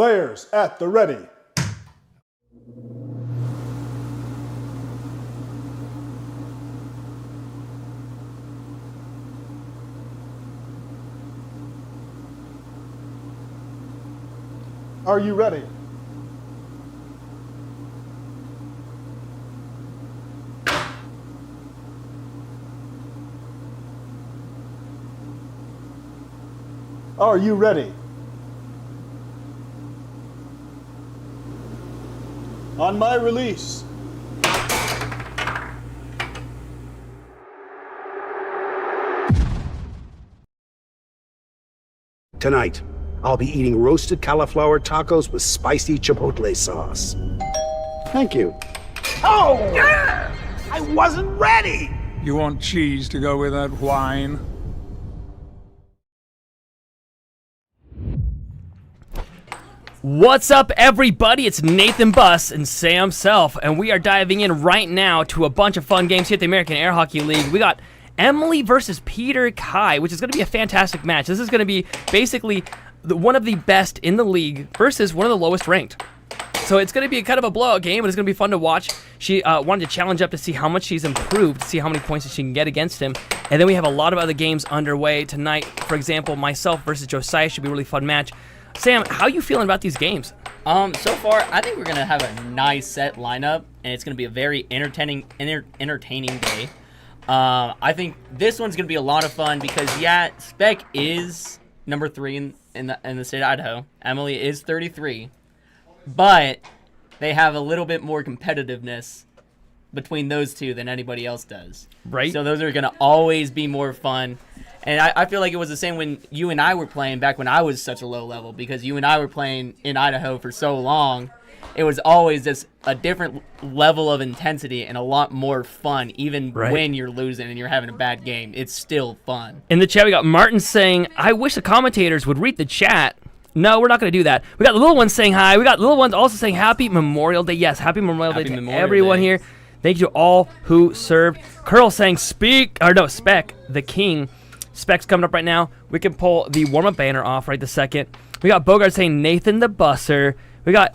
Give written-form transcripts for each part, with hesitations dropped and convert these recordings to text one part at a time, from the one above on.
Players at the ready. Are you ready? Are you ready? On my release. Tonight, I'll be eating roasted cauliflower tacos with spicy chipotle sauce. Thank you. Oh! I wasn't ready! You want cheese to go with that wine? What's up, everybody? It's Nathan Buss and Sam Self, and we are diving in right now to a bunch of fun games here at the American Air Hockey League. We got Emily versus Peter Kai, which is going to be a fantastic match. This is going to be basically one of the best in the league versus one of the lowest ranked. So it's going to be kind of a blowout game, and it's going to be fun to watch. She wanted to challenge up to see how much she's improved, to see how many points she can get against him. And then we have a lot of other games underway tonight. For example, myself versus Josiah should be a really fun match. Sam, how are you feeling about these games? So far, I think we're going to have a nice set lineup, and it's going to be a very entertaining day. I think this one's going to be a lot of fun because, yeah, Spec is number 3 in the state of Idaho. Emily is 33. But they have a little bit more competitiveness between those two than anybody else does. Right. So those are going to always be more fun. And I feel like it was the same when you and I were playing back when I was such a low level, because you and I were playing in Idaho for so long. It was always just a different level of intensity and a lot more fun, even when you're losing and you're having a bad game. It's still fun. In the chat, we got Martin saying, I wish the commentators would read the chat. No, we're not going to do that. We got the little ones saying hi. We got little ones also saying Happy Memorial Day. Yes, Happy Memorial Day to everyone here. Thank you to all who served. Curl saying Spec, the king. Spec's coming up right now. We can pull the warm-up banner off right this second. We got Bogart saying Nathan the Busser. We got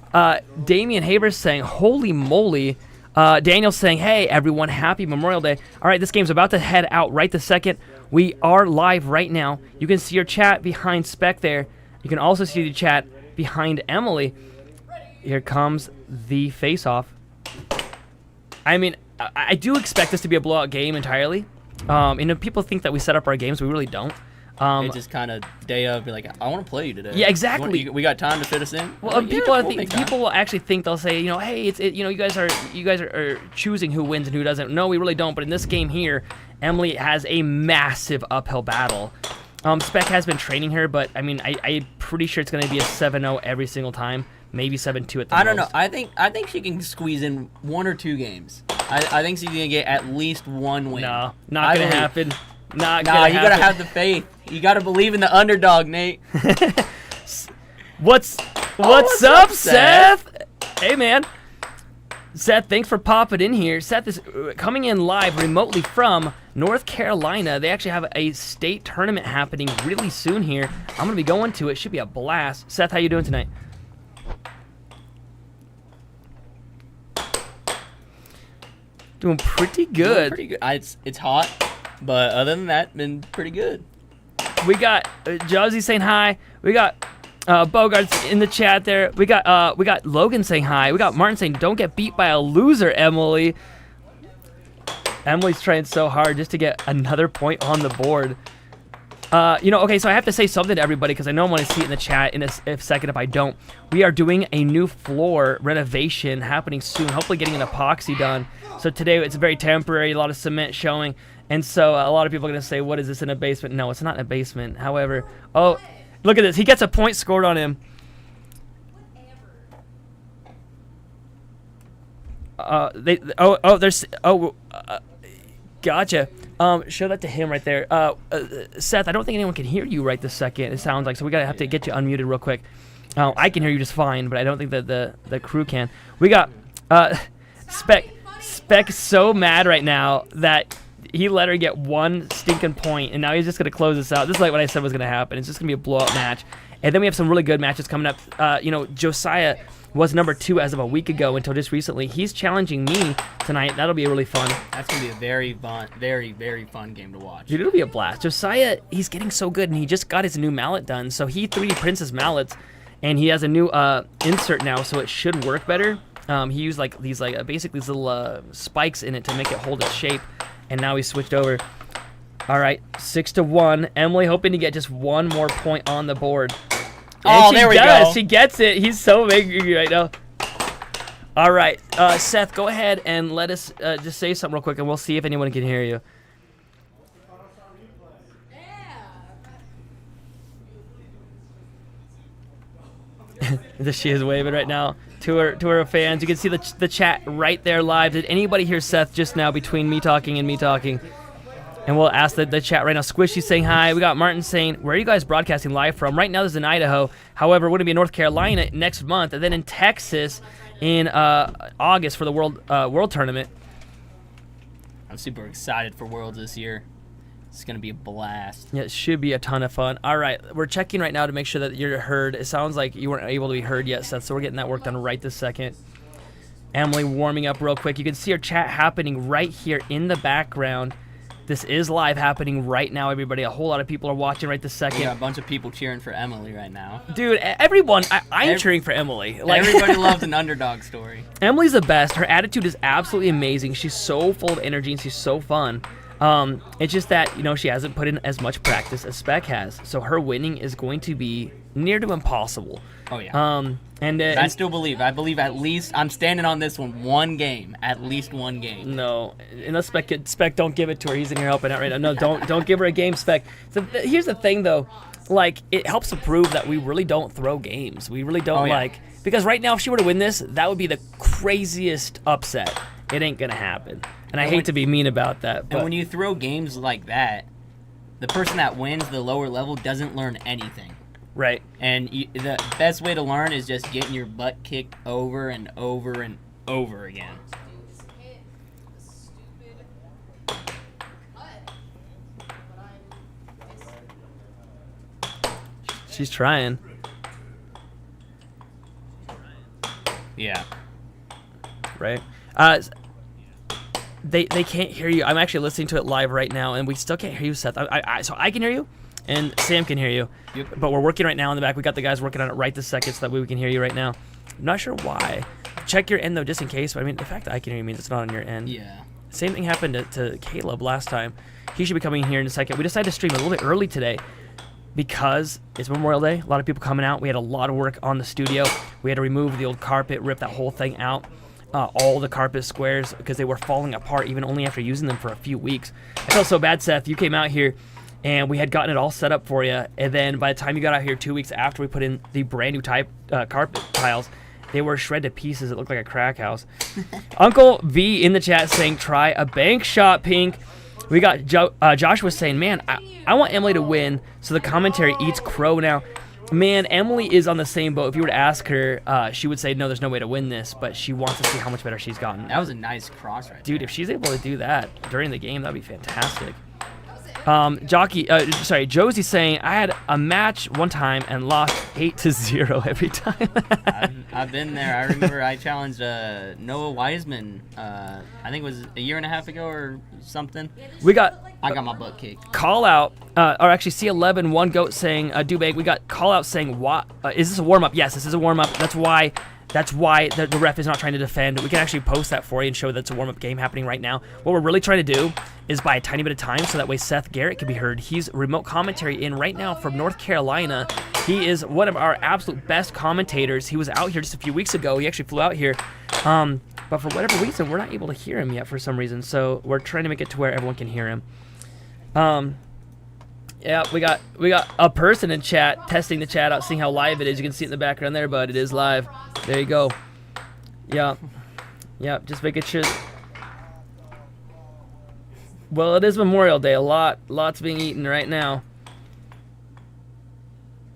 Damian Habers saying holy moly. Daniel saying, hey, everyone, happy Memorial Day. All right, this game's about to head out right this second. We are live right now. You can see your chat behind Spec there. You can also see the chat behind Emily. Here comes the face-off. I mean, I do expect this to be a blowout game entirely. And people think that we set up our games. We really don't. It's just kind of day of, be like, I want to play you today. Yeah, exactly. We got time to fit us in. Well, like, people will actually think, they'll say, you know, hey, you guys are choosing who wins and who doesn't. No, we really don't. But in this game here, Emily has a massive uphill battle. Spec has been training her, but I mean, I'm pretty sure it's going to be a 7-0 every single time. Maybe 7-2 at the most. I don't know. I think she can squeeze in 1 or 2 games. I think she's gonna get at least 1 win. No, not gonna happen. You gotta have the faith. You gotta believe in the underdog, Nate. What's up, Seth? Hey, man. Seth, thanks for popping in here. Seth is coming in live remotely from North Carolina. They actually have a state tournament happening really soon here. I'm gonna be going to it. Should be a blast. Seth, how you doing tonight? Doing pretty good. It's hot, but other than that, been pretty good. We got Josie saying hi. We got Bogarts in the chat there. We got Logan saying hi. We got Martin saying, "Don't get beat by a loser, Emily." Emily's trying so hard just to get another point on the board. Okay, so I have to say something to everybody because I know I'm going to see it in the chat in a second if I don't. We are doing a new floor renovation happening soon, hopefully getting an epoxy done. So today it's very temporary, a lot of cement showing. And so a lot of people are going to say, what is this, in a basement? No, it's not in a basement. However, oh, look at this. He gets a point scored on him. Gotcha. Show that to him right there. Seth, I don't think anyone can hear you right this second, it sounds like, so we gotta have to get you unmuted real quick. I can hear you just fine, but I don't think that the crew can. We got Spec's so mad right now that he let her get 1 stinking point, and now he's just gonna close this out. This is like what I said was gonna happen. It's just gonna be a blowout match. And then we have some really good matches coming up. Josiah was number 2 as of a week ago until just recently. He's challenging me tonight. That'll be really fun. That's going to be a very fun, very, very fun game to watch. Dude, it'll be a blast. Josiah, he's getting so good, and he just got his new mallet done. So he 3D prints his mallets, and he has a new insert now, so it should work better. He used these little spikes in it to make it hold its shape, and now he's switched over. All right, 6-1. Emily hoping to get just one more point on the board. Oh, there we go. She gets it. He's so angry right now. All right, Seth, go ahead and let us just say something real quick, and we'll see if anyone can hear you. She is waving right now to her fans. You can see the chat right there live. Did anybody hear Seth just now between me talking and me talking? And we'll ask the chat right now. Squishy's saying hi. We got Martin saying, where are you guys broadcasting live from? Right now this is in Idaho. However, we're going to be in North Carolina next month, and then in Texas in August for the World Tournament. I'm super excited for Worlds this year. It's going to be a blast. Yeah, it should be a ton of fun. All right, we're checking right now to make sure that you're heard. It sounds like you weren't able to be heard yet, Seth, so we're getting that work done right this second. Emily warming up real quick. You can see our chat happening right here in the background. This is live happening right now, everybody. A whole lot of people are watching right this second. We got a bunch of people cheering for Emily right now. Dude, everyone, I'm cheering for Emily. Everybody loves an underdog story. Emily's the best. Her attitude is absolutely amazing. She's so full of energy, and she's so fun. It's just that, she hasn't put in as much practice as Spec has. So her winning is going to be near to impossible. Oh, yeah. I still believe. I believe at least I'm standing on this one game. At least one game. No, unless Spec don't give it to her. He's in here helping out right now. No, don't give her a game, Spec. So here's the thing, though. It helps to prove that we really don't throw games. We really don't because right now, if she were to win this, that would be the craziest upset. It ain't gonna happen. And I hate to be mean about that. But and when you throw games like that, the person that wins the lower level doesn't learn anything. Right. And the best way to learn is just getting your butt kicked over and over and over again. She's trying. Yeah. Right. They can't hear you. I'm actually listening to it live right now, and we still can't hear you, Seth. So I can hear you, and Sam can hear you. Yep. But we're working right now in the back. We got the guys working on it right this second so that way we can hear you right now. I'm not sure why. Check your end, though, just in case. But, the fact that I can hear you means it's not on your end. Yeah. Same thing happened to Caleb last time. He should be coming here in a second. We decided to stream a little bit early today because it's Memorial Day. A lot of people coming out. We had a lot of work on the studio. We had to remove the old carpet, rip that whole thing out. All the carpet squares because they were falling apart even only after using them for a few weeks. I felt so bad, Seth. You came out here and we had gotten it all set up for you, and then by the time you got out here 2 weeks after we put in the brand new carpet tiles, they were shredded to pieces. It looked like a crack house. Uncle V in the chat saying try a bank shot, Pink. We got Josh was saying, man, I want Emily to win so the commentary eats crow now. Man, Emily is on the same boat. If you were to ask her, she would say, no, there's no way to win this, but she wants to see how much better she's gotten. That was a nice cross right Dude, there. if she's able to do that during the game, that'd be fantastic. Josie's saying, I had a match one time and lost 8-0 every time. I've been there. I remember I challenged Noah Wiseman, I think it was a year and a half ago or something. I got my butt kicked. Call out, or actually C11, one goat saying, Dubag, we got call out saying, what? Is this a warm-up? Yes, this is a warm-up. That's why the ref is not trying to defend. We can actually post that for you and show that it's a warm-up game happening right now. What we're really trying to do is buy a tiny bit of time so that way Seth Garrett can be heard. He's remote commentary in right now from North Carolina. He is one of our absolute best commentators. He was out here just a few weeks ago. He actually flew out here. But for whatever reason, we're not able to hear him yet for some reason. So we're trying to make it to where everyone can hear him. Yeah, we got a person in chat testing the chat out, seeing how live it is. You can see it in the background there, but it is live. There you go. Yeah, just making sure. Well, it is Memorial Day. Lots being eaten right now.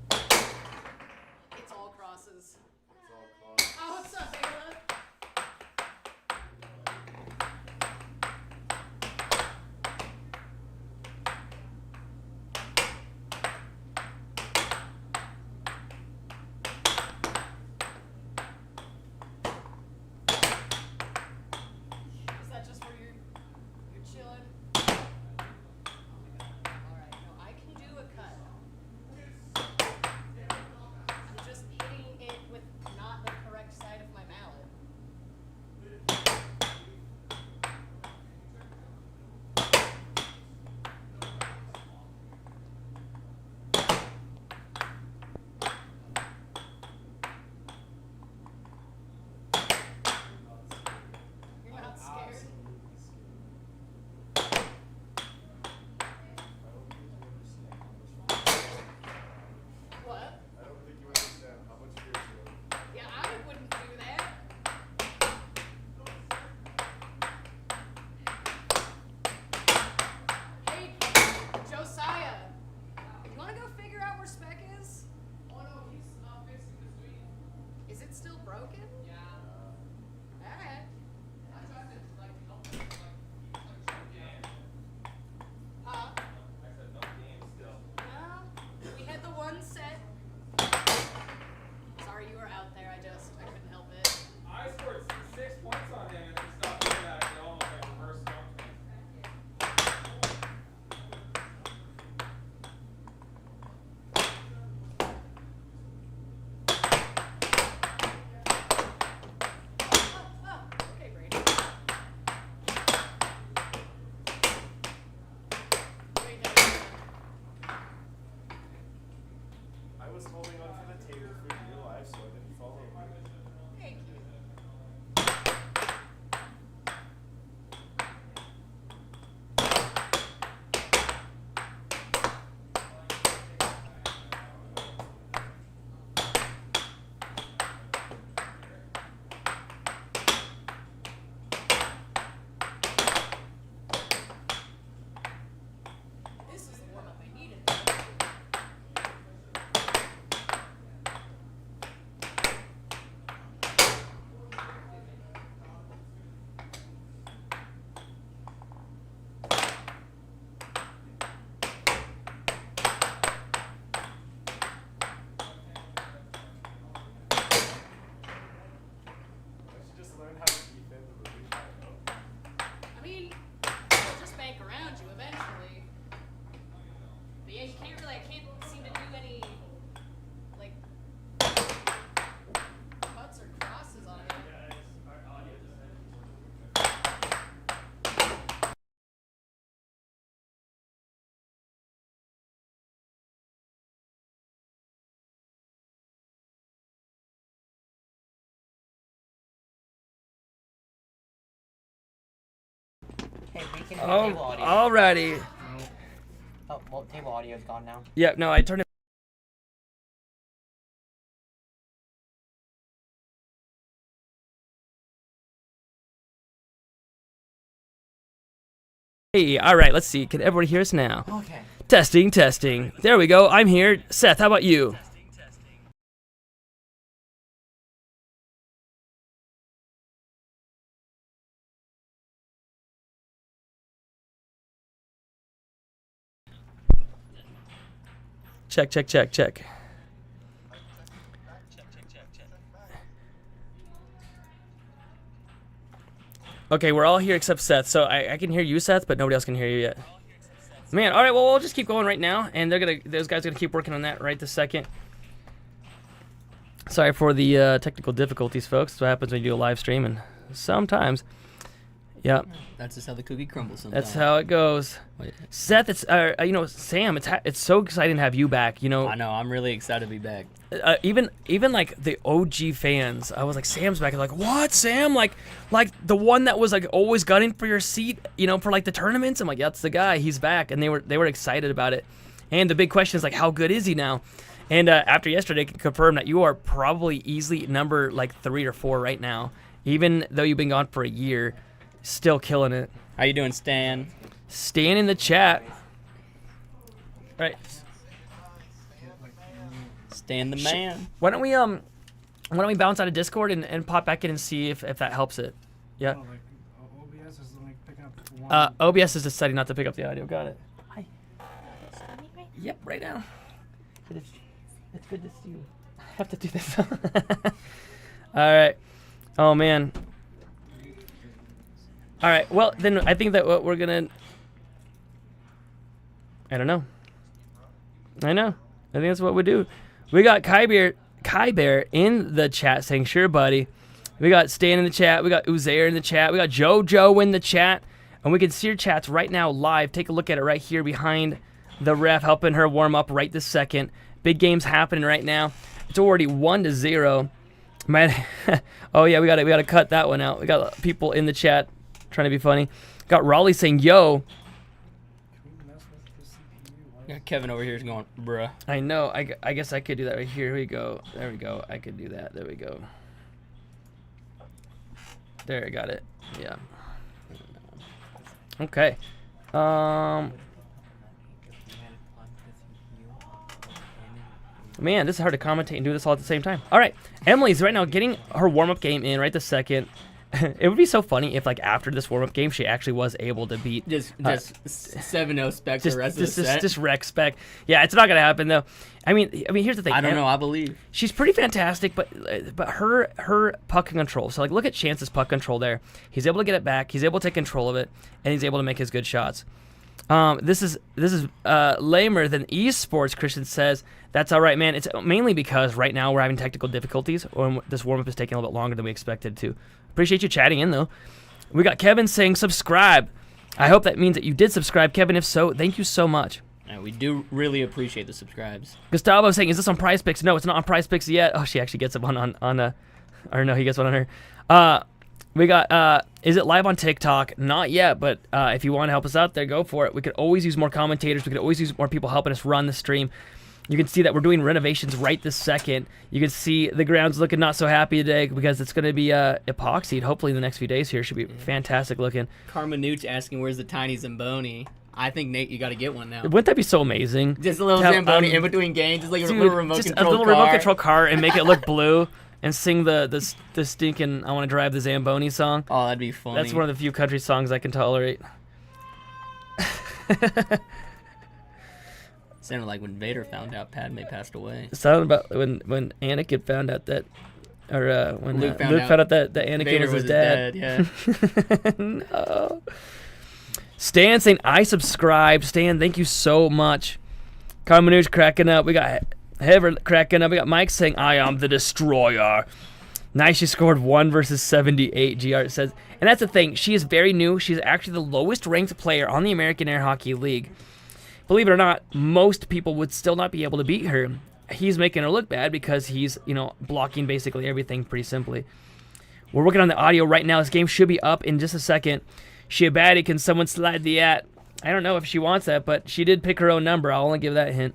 It's all crosses. Oh, what's up, Ayla? can hear Oh, table audio. alrighty. Oh, well, table audio is gone now. Yep, no, I turned it. Hey, alright, let's see. Can everybody hear us now? Okay. Testing, testing. There we go. I'm here. Seth, how about you? Check, check, check, check. Okay, we're all here except Seth, so I can hear you, Seth, but nobody else can hear you yet. Man, all right, well, we'll just keep going right now, and those guys are gonna keep working on that right this second. Sorry for the technical difficulties, folks. That's what happens when you do a live stream, and sometimes, yeah, That's just how the cookie crumbles sometimes. that's how it goes. Wait. Seth, it's you know, Sam, it's so exciting to have you back. You know, I know. I'm really excited to be back. even like the OG fans, I was like, Sam's back. They're like, what, Sam? Like the one that was like always gunning for your seat, you know, for like the tournaments. I'm like, yeah, that's the guy. He's back, and they were excited about it. And the big question is like, how good is he now? And after yesterday, I can confirm that you are probably easily number like 3 or 4 right now, even though you've been gone for a year, still killing it. How you doing, Stan? Stan in the chat. Right. Stan the man. Why don't we bounce out of Discord and pop back in and see if that helps it? Yeah. OBS is only picking up one. OBS is deciding not to pick up the audio. Got it. Hi. Yep, right now. It's good to see you. I have to do this. All right. Oh man. All right. Well, then I think that what we're gonna. I don't know. I know. I think that's what we do. We got Kai Bear in the chat saying, sure, buddy. We got Stan in the chat. We got Uzair in the chat. We got JoJo in the chat. And we can see your chats right now live. Take a look at it right here behind the ref, helping her warm up right this second. Big games happening right now. It's already 1-0. Man, oh yeah, we gotta cut that one out. We got people in the chat trying to be funny. Got Raleigh saying, yo. Got Kevin over here is going, bruh. I know. I guess I could do that right here. Here we go. There we go. I could do that. There we go. There, I got it. Yeah. Okay. Man, this is hard to commentate and do this all at the same time. All right. Emily's right now getting her warm-up game in right this second. It would be so funny if, like, after this warm-up game, she actually was able to beat... Just 7-0 Spec the rest of the set. Just wreck Spec. Yeah, it's not going to happen, though. I mean, here's the thing. I don't know. I believe. She's pretty fantastic, but her puck control. So, like, look at Chance's puck control there. He's able to get it back. He's able to take control of it, and he's able to make his good shots. This is lamer than esports, Christian says. That's all right, man. It's mainly because right now we're having technical difficulties, or this warm-up is taking a little bit longer than we expected to. Appreciate you chatting in, though. We got Kevin saying subscribe. I hope that means that you did subscribe, Kevin. If so, thank you so much. Yeah, we do really appreciate the subscribes. Gustavo saying, is this on Prize Picks? No, it's not on Prize Picks yet. Oh, she actually gets one or no, he gets one on her. We got, is it live on TikTok? Not yet, but if you want to help us out there, go for it. We could always use more commentators. We could always use more people helping us run the stream. You can see that we're doing renovations right this second. You can see the ground's looking not so happy today because it's going to be epoxied. Hopefully in the next few days here. Should be fantastic looking. Carmenuch asking, where's the tiny Zamboni? I think, Nate, you got to get one now. Wouldn't that be so amazing? Just a little Zamboni in between games. Just like a little remote just control a little car. remote control car and make it look blue and sing the stinking I Want to Drive the Zamboni song. Oh, that'd be funny. That's one of the few country songs I can tolerate. Sounded like when Vader found out Padme passed away. It sounded about when Anakin found out that, or when Luke Luke found out that Anakin Vader was his dad. Yeah. No. Stan saying, I subscribed. Stan, thank you so much. Carmenuch cracking up. We got Hever cracking up. We got Mike saying, I am the destroyer. Nice, she scored 1 versus 78, GR says. And that's the thing. She is very new. She's actually the lowest ranked player on the American Air Hockey League. Believe it or not, most people would still not be able to beat her. He's making her look bad because he's, blocking basically everything pretty simply. We're working on the audio right now. This game should be up in just a second. She a baddie. Can someone slide the at? I don't know if she wants that, but she did pick her own number. I'll only give that hint.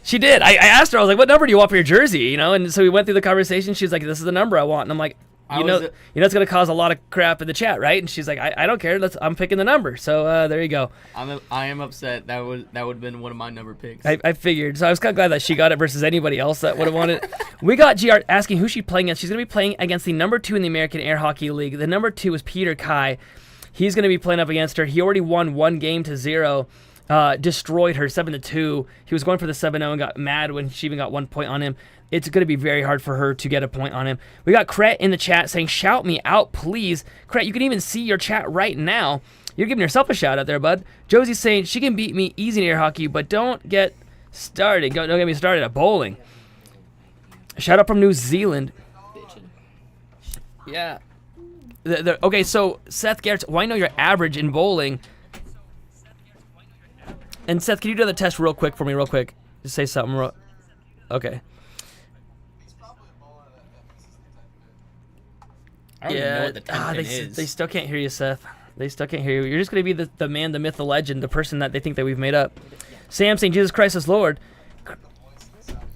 She did. I asked her, I was like, what number do you want for your jersey? You know, and so we went through the conversation. She's like, this is the number I want. And I'm like, you know it's going to cause a lot of crap in the chat, right? And she's like, I don't care. I'm picking the number. So there you go. I am upset. That would have been one of my number picks. I figured. So I was kind of glad that she got it versus anybody else that would have wanted it. We got GR asking who she's playing against. She's going to be playing against the number 2 in the American Air Hockey League. The number 2 is Peter Kai. He's going to be playing up against her. He already won 1-0. Destroyed her 7-2. He was going for the 7-0 and got mad when she even got 1 point on him. It's going to be very hard for her to get a point on him. We got Kret in the chat saying, shout me out, please. Kret, you can even see your chat right now. You're giving yourself a shout out there, bud. Josie's saying, she can beat me easy in air hockey, but don't get started. Don't get me started at bowling. Shout out from New Zealand. Yeah. Okay, so Seth Garrett's, well, I know you're average in bowling. And Seth, can you do the test real quick for me, real quick? Just say something. Okay. I don't even know what the 10 pin is. They still can't hear you, Seth. They still can't hear you. You're just going to be the man, the myth, the legend, the person that they think that we've made up. Sam saying, Jesus Christ is Lord.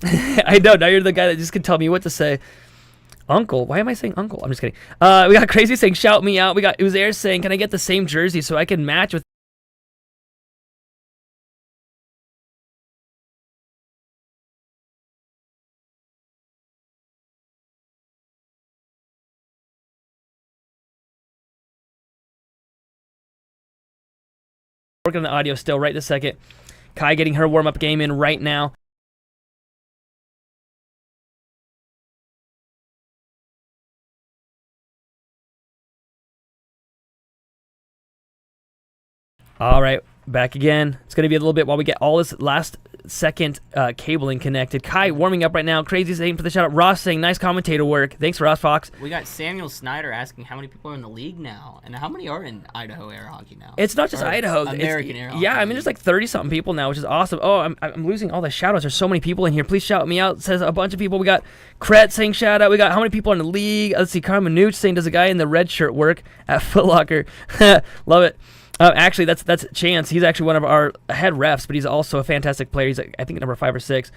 I know, now you're the guy that just can tell me what to say. Uncle? Why am I saying uncle? I'm just kidding. We got Crazy saying, shout me out. We got Uzair saying, can I get the same jersey so I can match with... Working on the audio still right this second. Kai getting her warm-up game in right now. All right, back again. It's going to be a little bit while we get all this last second cabling connected. Kai warming up right now. Crazy saying for the shout out. Ross saying nice commentator work. Thanks, Ross Fox. We got Samuel Snyder asking how many people are in the league now, and how many are in Idaho Air Hockey now. It's not just Idaho. American Air Hockey. Yeah, I mean there's like 30-something people now, which is awesome. Oh, I'm losing all the shout outs. There's so many people in here. Please shout me out. Says a bunch of people. We got Kret saying shout out. We got how many people in the league? Let's see. Carmen Nuch saying does a guy in the red shirt work at Foot Locker? Love it. Actually, that's Chance. He's actually one of our head refs, but he's also a fantastic player. He's, I think, number 5 or 6.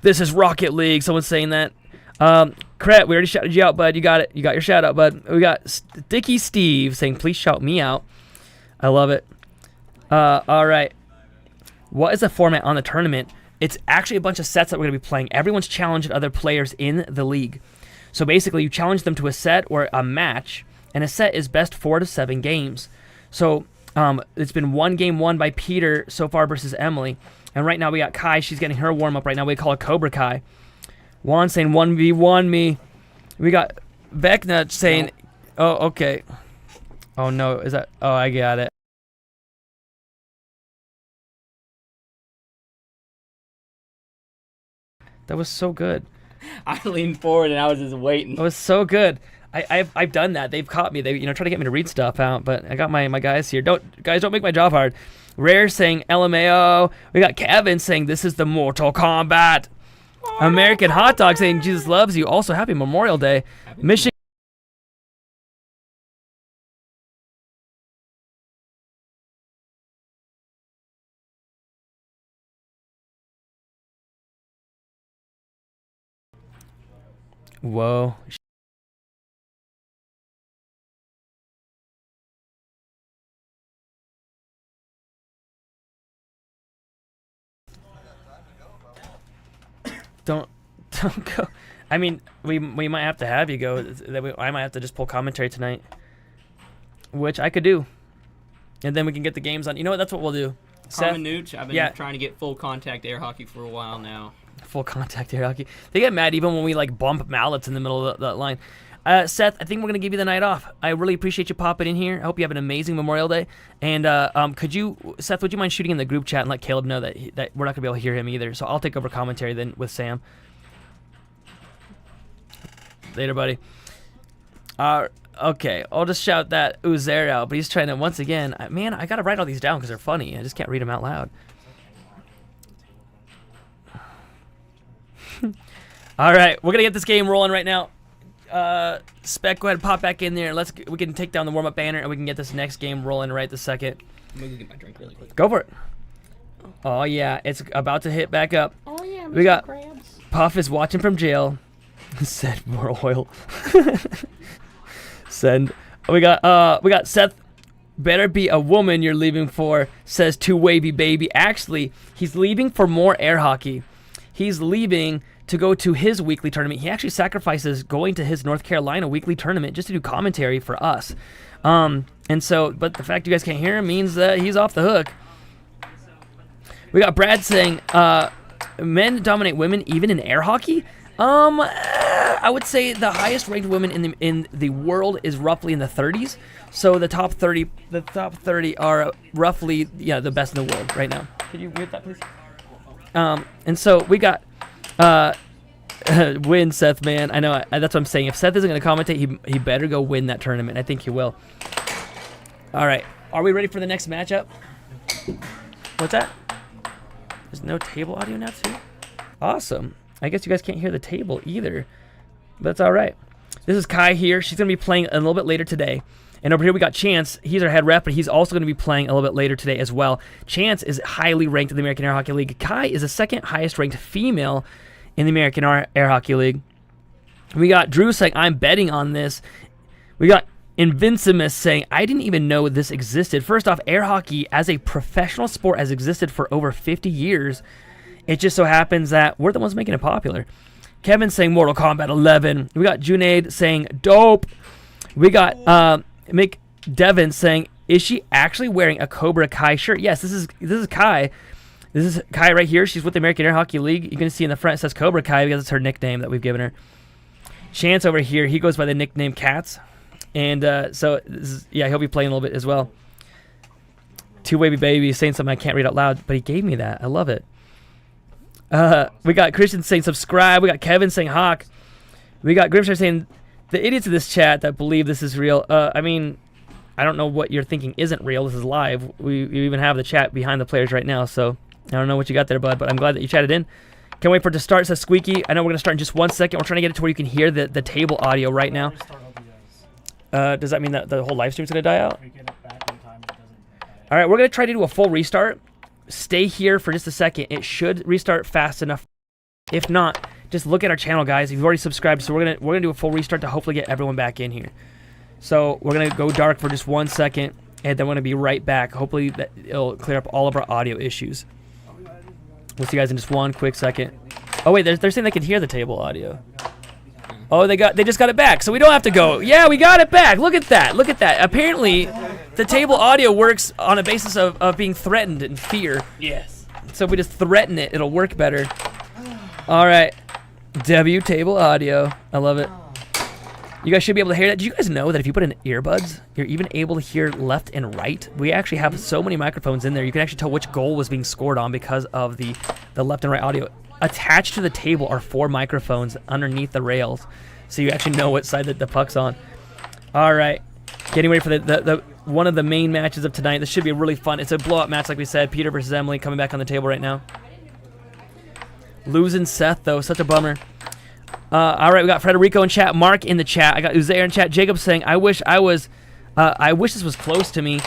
This is Rocket League. Someone's saying that. Kret, we already shouted you out, bud. You got it. You got your shout out, bud. We got Sticky Steve saying, please shout me out. I love it. All right. What is the format on the tournament? It's actually a bunch of sets that we're going to be playing. Everyone's challenging other players in the league. So basically, you challenge them to a set or a match, and a set is best 4 to 7 games. So... it's been 1 game won by Peter so far versus Emily. And right now we got Kai. She's getting her warm-up right now. We call it Cobra Kai. Juan saying 1v1 me. We got Vecna saying... No. Oh, okay. Oh, no. Is that... Oh, I got it. That was so good. I leaned forward and I was just waiting. That was so good. I've done that. They've caught me. They try to get me to read stuff out, but I got my guys here. Don't make my job hard. Rare saying LMAO. We got Kevin saying this is the Mortal Kombat. American Hot Dog saying Jesus loves you. Also happy Memorial Day. Michigan. Whoa. Don't go. I mean, we might have to have you go. I might have to just pull commentary tonight, which I could do, and then we can get the games on. You know what? That's what we'll do. Carmen Nuch, I've been trying to get full contact air hockey for a while now. Full contact air hockey. They get mad even when we like bump mallets in the middle of the line. Seth, I think we're gonna give you the night off. I really appreciate you popping in here. I hope you have an amazing Memorial Day. And could you, Seth, would you mind shooting in the group chat and let Caleb know that we're not gonna be able to hear him either? So I'll take over commentary then with Sam. Later, buddy. Okay, I'll just shout that Uzair out, but he's trying to once again. Man, I gotta write all these down because they're funny. I just can't read them out loud. All right, we're gonna get this game rolling right now. Spec, go ahead and pop back in there. We can take down the warm-up banner, and we can get this next game rolling right this second. I'm gonna go get my drink really quick. Go for it. Oh, yeah. It's about to hit back up. Oh yeah, We got Krabs. Puff is watching from jail. Said more oil. Send. We got Seth. Better be a woman you're leaving for, says Two Wavy Baby. Actually, he's leaving for more air hockey. He's leaving to go to his weekly tournament. He actually sacrifices going to his North Carolina weekly tournament just to do commentary for us. And so, but the fact you guys can't hear him means that he's off the hook. We got Brad saying, men dominate women even in air hockey. I would say the highest ranked women in the world is roughly in the 30s. So the top 30 are roughly the best in the world right now. Could you mute that, please? And so we got win Seth, man. I know that's what I'm saying. If Seth isn't going to commentate, he better go win that tournament. I think he will. All right, are we ready for the next matchup? What's that? There's no table audio now too. Awesome. I guess you guys can't hear the table either, but that's all right. This is Kai here. She's going to be playing a little bit later today. And over here we got Chance. He's our head rep, but he's also going to be playing a little bit later today as well. Chance is highly ranked in the American Air Hockey League. Kai is the second highest ranked female in the American Air Hockey League. We got Drew saying, I'm betting on this. We got Invincimus saying, I didn't even know this existed. First off, air hockey as a professional sport has existed for over 50 years. It just so happens that we're the ones making it popular. Kevin saying Mortal Kombat 11. We got Junaid saying dope. We got Mick Devin saying, is she actually wearing a Cobra Kai shirt? Yes, this is Kai. This is Kai right here. She's with the American Air Hockey League. You can see in the front it says Cobra Kai because it's her nickname that we've given her. Chance over here, he goes by the nickname Cats. And so, he'll be playing a little bit as well. Two Wavy Baby saying something I can't read out loud, but he gave me that. I love it. We got Christian saying subscribe. We got Kevin saying Hawk. We got Grimshire saying the idiots of this chat that believe this is real. I mean, I don't know what you're thinking isn't real. This is live. We even have the chat behind the players right now, so I don't know what you got there, bud, but I'm glad that you chatted in. Can't wait for it to start, says Squeaky. I know we're going to start in just 1 second. We're trying to get it to where you can hear the table audio right now. Does that mean that the whole live stream's going to die out? All right, we're going to try to do a full restart. Stay here for just a second. It should restart fast enough. If not, just look at our channel, guys. If you've already subscribed, so we're gonna do a full restart to hopefully get everyone back in here. So we're gonna go dark for just 1 second, and then we're gonna be right back. Hopefully that it'll clear up all of our audio issues. We'll see you guys in just 1 quick second. Oh wait, they're saying they can hear the table audio. Oh, they just got it back, so we don't have to go. Yeah, we got it back. Look at that. Look at that. Apparently, the table audio works on a basis of being threatened and fear. Yes. So if we just threaten it, it'll work better. All right. W table audio. I love it. You guys should be able to hear that. Did you guys know that if you put in earbuds, you're even able to hear left and right? We actually have so many microphones in there. You can actually tell which goal was being scored on because of the left and right audio. Attached to the table are 4 microphones underneath the rails, so you actually know what side that the puck's on. All right, getting ready for the one of the main matches of tonight. This should be really fun. It's a blowout match, like we said. Peter versus Emily coming back on the table right now. Losing Seth though, such a bummer. All right, we got Frederico in chat, Mark in the chat. I got Uzair in chat. Jacob saying, I wish this was close to me.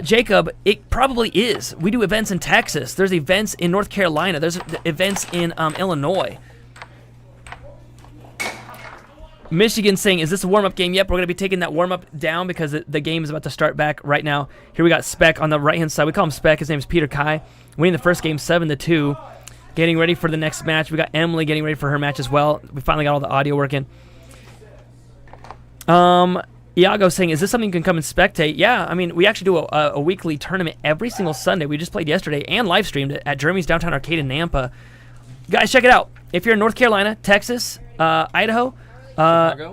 Jacob, it probably is. We do events in Texas. There's events in North Carolina. There's events in Illinois. Michigan saying, is this a warm-up game? Yep, we're going to be taking that warm-up down because the game is about to start back right now. Here we got Spec on the right-hand side. We call him Spec. His name is Peter Kai. Winning the first game 7-2. Getting ready for the next match. We got Emily getting ready for her match as well. We finally got all the audio working. Iago saying, is this something you can come and spectate? Yeah, I mean, we actually do a weekly tournament every single Sunday. We just played yesterday and live streamed it at Jeremy's Downtown Arcade in Nampa. Guys, check it out. If you're in North Carolina, Texas, Idaho,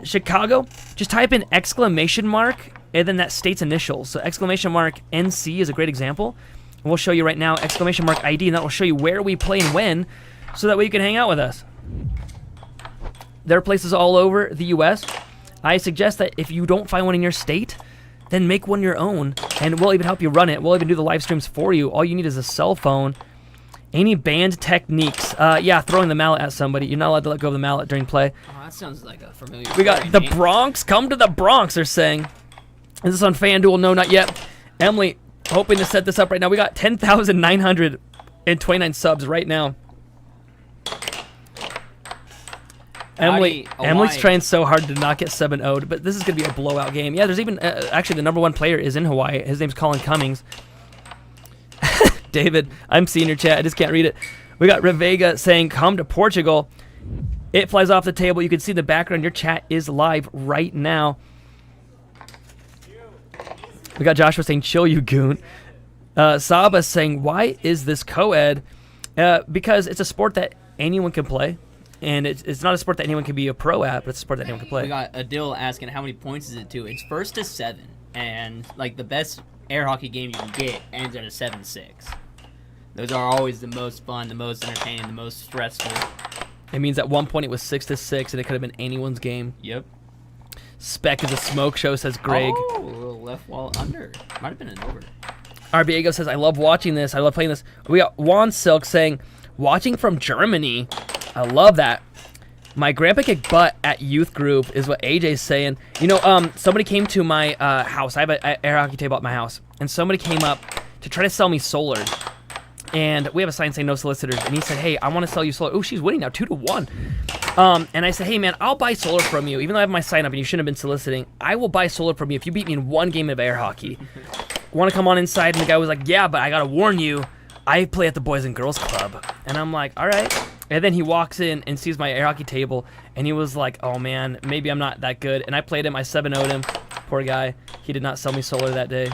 Chicago, just type in ! And then that state's initials. So ! NC is a great example. And we'll show you right now ! ID, and that will show you where we play and when, so that way you can hang out with us. There are places all over the U.S. I suggest that if you don't find one in your state, then make one your own, and we'll even help you run it. We'll even do the live streams for you. All you need is a cell phone Any banned techniques? Yeah, throwing the mallet at somebody. You're not allowed to let go of the mallet during play. Oh, that sounds like a familiar We got story the name. Bronx. Come to the Bronx, they're saying. Is this on FanDuel? No, not yet. Emily, hoping to set this up right now. We got 10,929 subs right now. Emily's Hawaii. trying so hard to not get 7-0'd, but this is going to be a blowout game. Yeah, there's even, actually, the number 1 player is in Hawaii. His name's Colin Cummings. David, I'm seeing your chat. I just can't read it. We got Revega saying, come to Portugal. It flies off the table. You can see the background. Your chat is live right now. We got Joshua saying, chill, you goon. Saba saying, why is this co-ed? Because it's a sport that anyone can play. And it's not a sport that anyone can be a pro at, but it's a sport that anyone can play. We got Adil asking how many points is it to? It's 1st to 7. And, like, the best air hockey game you can get ends at a 7-6. Those are always the most fun, the most entertaining, the most stressful. It means at one point it was 6-6, and it could have been anyone's game. Yep. Spec is a smoke show, says Greg. Oh, a little left wall under. Might have been an over. RBAgo says, I love watching this. I love playing this. We got Juan Silk saying, watching from Germany. I love that. My grandpa kicked butt at youth group is what AJ's saying. You know, somebody came to my house. I have an air hockey table at my house. And somebody came up to try to sell me solar. And we have a sign saying no solicitors. And he said, hey, I want to sell you solar. Oh, she's winning now, 2-1. And I said, hey, man, I'll buy solar from you. Even though I have my sign up and you shouldn't have been soliciting, I will buy solar from you if you beat me in one game of air hockey. Want to come on inside? And the guy was like, yeah, but I got to warn you, I play at the Boys and Girls Club. And I'm like, all right. And then he walks in and sees my air hockey table. And he was like, oh, man, maybe I'm not that good. And I played him. I 7-0'd him. Poor guy. He did not sell me solar that day.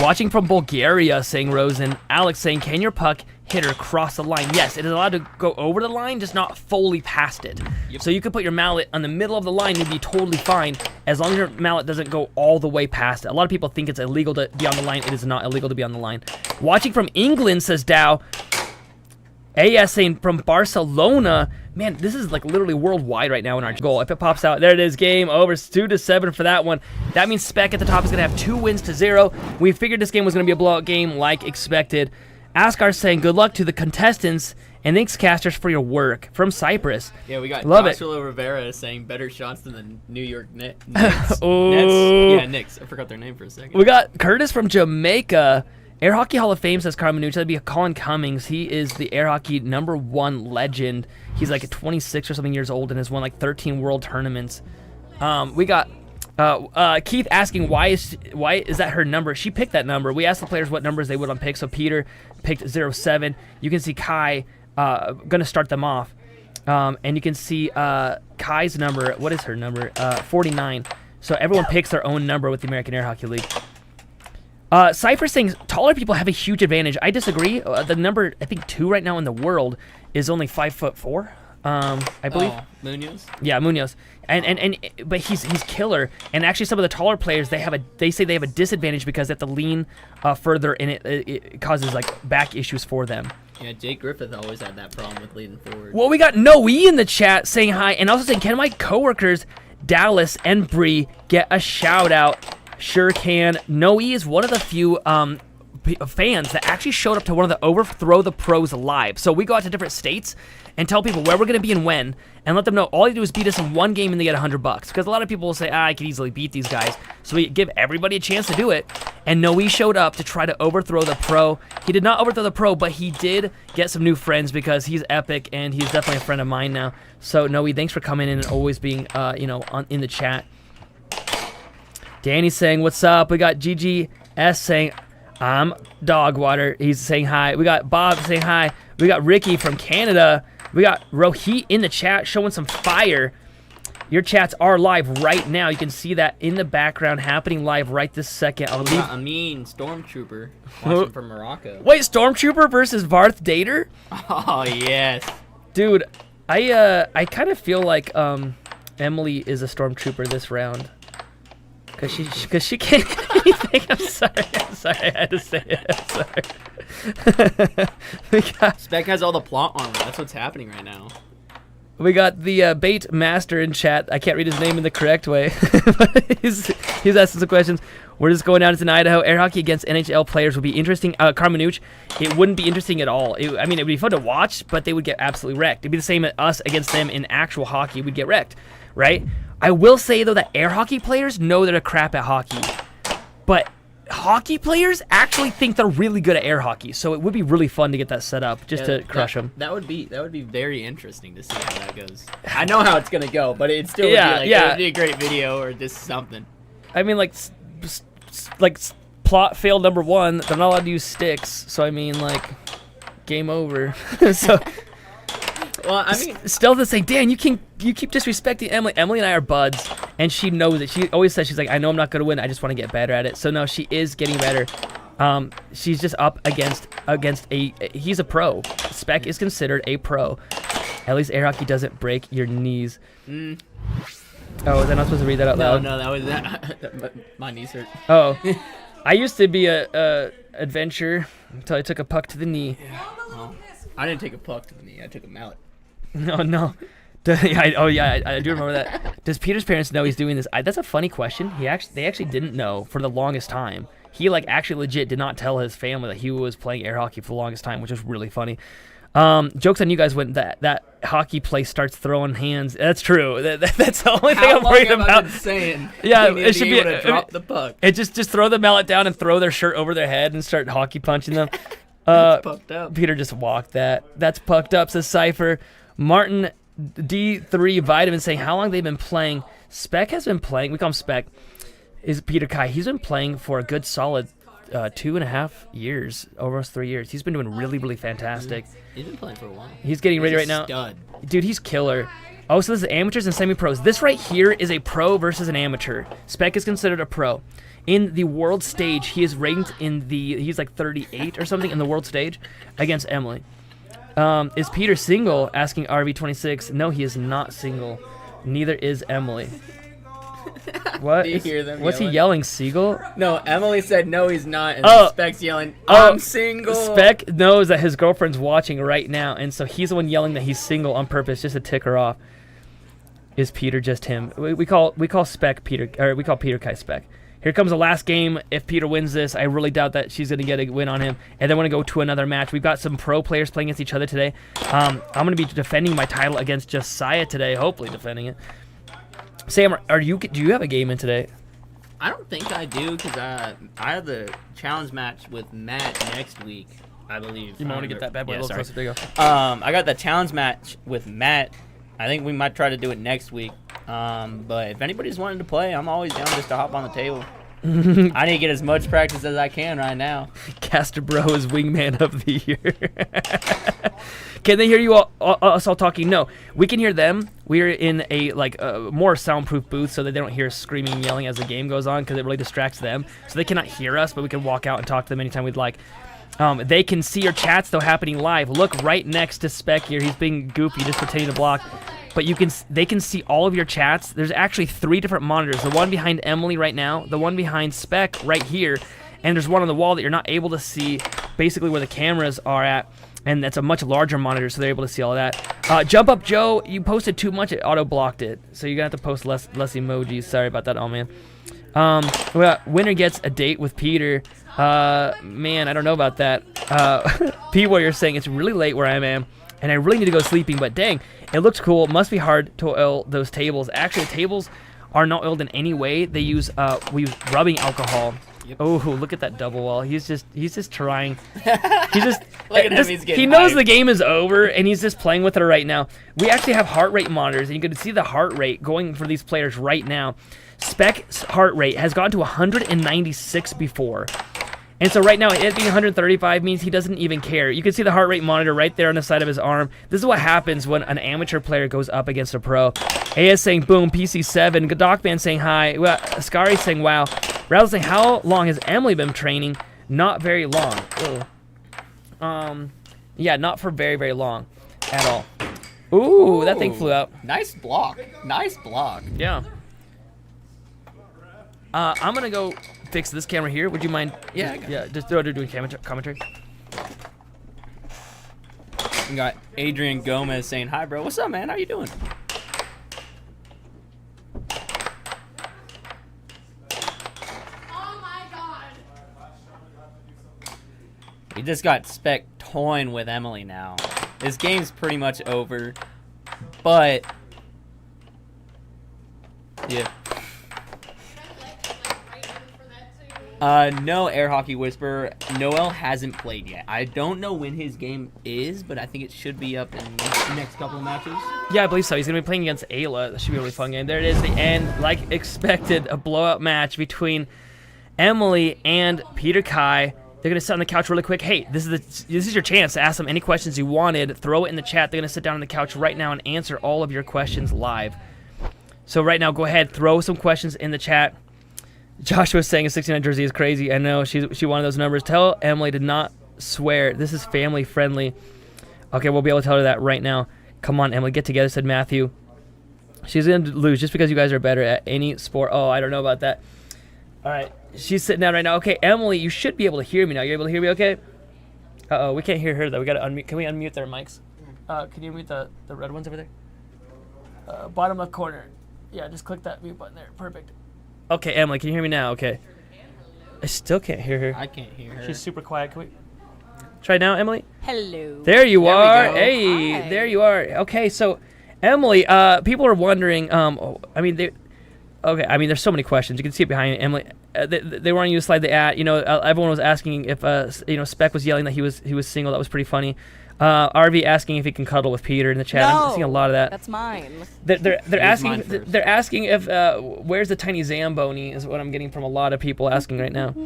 Watching from Bulgaria, saying Rosen. Alex saying, can your puck hitter cross the line? Yes, it is allowed to go over the line, just not fully past it. Yep. So you could put your mallet on the middle of the line, you'd be totally fine, as long as your mallet doesn't go all the way past it. A lot of people think it's illegal to be on the line. It is not illegal to be on the line. Watching from England, says Dow. AS saying from Barcelona. Man, this is like literally worldwide right now in our goal. If it pops out, there it is. Game over. It's 2-7 for that one. That means Spec at the top is going to have 2 wins to 0. We figured this game was going to be a blowout game like expected. Askar saying good luck to the contestants and thanks casters for your work from Cyprus. Yeah, we got Love Joshua Rivera saying better shots than the New York Knicks. Oh. Nets. Yeah, Knicks. I forgot their name for a second. We got Curtis from Jamaica. Air Hockey Hall of Fame, says Carmen Nucci. That'd be Colin Cummings. He is the air hockey #1 legend. He's like 26 or something years old and has won like 13 world tournaments. We got Keith asking why is that her number? She picked that number. We asked the players what numbers they would on pick. So Peter picked 07. You can see Kai gonna start them off, and you can see Kai's number. What is her number? 49. So everyone picks their own number with the American Air Hockey League. Cypher saying taller people have a huge advantage. I disagree. The number, I think 2 right now in the world is only 5'4". I believe. Oh, Munoz? Yeah, Munoz. But he's killer. And actually, some of the taller players they say they have a disadvantage because they have to lean further, and it causes like back issues for them. Yeah, Jake Griffith always had that problem with leaning forward. Well, we got Noe in the chat saying hi, and also saying, can my coworkers Dallas and Bree get a shout out? Sure can. Noe is one of the few fans that actually showed up to one of the Overthrow the Pros live. So we go out to different states and tell people where we're going to be and when, and let them know all you do is beat us in one game and they get $100. Because a lot of people will say, I could easily beat these guys. So we give everybody a chance to do it. And Noe showed up to try to overthrow the pro. He did not overthrow the pro, but he did get some new friends because he's epic and he's definitely a friend of mine now. So Noe, thanks for coming in and always being, in the chat. Danny's saying, what's up? We got GGS saying, I'm Dogwater. He's saying hi. We got Bob saying hi. We got Ricky from Canada. We got Rohit in the chat showing some fire. Your chats are live right now. You can see that in the background happening live right this second. We got Amin, Stormtrooper, watching from Morocco. Wait, Stormtrooper versus Varth Dater? Oh, yes. Dude, I kind of feel like Emily is a Stormtrooper this round. Cause she can't get anything. I'm sorry, I had to say it. I'm sorry. Spec has all the plot armor. That's what's happening right now. We got the bait master in chat. I can't read his name in the correct way. But he's asking some questions. We're just going down to Idaho. Air hockey against NHL players would be interesting. Carmenuch, it wouldn't be interesting at all. I mean, it would be fun to watch, but they would get absolutely wrecked. It'd be the same as us against them in actual hockey. We'd get wrecked, right? I will say, though, that air hockey players know they're crap at hockey. But hockey players actually think they're really good at air hockey, so it would be really fun to get that set up just to crush them. That would be very interesting to see how that goes. I know how it's gonna go, but it still would be like it would be a great video or just something. I mean, like plot failed number 1. They're not allowed to use sticks, so I mean, like, game over. So. Well, I mean, Stealth is saying, Dan, you keep disrespecting Emily. Emily and I are buds, and she knows it. She always says, she's like, I know I'm not going to win. I just want to get better at it. So, no, she is getting better. She's just up against he's a pro. Spec is considered a pro. At least air hockey doesn't break your knees. Oh, was I not supposed to read that out loud? No, that was that. My knees hurt. Oh. I used to be a adventurer until I took a puck to the knee. Yeah. Well, I didn't take a puck to the knee. I took a mallet. No. I do remember that. Does Peter's parents know he's doing this? That's a funny question. They actually didn't know for the longest time. He actually legit did not tell his family that he was playing air hockey for the longest time, which is really funny. Jokes on you guys when that hockey play starts throwing hands. That's true. That's the only thing I'm worried about. How long have I been saying? Yeah, it should be to drop the puck. It just throw the mallet down and throw their shirt over their head and start hockey punching them. That's pucked up. Peter just walked that. That's pucked up, says Cypher. Martin D3 Vitamin saying how long they've been playing. Spec has been playing. We call him Spec. Is Peter Kai. He's been playing for a good solid 2.5 years, almost 3 years. He's been doing really, really fantastic. He's been playing for a while. He's getting ready right now. Stud. Dude, he's killer. Oh, so this is amateurs and semi-pros. This right here is a pro versus an amateur. Spec is considered a pro. In the world stage, he is ranked he's like 38 or something in the world stage against Emily. Is Peter single? Asking RV26. No, he is not single. Neither is Emily. What? Do you hear them What's yelling? he yelling, Seagull? No, Emily said no, he's not, and Spec's yelling, I'm single. Spec knows that his girlfriend's watching right now, and so he's the one yelling that he's single on purpose just to tick her off. Is Peter just him? We call Spec Peter, or we call Peter Kai Spec. Here comes the last game. If Peter wins this, I really doubt that she's going to get a win on him. And then we're going to go to another match. We've got some pro players playing against each other today. I'm going to be defending my title against Josiah today, hopefully defending it. Sam, do you have a game in today? I don't think I do, because I have the challenge match with Matt next week, I believe. You might want to get that bad boy a little closer. There you go. I got the challenge match with Matt. I think we might try to do it next week. But if anybody's wanting to play, I'm always down just to hop on the table. I need to get as much practice as I can right now. Caster Bro is wingman of the year. Can they hear you us all talking? No, we can hear them. We're in a more soundproof booth so that they don't hear us screaming and yelling as the game goes on because it really distracts them. So they cannot hear us, but we can walk out and talk to them anytime we'd like. They can see your chats though happening live. Look right next to Spec here. He's being goofy, just pretending to block. But they can see all of your chats. There's actually 3 different monitors. The one behind Emily right now, the one behind Spec right here, and there's one on the wall that you're not able to see basically where the cameras are at. And that's a much larger monitor, so they're able to see all of that. Jump Up Joe, you posted too much, it auto-blocked it. So you're going to have to post less emojis. Sorry about that, oh man. Winner gets a date with Peter. Man, I don't know about that. P-Warrior saying it's really late where I am, and I really need to go sleeping, but dang, it looks cool. It must be hard to oil those tables. Actually, the tables are not oiled in any way. They use we use rubbing alcohol. Yep. Oh, look at that double wall. He's just trying. He's just look at him, he's getting he knows hyped. The game is over and he's just playing with it right now. We actually have heart rate monitors and you can see the heart rate going for these players right now. Spec's heart rate has gone to 196 before. And so right now, it being 135 means he doesn't even care. You can see the heart rate monitor right there on the side of his arm. This is what happens when an amateur player goes up against a pro. AS saying, boom, PC7. Godokman saying hi. Well, Ascari saying, wow. Razzle saying, how long has Emily been training? Not very long. Yeah, not for very, very long at all. Ooh, that thing flew out. Nice block. Nice block. Yeah. I'm going to go fix this camera here. Would you mind? Yeah, just doing commentary. We got Adrian Gomez saying, "Hi, bro. What's up, man? How you doing?" Oh my god. We just got Spec toying with Emily now. This game's pretty much over, but yeah. No, Air Hockey Whisperer. Noel hasn't played yet. I don't know when his game is, but I think it should be up in the next couple of matches. Yeah, I believe so. He's going to be playing against Ayla. That should be a really fun game. There it is, the end. Like expected, a blowout match between Emily and Peter Kai. They're going to sit on the couch really quick. Hey, this is your chance to ask them any questions you wanted. Throw it in the chat. They're going to sit down on the couch right now and answer all of your questions live. So right now, go ahead, throw some questions in the chat. Joshua saying a 69 jersey is crazy. I know, she wanted those numbers. Tell Emily to not swear. This is family friendly. Okay, we'll be able to tell her that right now. Come on, Emily, get together, said Matthew. She's going to lose just because you guys are better at any sport. Oh, I don't know about that. All right, she's sitting down right now. Okay, Emily, you should be able to hear me now. You able to hear me okay? Uh-oh, we can't hear her, though. We got to unmute. Can we unmute their mics? Can you mute the red ones over there? Bottom left corner. Yeah, just click that mute button there. Perfect. Okay, Emily, can you hear me now? Okay. I still can't hear her. I can't hear her. She's super quiet. Can we try now, Emily? Hello. There you There we are. go. Hey, Hi. there you are. Okay, so Emily, people are wondering. There's so many questions. You can see it behind Emily. They wanted you to slide the at. Everyone was asking if Spec was yelling that he was single. That was pretty funny. RV asking if he can cuddle with Peter in the chat. I'm seeing a lot of that. That's mine. They're asking. mine first. They're asking if where's the tiny Zamboni is what I'm getting from a lot of people asking right now.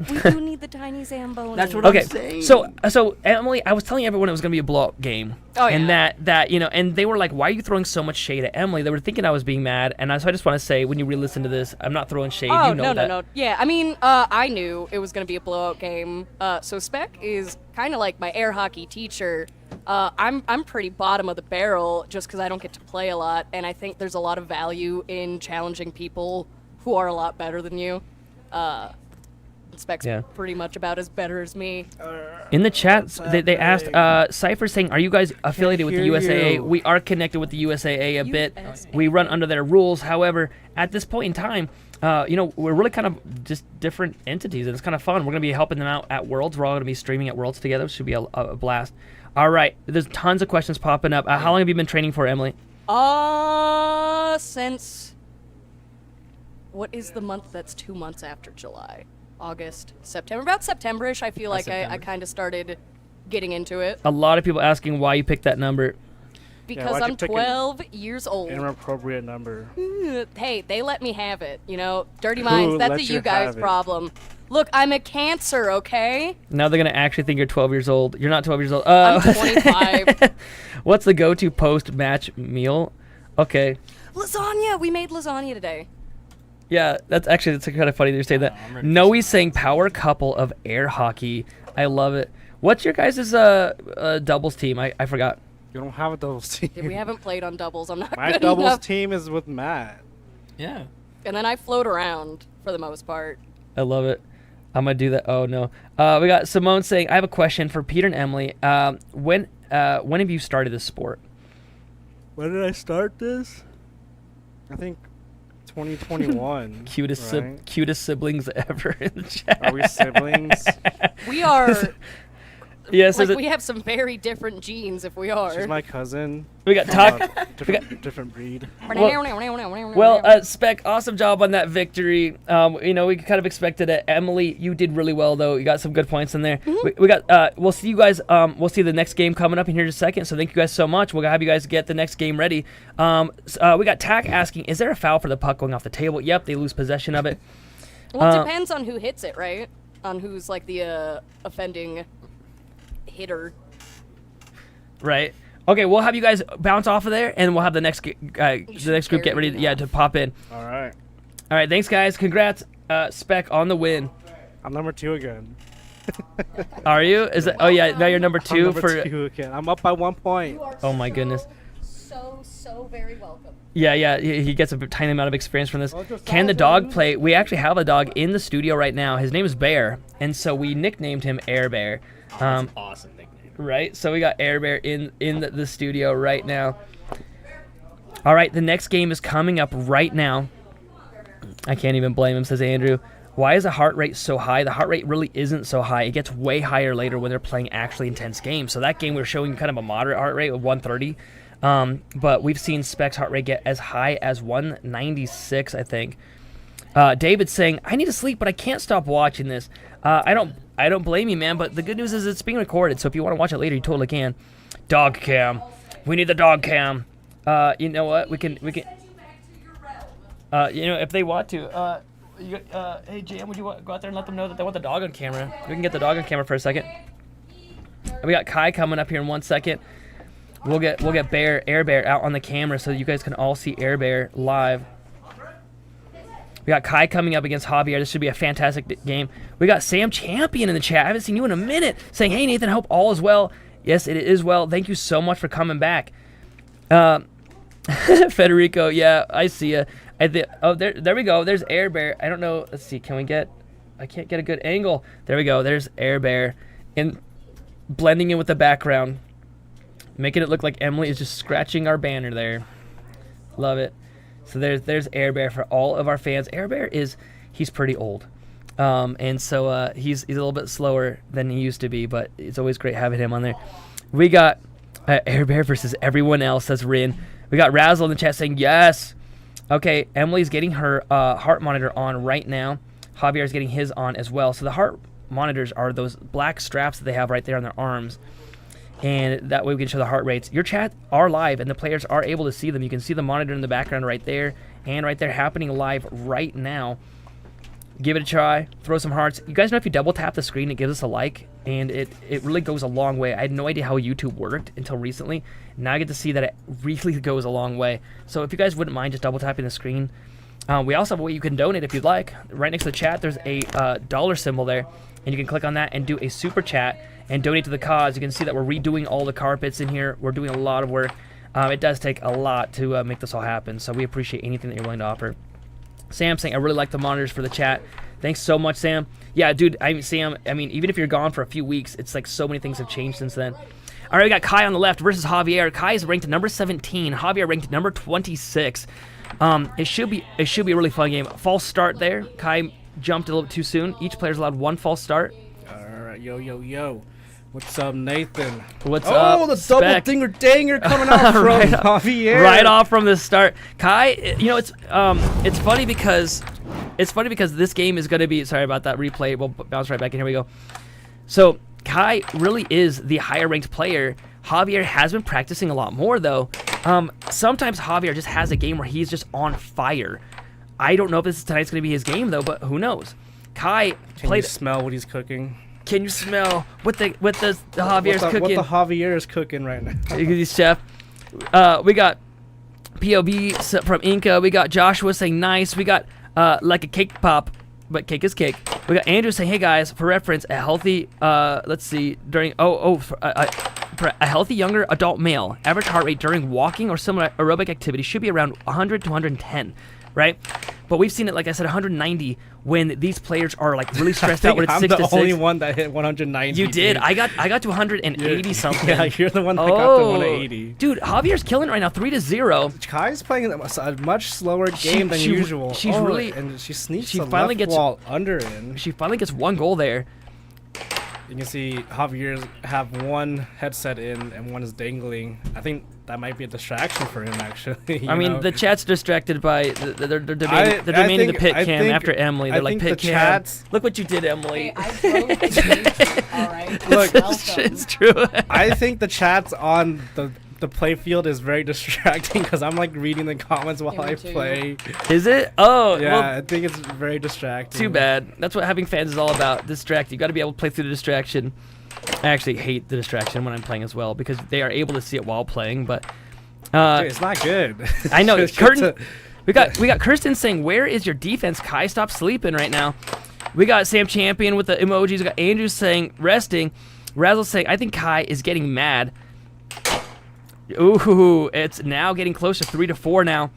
We do need the tiny Zamboni. That's what Okay, I'm saying. so Emily, I was telling everyone it was gonna be a blow-up game. Oh, And yeah. that and they were like, why are you throwing so much shade at Emily? They were thinking I was being mad, and so I just want to say, when you re-listen to this, I'm not throwing shade. Oh, you know that. no. Yeah, I mean, I knew it was going to be a blowout game. So Spec is kind of like my air hockey teacher. I'm pretty bottom of the barrel just because I don't get to play a lot, and I think there's a lot of value in challenging people who are a lot better than you. Spec's pretty much about as better as me. In the chat, they asked, Cypher saying, are you guys affiliated with the USAA? We are connected with the USAA a bit. We run under their rules. However, at this point in time, we're really kind of just different entities, and it's kind of fun. We're going to be helping them out at Worlds. We're all going to be streaming at Worlds together, which should be a blast. All right, there's tons of questions popping up. How long have you been training for, Emily? Since... What is the month that's 2 months after July? August, September. About September-ish, I feel like I kind of started getting into it. A lot of people asking why you picked that number. Because why'd you I'm pick 12 years old. Inappropriate number. Hey, they let me have it. Dirty minds, that's let a you you guys have it? problem. Look, I'm a Cancer, okay? Now they're going to actually think you're 12 years old. You're not 12 years old. I'm 25. What's the go-to post-match meal? Okay. Lasagna! We made lasagna today. Yeah, that's kind of funny that you're saying that. Noe's saying power couple of air hockey. I love it. What's your guys' doubles team? I forgot. You don't have a doubles team. Yeah, we haven't played on doubles. I'm not My good doubles enough. team is with Matt. Yeah. And then I float around for the most part. I love it. I'm going to do that. Oh, no. We got Simone saying, I have a question for Peter and Emily. When have you started this sport? When did I start this? I think 2021. Cutest siblings ever in the chat. Are we siblings? We are... Yes, like, we have some very different genes if we are. She's my cousin. we got Different breed. Well, Spec, awesome job on that victory. We kind of expected it. Emily, you did really well, though. You got some good points in there. We got. We'll see you guys. We'll see the next game coming up in here in a second. So thank you guys so much. We'll have you guys get the next game ready. We got Tack asking, is there a foul for the puck going off the table? Yep, they lose possession of it. Well, it depends on who hits it, right? On who's like the offending hitter. Right. Okay, we'll have you guys bounce off of there, and we'll have the next group get ready. To pop in. All right. All right. Thanks, guys. Congrats, Spec, on the win. I'm number 2 again. Are you? Is it? Oh yeah. Now you're number 2 I'm number for. 2 again. I'm up by 1 point. Oh my goodness. So very welcome. Yeah, he gets a tiny amount of experience from this. Can the dog play? We actually have a dog in the studio right now. His name is Bear, and so we nicknamed him Air Bear. Awesome nickname. Right? So we got Air Bear in the studio right now. All right, the next game is coming up right now. I can't even blame him, says Andrew. Why is the heart rate so high? The heart rate really isn't so high. It gets way higher later when they're playing actually intense games. So that game we were showing kind of a moderate heart rate of 130. But we've seen Spec's heart rate get as high as 196, I think. David's saying, I need to sleep, but I can't stop watching this. I don't blame you, man, but the good news is it's being recorded, so if you want to watch it later, you totally can. Dog cam. We need the dog cam. You know what? We can. You know, if they want to, hey Jam, would you go out there and let them know that they want the dog on camera? We can get the dog on camera for a second. We got Kai coming up here in 1 second. We'll get Air Bear out on the camera so you guys can all see Air Bear live. We got Kai coming up against Javier. This should be a fantastic game. We got Sam Champion in the chat. I haven't seen you in a minute. Saying, hey, Nathan, hope all is well. Yes, it is well. Thank you so much for coming back. Federico, yeah, I see ya. Oh, there we go. There's Air Bear. I don't know. Let's see. Can we get... I can't get a good angle. There we go. There's Air Bear. And blending in with the background. Making it look like Emily is just scratching our banner there. Love it. So there's Air Bear for all of our fans. Air Bear he's pretty old. And so he's a little bit slower than he used to be, but it's always great having him on there. We got Air Bear versus everyone else, says Rin. We got Razzle in the chat saying yes. Okay, Emily's getting her heart monitor on right now. Javier's getting his on as well. So the heart monitors are those black straps that they have right there on their arms. And that way we can show the heart rates. Your chat are live, and the players are able to see them. You can see the monitor in the background right there, and right there happening live right now. Give it a try. Throw some hearts. You guys know if you double tap the screen, it gives us a like, and it really goes a long way. I had no idea how YouTube worked until recently. Now I get to see that it really goes a long way. So if you guys wouldn't mind just double tapping the screen. We also have a way you can donate if you'd like. Right next to the chat, there's a dollar symbol there, and you can click on that and do a super chat and donate to the cause. You can see that we're redoing all the carpets in here. We're doing a lot of work. It does take a lot to make this all happen, so we appreciate anything that you're willing to offer. Sam saying, I really like the monitors for the chat. Thanks so much, Sam. Yeah, dude, Sam, I mean, even if you're gone for a few weeks, it's like so many things have changed since then. All right, we got Kai on the left versus Javier. Kai is ranked number 17. Javier ranked number 26. It should be a really fun game. False start there. Kai jumped a little bit too soon. Each player's allowed one false start. All right, yo. What's up, Nathan? What's up? Oh, the double dinger danger coming out from Javier. Right off from the start. Kai, you know, it's funny because this game is going to be, sorry about that replay. We'll bounce right back in. Here we go. So Kai really is the higher ranked player. Javier has been practicing a lot more though. Sometimes Javier just has a game where he's just on fire. I don't know if tonight's going to be his game though, but who knows? Kai Can you smell what he's cooking? Can you smell what the Javier's cooking? What the Javier is cooking right now? He's chef. We got POB from Inca. We got Joshua saying nice. We got like a cake pop, but cake is cake. We got Andrew saying, hey guys, for reference, a healthy let's see, during for a healthy younger adult male, average heart rate during walking or similar aerobic activity should be around 100 to 110. Right? But we've seen it, like I said, 190 when these players are like really stressed out when it's 6 to 6. I'm the only one that hit 190. You did. I got to 180 something. Yeah, you're the one that got to 180. Dude, Javier's killing it right now, 3-0. Kai's playing a much slower game than usual. She's really, and she sneaks. She the finally left gets wall under in. She finally gets one goal there. You can see Javier's have one headset in and one is dangling. I think that might be a distraction for him, actually. I mean, the chat's distracted by they're demanding the pit cam after Emily. They're like, pit cam. Look what you did, Emily. All right. Look, it's true. I think the chat's on the play field is very distracting because I'm like reading the comments while I play. Is it? Oh, yeah. Well, I think it's very distracting. Too bad. That's what having fans is all about. Distract. You got to be able to play through the distraction. I actually hate the distraction when I'm playing as well because they are able to see it while playing. But dude, it's not good. I know. Curtin. We got Kirsten saying, "Where is your defense, Kai? Stop sleeping right now." We got Sam Champion with the emojis. We got Andrew saying resting. Razzle saying, "I think Kai is getting mad." Ooh, it's now getting close to 3-4 now.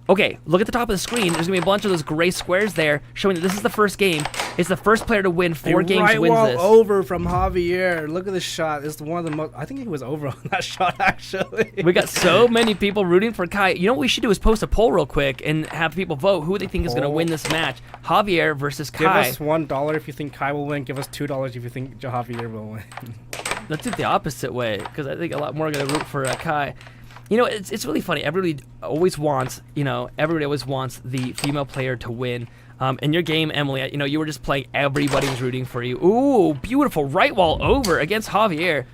Okay, look at the top of the screen. There's gonna be a bunch of those gray squares there showing that this is the first game. It's the first player to win 4 games right wins wall this. over from Javier. Look at this shot. It's one of the most. I think he was over on that shot actually. We got so many people rooting for Kai. You know what we should do is post a poll real quick and have people vote who they think is gonna win this match. Javier versus Give Kai. us $1 if you think Kai will win. Give us $2 if you think Javier will win. Let's do it the opposite way, because I think a lot more are going to root for Kai. You know, it's really funny. Everybody always wants, the female player to win. In your game, Emily, you were just playing, everybody was rooting for you. Ooh, beautiful. Right wall over against Javier.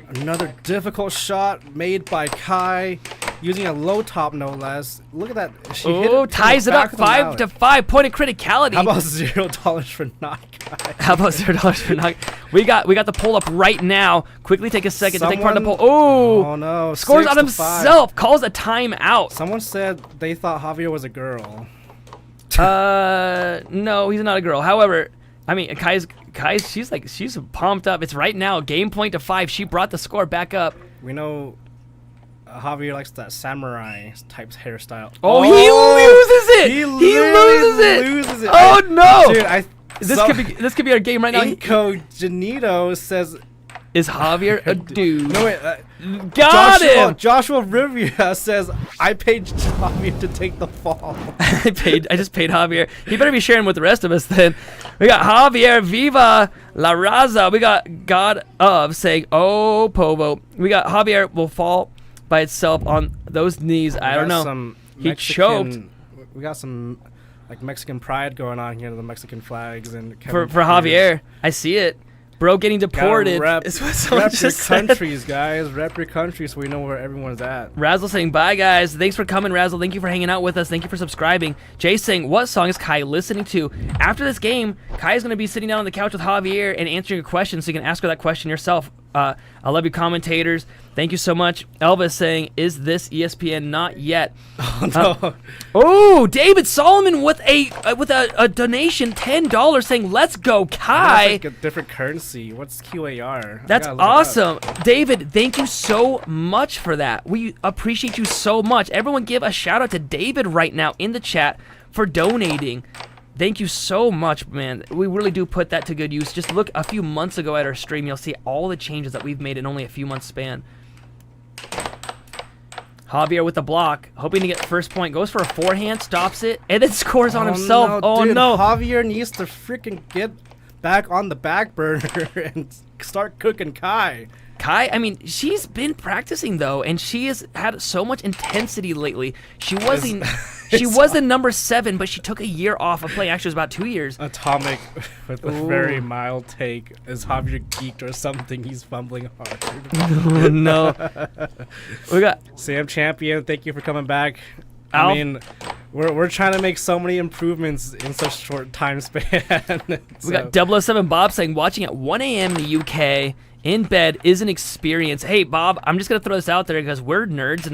Another difficult shot made by Kai, using a low top no less. Look at that. She hit it ties it up 5-5. Point of criticality. How about $0 for not Kai? How about $0 for not? We got the poll up right now. Quickly take a second to take part in the poll. Oh no! Scores on himself. Calls a timeout. Someone said they thought Javier was a girl. No, he's not a girl. However, I mean, Kai's she's pumped up. It's right now. Game point to 5. She brought the score back up. We know Javier likes that samurai type hairstyle. Oh, he loses it. Oh no! Dude, this could be our game right now. Incognito says, "Is Javier a dude?" No wait. Got him. Joshua Rivia says, "I paid Javier to take the fall." I just paid Javier. He better be sharing with the rest of us then. We got Javier Viva La Raza. We got God of saying, "Oh Povo." We got Javier will fall by itself on those knees. I don't know. He choked. We got some like Mexican pride going on here, the Mexican flags and for Javier. I see it. Bro getting deported. Rep your countries, guys. Rep your countries so we know where everyone's at. Razzle saying, bye, guys. Thanks for coming, Razzle. Thank you for hanging out with us. Thank you for subscribing. Jay saying, what song is Kai listening to? After this game, Kai is going to be sitting down on the couch with Javier and answering a question, so you can ask her that question yourself. I love you, commentators. Thank you so much. Elvis saying, is this ESPN? Not yet. Oh, no. David Solomon with a donation, $10, saying, let's go, Kai. That's like a different currency. What's QAR? That's awesome. David, thank you so much for that. We appreciate you so much. Everyone give a shout out to David right now in the chat for donating. Thank you so much, man. We really do put that to good use. Just look a few months ago at our stream. You'll see all the changes that we've made in only a few months span. Javier with the block, hoping to get first point. Goes for a forehand, stops it, and then scores on himself. No, dude, no. Javier needs to freaking get back on the back burner and start cooking Kai. Kai, I mean, she's been practicing though, and she has had so much intensity lately. She was in number 7, but she took a year off of playing. Actually, it was about 2 years. Atomic with a very mild take. Is Javier geeked or something? He's fumbling hard. Oh, no. We got Sam Champion. Thank you for coming back. Alf. I mean, we're trying to make so many improvements in such short time span. We got 007 Bob saying, watching at 1 a.m. in the UK. In bed is an experience. Hey, Bob, I'm just going to throw this out there because we're nerds.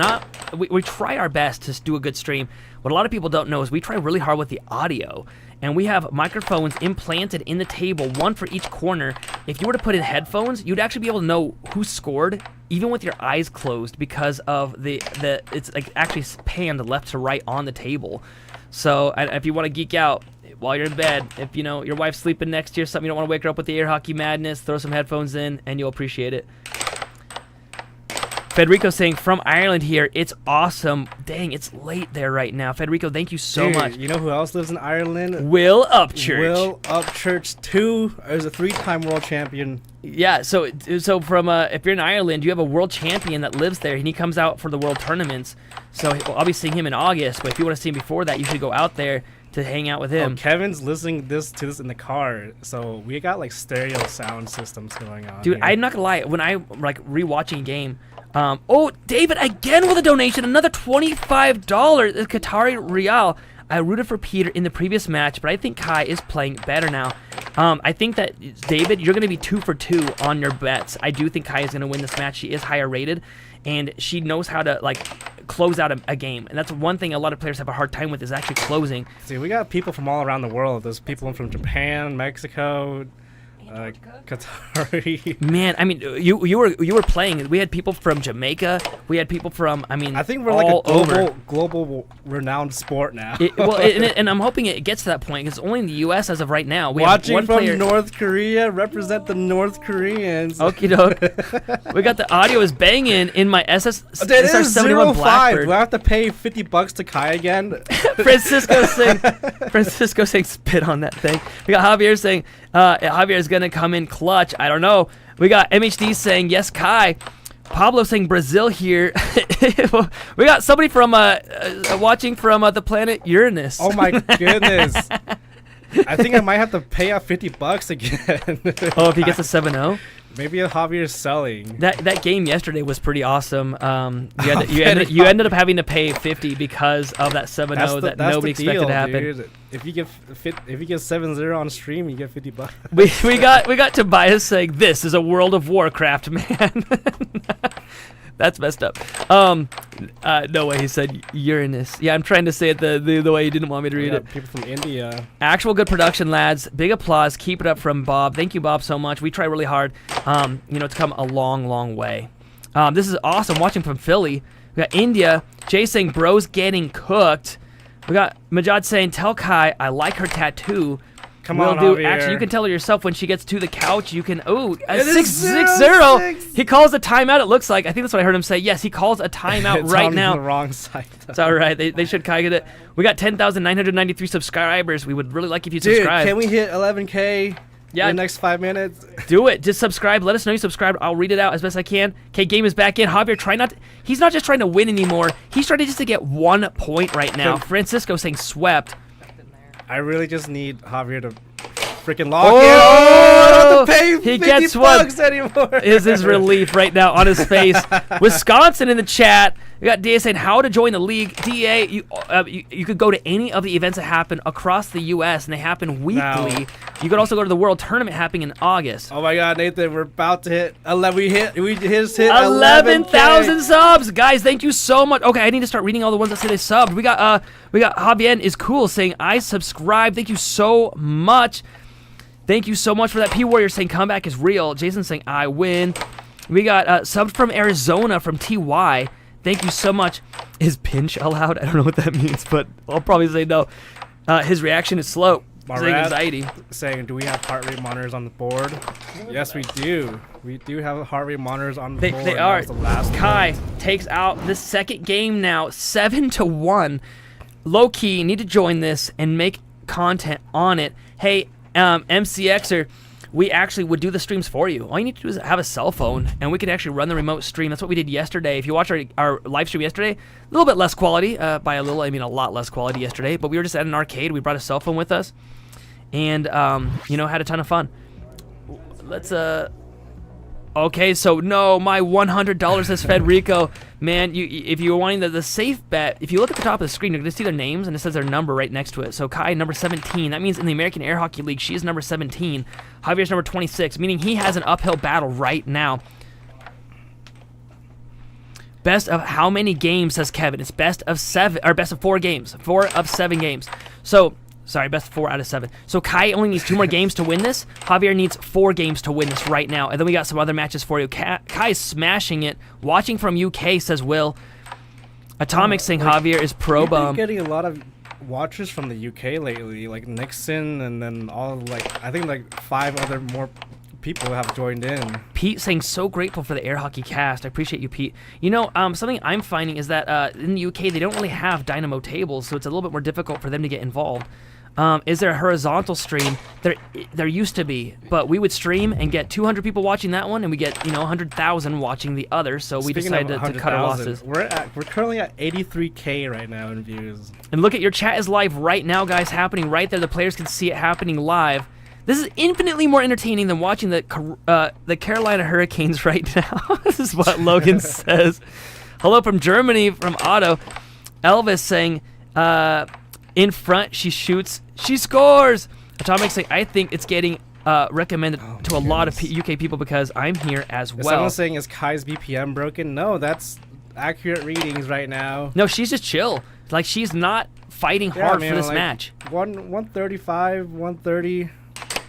We try our best to do a good stream. What a lot of people don't know is we try really hard with the audio. And we have microphones implanted in the table, one for each corner. If you were to put in headphones, you'd actually be able to know who scored, even with your eyes closed, because of it's like actually panned left to right on the table. So if you want to geek out while you're in bed, if your wife's sleeping next to you or something, you don't want to wake her up with the air hockey madness, throw some headphones in and you'll appreciate it. Federico saying, from Ireland here, it's awesome. Dang, it's late there right now. Federico, thank you so much. You know who else lives in Ireland? Will Upchurch. Will Upchurch, too, is a 3-time world champion. Yeah, so from if you're in Ireland, you have a world champion that lives there, and he comes out for the world tournaments. So I'll be seeing him in August, but if you want to see him before that, you should go out there to hang out with him. Kevin's listening to this in the car, so we got like stereo sound systems going on. Dude, here. I'm not gonna lie, when I'm like rewatching a game, David again with a donation, another $25, Qatari Real. I rooted for Peter in the previous match, but I think Kai is playing better now. I think that, David, you're going to be 2 for 2 on your bets. I do think Kai is going to win this match. She is higher rated, and she knows how to, close out a game. And that's one thing a lot of players have a hard time with, is actually closing. See, we got people from all around the world. There's people from Japan, Mexico, Qatari. Man, I mean, you were playing. We had people from Jamaica. We had people from. I mean, I think we're all like a over. global renowned sport now. And I'm hoping it gets to that point because only in the U.S. as of right now. We Watching have one from player. North Korea, represent the North Koreans. Okie doke. We got the audio is banging in my That is SR71 0-5. Blackbird. Do I have to pay $50 to Kai again? Francisco saying spit on that thing. We got Javier saying Javier is gonna come in clutch. I don't know. We got MHD saying yes, Kai. Pablo saying Brazil here. We got somebody from watching from the planet Uranus. Oh my goodness. I think I might have to pay out $50 again. Oh, if he gets a 7-0. Maybe a Javier's selling. That game yesterday was pretty awesome. You ended up having to pay 50 because of that 7-0 that nobody expected to happen. Dude. If you get 7-0 on stream, you get $50. We got Tobias saying this is a World of Warcraft, man. That's messed up. No way. He said Uranus. Yeah, I'm trying to say it the way you didn't want me to read it. People from India. Actual good production, lads. Big applause. Keep it up from Bob. Thank you, Bob, so much. We try really hard. It's come a long, long way. This is awesome. Watching from Philly. We got India. Jay saying bro's getting cooked. We got Majad saying tell Kai I like her tattoo. Come on, Javier. Actually, you can tell her yourself when she gets to the couch. You can. Oh, a It is 6-0. He calls a timeout. It looks like. I think that's what I heard him say. Yes, he calls a timeout It's right on now. the wrong side. It's all right. They should kind of get it. We got 10,993 subscribers. We would really like if you Dude, subscribe. can we hit 11K in Yeah. the next 5 minutes? Do it. Just subscribe. Let us know you subscribed. I'll read it out as best I can. Okay, game is back in. Javier, try not. He's not just trying to win anymore. He's trying just to get 1 point right now. Francisco saying swept. I really just need Javier to freaking lock Oh! in. Oh, I don't have to pay He $50 gets one. anymore. Is his relief right now on his face. Wisconsin in the chat. We got DA saying how to join the league. DA, you could go to any of the events that happen across the U.S. and they happen weekly. Now. You could also go to the World Tournament happening in August. Oh my God, Nathan, we're about to hit 11. We just hit 11,000 11,000 subs, guys. Thank you so much. Okay, I need to start reading all the ones that say they subbed. We got Javier is cool saying I subscribe. Thank you so much. Thank you so much for that. P Warrior saying comeback is real. Jason saying I win. We got subs from Arizona from TY. Thank you so much. Is pinch allowed? I don't know what that means, but I'll probably say no. His reaction is slow. Saying anxiety. Saying, do we have heart rate monitors on the board? Yes, we do. We do have heart rate monitors on the board. They are. That was the last Kai one. takes out the second game now, 7-1. Low key, need to join this and make content on it. Hey, MCXer, we actually would do the streams for you. All you need to do is have a cell phone, and we could actually run the remote stream. That's what we did yesterday. If you watch our live stream yesterday, a little bit less quality. By a little, I mean a lot less quality yesterday. But we were just at an arcade. We brought a cell phone with us, and had a ton of fun. Let's Okay, so no, my $100 has fed Rico. Man, if you were wanting the safe bet, if you look at the top of the screen, you're going to see their names, and it says their number right next to it. So Kai, number 17. That means in the American Air Hockey League, she is number 17. Javier's number 26, meaning he has an uphill battle right now. Best of how many games, says Kevin? It's best of 7, or best of 4 games. 4 of 7 games. So... Sorry, best 4 out of 7. So Kai only needs 2 more games to win this. Javier needs 4 games to win this right now. And then we got some other matches for you. Kai is smashing it. Watching from UK, says Will. Atomic saying Javier is pro bum. We've been getting a lot of watchers from the UK lately, like Nixon, and then I think 5 other more people have joined in. Pete saying so grateful for the air hockey cast. I appreciate you, Pete. Something I'm finding is that in the UK they don't really have dynamo tables, so it's a little bit more difficult for them to get involved. Is there a horizontal stream? There used to be, but we would stream and get 200 people watching that one, and we get 100,000 watching the other. So we decided to cut our losses. We're currently at 83K right now in views. And look at your chat is live right now, guys. Happening right there. The players can see it happening live. This is infinitely more entertaining than watching the Carolina Hurricanes right now. This is what Logan says. Hello from Germany from Otto. Elvis saying, in front, she shoots, she scores. Atomic saying, I think it's getting recommended to a lot of UK people because I'm here as well. Someone's saying, is Kai's BPM broken? No, that's accurate readings right now. No, she's just chill. Like, she's not fighting hard for this match. 135, 130.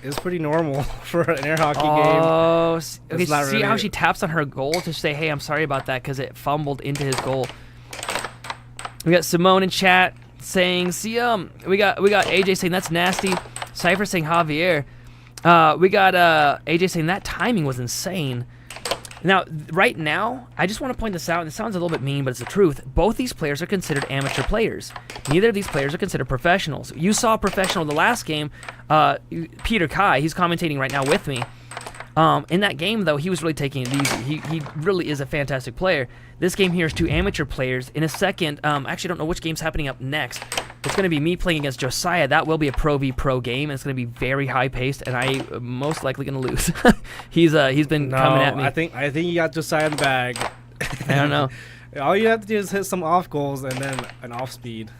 is pretty normal for an air hockey game. Oh, okay. It's not See how really- she taps on her goal to say, "Hey, I'm sorry about that," because it fumbled into his goal. We got Simone in chat saying, "See, we got AJ saying that's nasty." Cypher saying Javier. We got AJ saying that timing was insane. Now, right now, I just want to point this out, and it sounds a little bit mean, but it's the truth. Both these players are considered amateur players. Neither of these players are considered professionals. You saw a professional in the last game, Peter Kai. He's commentating right now with me. In that game, though, he was really taking it easy. He really is a fantastic player. This game here is 2 amateur players. In a second, actually, I don't know which game's happening up next. It's going to be me playing against Josiah. That will be a Pro v Pro game. It's going to be very high-paced, and I'm most likely going to lose. He's been coming at me. I think you got Josiah in the bag. I don't know. All you have to do is hit some off goals and then an off speed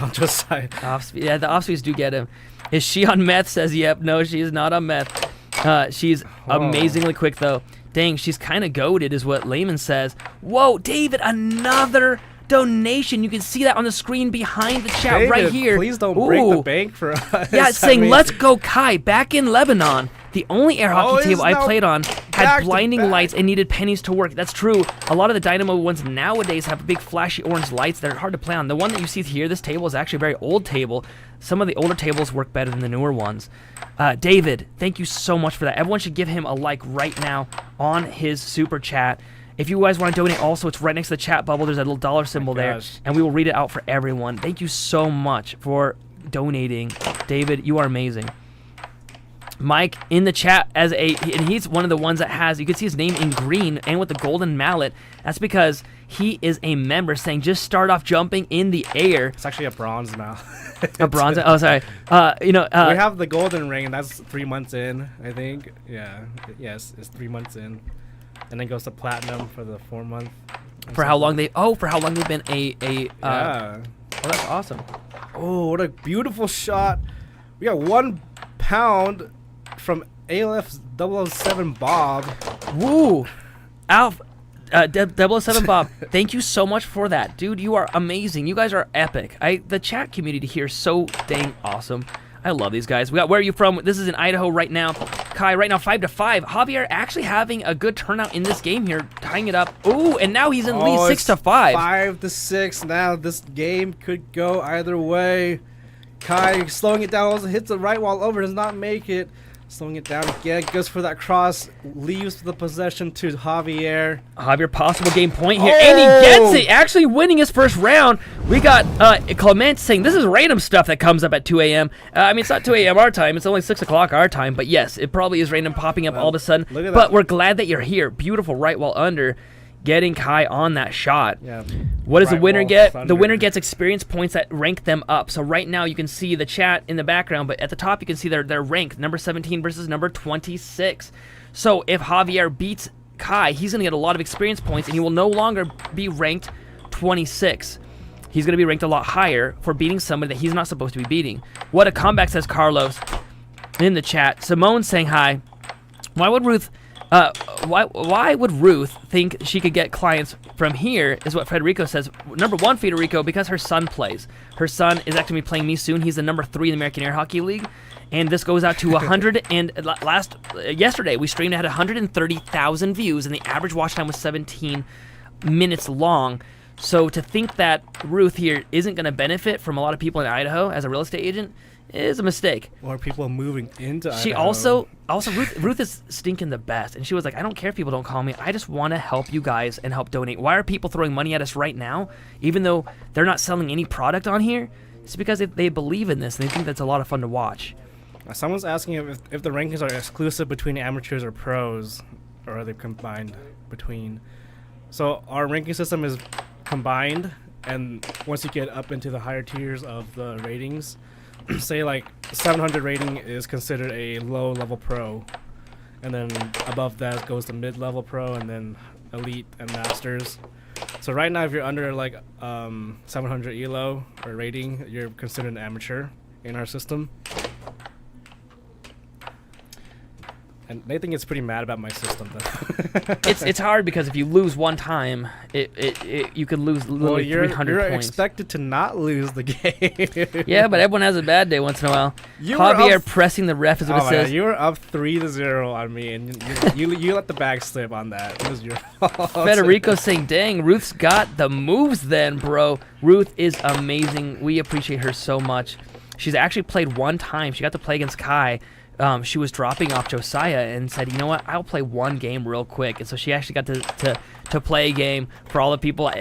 on Josiah. Off-speed. Yeah, the off-speeds do get him. Is she on meth? Says, yep. No, she is not on meth. She's amazingly quick, though. Dang, she's kind of goated, is what Layman says. Whoa, David, another donation. You can see that on the screen behind the chat David, right here. please don't break the bank for us. Yeah, it's saying, let's go Kai, back in Lebanon. The only air hockey table I played on had blinding lights and needed pennies to work. That's true. A lot of the Dynamo ones nowadays have big flashy orange lights that are hard to play on. The one that you see here, this table, is actually a very old table. Some of the older tables work better than the newer ones. David, thank you so much for that. Everyone should give him a like right now on his super chat. If you guys want to donate also, it's right next to the chat bubble. There's a little dollar symbol there, and we will read it out for everyone. Thank you so much for donating. David, you are amazing. Mike in the chat and he's one of the ones that has, you can see his name in green and with the golden mallet. That's because he is a member saying just start off jumping in the air. It's actually a bronze now. A bronze? Oh, sorry. We have the golden ring, and that's 3 months in, I think. Yeah. Yes, it's 3 months in. And then goes to platinum for the 4 month. For how long they've been yeah. Oh, that's awesome. Oh, what a beautiful shot. We got 1 pound from ALF 007 Bob. Woo! Alf, 007 Bob, thank you so much for that. Dude, you are amazing. You guys are epic. The chat community here is so dang awesome. I love these guys. We got, where are you from? This is in Idaho right now. Kai, right now 5-5. Javier actually having a good turnout in this game here, tying it up. Ooh, and now he's in lead 6-5. 5-6. Now this game could go either way. Kai slowing it down, also hits the right wall over, does not make it. Slowing it down again, goes for that cross, leaves the possession to Javier. Javier, possible game point here, and he gets it, actually winning his first round. We got Clement saying this is random stuff that comes up at 2 a.m. I mean, it's not 2 a.m. our time, it's only 6 o'clock our time, but yes, it probably is random popping up all of a sudden. Look at but that. we're glad that you're here. Beautiful right wall under, getting Kai on that shot. Yeah. What does the Right winner wall get? thunder. The winner gets experience points that rank them up. So right now you can see the chat in the background, but at the top you can see their rank, number 17 versus number 26. So if Javier beats Kai, he's going to get a lot of experience points, and he will no longer be ranked 26. He's going to be ranked a lot higher for beating somebody that he's not supposed to be beating. What a comeback, says Carlos in the chat. Simone saying hi. Why would Ruth think she could get clients from here, is what Federico says. Number one, Federico, because her son plays. Her son is actually playing me soon. He's the number 3 in the American Air Hockey League. And this goes out to 100, and yesterday we streamed, it had 130,000 views, and the average watch time was 17 minutes long. So to think that Ruth here isn't going to benefit from a lot of people in Idaho as a real estate agent is a mistake. Or people moving into Idaho. She also Ruth is stinking the best, and she was like, I don't care if people don't call me, I just want to help you guys and help donate. Why are people throwing money at us right now, even though they're not selling any product on here? It's because they believe in this, and they think that's a lot of fun to watch. Someone's asking if the rankings are exclusive between amateurs or pros, or are they combined between. So our ranking system is combined, and once you get up into the higher tiers of the ratings, say like 700 rating is considered a low level pro, and then above that goes to mid-level pro, and then elite and masters. So right now if you're under like 700 elo or rating, you're considered an amateur in our system. And Nathan gets pretty mad about my system, though. It's hard because if you lose one time, you could lose literally 300 you're points. expected to not lose the game. Yeah, but everyone has a bad day once in a while. You were Javier up- pressing the ref is what Oh it my says. God, you were up 3-0 on me, and you let the bag slip on that. It was your fault. Federico saying, dang, Ruth's got the moves then, bro. Ruth is amazing. We appreciate her so much. She's actually played one time. She got to play against Kai. She was dropping off Josiah and said, you know what, I'll play one game real quick. And so she actually got to play a game for all the people.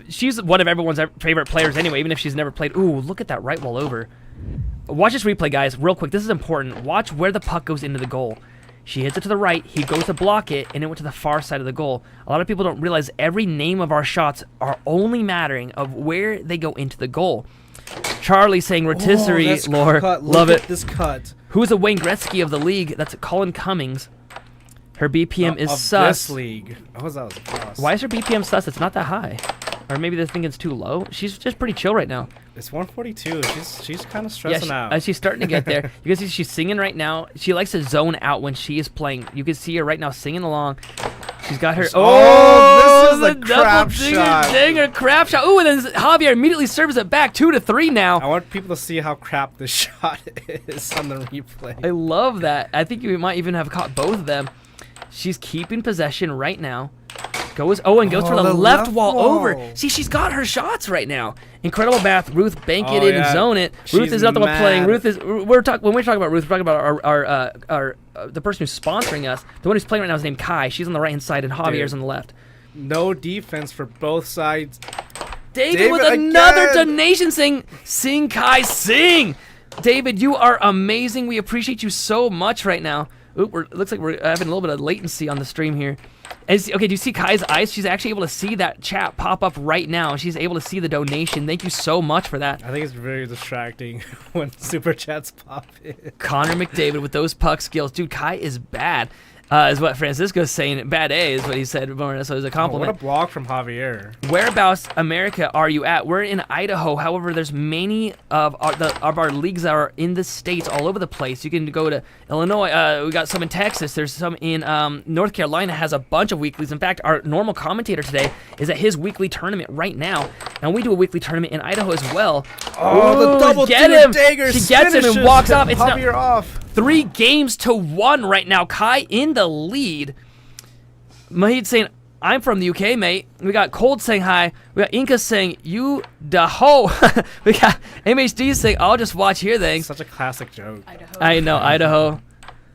She's one of everyone's favorite players anyway, even if she's never played. Ooh, look at that right wall over. Watch this replay, guys, real quick. This is important. Watch where the puck goes into the goal. She hits it to the right, he goes to block it, and it went to the far side of the goal. A lot of people don't realize every name of our shots are only mattering of where they go into the goal. Charlie saying rotisserie lore. Love it. This cut. Who's a Wayne Gretzky of the league? That's Colin Cummings. Her BPM is of sus. This league. Oh, that was a plus. Why is her BPM sus? It's not that high. Or maybe they're thinking it's too low. She's just pretty chill right now. It's 142. She's kind of stressing out. She's starting to get there. You can see she's singing right now. She likes to zone out when she is playing. You can see her right now singing along. She's got her. Oh, this is the a crap double shot. Dang, her crap shot. Ooh, and then Javier immediately serves it back 2-3 now. I want people to see how crap this shot is on the replay. I love that. I think we might even have caught both of them. She's keeping possession right now. Goes for the left wall over. See, she's got her shots right now. Incredible math. Ruth bank it in and zone it. Ruth is not the one playing. When we're talking about Ruth, we're talking about our the person who's sponsoring us. The one who's playing right now is named Kai. She's on the right hand side and Javier's on the left. No defense for both sides. David with another donation saying, "Sing Kai, sing." David, you are amazing. We appreciate you so much right now. Oop, looks like we're having a little bit of latency on the stream here. Okay, do you see Kai's eyes? She's actually able to see that chat pop up right now. She's able to see the donation. Thank you so much for that. I think it's very distracting when super chats pop in. Connor McDavid with those puck skills. Dude, Kai is bad. Is what Francisco's saying. Bad A is what he said, so it's a compliment. What a block from Javier. Whereabouts, America, are you at? We're in Idaho. However, there's many of our leagues that are in the states all over the place. You can go to Illinois. We got some in Texas. There's some in North Carolina has a bunch of weeklies. In fact, our normal commentator today is at his weekly tournament right now. And we do a weekly tournament in Idaho as well. Oh, the double get him! dagger She gets him and walks off. It's Javier off. 3-1 right now. Kai in the lead. Mahid saying, I'm from the UK, mate. We got Cold saying hi. We got Inca saying, you da ho. We got MHD saying, I'll just watch here, thanks. Such a classic joke. Idaho. I know, Idaho.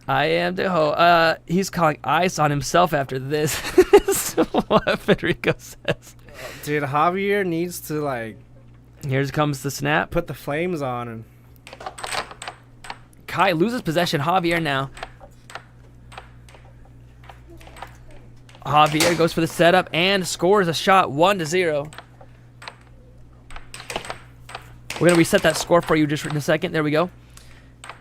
I am Daho. He's calling ice on himself after this. That's what Federico says. Dude, Javier needs to, like... Here comes the snap. Put the flames on and... Kai loses possession. Javier now. Javier goes for the setup and scores a shot 1-0. We're going to reset that score for you just in a second. There we go.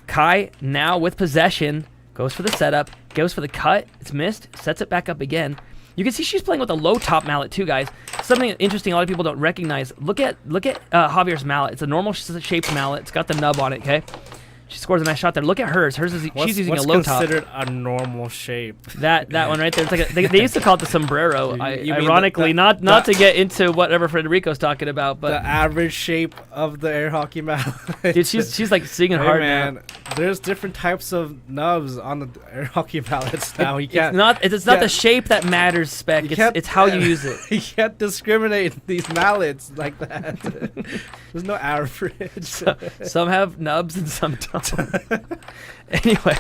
Kai now with possession. Goes for the setup. Goes for the cut. It's missed. Sets it back up again. You can see she's playing with a low top mallet too, guys. Something interesting a lot of people don't recognize. Look at Javier's mallet. It's a normal shaped mallet. It's got the nub on it, okay? She scores a nice shot there. Look at hers. Hers is she's using a low top. What's considered a normal shape? That one right there. It's like they used to call it the sombrero. You mean ironically, not to get into whatever Federico's talking about, but the average shape of the air hockey mallet. Dude, she's like singing hey hard man, now. There's different types of nubs on the air hockey mallets now. You can't. It's not the shape that matters, Spec. It's how you use it. You can't discriminate these mallets like that. There's no average. Some have nubs and some don't. Anyway,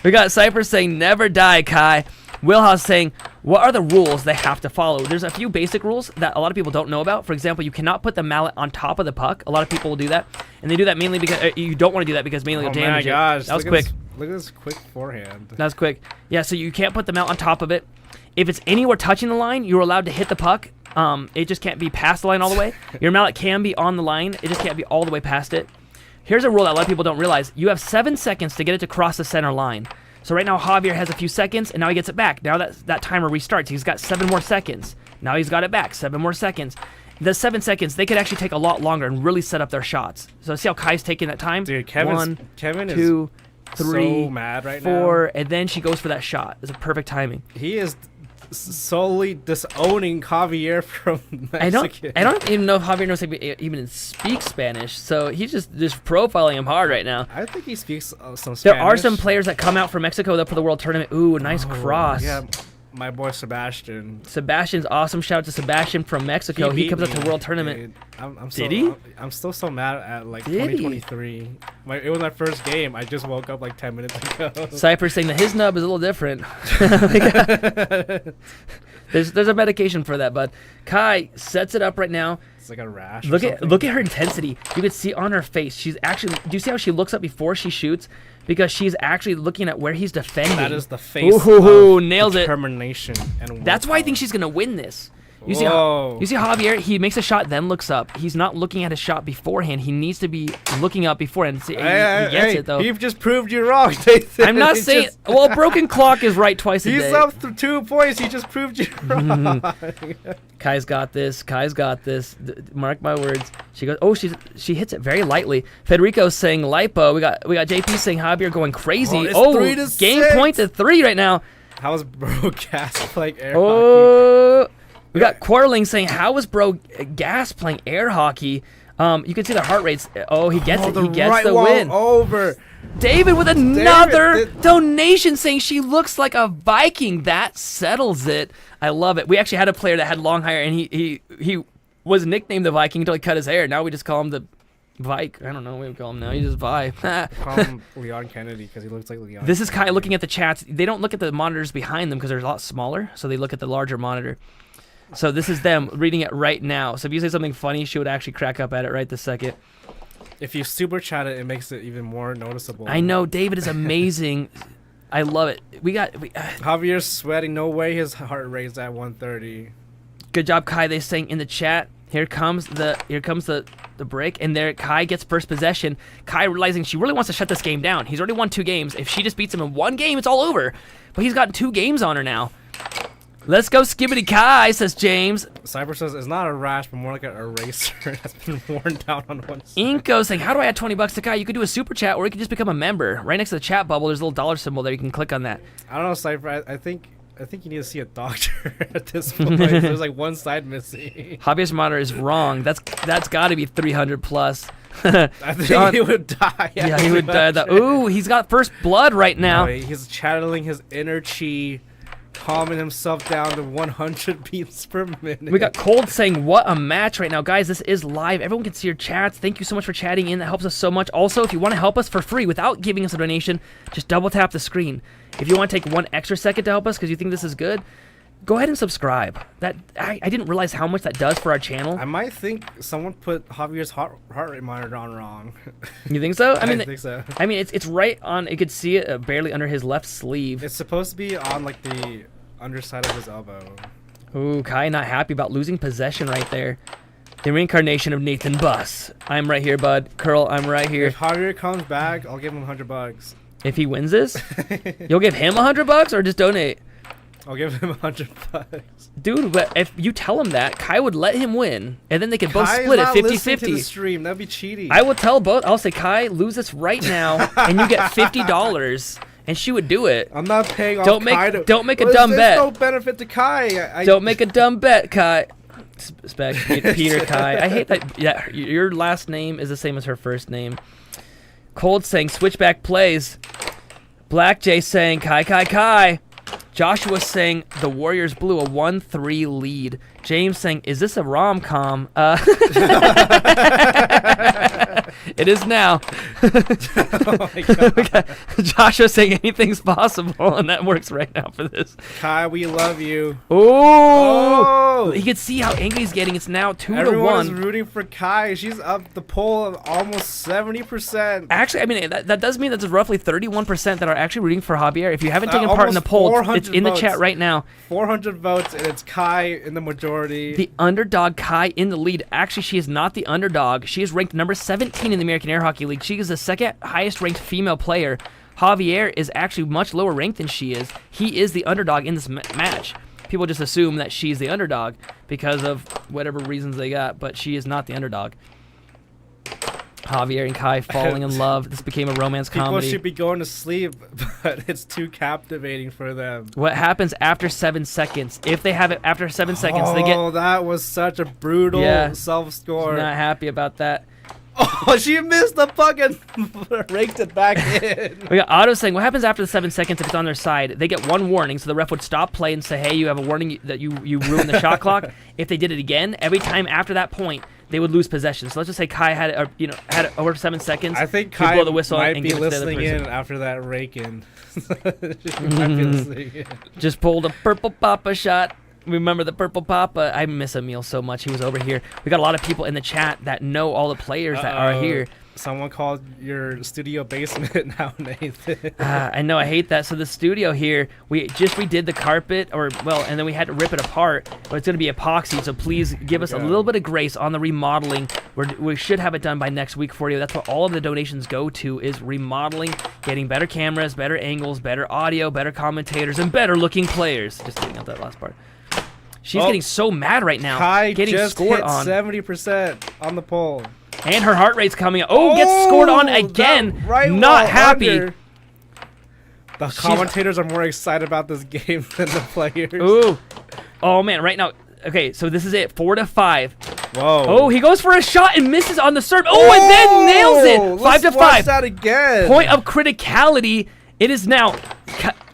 we got Cypher saying never die, Kai. Wilhouse saying, what are the rules they have to follow? There's a few basic rules that a lot of people don't know about. For example, you cannot put the mallet on top of the puck. A lot of people will do that. And they do that mainly because you don't want to do that because mainly you'll damage it. Gosh, that was quick. Look at this quick forehand. That was quick. Yeah, so you can't put the mallet on top of it. If it's anywhere touching the line, you're allowed to hit the puck. It just can't be past the line all the way. Your mallet can be on the line. It just can't be all the way past it. Here's a rule that a lot of people don't realize. You have 7 seconds to get it to cross the center line. So right now Javier has a few seconds, and now he gets it back. Now that timer restarts. He's got 7 more seconds. Now he's got it back. 7 more seconds. The 7 seconds, they could actually take a lot longer and really set up their shots. So see how Kai's taking that time? Dude, Kevin 2, 3, so mad right 4, now. and then she goes for that shot. It's a perfect timing. He is solely disowning Javier from Mexico. I don't even know if Javier knows how to even speak Spanish, so he's just profiling him hard right now. I think he speaks some Spanish. There are some players that come out from Mexico though for the World Tournament. Ooh, nice cross. Yeah, my boy Sebastian. Sebastian's awesome. Shout out to Sebastian from Mexico. He comes out to the World Tournament. Did he? I'm still so mad at like Did he? 2023. It was my first game. I just woke up like 10 minutes ago. Cypher's saying that his nub is a little different. There's a medication for that, bud. Kai sets it up right now. It's like a rash. Look at her intensity. You can see on her face. She's actually. Do you see how she looks up before she shoots? Because she's actually looking at where he's defending. That is the face. Ooh, nails it. Determination and That's why I think she's gonna win this. You see Javier, he makes a shot, then looks up. He's not looking at his shot beforehand. He needs to be looking up beforehand. He gets it, though. You've just proved you wrong, Nathan. I'm not saying... Well, broken clock is right twice a day. He's up 2 points. He just proved you wrong. Kai's got this. Kai's got this. Mark my words. She goes... Oh, she hits it very lightly. Federico's saying lipo. We got JP saying Javier going crazy. Oh, it's 3-6. Game point to 3 right now. How's bro gas playing air hockey? We got Quarterling saying, how is bro gas playing air hockey? You can see the heart rates. Oh, he gets it. He gets the win. Over. David with another donation saying she looks like a Viking. That settles it. I love it. We actually had a player that had long hair, and he was nicknamed the Viking until he cut his hair. Now we just call him the Vike. I don't know what we call him now. He's just Vi. Call him Leon Kennedy because he looks like Leon. This is Kai looking at the chats. They don't look at the monitors behind them because they're a lot smaller, so they look at the larger monitor. So this is them reading it right now. So if you say something funny, she would actually crack up at it right this second. If you super chat it, it makes it even more noticeable. I know. David is amazing. I love it. Javier's sweating. No way his heart rate's at 130. Good job, Kai. They saying in the chat. Here comes the break, and there Kai gets first possession. Kai realizing she really wants to shut this game down. He's already won 2 games. If she just beats him in 1 game, it's all over. But he's gotten 2 games on her now. Let's go Skibbity Kai, says James. Cyber says it's not a rash, but more like an eraser that's been worn down on one side. Inko saying, how do I add $20 to Kai? You could do a super chat, or you could just become a member. Right next to the chat bubble, there's a little dollar symbol there. You can click on that. I don't know, Cyber. I think you need to see a doctor at this point. There's like one side missing. Javier's monitor is wrong. That's got to be 300 plus. I think he would die. Yeah, he would die. Ooh, he's got first blood right now. No, he's channeling his inner chi, calming himself down to 100 beats per minute. We got Cold saying, what a match right now. Guys, this is live. Everyone can see your chats. Thank you so much for chatting in. That helps us so much. Also, if you want to help us for free without giving us a donation, just double tap the screen. If you want to take 1 extra second to help us because you think this is good, go ahead and subscribe. I didn't realize how much that does for our channel. I might think someone put Javier's heart rate monitor on wrong. You think so? I think so. I mean, it's right on. You could see it barely under his left sleeve. It's supposed to be on like the underside of his elbow. Ooh, Kai not happy about losing possession right there. The reincarnation of Nathan Buss. I'm right here, bud. Curl, I'm right here. If Javier comes back, I'll give him $100. If he wins this, you'll give him $100 or just donate? I'll give him $100. Dude, but if you tell him that, Kai would let him win, and then they could both split it 50-50. To the stream. That'd be cheating. I will tell both. I'll say, Kai, lose this right now, and you get $50. And she would do it. I'm not paying off Don't make a dumb bet. There's no benefit to Kai. Don't make a dumb bet, Kai. Spec, Peter Kai. I hate that. Yeah, your last name is the same as her first name. Cold saying switchback plays. Black J saying Kai. Joshua saying the Warriors blew a 1-3 lead. James saying, is this a rom-com? It is now. Oh my God. Joshua saying anything's possible, and that works right now for this. Kai, we love you. Oh! You can see how angry he's getting. It's now 2-1. Everyone's rooting for Kai. She's up the poll of almost 70%. Actually, I mean, that does mean that there's roughly 31% that are actually rooting for Javier. If you haven't taken part in the poll, it's in the chat right now. 400 votes, and it's Kai in the majority. The underdog Kai in the lead. Actually, she is not the underdog. She is ranked number 17 in the American Air Hockey League. She is the second highest ranked female player. Javier is actually much lower ranked than she is. He is the underdog in this match. People just assume that she's the underdog because of whatever reasons they got, but she is not the underdog. Javier and Kai falling in love. This became a romance People comedy. should be going to sleep, but it's too captivating for them. What happens after 7 seconds? If they have it after 7 seconds, they get. Oh, that was such a brutal self-score. Not happy about that. Oh, she missed the fucking raked it back in. We got Otto saying, what happens after the 7 seconds if it's on their side? They get one warning, so the ref would stop play and say, hey, you have a warning that you ruined the shot clock. If they did it again, every time after that point, they would lose possession. So let's just say Kai had it over 7 seconds. I think he'd Kai blow the whistle might and be give it to the other listening person. in after that rake-in. She might be listening in. Just pulled a purple papa shot. Remember the purple papa? I miss Emil so much. He was over here. We got a lot of people in the chat that know all the players that are here. Someone called your studio basement now, Nathan. I know, I hate that. So the studio here, we just redid the carpet, and then we had to rip it apart, but it's going to be epoxy, so please give us a little bit of grace on the remodeling. We should have it done by next week for you. That's what all of the donations go to, is remodeling, getting better cameras, better angles, better audio, better commentators, and better looking players. Just getting out that last part. She's getting so mad right now. Kai getting just scored hit on 70% on the poll. And her heart rate's coming up. Oh, gets scored on again. Not happy. Under. The commentators are more excited about this game than the players. Ooh. Oh, man. Right now. Okay, so this is it. 4-5. Whoa. Oh, he goes for a shot and misses on the serve. Oh, and then nails it. 5-5. Let's watch that again. Point of criticality. It is now.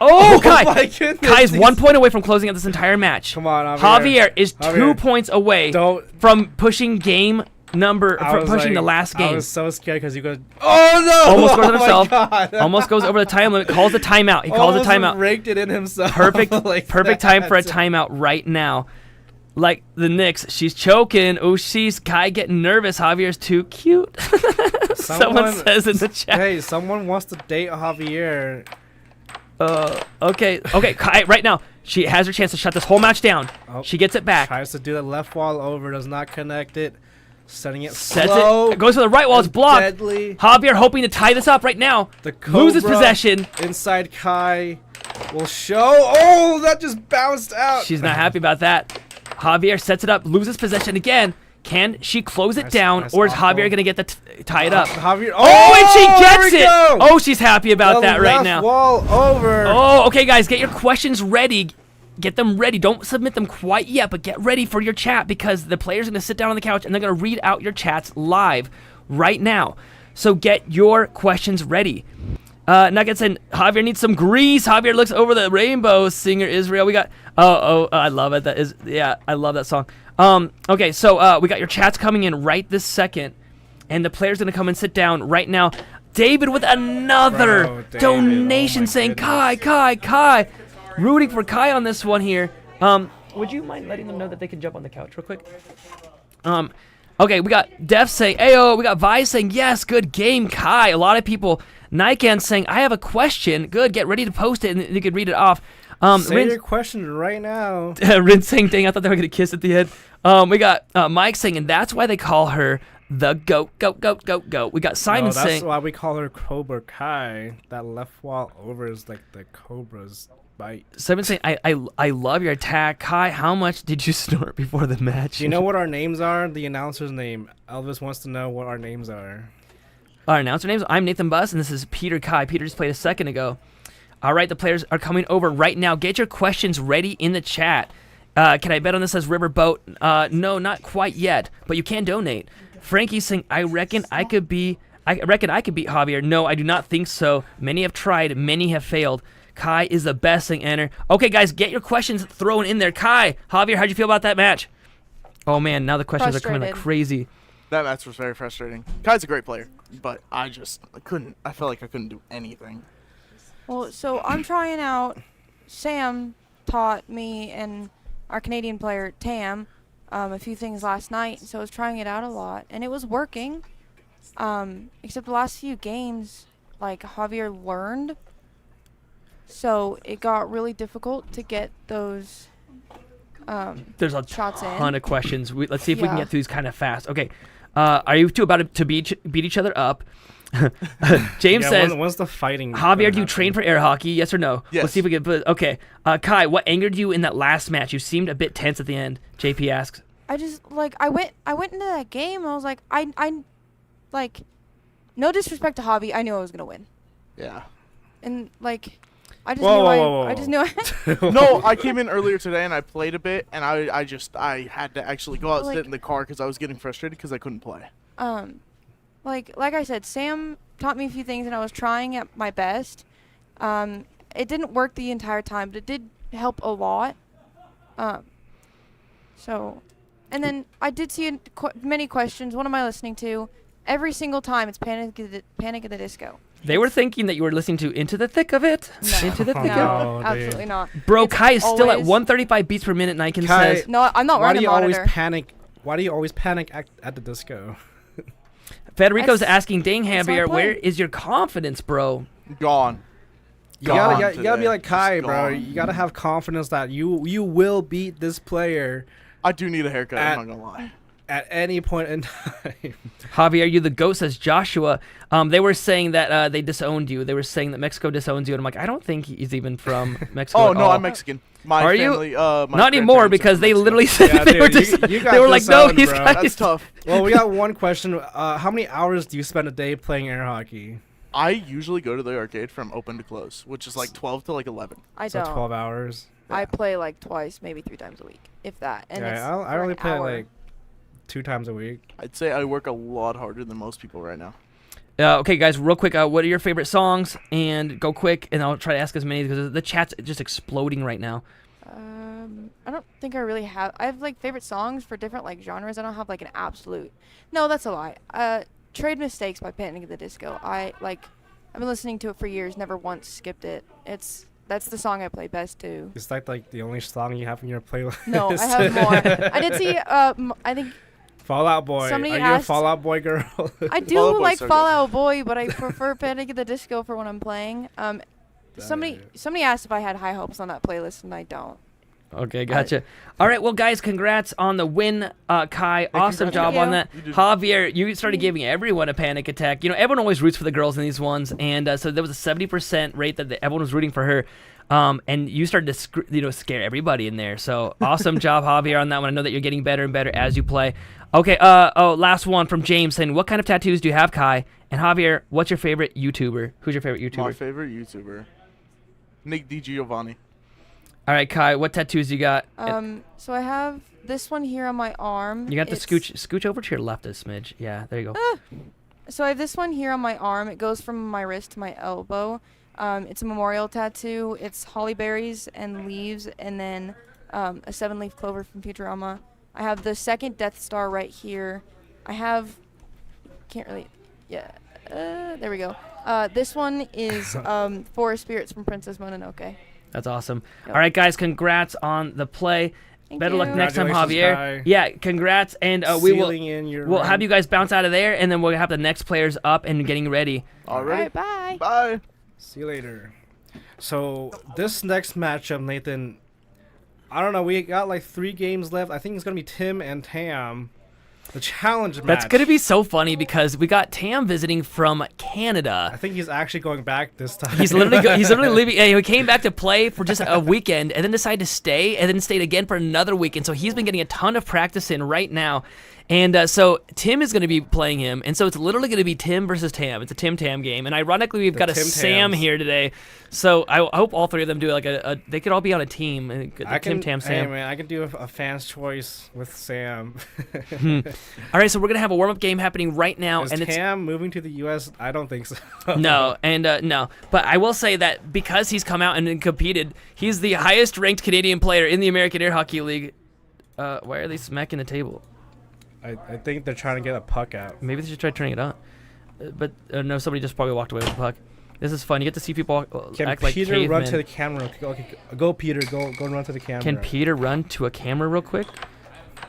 Oh, Kai. My goodness. Kai is 1 point away from closing out this entire match. Come on, Javier is 2 points away from pushing game number, from pushing the last game. I was so scared because you go. Oh no! Almost goes on himself. Almost goes over the time limit. Calls a timeout. He calls a timeout. Raked it in himself. Perfect time for a timeout right now. Like the Knicks, she's choking. Oh, she's Kai getting nervous. Javier's too cute. Someone says in the chat. Hey, someone wants to date Javier. Okay, Kai, right now, she has her chance to shut this whole match down. Oh, she gets it back. Tries to do the left wall over, does not connect it. Setting it Sets slow. it. Goes to the right wall, it's blocked. Deadly. Javier hoping to tie this up right now. Loses possession. Inside Kai will show. Oh, that just bounced out. She's not happy about that. Javier sets it up, loses possession again. Can she close it down, or is Javier going to get the tie it up? Javier. Oh, and she gets it! Oh, she's happy about that right now. Wall over. Oh, okay, guys, get your questions ready. Get them ready. Don't submit them quite yet, but get ready for your chat because the players are going to sit down on the couch and they're going to read out your chats live right now. So get your questions ready. Nuggets and Javier needs some grease. Javier looks over the rainbow. Singer Israel. We got. I love it. I love that song. Okay, so we got your chats coming in right this second, and the player's gonna come and sit down right now. David with another donation saying Kai, rooting for Kai on this one here. Would you mind letting them know that they can jump on the couch real quick? Okay, we got Def saying, Ayo, we got Vi saying, yes, good game, Kai. A lot of people, Nikan saying, I have a question. Good, get ready to post it and you can read it off. Say your question right now. Rin saying, dang, I thought they were going to kiss at the end. We got Mike saying, and that's why they call her the goat. We got Simon saying. That's why we call her Cobra Kai. That left wall over is like the Cobra's bite. Simon saying, I love your attack. Kai, how much did you snort before the match? Do you know what our names are? The announcer's name. Elvis wants to know what our names are. Our announcer names? I'm Nathan Buss, and this is Peter Kai. Peter just played a second ago. All right, the players are coming over right now. Get your questions ready in the chat. Can I bet on this as Riverboat? No, not quite yet, but you can donate. Frankie's saying, I reckon I could beat Javier. No, I do not think so. Many have tried, many have failed. Kai is the best thing, enter. Okay, guys, get your questions thrown in there. Kai, Javier, how'd you feel about that match? Oh, man, now the questions are coming like crazy. That match was very frustrating. Kai's a great player, but I felt like I couldn't do anything. Well, so I'm trying out. Sam taught me and our Canadian player, Tam, a few things last night, so I was trying it out a lot, and it was working. Except the last few games, like, Javier learned, so it got really difficult to get those There's a shots ton in. of questions. Let's see if we can get through these kind of fast. Okay, are you two about to beat each other up? James says, when's the fighting? Javier, do you train for air hockey? Yes or no? Yes. Let's see if we can. Okay. Kai, what angered you in that last match? You seemed a bit tense at the end. JP asks. I just, like, I went into that game, I was like, I no disrespect to Javi, I knew I was gonna win. Yeah. And like, I just Whoa, knew whoa, I just knew. No, I came in earlier today and I played a bit, and I had to actually go out and Like- sit in the car because I was getting frustrated because I couldn't play. Like I said, Sam taught me a few things, and I was trying at my best. It didn't work the entire time, but it did help a lot. So, and then I did see many questions. What am I listening to? Every single time, it's Panic at the Disco. They were thinking that you were listening to Into the Thick of It. No. Into the Thick No, of It. absolutely not. Bro, It's Kai is still at always- 135 beats per minute, Niken Kai, says. No, I'm not Why wearing do a you always monitor. panic? Why do you always panic at the disco? Federico's That's- asking, dang, that's my Javier, play. where is your confidence, bro? Gone. You gotta Gone be today. like Kai, Just bro. gone. You gotta have confidence that you will beat this player I do need a haircut. At- I'm not gonna lie. at any point in time. Javier, you the ghost, says Joshua. They were saying that they disowned you. They were saying that Mexico disowns you. And I'm like, I don't think he's even from Mexico. Oh at no, all. I'm Mexican. My Are you? family, my Not anymore, grandparents are because from they Mexico. literally said Yeah, they dude, were just. you got They were like, no, disowned, he's bro. guys. That's tough. Well, we got one question. How many hours do you spend a day playing air hockey? I usually go to the arcade from open to close, which is like 12 to like 11. I So don't. 12 hours. I play like twice, maybe 3 times a week, if that. And it's Yeah, I for only an play hour. like 2 times a week. I'd say I work a lot harder than most people right now. Okay, guys, real quick, what are your favorite songs? And go quick, and I'll try to ask as many because the chat's just exploding right now. I don't think I really have. I have like favorite songs for different like genres. I don't have like an absolute. No, that's a lie. Trade Mistakes by Panic at the Disco. I've been listening to it for years. Never once skipped it. That's the song I play best too. Is that like the only song you have in your playlist? No, I have more. I did see. I think Fallout Boy. Somebody Are you asked- a Fallout Boy girl? I do Fall Out Boy's like so good. Fall Out Boy, but I prefer Panic at the Disco for when I'm playing. Somebody asked if I had high hopes on that playlist, and I don't. Okay, gotcha. All right, well, guys, congrats on the win, Kai. Awesome congrats. job Thank on you. that. You did- Javier, you started giving everyone a panic attack. You know, everyone always roots for the girls in these ones, and so there was a 70% rate that everyone was rooting for her. And you started to scare everybody in there. So awesome job, Javier, on that one. I know that you're getting better and better as you play. Okay, last one from James saying, what kind of tattoos do you have, Kai? And Javier, what's your favorite YouTuber? Who's your favorite YouTuber? My favorite YouTuber, Nick DiGiovanni. All right, Kai, what tattoos you got? So I have this one here on my arm. You got to It's- scooch over to your left a smidge. Yeah, there you go. So I have this one here on my arm. It goes from my wrist to my elbow. It's a memorial tattoo. It's holly berries and leaves, and then a 7-leaf clover from Futurama. I have the second Death Star right here. I have, there we go. This one is Forest Spirits from Princess Mononoke. That's awesome. Yep. All right, guys, congrats on the play. Thank Better luck you. next time, Congratulations, Javier. Kai. Yeah, congrats, and we'll We'll have you guys bounce out of there, and then we'll have the next players up and getting ready. All All right. right, bye. Bye. See you later. So this next matchup, Nathan, I don't know. We got like 3 games left. I think it's gonna be Tim and Tam. The challenge match. That's gonna be so funny because we got Tam visiting from I Canada. think he's actually going back this time. He's literally leaving. Yeah, he came back to play for just a weekend, and then decided to stay, and then stayed again for another weekend. So he's been getting a ton of practice in right now. And so Tim is going to be playing him, and so it's literally going to be Tim versus Tam. It's a Tim-Tam game, and ironically, we've got a Tim Sam Tams. here today. So I hope all 3 of them do like they could all be on a team. Tim, Tam, Hey Sam. man, I can do a fan's choice with Sam. All right, so we're gonna have a warm-up game happening right now, Is and it's Tam moving to the U.S.? I don't think so. no, and no. But I will say that because he's come out and competed, he's the highest-ranked Canadian player in the American Air Hockey League. Why are they smacking the table? I think they're trying to get a puck out. Maybe they should try turning it on. But no, somebody just probably walked away with the puck. This is fun. You get to see people Can act like Peter cavemen. run to the camera? Okay, go Peter. Go and run to the camera. Can Peter run to a camera real quick?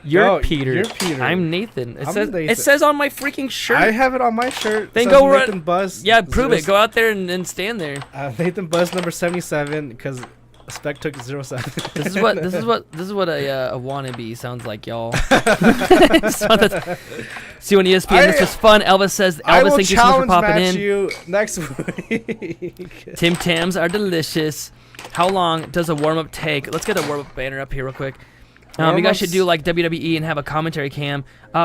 You're Peter. You're Peter. I'm Nathan. It I'm says Nathan. it says on my freaking shirt. I have it on my shirt. Then It go says run. Nathan Buzz. Yeah, prove it. Zero- Go out there and stand there. Nathan Buzz number 77 because Spec took 07. This is what a wannabe sounds like, y'all. See you on ESPN. This was fun. Elvis says I Elvis, will thank you so much for challenge popping match in. you next week. Tim Tams are delicious. How long does a warm up take? Let's get a warm up banner up here real quick. You guys should do like WWE and have a commentary cam.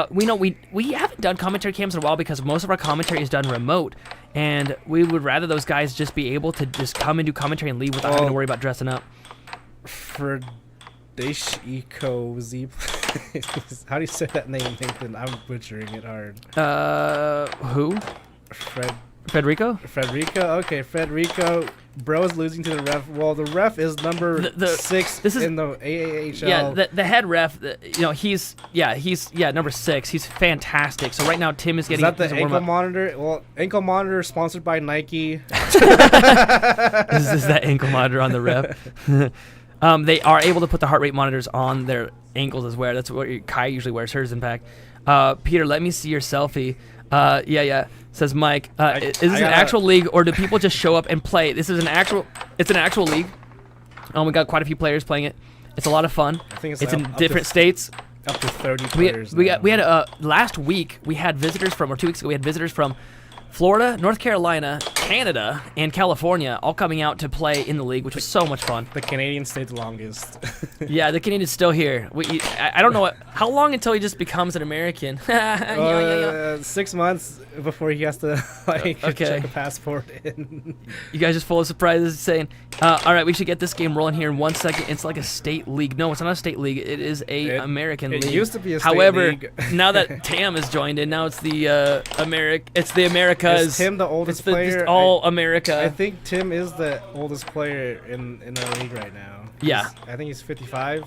We haven't done commentary cams in a while because most of our commentary is done remote, and we would rather those guys just be able to just come and do commentary and leave without having to worry about dressing up. For Eco Z. How do you say that name, Nathan? I'm butchering it hard. Who? Federico? Okay, Federico. Bro's losing to the ref. Well, the ref is number 6 in the AAHL. Yeah, the head ref. He's number 6. He's fantastic. So right now, Tim is getting. Is that the ankle monitor? Well, ankle monitor sponsored by Nike. Is that ankle monitor on the ref? They are able to put the heart rate monitors on their ankles as well. That's what Kai usually wears hers. In fact, Peter, let me see your selfie. Yeah. Says Mike. Is this an actual league, or do people just show up and play? It's an actual league. We got quite a few players playing it. It's a lot of fun. I think it's in different states. Up to 30 players. We had last week we had visitors from, or 2 weeks ago we had visitors from Florida, North Carolina, Canada, and California all coming out to play in the league, which was so much fun. The Canadian stayed the longest. Yeah, the Canadian's still here. I don't know how long until he just becomes an American. 6 months before he has to check a passport in. You guys just full of surprises saying, all right, we should get this game rolling here in 1 second. It's like a state league. No, it's not a state league. It is American league. It used to be a state However, league. now that Tam has joined in, now it's the Americas. Is Tim the oldest player? Just all America. I think Tim is the oldest player in our league right now. Yeah. I think he's 55.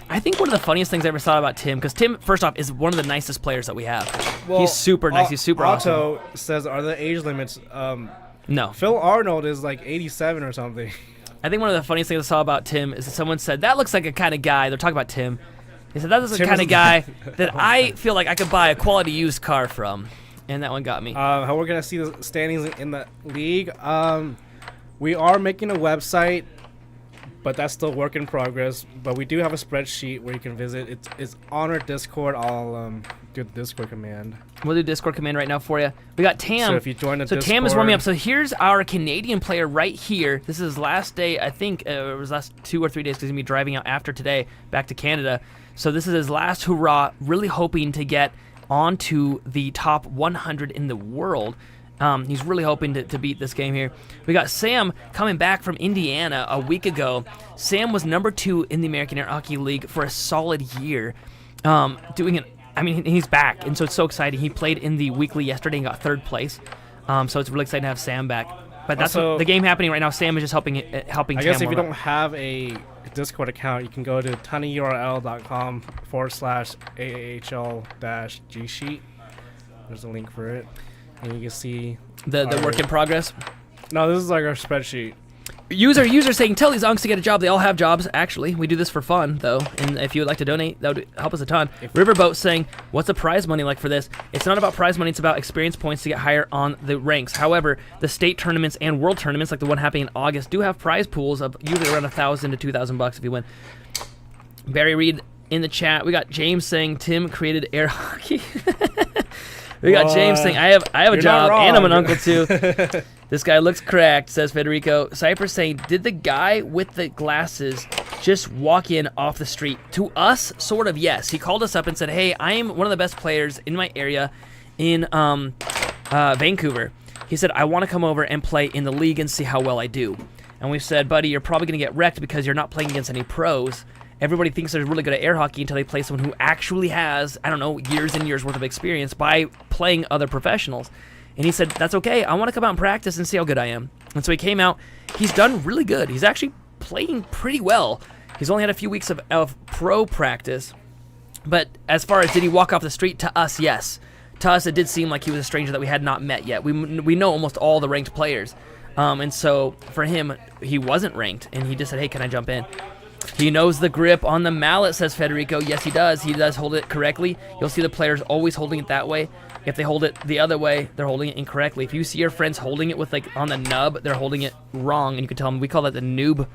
I think one of the funniest things I ever thought about Tim, because Tim, first off, is one of the nicest players that we have. Well, he's super nice. He's super awesome. Otto says, are the age limits? No. Phil Arnold is like 87 or something. I think one of the funniest things I saw about Tim is that someone said, that looks like a kind of guy. They're talking about Tim. They said, that looks like the kind of guy that I feel like I could buy a quality used car from. And that one got me. How we're going to see the standings in the league. We are making a website, but that's still work in progress. But we do have a spreadsheet where you can visit. It's on our Discord. I'll do the Discord command. We'll do Discord command right now for you. We got Tam. So if you join the Discord. Tam is warming up. So here's our Canadian player right here. This is his last day. I think it was last 2 or 3 days because he's going to be driving out after today back to Canada. So this is his last hurrah, really hoping to get onto the top 100 in the world. He's really hoping to beat this game here. We got Sam coming back from Indiana a week ago. Sam was number 2 in the American Air Hockey League for a solid year. He's back, and so it's so exciting. He played in the weekly yesterday and got 3rd place. So it's really exciting to have Sam back. But that's the game happening right now. Sam is just helping I Tam guess if you don't have a Discord account, you can go to tinyurl.com/AAHL-G sheet. There's a link for it, and you can see the work in progress. No, this is like our spreadsheet. User saying, tell these unks to get a job. They all have jobs. Actually, we do this for fun, though. And if you would like to donate, that would help us a ton. Riverboat saying, what's the prize money like for this? It's not about prize money. It's about experience points to get higher on the ranks. However, the state tournaments and world tournaments, like the one happening in August, do have prize pools of usually around $1,000 to $2,000 if you win. Barry Reed in the chat. We got James saying, Tim created air hockey. We got James saying, I have a job and I'm an uncle too. This guy looks cracked, says Federico. Cypher saying, did the guy with the glasses just walk in off the street? To us, sort of, yes. He called us up and said, hey, I am one of the best players in my area in Vancouver. He said, I want to come over and play in the league and see how well I do. And we said, buddy, you're probably going to get wrecked because you're not playing against any pros. Everybody thinks they're really good at air hockey until they play someone who actually has, I don't know, years and years worth of experience by playing other professionals. And he said, that's okay. I want to come out and practice and see how good I am. And so he came out. He's done really good. He's actually playing pretty well. He's only had a few weeks of pro practice. But as far as did he walk off the street, to us, yes. To us, it did seem like he was a stranger that we had not met yet. We know almost all the ranked players. And so for him, he wasn't ranked. And he just said, hey, can I jump in? He knows the grip on the mallet, says Federico. Yes, he does. He does hold it correctly. You'll see the players always holding it that way. If they hold it the other way, they're holding it incorrectly. If you see your friends holding it with like on the nub, they're holding it wrong, and you can tell them. We call that the noob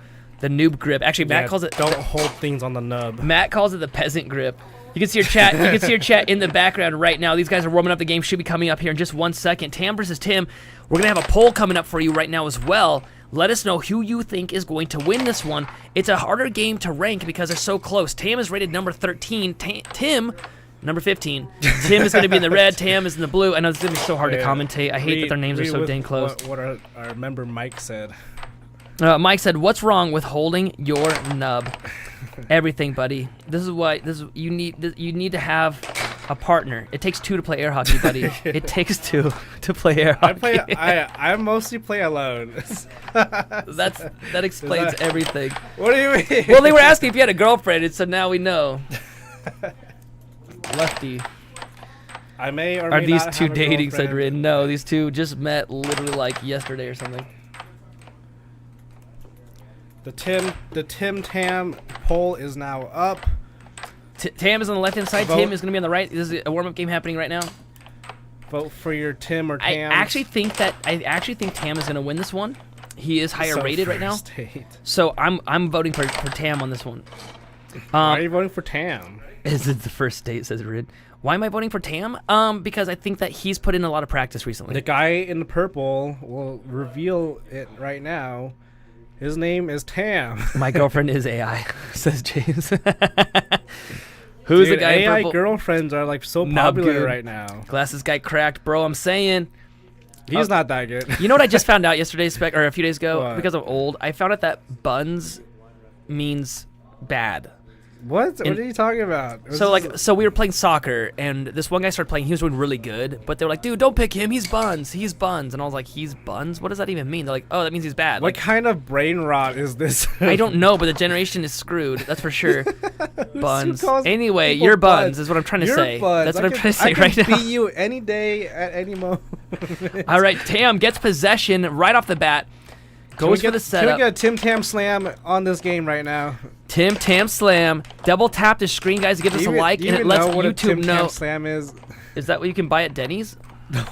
grip. Actually, Matt calls it. Don't hold things on the nub. Matt calls it the peasant grip. You can see your chat. You can see your chat in the background right now. These guys are warming up. The game should be coming up here in just 1 second. Tam versus Tim. We're gonna have a poll coming up for you right now as well. Let us know who you think is going to win this one. It's a harder game to rank because they're so close. Tam is rated number 13. Tim, number 15. Tim is going to be in the red. Tam is in the blue. I know it's going to be so hard to commentate. I hate that their names are so dang close. What our member Mike said. Mike said, "What's wrong with holding your nub?" Everything, buddy. This is why. You need to have a partner. It takes two to play air hockey, buddy. It takes two to play air hockey. I mostly play alone. That explains everything. What do you mean? Well, they were asking if you had a girlfriend, and so now we know. Lefty. I may or Are may these not two have a dating? Said girlfriend. Rin. No, these two just met literally like yesterday or something. The Tim Tam poll is now up. Tam is on the left hand side. Vote. Tim is going to be on the right. This is a warm up game happening right now. Vote for your Tim or Tam. I actually think Tam is going to win this one. He is higher rated right now. So I'm voting for Tam on this one. Why are you voting for Tam? Is it the first date? Says Rid. Why am I voting for Tam? Because I think that he's put in a lot of practice recently. The guy in the purple will reveal it right now. His name is Tam. My girlfriend is AI, says James. Who's the guy in AI purple? girlfriends are like so Not popular good. right now. Glasses guy cracked, bro. I'm saying. He's not that good. You know what I just found out yesterday, or a few days ago? What? Because I'm old, I found out that buns means bad. What are you talking about? So we were playing soccer, and this one guy started playing. He was doing really good, but they were like, "Dude, don't pick him. He's buns. He's buns." And I was like, "He's buns? What does that even mean?" They're like, "Oh, that means he's bad." What Like, kind of brain rot is this? I don't know, but the generation is screwed. That's for sure. Buns. calls Anyway, people you're buns? buns is what I'm trying to You're say. buns. That's what I'm trying to say I right can now. beat you any day at any moment. All right, Tam gets possession right off the bat. Goes for the Can we setup. get a Tim Tam slam on this game right now? Tim Tam slam. Double tap the screen, guys. Give us a like, Do and you it lets know what a YouTube Tim know. Tam slam is? Is that what you can buy at Denny's? No.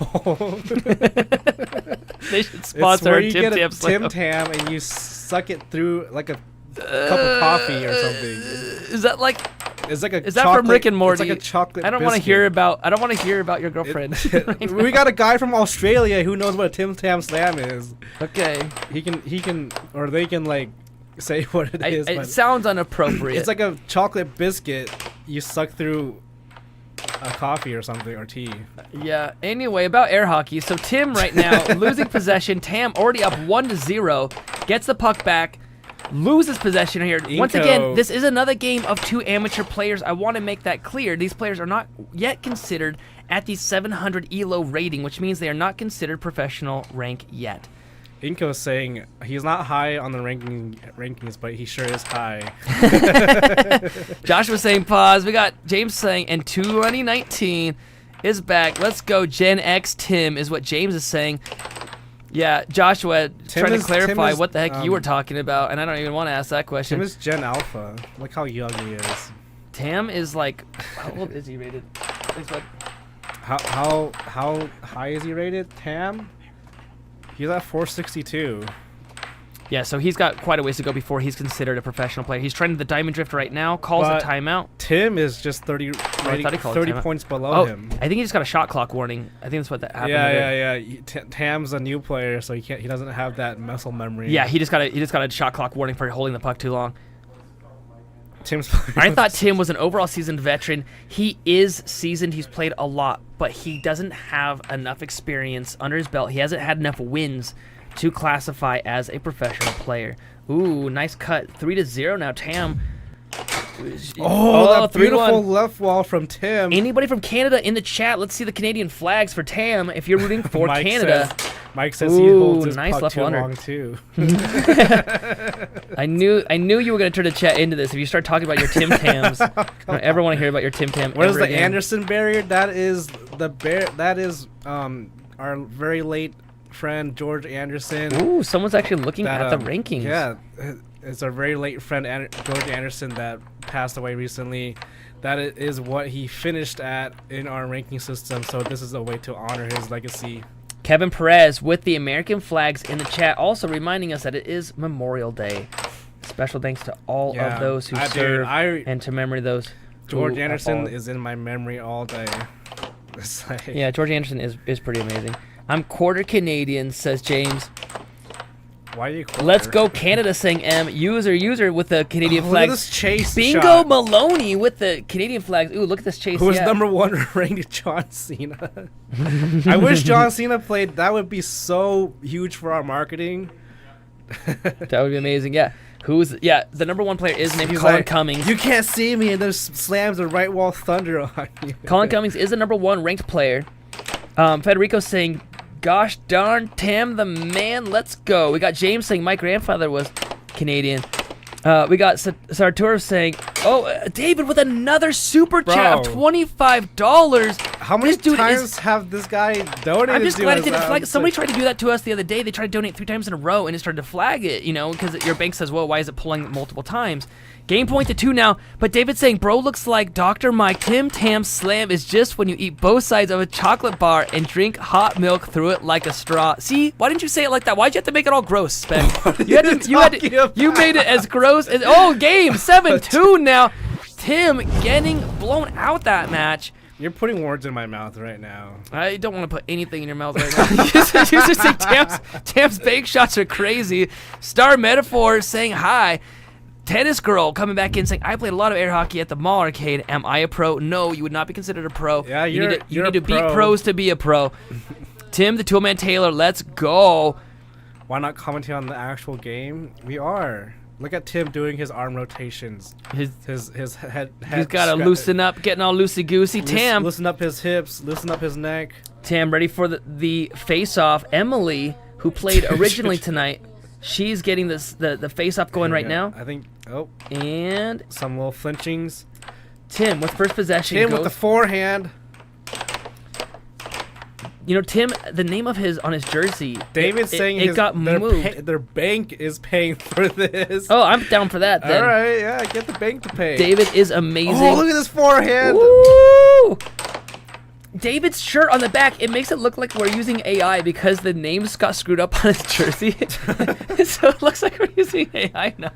They should It's sponsor where our you Tim get Tam a slam. Tim Tam and you suck it through like a cup of coffee or something. Is that like? It's like a Is that from Rick and Morty? It's like a chocolate. I don't want to hear about. I don't want to hear about your girlfriend. right We got a guy from Australia who knows what a Tim Tam slam is. Okay. He can, or they can like say what it is. It but sounds inappropriate. it's like a chocolate biscuit you suck through a coffee or something, or tea. Yeah. Anyway, about air hockey. So Tim right now losing possession. Tam already up 1-0. Gets the puck back. Loses possession here. Once again, this is another game of two amateur players. I want to make that clear. These players are not yet considered at the 700 ELO rating, which means they are not considered professional rank yet. Inko is saying he's not high on the rankings, but he sure is high. Josh was saying pause. We got James saying, and 2019 is back. Let's go. Gen X Tim is what James is saying. Yeah, Joshua trying to clarify what the heck you were talking about, and I don't even want to ask that question. Tim is Gen Alpha. Look how young he is. Tam is like, how old is he rated? Thanks, bud. How high is he rated? Tam? He's at 462. Yeah, so he's got quite a ways to go before he's considered a professional player. He's trending the Diamond Drift right now, calls a timeout. Tim is just 30 points below him. I think he just got a shot clock warning. I think that's what that happened. Yeah. Tam's a new player, so he doesn't have that muscle memory. Yeah, he just got a shot clock warning for holding the puck too long. Tim's I thought Tim was an overall seasoned veteran. He is seasoned. He's played a lot, but he doesn't have enough experience under his belt. He hasn't had enough wins to classify as a professional player. Ooh, nice cut. 3-0 now. Tam. Oh, that beautiful left wall from Tim. Anybody from Canada in the chat? Let's see the Canadian flags for Tam if you're rooting for Canada. Mike says he holds his nice puck left too wonder. long too. I knew you were gonna turn the chat into this if you start talking about your Tim Tams. I don't ever want to hear about your Tim Tam. What is the again. Anderson barrier? That is our very late friend George Anderson. Ooh, someone's actually looking at the rankings. Yeah, it's our very late friend George Anderson that passed away recently. That is what he finished at in our ranking system. So this is a way to honor his legacy. Kevin Perez with the American flags in the chat, also reminding us that it is Memorial Day. Special thanks to all of those who served and to memory those. George Anderson is in my memory all day. Yeah, George Anderson is pretty amazing. I'm quarter Canadian, says James. Why are you? Let's go Canada, saying M. User with the Canadian Look flag. at this chase Bingo shot. Maloney with the Canadian flags. Ooh, look at this chase. Who was yeah. #1 ranked? John Cena. I wish John Cena played. That would be so huge for our marketing. That would be amazing. Yeah. The number 1 player is named He's Colin like, Cummings. You can't see me, and there's slams and right wall thunder on you. Colin Cummings is the #1 ranked player. Federico saying, "Gosh darn, Tam the man, let's go." We got James saying my grandfather was Canadian. We got Sarturo saying, David with another super chat of $25. How many times have this guy donated? I'm just to glad us? it didn't flag. Somebody tried to do that to us the other day. They tried to donate 3 times in a row, and it started to flag it, because your bank says, well, why is it pulling multiple times? Game point to 2 now, but David's saying, bro looks like Dr. Mike. Tim Tam Slam is just when you eat both sides of a chocolate bar and drink hot milk through it like a straw. See, why didn't you say it like that? Why'd you have to make it all gross, Spec? You made it as gross as, game 7-2 now. Tim getting blown out that match. You're putting words in my mouth right now. I don't want to put anything in your mouth right now. You just say Tam's bank shots are crazy. Star Metaphor saying hi. Tennis Girl coming back in saying, I played a lot of air hockey at the mall arcade. Am I a pro? No, you would not be considered a pro. Yeah, you need to pro. beat pros to be a pro. Tim the Toolman Taylor, let's go. Why not commenting on the actual game? We are. Look at Tim doing his arm rotations. His head. He's got to loosen up, getting all loosey goosey. Tam, loosen up his hips, loosen up his neck. Tam ready for the face off. Emily, who played originally tonight. She's getting the face-off going right now. I think. And some little flinchings. Tim with first possession. Tim with the forehand. Tim, the name of on his jersey. David's saying it got moved. Their bank is paying for this. Oh, I'm down for that then. All right, yeah, get the bank to pay. David is amazing. Oh, look at this forehand. Woo! David's shirt on the back, it makes it look like we're using AI because the names got screwed up on his jersey. So it looks like we're using AI now.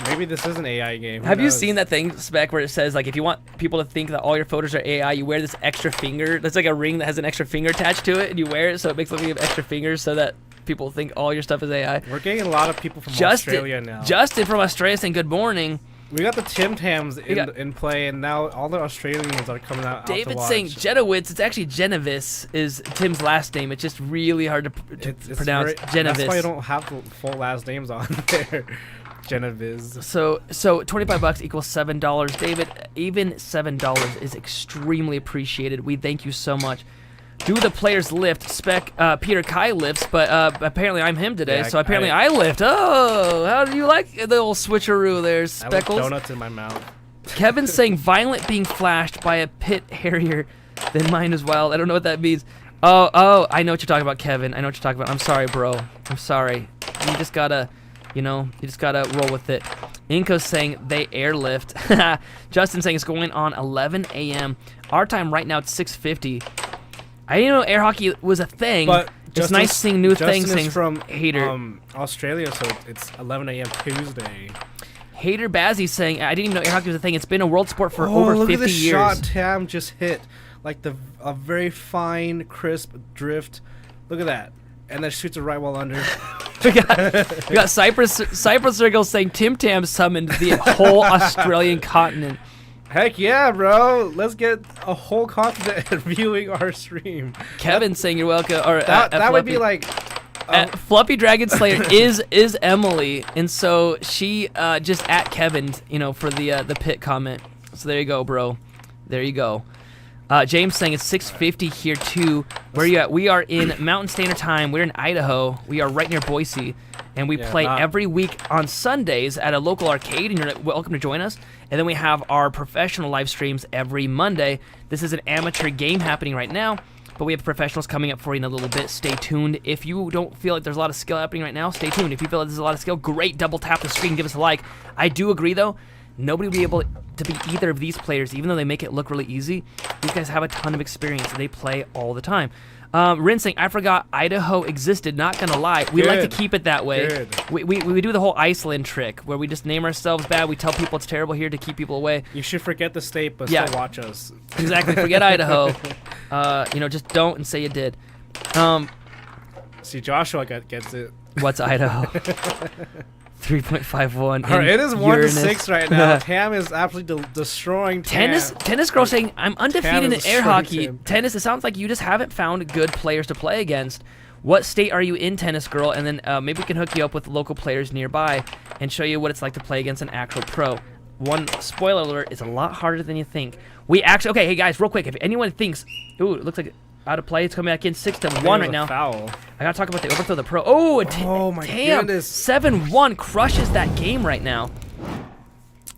Maybe this is an AI game. Have you seen that thing, Spec, where it says, like, if you want people to think that all your photos are AI, you wear this extra finger. That's like a ring that has an extra finger attached to it, and you wear it so it makes it look like you have extra fingers so that people think all your stuff is AI. We're getting a lot of people from Australia now. Justin from Australia saying good morning. We got the Tim Tams in play, and now all the Australians are coming out. David's saying Genowitz. It's actually Genevis is Tim's last name. It's just really hard to pronounce. Genevis. That's why I don't have the full last names on there. Geneviz. So $25 equals $7. David, even $7 is extremely appreciated. We thank you so much. Do the players lift? Spec, Peter Kai lifts, but apparently I'm him today, so apparently I lift. Oh, how do you like the old switcheroo there, Speckles? I have donuts in my mouth. Kevin's saying violent being flashed by a pit hairier than mine as well. I don't know what that means. Oh, I know what you're talking about, Kevin. I know what you're talking about. I'm sorry, bro. I'm sorry. You just gotta roll with it. Inco's saying they airlift. Justin saying it's going on 11 a.m. Our time right now it's 6:50. I didn't know air hockey was a thing. But it's nice seeing new things. Justin is from Hater. Australia, so it's 11 a.m. Tuesday. Hater Bazzi saying I didn't even know air hockey was a thing. It's been a world sport for over 50 years. Look at this shot Tam just hit, like a very fine, crisp drift. Look at that, and then shoots it right while under. we got Cypress Circle saying Tim Tam summoned the whole Australian continent. Heck yeah, bro! Let's get a whole continent viewing our stream. Kevin saying you're welcome. Or that would be like. Fluffy Dragon Slayer is Emily, and so she just at Kevin, for the pit comment. So there you go, bro. There you go. James saying it's 6:50 here too. Where are you at? We are in Mountain Standard Time. We're in Idaho. We are right near Boise, and we play every week on Sundays at a local arcade. And you're welcome to join us. And then we have our professional live streams every Monday. This is an amateur game happening right now, but we have professionals coming up for you in a little bit. Stay tuned. If you don't feel like there's a lot of skill happening right now, stay tuned. If you feel like there's a lot of skill, great. Double tap the screen, give us a like. I do agree though. Nobody will be able to beat either of these players, even though they make it look really easy. These guys have a ton of experience. They play all the time. Rin saying, I forgot Idaho existed. Not going to lie. We like to keep it that way. We do the whole Iceland trick, where we just name ourselves bad. We tell people it's terrible here to keep people away. You should forget the state, but still watch us. Exactly. Forget Idaho. Just don't and say you did. See, Joshua gets it. What's Idaho? 3.51. Alright, it is 1 to Uranus. 6 right now. Tam is absolutely destroying Tam. Tennis girl saying, I'm undefeated in is air destroying hockey. Tim. Tennis, it sounds like you just haven't found good players to play against. What state are you in, tennis girl? And then maybe we can hook you up with local players nearby and show you what it's like to play against an actual pro. One spoiler alert, it's a lot harder than you think. We actually, okay, hey guys, real quick, if anyone thinks, ooh, it looks like out of play, it's coming back in 6-1 right now. Foul. I gotta talk about the overthrow of the pro. Oh, Oh my damn, goodness. 7-1 crushes that game right now.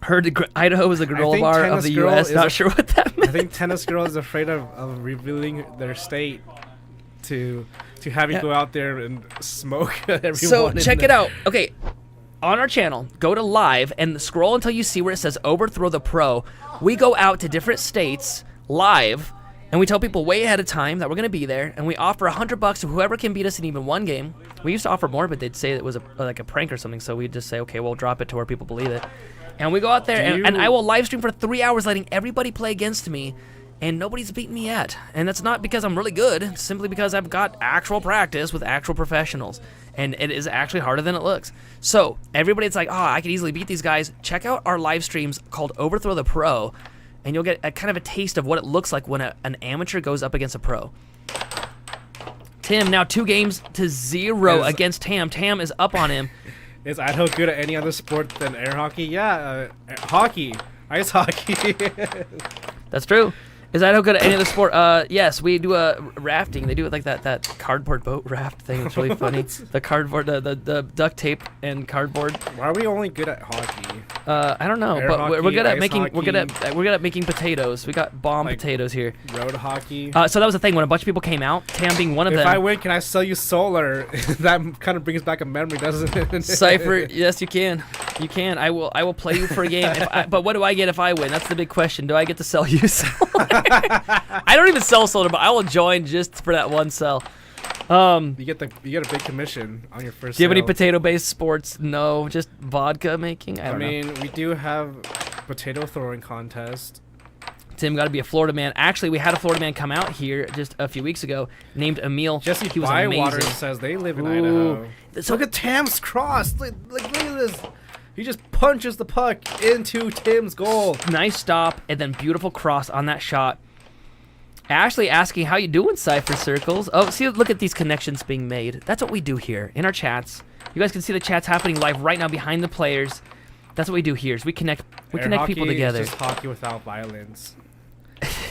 Heard Idaho is the granola think bar of Tennis the Girl U.S. is Not a- sure what that I meant. think Tennis Girl is afraid of revealing their state to have you go out there and smoke everyone. So in check the- it out. Okay, on our channel, go to live and scroll until you see where it says overthrow the pro. We go out to different states live, and we tell people way ahead of time that we're gonna be there, and we offer $100 to whoever can beat us in even one game. We used to offer more, but they'd say it was like a prank or something, so we'd just say, okay, we'll drop it to where people believe it. And we go out there, and I will live stream for 3 hours, letting everybody play against me, and nobody's beaten me yet. And that's not because I'm really good, it's simply because I've got actual practice with actual professionals. And it is actually harder than it looks. So, everybody's like, oh, I could easily beat these guys. Check out our live streams called Overthrow the Pro, and you'll get a kind of a taste of what it looks like when an amateur goes up against a pro. Tim, now 2-0 against Tam. Tam is up on him. Is Idaho good at any other sport than air hockey? Yeah, hockey. Ice hockey. That's true. Is Idaho good at any other sport? Yes, we do rafting. They do it like that cardboard boat raft thing. It's really funny. The cardboard, the duct tape and cardboard. Why are we only good at hockey? I don't know, Air but hockey, we're good at ice making hockey. we're good at making potatoes. We got bomb Like potatoes here. Road hockey. So that was the thing when a bunch of people came out. Tam being one of If them. I win, can I sell you solar? That kind of brings back a memory, doesn't it? Cypher, yes, you can. You can. I will play you for a game. But what do I get if I win? That's the big question. Do I get to sell you solar? I don't even sell solar, but I will join just for that one sell. You get a big commission on your first. Do you have any sale. potato-based sports? No, just vodka making. I I don't know. mean, we do have potato throwing contest. Tim got to be a Florida man. Actually, we had a Florida man come out here just a few weeks ago named Emil. Jesse He was Bywater amazing. says they live in Ooh. Idaho. So- Look at Tam's cross. Look at this. He just punches the puck into Tim's goal. Nice stop and then beautiful cross on that shot. Ashley asking, how you doing, Cypher Circles? Oh, see, look at these connections being made. That's what we do here in our chats. You guys can see the chats happening live right now behind the players. That's what we do here. Is we connect people together. Is just hockey without violence.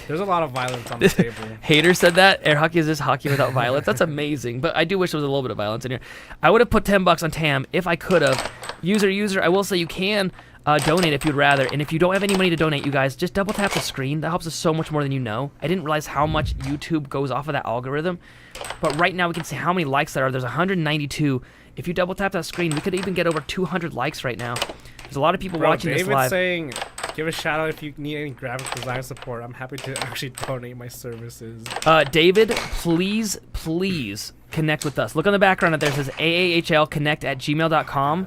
There's a lot of violence on the table. Hater said that air hockey is just hockey without violence. That's amazing, but I do wish there was a little bit of violence in here. I would have put $10 on Tam if I could have. User, I will say you can donate if you'd rather, and if you don't have any money to donate, you guys just double tap the screen. That helps us so much more than you know. I didn't realize how much YouTube goes off of that algorithm, but right now we can see how many likes there are. There's 192. If you double tap that screen, we could even get over 200 likes right now. There's a lot of people watching this live. David's saying, give a shout out if you need any graphic design support. I'm happy to actually donate my services. David, please connect with us. Look on the background up there. It says aahlconnect@gmail.com.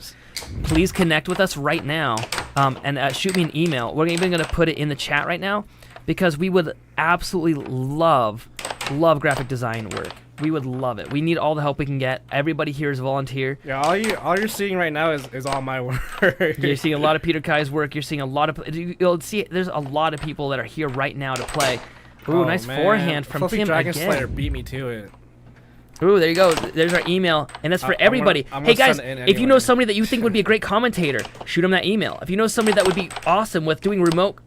Please connect with us right now and shoot me an email. We're even going to put it in the chat right now because we would absolutely love graphic design work. We would love it. We need all the help we can get. Everybody here is volunteer. Yeah, all you're seeing right now is all my work. You're seeing a lot of Peter Kai's work. You're seeing a lot of... You'll see there's a lot of people that are here right now to play. Ooh, nice forehand from Fluffy Tim Dragon again. Slayer beat me to it. Ooh, there you go. There's our email, and that's for everybody. I'm Hey gonna guys, send it in if you know anyway. somebody that you think would be a great commentator, shoot them that email. If you know somebody that would be awesome with doing remote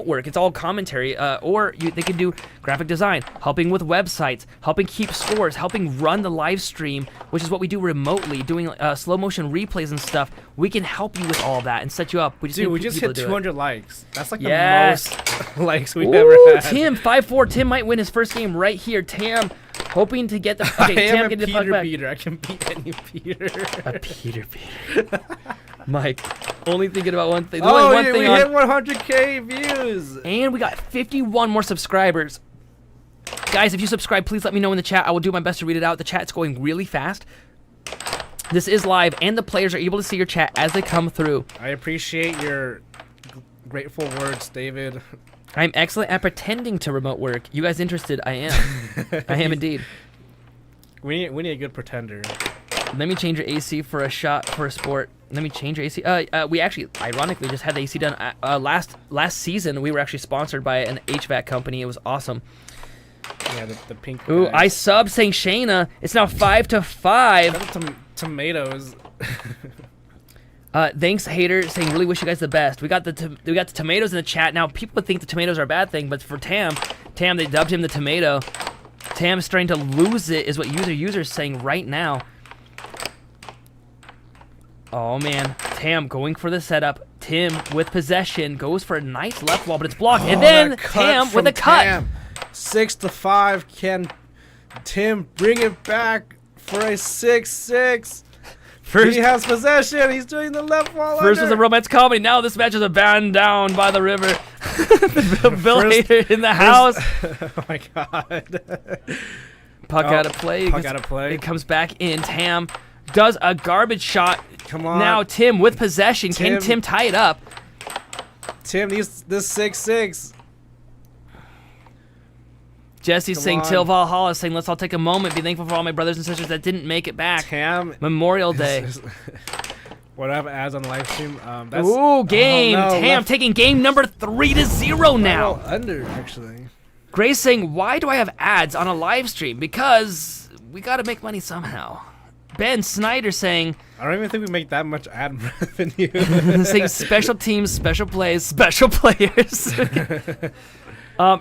work, it's all commentary, or they could do graphic design, helping with websites, helping keep scores, helping run the live stream, which is what we do remotely, doing slow motion replays and stuff. We can help you with all that and set you up. We just Dude, need we just people hit to do it. 200 likes. That's like Yes. the most likes we've Ooh, ever had. Tim 5-4. Tim might win his first game right here. Tam hoping to get the. Okay, I Tam am get a the puck Peter back. beater. I can beat any Peter. A Peter. Mike, only thinking about one thing. There's Oh, only one yeah, thing we on, hit 100K views. and we got 51 more subscribers. Guys, if you subscribe, please let me know in the chat. I will do my best to read it out. The chat's going really fast. This is live, and the players are able to see your chat as they come through. I appreciate your grateful words, David. I'm excellent at pretending to remote work. You guys interested? I am. I am indeed. We need a good pretender. Let me change your AC for a sport. Let me change your AC. We actually, ironically, just had the AC done last season. We were actually sponsored by an HVAC company. It was awesome. Yeah, the pink. Ooh, guys. I sub saying Shayna. It's now 5-5. Tomatoes. Thanks, hater, saying really wish you guys the best. We got the tomatoes in the chat. Now people would think the tomatoes are a bad thing, but for Tam, they dubbed him the tomato. Tam is starting to lose it, is what user is saying right now. Oh man, Tam going for the setup. Tim with possession goes for a nice left wall, but it's blocked. And then Tam with a cut. 6-5. Can Tim bring it back for a 6-6? He has possession. He's doing the left wall. First was a romance comedy. Now this match is a band down by the river. Bill Hader in the house. Oh my god. Puck out of play. Puck out of play. It comes back in. Tam does a garbage shot. Come on. Now Tim with possession. Can Tim tie it up? Tim needs this 6-6. Jesse's saying Till Valhalla, saying let's all take a moment, be thankful for all my brothers and sisters that didn't make it back. Tam. Memorial Day. What I have ads on the live stream. Ooh, game. Oh, no, Tam taking game number 3-0 now. Under, actually. Grace saying, why do I have ads on a live stream? Because we got to make money somehow. Ben Snyder saying, I don't even think we make that much ad revenue. saying special teams, special plays, special players.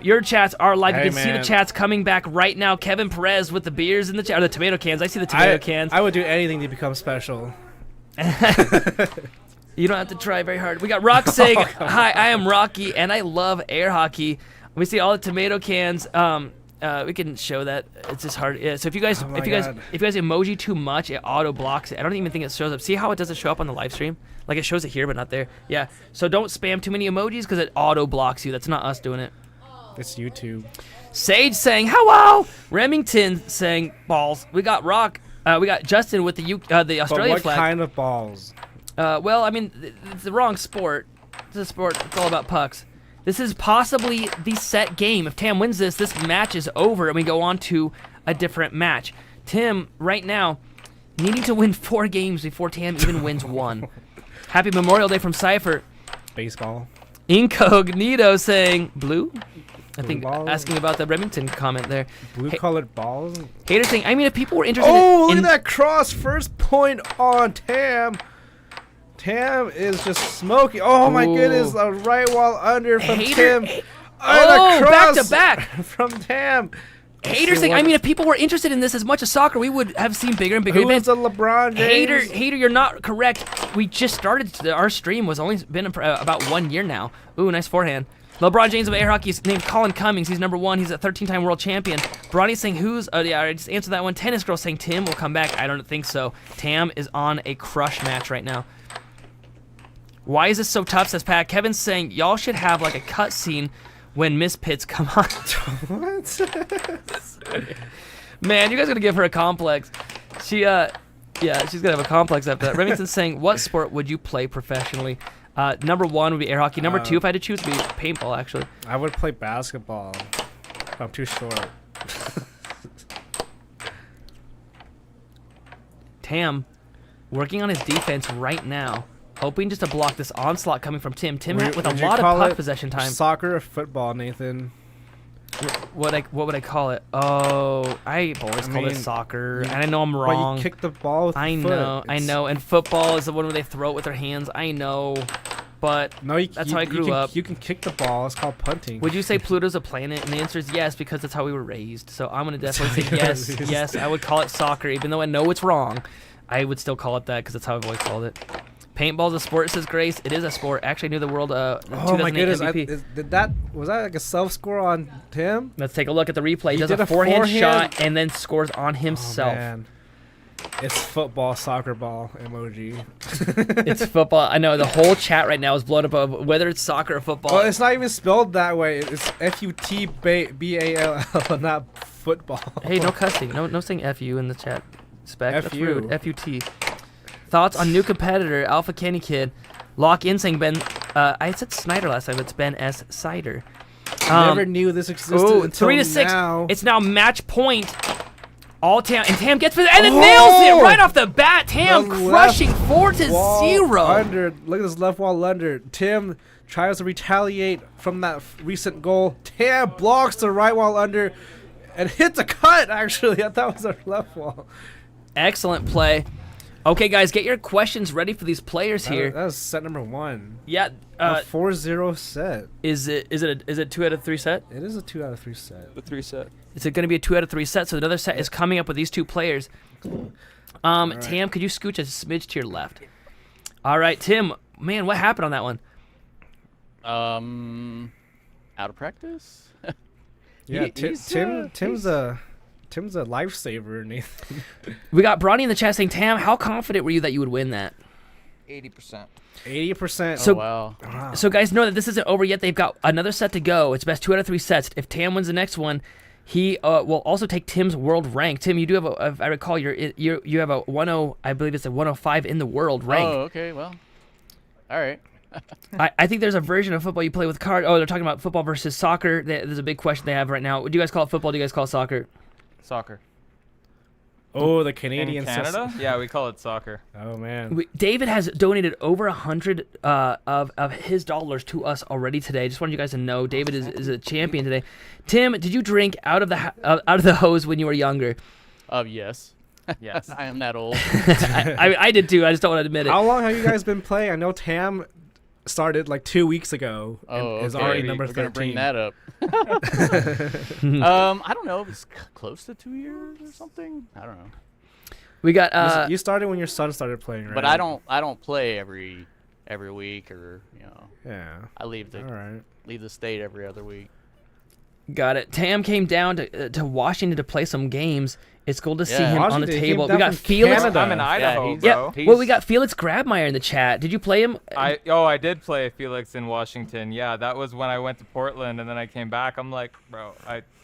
Your chats are live. You can see the chats coming back right now. Kevin Perez with the beers in the chat, or the tomato cans. I see the tomato cans. I would do anything to become special. You don't have to try very hard. We got Rock saying, hi, I am Rocky, and I love air hockey. We see all the tomato cans. We can show that. It's just hard. Yeah, so if you guys emoji too much, it auto blocks it. I don't even think it shows up. See how it doesn't show up on the live stream? Like it shows it here, but not there. Yeah. So don't spam too many emojis because it auto blocks you. That's not us doing it. It's YouTube. Sage saying hello. Remington saying balls. We got Rock. We got Justin with the Australia what flag. What kind of balls? Well, I mean, it's the wrong sport. It's a sport. It's all about pucks. This is possibly the set game. If Tam wins this match is over, and we go on to a different match. Tim, right now, needing to win 4 games before Tam even wins 1. Happy Memorial Day from Cypher. Baseball. Incognito saying blue. I think balls. Asking about the Remington comment there. Blue-colored balls. Hater saying, I mean, if people were interested look at that cross. First point on Tam. Tam is just smoking. Oh, my goodness. A right wall under from Tim. Back to back. From Tam. Hater saying, I mean, if people were interested in this as much as soccer, we would have seen bigger and bigger events. Who is a LeBron James? Hater, you're not correct. We just started. Our stream was only been about 1 year now. Ooh, nice forehand. LeBron James of air hockey is named Colin Cummings. He's number 1. He's a 13-time world champion. Bronny saying who's? Yeah, I just answered that one. Tennis girl saying Tim will come back. I don't think so. Tam is on a crush match right now. Why is this so tough? Says Pat. Kevin's saying y'all should have like a cut scene when Miss Pitts come on. What? Man, you guys are gonna give her a complex. Yeah, she's gonna have a complex after that. Remington's saying, what sport would you play professionally? Number 1 would be air hockey. Number 2, if I had to choose, would be paintball, actually. I would play basketball. I'm too short. Tam, working on his defense right now, hoping just to block this onslaught coming from Tim. Tim with a lot of puck possession time. Soccer or football, Nathan? What would I call it? Oh, I always call it soccer, and I know I'm wrong. But you kick the ball with I know, and football is the one where they throw it with their hands. I know, but that's how I grew up. You can kick the ball. It's called punting. Would you say Pluto's a planet? And the answer is yes, because that's how we were raised. So I'm gonna definitely say yes. Yes, I would call it soccer, even though I know it's wrong. I would still call it that because that's how I've always called it. Paintball's a sport, says Grace. It is a sport. Actually, I knew the world. Oh my goodness! Was that like a self score on Tim? Let's take a look at the replay. He does a forehand shot and then scores on himself. Oh, man. It's football, soccer ball emoji. It's football. I know the whole chat right now is blown up of whether it's soccer or football. Well, it's not even spelled that way. It's FUTBALL, not football. Hey, no cussing. No saying FU in the chat. Spec. That's rude. FUT. Thoughts on new competitor, Alpha Kenny Kid. Lock in saying Ben. I said Snyder last time. It's Ben S. Sider. Never knew this existed until 3-6. now. It's now match point. All Tam, and Tam gets it and then nails it right off the bat. Tam The crushing left 4-0. Under. Look at this left wall under. Tim tries to retaliate from that recent goal. Tam blocks the right wall under and hits a cut, actually. I thought it was a left wall. Excellent play. Okay, guys, get your questions ready for these players here. That was set number 1. Yeah. A 4-0 set. Is it 2 out of 3 set? It is a 2 out of 3 set. The 3 set. It's going to be a 2 out of 3 set, so another set is coming up with these 2 players. Right. Tam, could you scooch a smidge to your left? All right, Tim. Man, what happened on that one? Out of practice? Yeah, Tim's a lifesaver, Nathan. We got Bronny in the chat saying, Tam, how confident were you that you would win that? 80%. 80%. So, wow. So guys, know that this isn't over yet. They've got another set to go. It's best 2 out of 3 sets. If Tam wins the next one, he will also take Tim's world rank. Tim, you do have if I recall, you have a 10. I believe it's a 105 in the world rank. Oh, okay. Well, all right. I think there's a version of football you play with cards. Oh, they're talking about football versus soccer. There's a big question they have right now. Do you guys call it football? Do you guys call it soccer? Soccer. Oh, the Canadian In Canada? Yeah, we call it soccer. Oh man. David has donated over 100 of his dollars to us already today. Just wanted you guys to know, David is a champion today. Tim, did you drink out of the hose when you were younger? Yes. Yes, I am that old. I did too. I just don't want to admit it. How long have you guys been playing? I know Tam started like 2 weeks ago. Oh, and is okay. already number 13. We're gonna bring that up. I don't know. It was close to 2 years or something. I don't know. We got. You started when your son started playing, right? But I don't play every week or Yeah. I leave the state every other week. Got it. Tam came down to Washington to play some games. It's cool to see him Washington, on the he table. came We down got from Felix. Canada. I'm in Idaho, bro. Well, we got Felix Grabmeyer in the chat. Did you play him? I did play Felix in Washington. Yeah, that was when I went to Portland, and then I came back. I'm like, bro,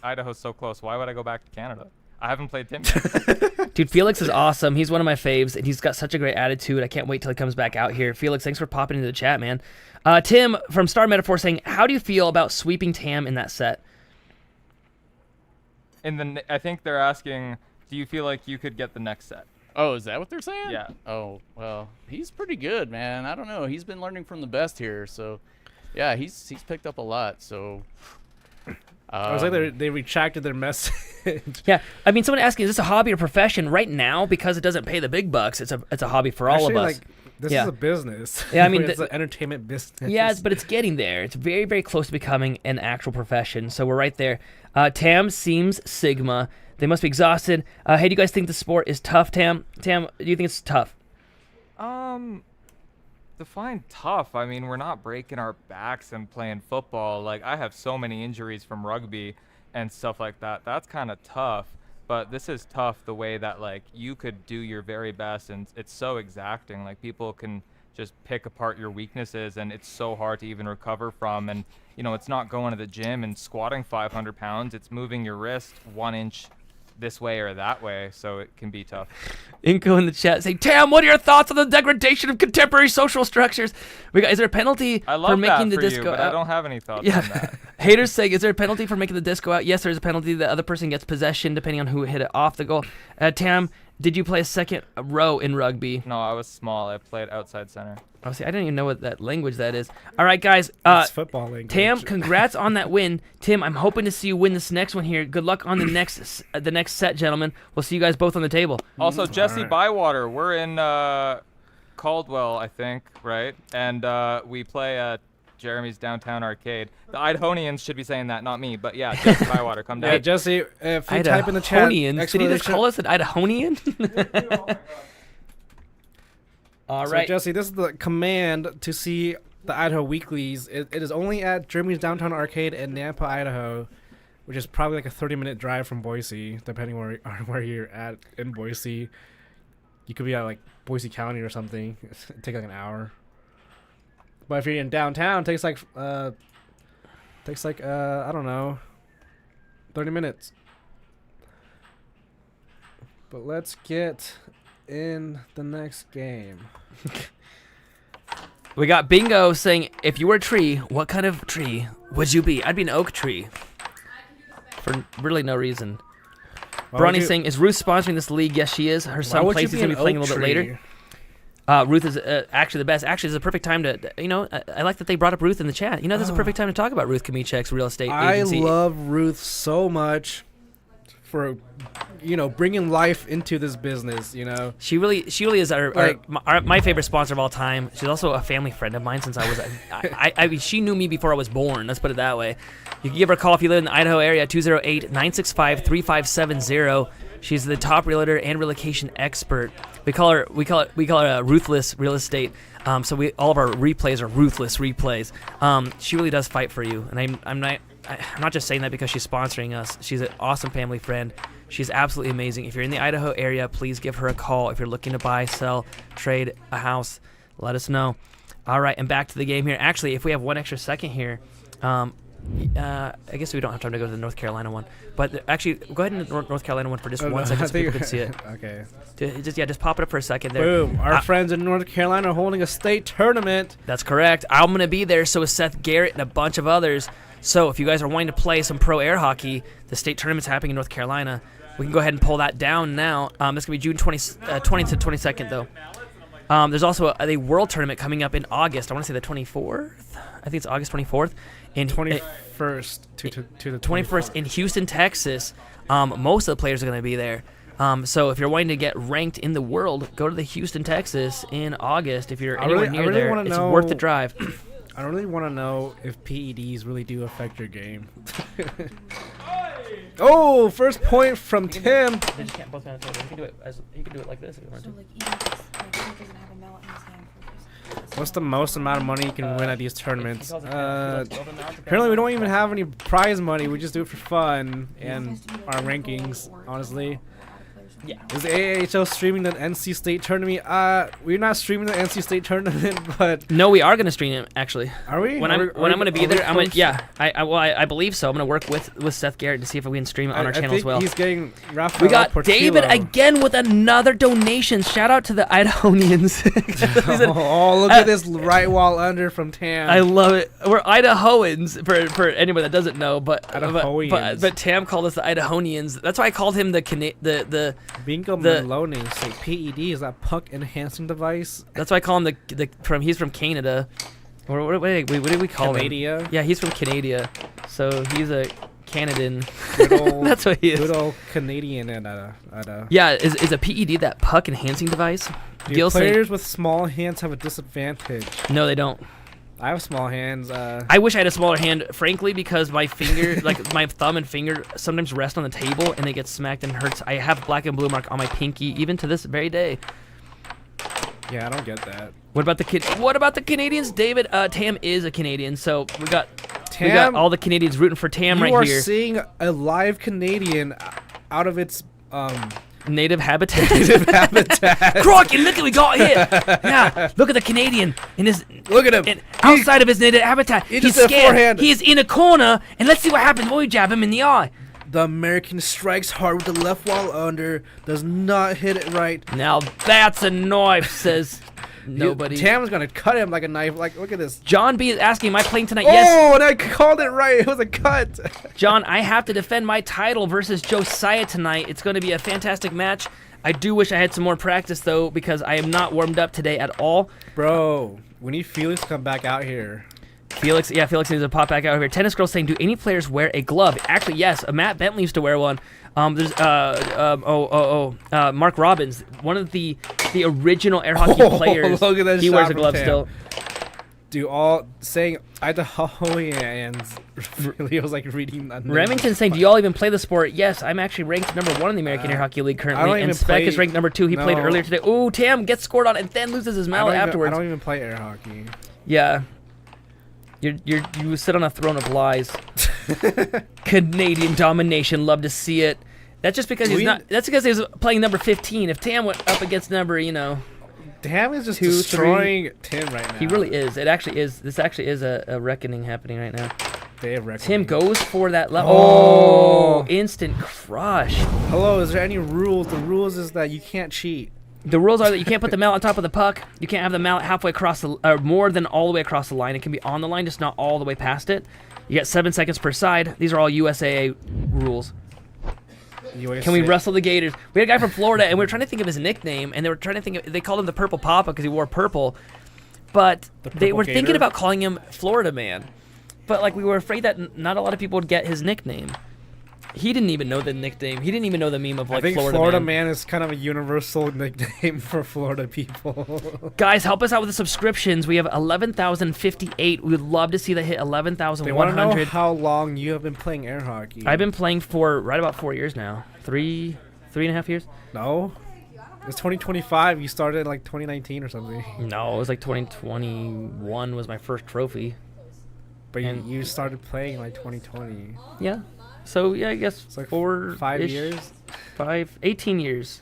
Idaho's so close. Why would I go back to Canada? I haven't played Tim yet. Dude, Felix is awesome. He's one of my faves, and he's got such a great attitude. I can't wait till he comes back out here. Felix, thanks for popping into the chat, man. Tim from Star Metaphor saying, how do you feel about sweeping Tam in that set? I think they're asking, do you feel like you could get the next set? Oh, is that what they're saying? Yeah. Oh, well, he's pretty good, man. I don't know. He's been learning from the best here, so yeah, he's picked up a lot. So I was like they retracted their message. Yeah, I mean, someone asking, is this a hobby or profession? Right now, because it doesn't pay the big bucks, it's a hobby for all of us. Like, this is a business. Yeah, I mean, it's an entertainment business. Yeah, but it's getting there. It's very, very close to becoming an actual profession. So we're right there. Tam seems Sigma. They must be exhausted. Hey, do you guys think the sport is tough, Tam? Tam, do you think it's tough? Define tough. I mean, we're not breaking our backs and playing football. Like, I have so many injuries from rugby and stuff like that. That's kind of tough. But this is tough the way that, like, you could do your very best, and it's so exacting. Like, people can just pick apart your weaknesses, and it's so hard to even recover from. And, it's not going to the gym and squatting 500 pounds. It's moving your wrist 1 inch this way or that way, so it can be tough. Inko in the chat saying, Tam, what are your thoughts on the degradation of contemporary social structures? Is there a penalty for making the disco you, but out? I don't have any thoughts on that. Haters saying, is there a penalty for making the disco out? Yes, there's a penalty. The other person gets possession depending on who hit it off the goal. Tam, did you play a second row in rugby? No, I was small. I played outside center. Oh, see, I didn't even know what that language that is. All right, guys. It's football language. Tam, congrats on that win. Tim, I'm hoping to see you win this next one here. Good luck on the next set, gentlemen. We'll see you guys both on the table. Also, Jesse Bywater, we're in Caldwell, I think, right? And we play at Jeremy's Downtown Arcade. The Idahonians should be saying that, not me. But yeah, Jesse Bywater, come down. Yeah, Jesse, if you type in the chat... Did he just call us an Idahonian? All right. So, Jesse, this is the command to see the Idaho Weeklies. It is only at Jeremy's Downtown Arcade in Nampa, Idaho, which is probably like a 30-minute drive from Boise, depending where you're at in Boise. You could be at like Boise County or something. It'd take like an hour. But if you're in downtown, it takes like I don't know, 30 minutes. But let's get in the next game. We got Bingo saying, if you were a tree, what kind of tree would you be? I'd be an oak tree. For really no reason. Bronny's saying, is Ruth sponsoring this league? Yes, she is. Her son plays. He's going to be playing a little bit later. Ruth is actually the best. Actually, it's a perfect time to, I like that they brought up Ruth in the chat. This is a perfect time to talk about Ruth Kamichek's real estate agency. I love Ruth so much for, bringing life into this business, She really is my favorite sponsor of all time. She's also a family friend of mine since I was, I mean, she knew me before I was born. Let's put it that way. You can give her a call if you live in the Idaho area, 208-965-3570. She's the top realtor and relocation expert. We call her ruthless real estate. So all of our replays are ruthless replays. She really does fight for you, and I'm not just saying that because she's sponsoring us. She's an awesome family friend. She's absolutely amazing. If you're in the Idaho area, please give her a call. If you're looking to buy, sell, trade a house, let us know. All right, and back to the game here. Actually, if we have one extra second here, I guess we don't have time to go to the North Carolina one. But actually, go ahead and North Carolina one for just 1 second so people can see it. Okay. Just pop it up for a second there. Boom. Our friends in North Carolina are holding a state tournament. That's correct. I'm going to be there, so is Seth Garrett and a bunch of others. So if you guys are wanting to play some pro air hockey, the state tournament's happening in North Carolina. We can go ahead and pull that down now. That's going to be June 20 to 22nd, though. There's also a world tournament coming up in August. I want to say the 24th. I think it's August 24th. In 21st to the 21st in Houston, Texas. Most of the players are going to be there. So if you're wanting to get ranked in the world, go to the Houston, Texas in August. If you're anywhere near there, it's worth the drive. I really want to know if PEDs really do affect your game. Oh, first point from Tim. They just can't both be on the table. You can do it like this if you want to. What's the most amount of money you can win at these tournaments? Apparently we don't even have any prize money. We just do it for fun and our rankings, honestly. Yeah. Is AAHL streaming the NC State tournament? We're not streaming the NC State tournament, but no, we are gonna stream it actually. Are we? When I'm gonna be there, I believe so. I'm gonna work with Seth Garrett to see if we can stream it on our channel as well. He's getting Rafael We got Portillo. David again with another donation. Shout out to the Idahoans. Oh, look at this right wall under from Tam. I love it. We're Idahoans for anyone that doesn't know, but Tam called us the Idahoanians. That's why I called him the Bingo Maloney. Say PED is that puck enhancing device. That's why I call him he's from Canada. What did we call Canada? him? Yeah, he's from Canada. So he's a Canadan. That's what he is. Good old Canadian Yeah, is a PED that puck enhancing device? Do players with small hands have a disadvantage? No, they don't. I have small hands. I wish I had a smaller hand, frankly, because my finger, like my thumb and finger, sometimes rest on the table and they get smacked and hurts. I have black and blue mark on my pinky, even to this very day. Yeah, I don't get that. What about the Canadians, David? Tam is a Canadian, so we got all the Canadians rooting for Tam right here. You are seeing a live Canadian out of its native habitat. Crockett, look what we got here. Yeah, look at the Canadian look at him outside of his native habitat. He's scared. He is in a corner, and let's see what happens when we jab him in the eye. The American strikes hard with the left wall under, does not hit it right. Now that's a knife, says nobody. Tam's gonna cut him like a knife. Like, look at this. John B is asking, am I playing tonight? Oh, yes. and I called it right. It was a cut. John, I have to defend my title versus Josiah tonight. It's going to be a fantastic match. I do wish I had some more practice, though, because I am not warmed up today at all. Bro, we need Felix to come back out here. Felix needs to pop back out here. Tennis Girl saying, do any players wear a glove? Actually, yes. Matt Bentley used to wear one. There's Mark Robbins, one of the original air hockey players. Look at that. He wears a glove still. Dude, all saying Idahoans really was like reading that. Remington saying, do y'all even play the sport? Yes, I'm actually ranked number 1 in the American Air Hockey League currently, and Spec is ranked number 2. He played earlier today. Ooh, Tam gets scored on and then loses his mallet afterwards. I don't even play air hockey. Yeah. You sit on a throne of lies. Canadian domination, love to see it. That's just because that's because he was playing number 15. If Tam went up against number, Tam is just destroying Tim right now. He really is. It actually is. This actually is a reckoning happening right now. They have reckoning. Tim goes for that level. Oh, instant crush. Hello, is there any rules? The rules is that you can't cheat. The rules are that you can't put the mallet on top of the puck. You can't have the mallet halfway across or more than all the way across the line. It can be on the line, just not all the way past it. You get 7 seconds per side. These are all USAA rules. Can we wrestle the Gators? We had a guy from Florida, and we were trying to think of his nickname, and they were trying to think of, they called him the Purple Papa because he wore purple, but they were thinking about calling him Florida Man, but like we were afraid that not a lot of people would get his nickname. He didn't even know the nickname. He didn't even know the meme of like I think Florida Man is kind of a universal nickname for Florida people. Guys, help us out with the subscriptions. We have 11,058. We would love to see that hit 11,100. They want to know how long you have been playing air hockey. I've been playing for right about 4 years now. Three and a half years. No, it's 2025. You started in like 2019 or something. No, it was like 2021 was my first trophy. But you started playing like 2020. Yeah. So, yeah, I guess it's like 5 years? 18 years.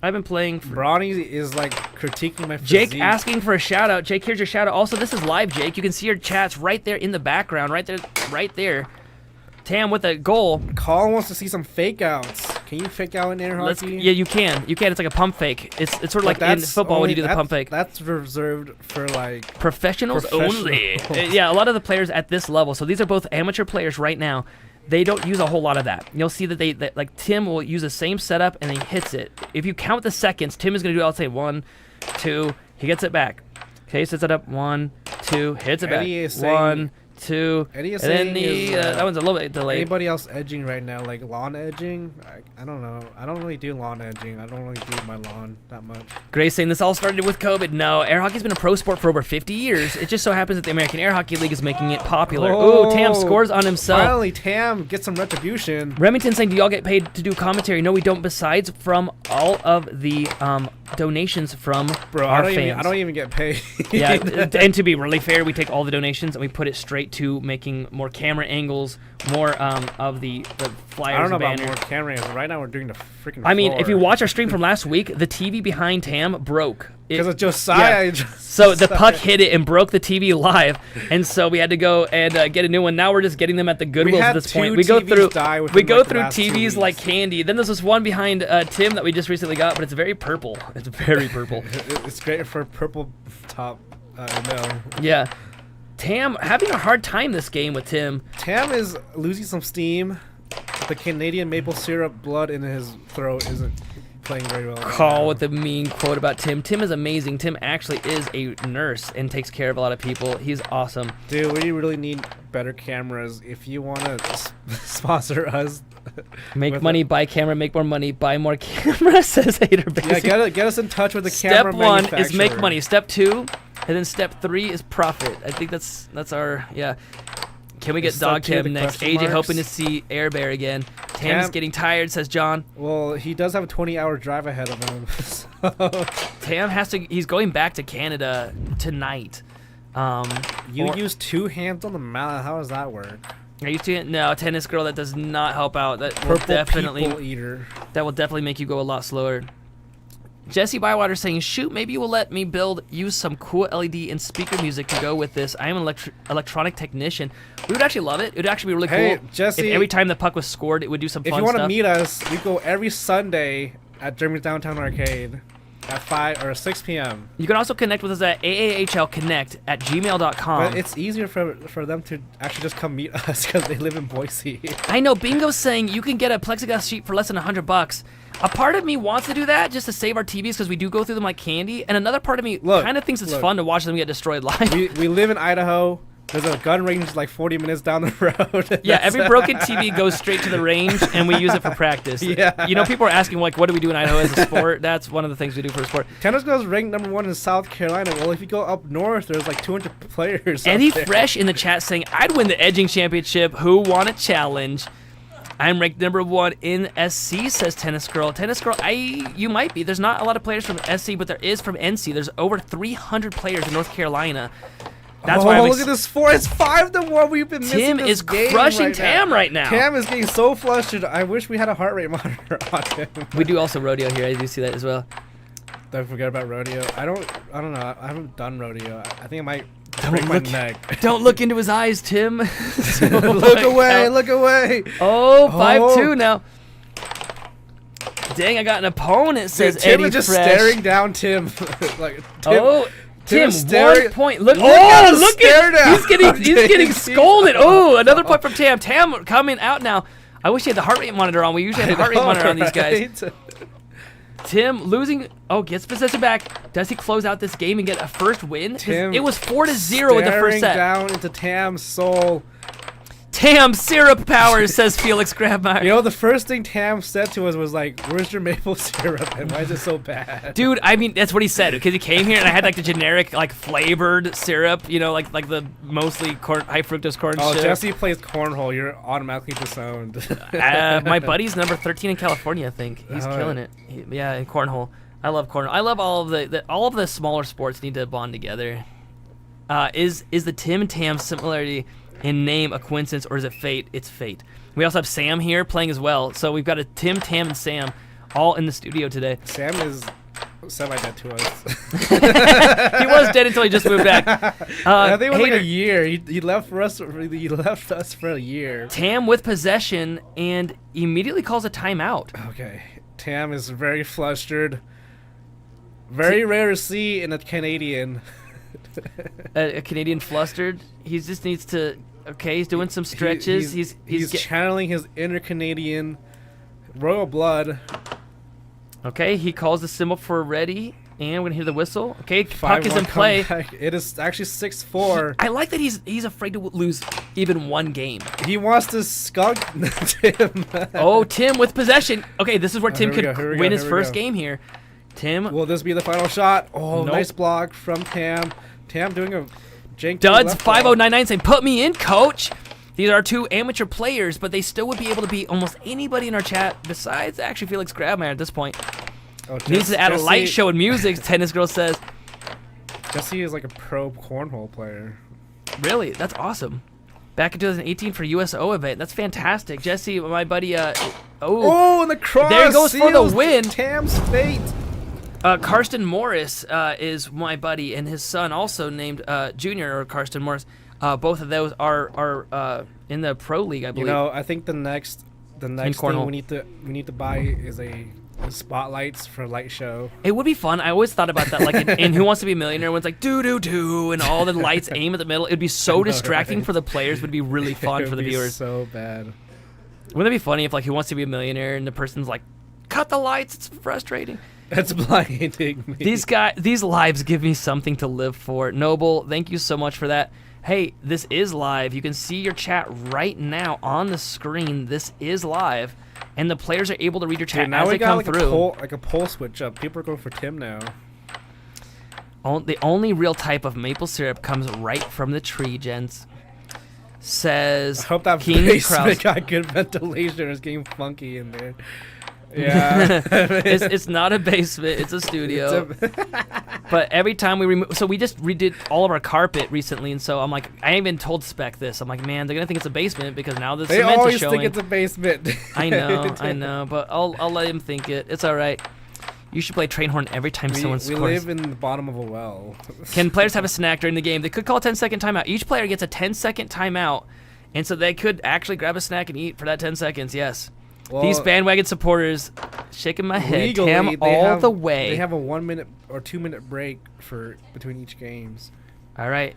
I've been playing for... Bronny is, like, critiquing my physique. Jake asking for a shout-out. Jake, here's your shout-out. Also, this is live, Jake. You can see your chats right there in the background. Right there. Tam with a goal. Colin wants to see some fake-outs. Can you fake out in air hockey? Yeah, you can. You can. It's like a pump fake. It's sort of like in football when you do the pump fake. That's reserved for, like... Professionals only. Yeah, a lot of the players at this level. So these are both amateur players right now. They don't use a whole lot of that. You'll see that like Tim will use the same setup and he hits it. If you count the seconds, Tim is going to do, I'll say 1, 2, he gets it back. Okay, sets it up, 1, 2, hits it back. 1, 2, and then that one's a little bit delayed. Anybody else edging right now, like lawn edging? I don't know. I don't really do lawn edging. I don't really do my lawn that much. Grace saying this all started with COVID. No, air hockey's been a pro sport for over 50 years. It just so happens that the American Air Hockey League is making it popular. Oh, Tam scores on himself. Finally, Tam gets some retribution. Remington saying, do y'all get paid to do commentary? No, we don't, besides from all of the donations from our fans. I don't even get paid. Yeah, and to be really fair, we take all the donations and we put it straight to making more camera angles, more of the flyers. I don't know and about banners. more camera angles. Right now we're doing the freaking I mean, floor. if you watch our stream from last week, the TV behind Tam broke. Because of Josiah. Yeah. So the puck hit it and broke the TV live, and so we had to go and get a new one. Now we're just getting them at the Goodwills at this point. We go through TVs like candy. Then there's this one behind Tim that we just recently got, but it's very purple. It's very purple. It's great for purple top. No. Yeah. Tam having a hard time this game with Tim. Tam is losing some steam. The Canadian maple syrup blood in his throat isn't playing very well. Call with the mean quote about Tim. Tim is amazing. Tim actually is a nurse and takes care of a lot of people. He's awesome. Dude, we really need better cameras. If you want to sponsor us. Make money, buy camera, make more money, buy more camera, says Hater Basic. Yeah, get us in touch with the camera manufacturer. Step 1 is make money. Step 2, and then step 3 is profit. I think that's our, yeah. Can we get Dog Cam next? AJ hoping to see Air Bear again. Tam's getting tired, says John. Well, he does have a 20-hour drive ahead of him. So. Tam has to, he's going back to Canada tonight. You use 2 hands on the mallet. How does that work? Are you seeing it? No, tennis girl, that does not help out. That Purple will definitely people eater. That will definitely make you go a lot slower. Jesse Bywater saying, shoot, maybe you will let me use some cool LED and speaker music to go with this. I am an electronic technician. We would actually love it. It would actually be really cool Jesse, if every time the puck was scored, it would do some fun stuff. If you want to meet us, we go every Sunday at Germany's Downtown Arcade at 5 or 6 p.m. You can also connect with us at aahlconnect@gmail.com. But it's easier for them to actually just come meet us because they live in Boise. I know. Bingo's saying you can get a plexiglass sheet for less than $100. A part of me wants to do that just to save our TVs because we do go through them like candy, and another part of me kind of thinks it's fun to watch them get destroyed live. We live in Idaho. There's a gun range like 40 minutes down the road. Yeah, every broken TV goes straight to the range, and we use it for practice. Yeah. You know, people are asking, like, what do we do in Idaho as a sport? That's one of the things we do for a sport. Tennis goes ranked #1 in South Carolina. Well, if you go up north, there's like 200 players. Eddie Fresh in the chat saying, I'd win the edging championship. Who won a challenge? I'm ranked #1 in SC, says Tennis Girl. Tennis Girl, you might be. There's not a lot of players from SC, but there is from NC. There's over 300 players in North Carolina. That's why look at this 4. It's 5-1. We've been missing Tim is crushing Tam right now. Tam is getting so flustered. I wish we had a heart rate monitor on him. We do also rodeo here. I do see that as well. Don't forget about rodeo. I don't know. I haven't done rodeo. I think I might break my neck. Don't look into his eyes, Tim. Look away. Look away. Oh, 5-2 now. Dang, I got an opponent, says Tim Eddie is just Fresh. staring down Tim. Like, Tim, staring. 1 point. Look Look at he's getting scolded. Oh, another point from Tam. Tam coming out now. I wish you had the heart rate monitor on. We usually have the heart rate monitor on these guys. Tim losing. Oh, gets possession back. Does he close out this game and get a first win? Tim it was 4-0 in the first set. Down into Tam's soul. Tam syrup powers, says Felix Grabmeyer. You know, the first thing Tam said to us was like, "Where's your maple syrup? And why is it so bad?" Dude, I mean, that's what he said because he came here and I had like the generic like flavored syrup, you know, like the mostly high fructose corn Oh, syrup. Jesse plays cornhole. You're automatically disowned. My buddy's number 13 in California, I think. He's killing it. Yeah, in cornhole. I love cornhole. I love all of the smaller sports need to bond together. Is the Tim and Tam similarity in name a coincidence or is it fate? It's fate. We also have Sam here playing as well. So we've got a Tim, Tam, and Sam all in the studio today. Sam is semi-dead to us. He was dead until he just moved back. I think it was like a year. He left for us. He left us for a year. Tam with possession and immediately calls a timeout. Okay. Tam is very flustered. Very rare to see in a Canadian. A Canadian flustered. He just needs to. Okay, he's doing some stretches. He's channeling his inner Canadian royal blood. Okay, he calls the symbol for ready, and we're gonna hear the whistle. Okay, puck is in play. Comeback. It is actually 6-4. I like that he's afraid to lose even one game. He wants to skunk Tim. Oh, Tim with possession. Okay, this is where Tim could win his first game here. Tim. Will this be the final shot? Oh, nope. Nice block from Tam. Tam doing a janky Duds left 5099 saying, "Put me in, coach." These are two amateur players, but they still would be able to beat almost anybody in our chat besides actually Felix Grabmeyer at this point. Oh, Needs to add a light show and music, Tennis Girl says. Jesse is like a pro cornhole player. Really? That's awesome. Back in 2018 for USO event. That's fantastic. Jesse, my buddy, and the cross there he goes for the win. Tam's fate. Karsten Morris is my buddy, and his son also named Junior or Karsten Morris. Both of those are in the pro league, I believe. You know, I think the next thing we need to buy is a spotlights for light show. It would be fun. I always thought about that, like in Who Wants to Be a Millionaire, when it's like do do do, and all the lights aim at the middle. It'd be so distracting for the players, but it'd be really fun for the viewers. So bad. Wouldn't it be funny if like Who Wants to Be a Millionaire and the person's like, cut the lights? It's frustrating. That's blinding me. These lives give me something to live for. Noble, thank you so much for that. Hey, this is live. You can see your chat right now on the screen. This is live, and the players are able to read your chat as they come through. Like a poll switch up. People are going for Tim now. The only real type of maple syrup comes right from the tree, gents. Says I hope that King basement got good ventilation. It's getting funky in there. Yeah, it's not a basement, it's a studio. But every time we remove, so we just redid all of our carpet recently, and so I'm like, I even told Spec this. I'm like, man, they're gonna think it's a basement because now the cement is showing. They always think it's a basement. I know, but I'll let him think it. It's all right. You should play train horn every time someone scores. We live in the bottom of a well. Can players have a snack during the game? They could call a 10-second timeout. Each player gets a 10-second timeout, and so they could actually grab a snack and eat for that 10 seconds. Yes. Well, these bandwagon supporters shaking my head. Legally, Tam all the way. They have a 1 minute or 2 minute break between each games. All right.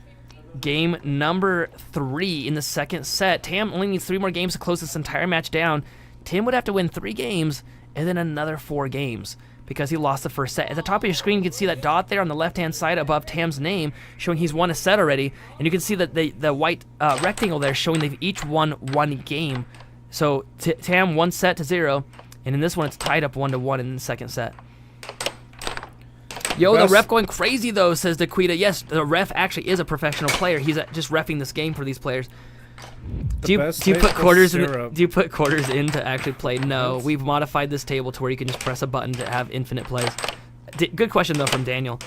Game number 3 in the second set. Tam only needs 3 more games to close this entire match down. Tim would have to win 3 games and then another 4 games because he lost the first set. At the top of your screen, you can see that dot there on the left-hand side above Tam's name showing he's won a set already. And you can see that the white rectangle there showing they've each won 1 game. So Tam 1 set to 0, and in this one it's tied up 1-1 in the second set. Yo, the ref going crazy though, says Daquita. Yes, the ref actually is a professional player. He's just reffing this game for these players. Do you put quarters in? Do you put quarters in to actually play? No, we've modified this table to where you can just press a button to have infinite plays. Good question though from Daniel.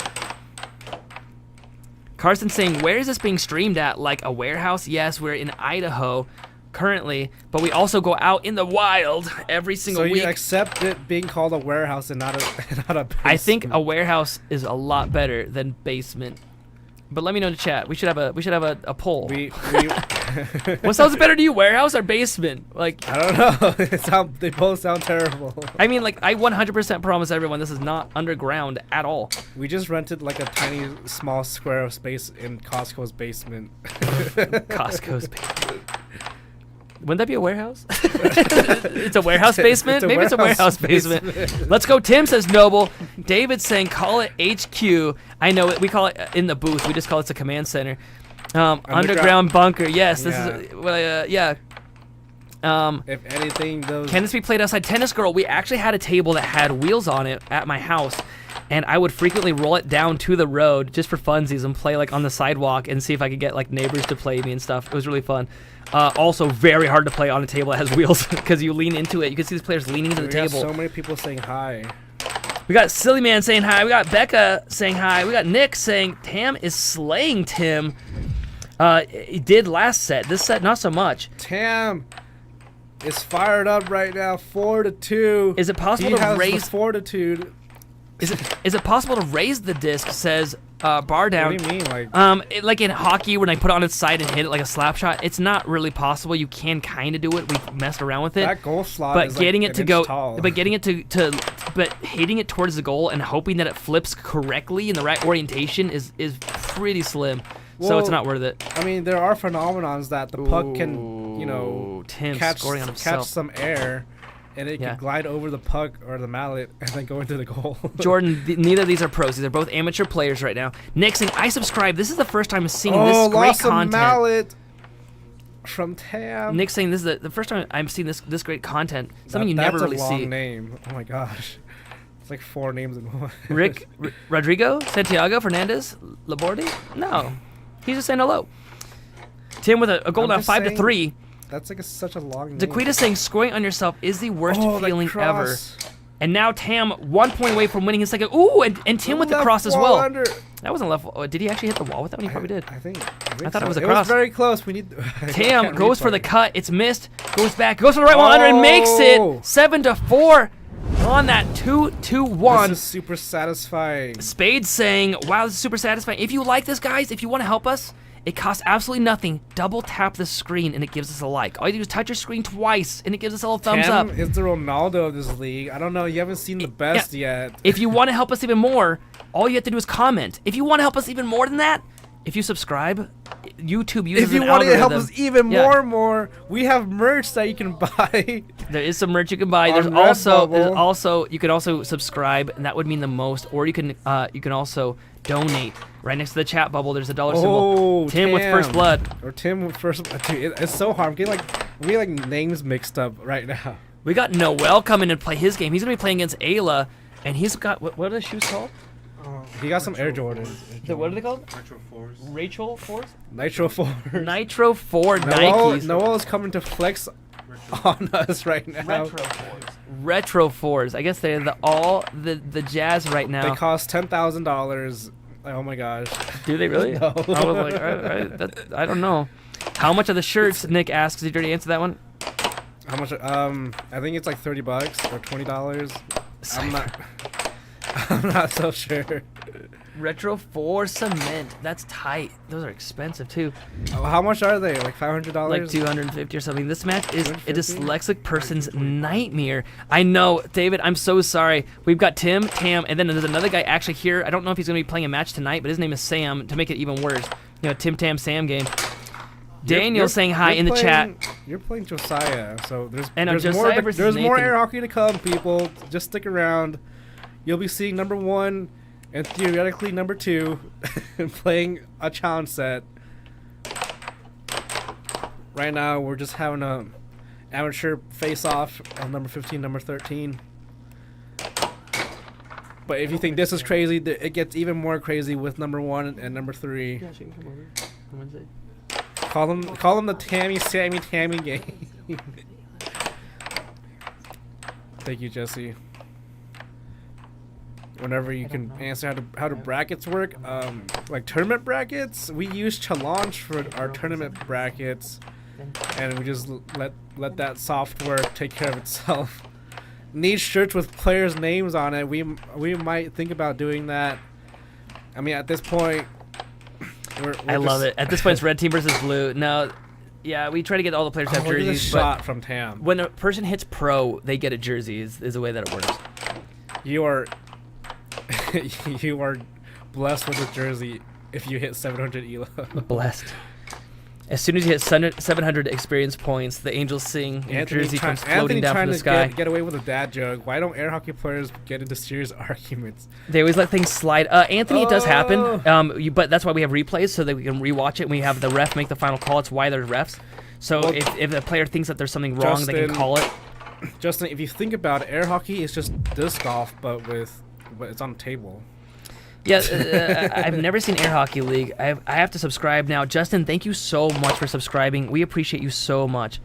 Carson saying, where is this being streamed at? Like a warehouse? Yes, we're in Idaho currently, but we also go out in the wild every single week. So you accept it being called a warehouse and not a basement? I think a warehouse is a lot better than basement. But let me know in the chat. We should have a poll. What sounds better to you, warehouse or basement? Like I don't know. They both sound terrible. I mean, like I 100% promise everyone this is not underground at all. We just rented like a tiny, small square of space in Costco's basement. Costco's basement. Wouldn't that be a warehouse? It's a warehouse basement? Maybe it's a warehouse basement. Let's go. Tim says Noble. David's saying call it HQ. I know it. We call it in the booth. We just call it the command center. Underground bunker. Yes, this is yeah. If anything, those. Can this be played outside? Tennis Girl. We actually had a table that had wheels on it at my house, and I would frequently roll it down to the road just for funsies and play like on the sidewalk and see if I could get like neighbors to play me and stuff. It was really fun. Also, very hard to play on a table that has wheels because you lean into it. You can see these players leaning into the table. So many people saying hi. We got Silly Man saying hi. We got Becca saying hi. We got Nick saying Tam is slaying Tim. He did last set. This set, not so much. Tam is fired up right now, 4-2. Is it possible he to has raise the fortitude? Is it possible to raise the disc? Says bar down. What do you mean, like in hockey when I put it on its side and hit it like a slap shot? It's not really possible. You can kind of do it. We've messed around with it. That goal slot but is getting like it to go, tall. but getting it but hitting it towards the goal and hoping that it flips correctly in the right orientation is pretty slim. So it's not worth it. I mean, there are phenomenons that the puck can, Tim catch scoring on himself. some air, and it can glide over the puck or the mallet and then go into the goal. Jordan, neither of these are pros. These are both amateur players right now. Nick saying, I subscribe. This is the first time I'm seeing this great lost content. A mallet from Tam. Nick saying this is the first time I'm seeing this great content. Something you never really see. That's a long name. Oh my gosh. It's like 4 names in one. Rick, Rodrigo, Santiago, Fernandez, Labordi? No. He's just saying hello. Tim with a goal now 5-3. That's like such a long name. Daquita saying scoring on yourself is the worst feeling ever. And now Tam 1 point away from winning his second. Ooh, and Tim with the cross as well. Under. That wasn't left. Oh, did he actually hit the wall with that one? He probably did. I think I thought so. it was a It cross. was very close. We need. Tam goes for the cut. It's missed. Goes back. Goes for the right one under and makes it 7-4 on that 2-1. This is super satisfying. Spade saying, wow, this is super satisfying. If you like this, guys, if you want to help us, it costs absolutely nothing. Double tap the screen and it gives us a like. All you do is touch your screen twice and it gives us a little thumbs up. Tam is the Ronaldo of this league. I don't know. You haven't seen the best yet. If you want to help us even more, all you have to do is comment. If you want to help us even more than that, if you subscribe, YouTube uses If you an want to help algorithm. us even more, we have merch that you can buy. There is some merch you can buy. On There's Redbubble. also you can also subscribe, and that would mean the most. Or you can also donate. Right next to the chat bubble, there's a dollar symbol. Tim with first blood. Or Tim with first blood. Dude, it's so hard. I'm getting names mixed up right now. We got Noel coming to play his game. He's gonna be playing against Ayla, and he's got what are the shoes called? He got some Air Jordans. What are they called? Nitro 4s. Nitro 4. Nitro 4 Nikes. Noel is coming to flex on us right now. Retro 4s. I guess they're the jazz right now. They cost $10,000. Oh my gosh. Do they really? No. I was like, all right, I don't know. How much are the shirts? Nick asks. Did you already answer that one? How much? I think it's like $30 or $20. I'm not so sure. Retro 4 cement. That's tight. Those are expensive too. Oh, how much are they? Like $500? Like $250 or something. This match is a dyslexic person's nightmare. I know, David. I'm so sorry. We've got Tim, Tam, and then there's another guy actually here. I don't know if he's gonna be playing a match tonight, but his name is Sam. To make it even worse, Tim, Tam, Sam game. Daniel saying hi in the chat. You're playing Josiah, so there's Josiah versus there's more Nathan. air hockey to come, people. Just stick around. You'll be seeing number 1 and theoretically number 2 playing a challenge set. Right now, we're just having a amateur face-off of number 15, number 13. But if you think this is crazy, it gets even more crazy with number 1 and number 3. Yeah, she can come over on Wednesday. Call them the Tammy game. Thank you, Jesse. Whenever you can answer how do brackets work, like tournament brackets, we use Challenge for our tournament brackets, and we just let that software take care of itself. Need shirts with players' names on it. We might think about doing that. I mean, at this point, I love it. At this point, it's red team versus blue. No, yeah, we try to get all the players to have jerseys. Look at this shot from Tam. When a person hits pro, they get a jersey. Is the way that it works. You are you are blessed with a jersey if you hit 700 ELO. Blessed. As soon as you hit 700 experience points, the angels sing, and Jersey comes floating Anthony down from the sky. Get away with a dad joke. Why don't air hockey players get into serious arguments? They always let things slide. Anthony, it does happen, but that's why we have replays, so that we can rewatch it, and we have the ref make the final call. It's why there's refs. So Well, if the player thinks that there's something wrong, they can call it. Justin, if you think about it, air hockey is just disc golf, but it's on a table. Yeah, I've never seen Air Hockey League. I have to subscribe now. Justin, thank you so much for subscribing. We appreciate you so much.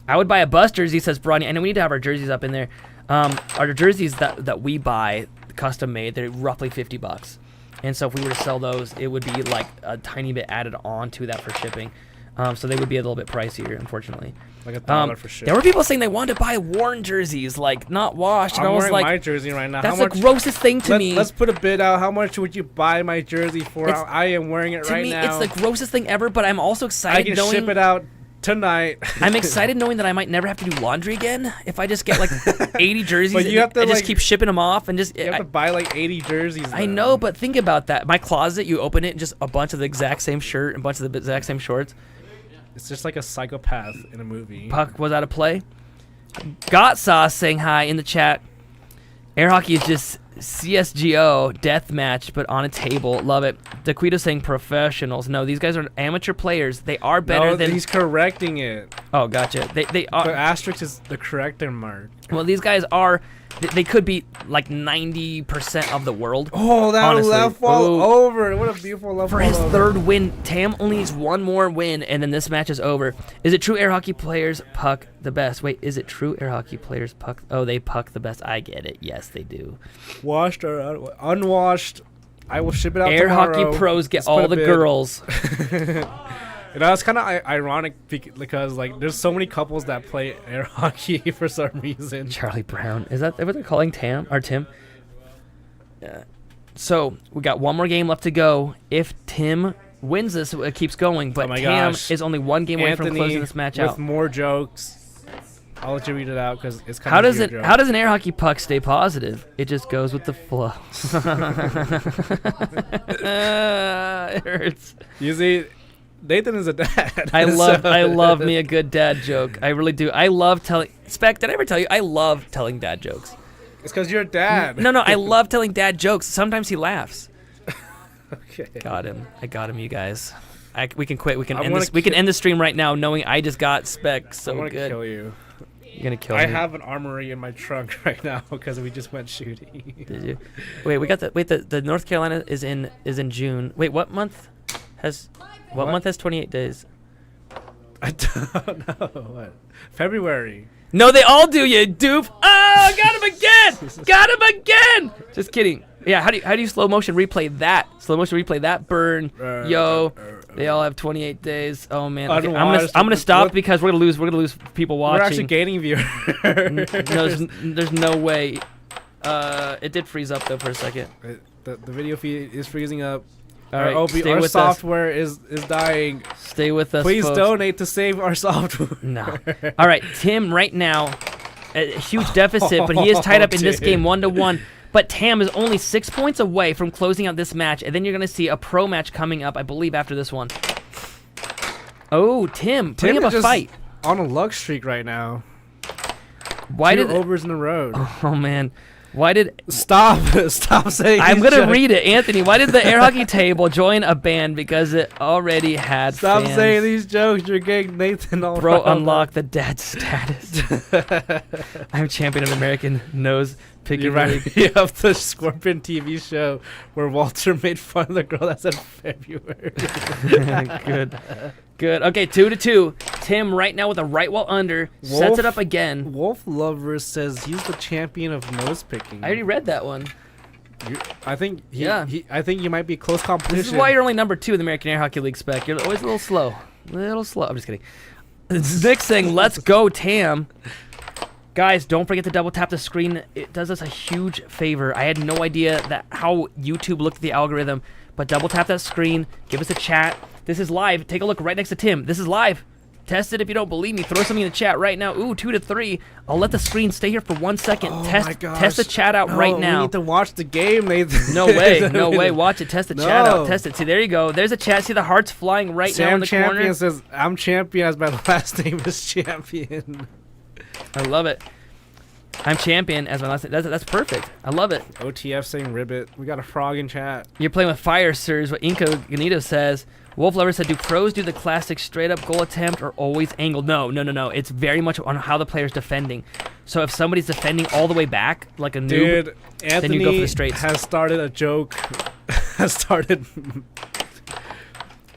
I would buy a bus jersey, says Bronny. I know we need to have our jerseys up in there. Our jerseys that we buy, custom made, they're roughly $50. And so if we were to sell those, it would be like a tiny bit added on to that for shipping. So they would be a little bit pricier, unfortunately. Like $1 for shipping. There were people saying they wanted to buy worn jerseys, like not washed. And I'm I was wearing like, my jersey right now. That's the grossest thing to me. Let's put a bid out. How much would you buy my jersey for? I am wearing it right now. To me, it's the grossest thing ever, but I'm also excited I can ship it out tonight. I'm excited knowing that I might never have to do laundry again if I just get like 80 jerseys But you have to, and just keep shipping them off and just. You have to buy like 80 jerseys. I know, but think about that. My closet, you open it and just a bunch of the exact same shirt and a bunch of the exact same shorts. It's just like a psychopath in a movie. Puck was out of play. Got Sauce saying hi in the chat. Air hockey is just CSGO death match, but on a table. Love it. Daquito saying professionals. No, these guys are amateur players. They are better than. He's correcting it. Oh, gotcha. They are. The asterisk is the corrector mark. Well, these guys are. They could be like 90% of the world. Oh, that left fall over. What a beautiful left for his third win. Tam only needs one more win, and then this match is over. Is it true air hockey players puck the best? Wait, is it true air hockey players puck? Oh, they puck the best. I get it. Yes, they do. Washed or unwashed, I will ship it out air tomorrow. Hockey pros get all the girls. You know, it's kind of ironic because like there's so many couples that play air hockey for some reason. Charlie Brown, is that what they're calling Tam or Tim? Yeah. So we got one more game left to go. If Tim wins this, it keeps going. But Tam is only one game away from closing this match out. With more jokes, I'll let you read it out because it's kind of. How does an air hockey puck stay positive? It just goes with the flow. It hurts. You see. Nathan is a dad. I love me a good dad joke. I really do. I love telling. Spec, did I ever tell you? I love telling dad jokes. It's because you're a dad. No, I love telling dad jokes. Sometimes he laughs. Okay. Got him. I got him, you guys. We can quit. We can end this. We can end the stream right now, knowing I just got Spec so good. I want to kill you. You're gonna kill me. I have an armory in my trunk right now because we just went shooting. Did you? Wait, we got the. Wait, the North Carolina is in June. Wait, what month has? What month has 28 days? I don't know. What? February. No, they all do, you doof. Oh, got him again! Got him again! Just kidding. Yeah, how do you slow motion replay that? Slow motion replay that burn. Yo, they all have 28 days. Oh man, okay, I'm gonna stop because we're gonna lose people watching. We're actually gaining viewers. There's no way. It did freeze up though for a second. The video feed is freezing up. All right, our software is dying. Stay with us, Please folks. donate to save our software. No. All right, Tim right now, a huge deficit, but he is tied up in this game 1-1. But Tam is only 6 points away from closing out this match, and then you're going to see a pro match coming up, I believe, after this one. Oh, Tim putting up a fight. On a luck streak right now. Why 2 overs in a row. Oh, man. Why did stop saying? I'm gonna read it, Anthony. Why did the air hockey table join a band? Because it already had. Stop fans. saying these jokes. You're getting Nathan all. Bro, unlock the dad status. I'm champion of American nose picking. You're right. You have the Scorpion TV show where Walter made fun of the girl that said February. Good. Okay, 2-2. Tim right now with a right wall under sets it up again. Wolf Lover says he's the champion of nose picking. I already read that one. I think I think you might be close competition. This is why you're only number 2 in the American Air Hockey League spec. You're always a little slow. I'm just kidding. Nick saying, "Let's go, Tam." Guys, don't forget to double tap the screen. It does us a huge favor. I had no idea that how YouTube looked at the algorithm, but double tap that screen. Give us a chat. This is live. Take a look right next to Tim. This is live. Test it if you don't believe me. Throw something in the chat right now. Ooh, 2 to 3. I'll let the screen stay here for 1 second. Oh test my gosh. test the chat out right now. We need to watch the game, Nathan. No way. No way. Watch it. Test the chat out. Test it. See, there you go. There's a chat. See the hearts flying right now in the Champion corner? says, I'm champion as my last name is champion. I love it. I'm champion as my last name. That's perfect. I love it. OTF saying ribbit. We got a frog in chat. You're playing with fire, sir, is what Incognito says. Wolf Lover said, do pros do the classic straight-up goal attempt or always angled? No. It's very much on how the player's defending. So if somebody's defending all the way back, like a noob, Dude, Anthony then you go for the straights. has started a joke.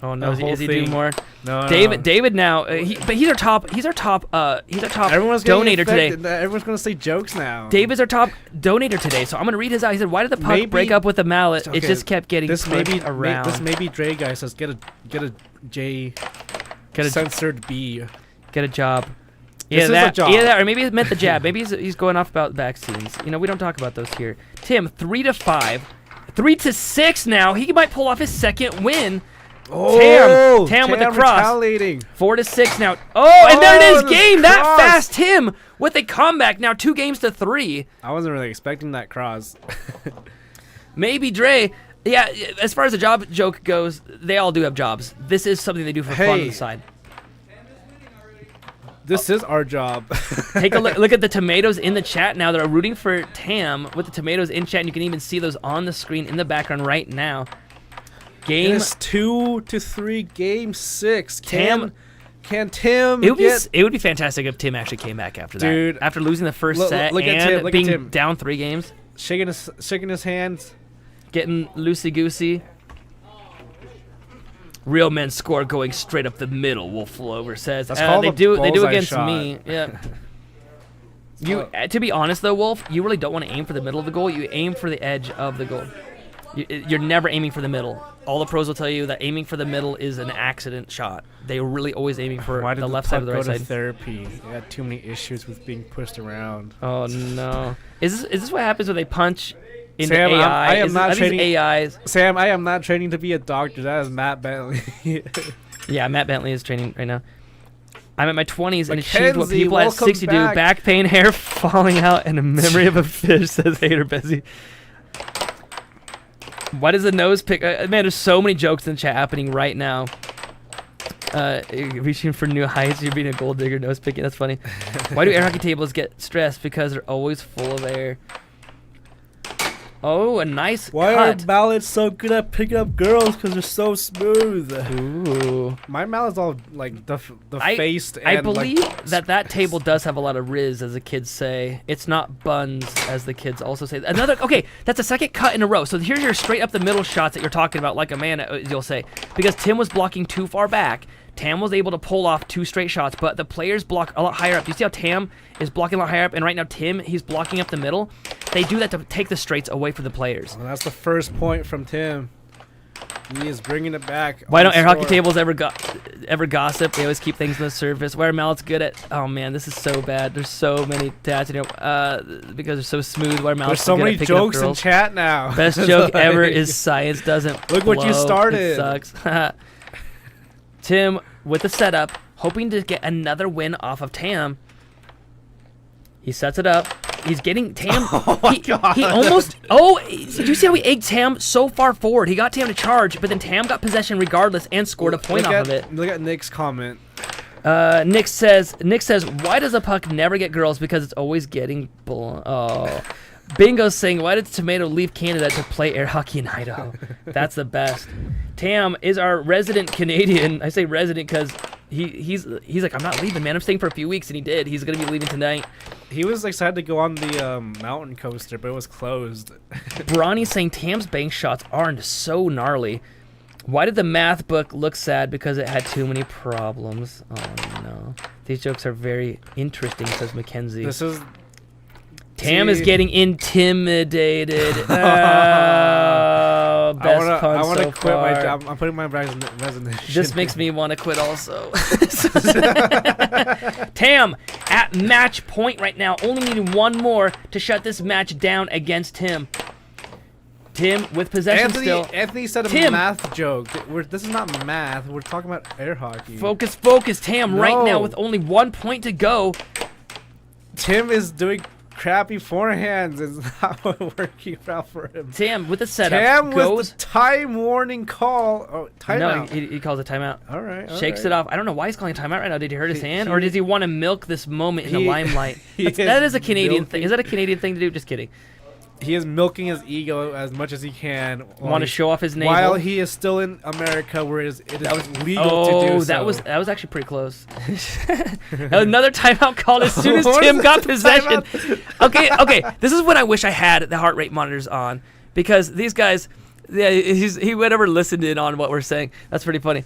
Oh no! Is he doing more? No. David now. He's our top. He's our top. Everyone's donator today. Everyone's gonna say jokes now. David's our top donator today, so I'm gonna read his out. He said, "Why did the puck break up with the mallet? Okay, it just kept getting pushed around." This maybe Dre guy says get a J. Get a censored B. Get a job. This Either is a job. that, or maybe he meant the jab. Maybe he's going off about vaccines. You know, we don't talk about those here. Tim, 3 to 5, 3 to 6 now. He might pull off his second win. Oh, Tam with the cross. Retaliating. 4 to 6 now. Oh, and there it is. the Game that cross. fast. Tim with a comeback. Now 2 games to 3. I wasn't really expecting that cross. Maybe Dre. Yeah, as far as the job joke goes, they all do have jobs. This is something they do for fun on the side. This is our job. Take a look at the tomatoes in the chat now. They're rooting for Tam with the tomatoes in chat, and you can even see those on the screen in the background right now. Game It's 2 to 3, game 6. Tam. Can Tim It would be fantastic if Tim actually came back after that. Dude, after losing the first set look at and Tim, look at being Tim. down 3 games. shaking his hands. Getting loosey-goosey. Real men score going straight up the middle, Wolf Lover says. That's called they a do bullseye against shot. me. Yeah. To be honest though, Wolf, you really don't want to aim for the middle of the goal. You aim for the edge of the goal. You're never aiming for the middle. All the pros will tell you that aiming for the middle is an accident shot. They're really always aiming for the left side or the right side. Therapy. They had too many issues with being pushed around. Oh no! Is this what happens when they punch into Sam, AI? I am not training AIs. Sam, I am not training to be a doctor. That is Matt Bentley. Yeah, Matt Bentley is training right now. I'm at my 20s and achieved what Mackenzie, people at welcome 60 do. back. Back pain, hair falling out, and a memory of a fish, says Hater Bezzy. Why does the nose pick? Man, there's so many jokes in the chat happening right now. Reaching for new heights, you're being a gold digger, nose picking. That's funny. Why do air hockey tables get stressed? Because they're always full of air. Oh, a nice Why cut. are mallets so good at picking up girls? Because they're so smooth. Ooh. My mallet's all like the faced. I and believe like, that table does have a lot of riz, as the kids say. It's not buns, as the kids also say. Okay, that's a second cut in a row. So here's your straight up the middle shots that you're talking about, like a man, you'll say. Because Tim was blocking too far back. Tam was able to pull off 2 straight shots, but the players block a lot higher up. Do you see how Tam is blocking a lot higher up, and right now Tim, he's blocking up the middle? They do that to take the straights away from the players. Well, that's the first point from Tim. He is bringing it back. Why don't air hockey tables ever gossip? They always keep things on the surface. Why are mallets good at? Oh man, this is so bad. There's so many tats, because they're so smooth. Why are mallets There's so good many at picking up jokes in girls? chat now. Best joke ever is science doesn't. Look what you blow. started. It sucks. Tim with the setup, hoping to get another win off of Tam. He sets it up. He's getting Tam. Oh my God. He almost. Oh, did you see how he egged Tam so far forward? He got Tam to charge, but then Tam got possession regardless and scored a point off of it. Look at Nick's comment. Nick says, why does a puck never get girls? Because it's always getting blown. Oh. Bingo's saying, why did Tomato leave Canada to play air hockey in Idaho? That's the best. Tam is our resident Canadian. I say resident because he's like, I'm not leaving, man. I'm staying for a few weeks, and he did. He's going to be leaving tonight. He was excited to go on the mountain coaster, but it was closed. Bronny's saying Tam's bank shots aren't so gnarly. Why did the math book look sad? Because it had too many problems. Oh, no. These jokes are very interesting, says Mackenzie. This is... Tam is getting intimidated. Best pun I want to so quit my far. job. I'm putting my resignation. This makes me want to quit also. Tam at match point right now. Only needing one more to shut this match down against him. Tim with possession still. Anthony said a Tim. math joke. This is not math. We're talking about air hockey. Focus. Tam right now with only 1 point to go. Tim is doing crappy forehands. It's not working out for him. Tam with the setup. Tam goes. with the time warning call. Oh, timeout. No, he calls a timeout. All right. Shakes it off. I don't know why he's calling a timeout right now. Did he hurt his hand? Or does he want to milk this moment in the limelight? That is a Canadian thing. Is that a Canadian thing to do? Just kidding. He is milking his ego as much as he can. Want to show off his navel? While he is still in America, where it is legal to do so. that was actually pretty close. Another timeout call as soon as Tim got possession. Okay. This is when I wish I had the heart rate monitors on, because these guys, he would ever listened in on what we're saying. That's pretty funny.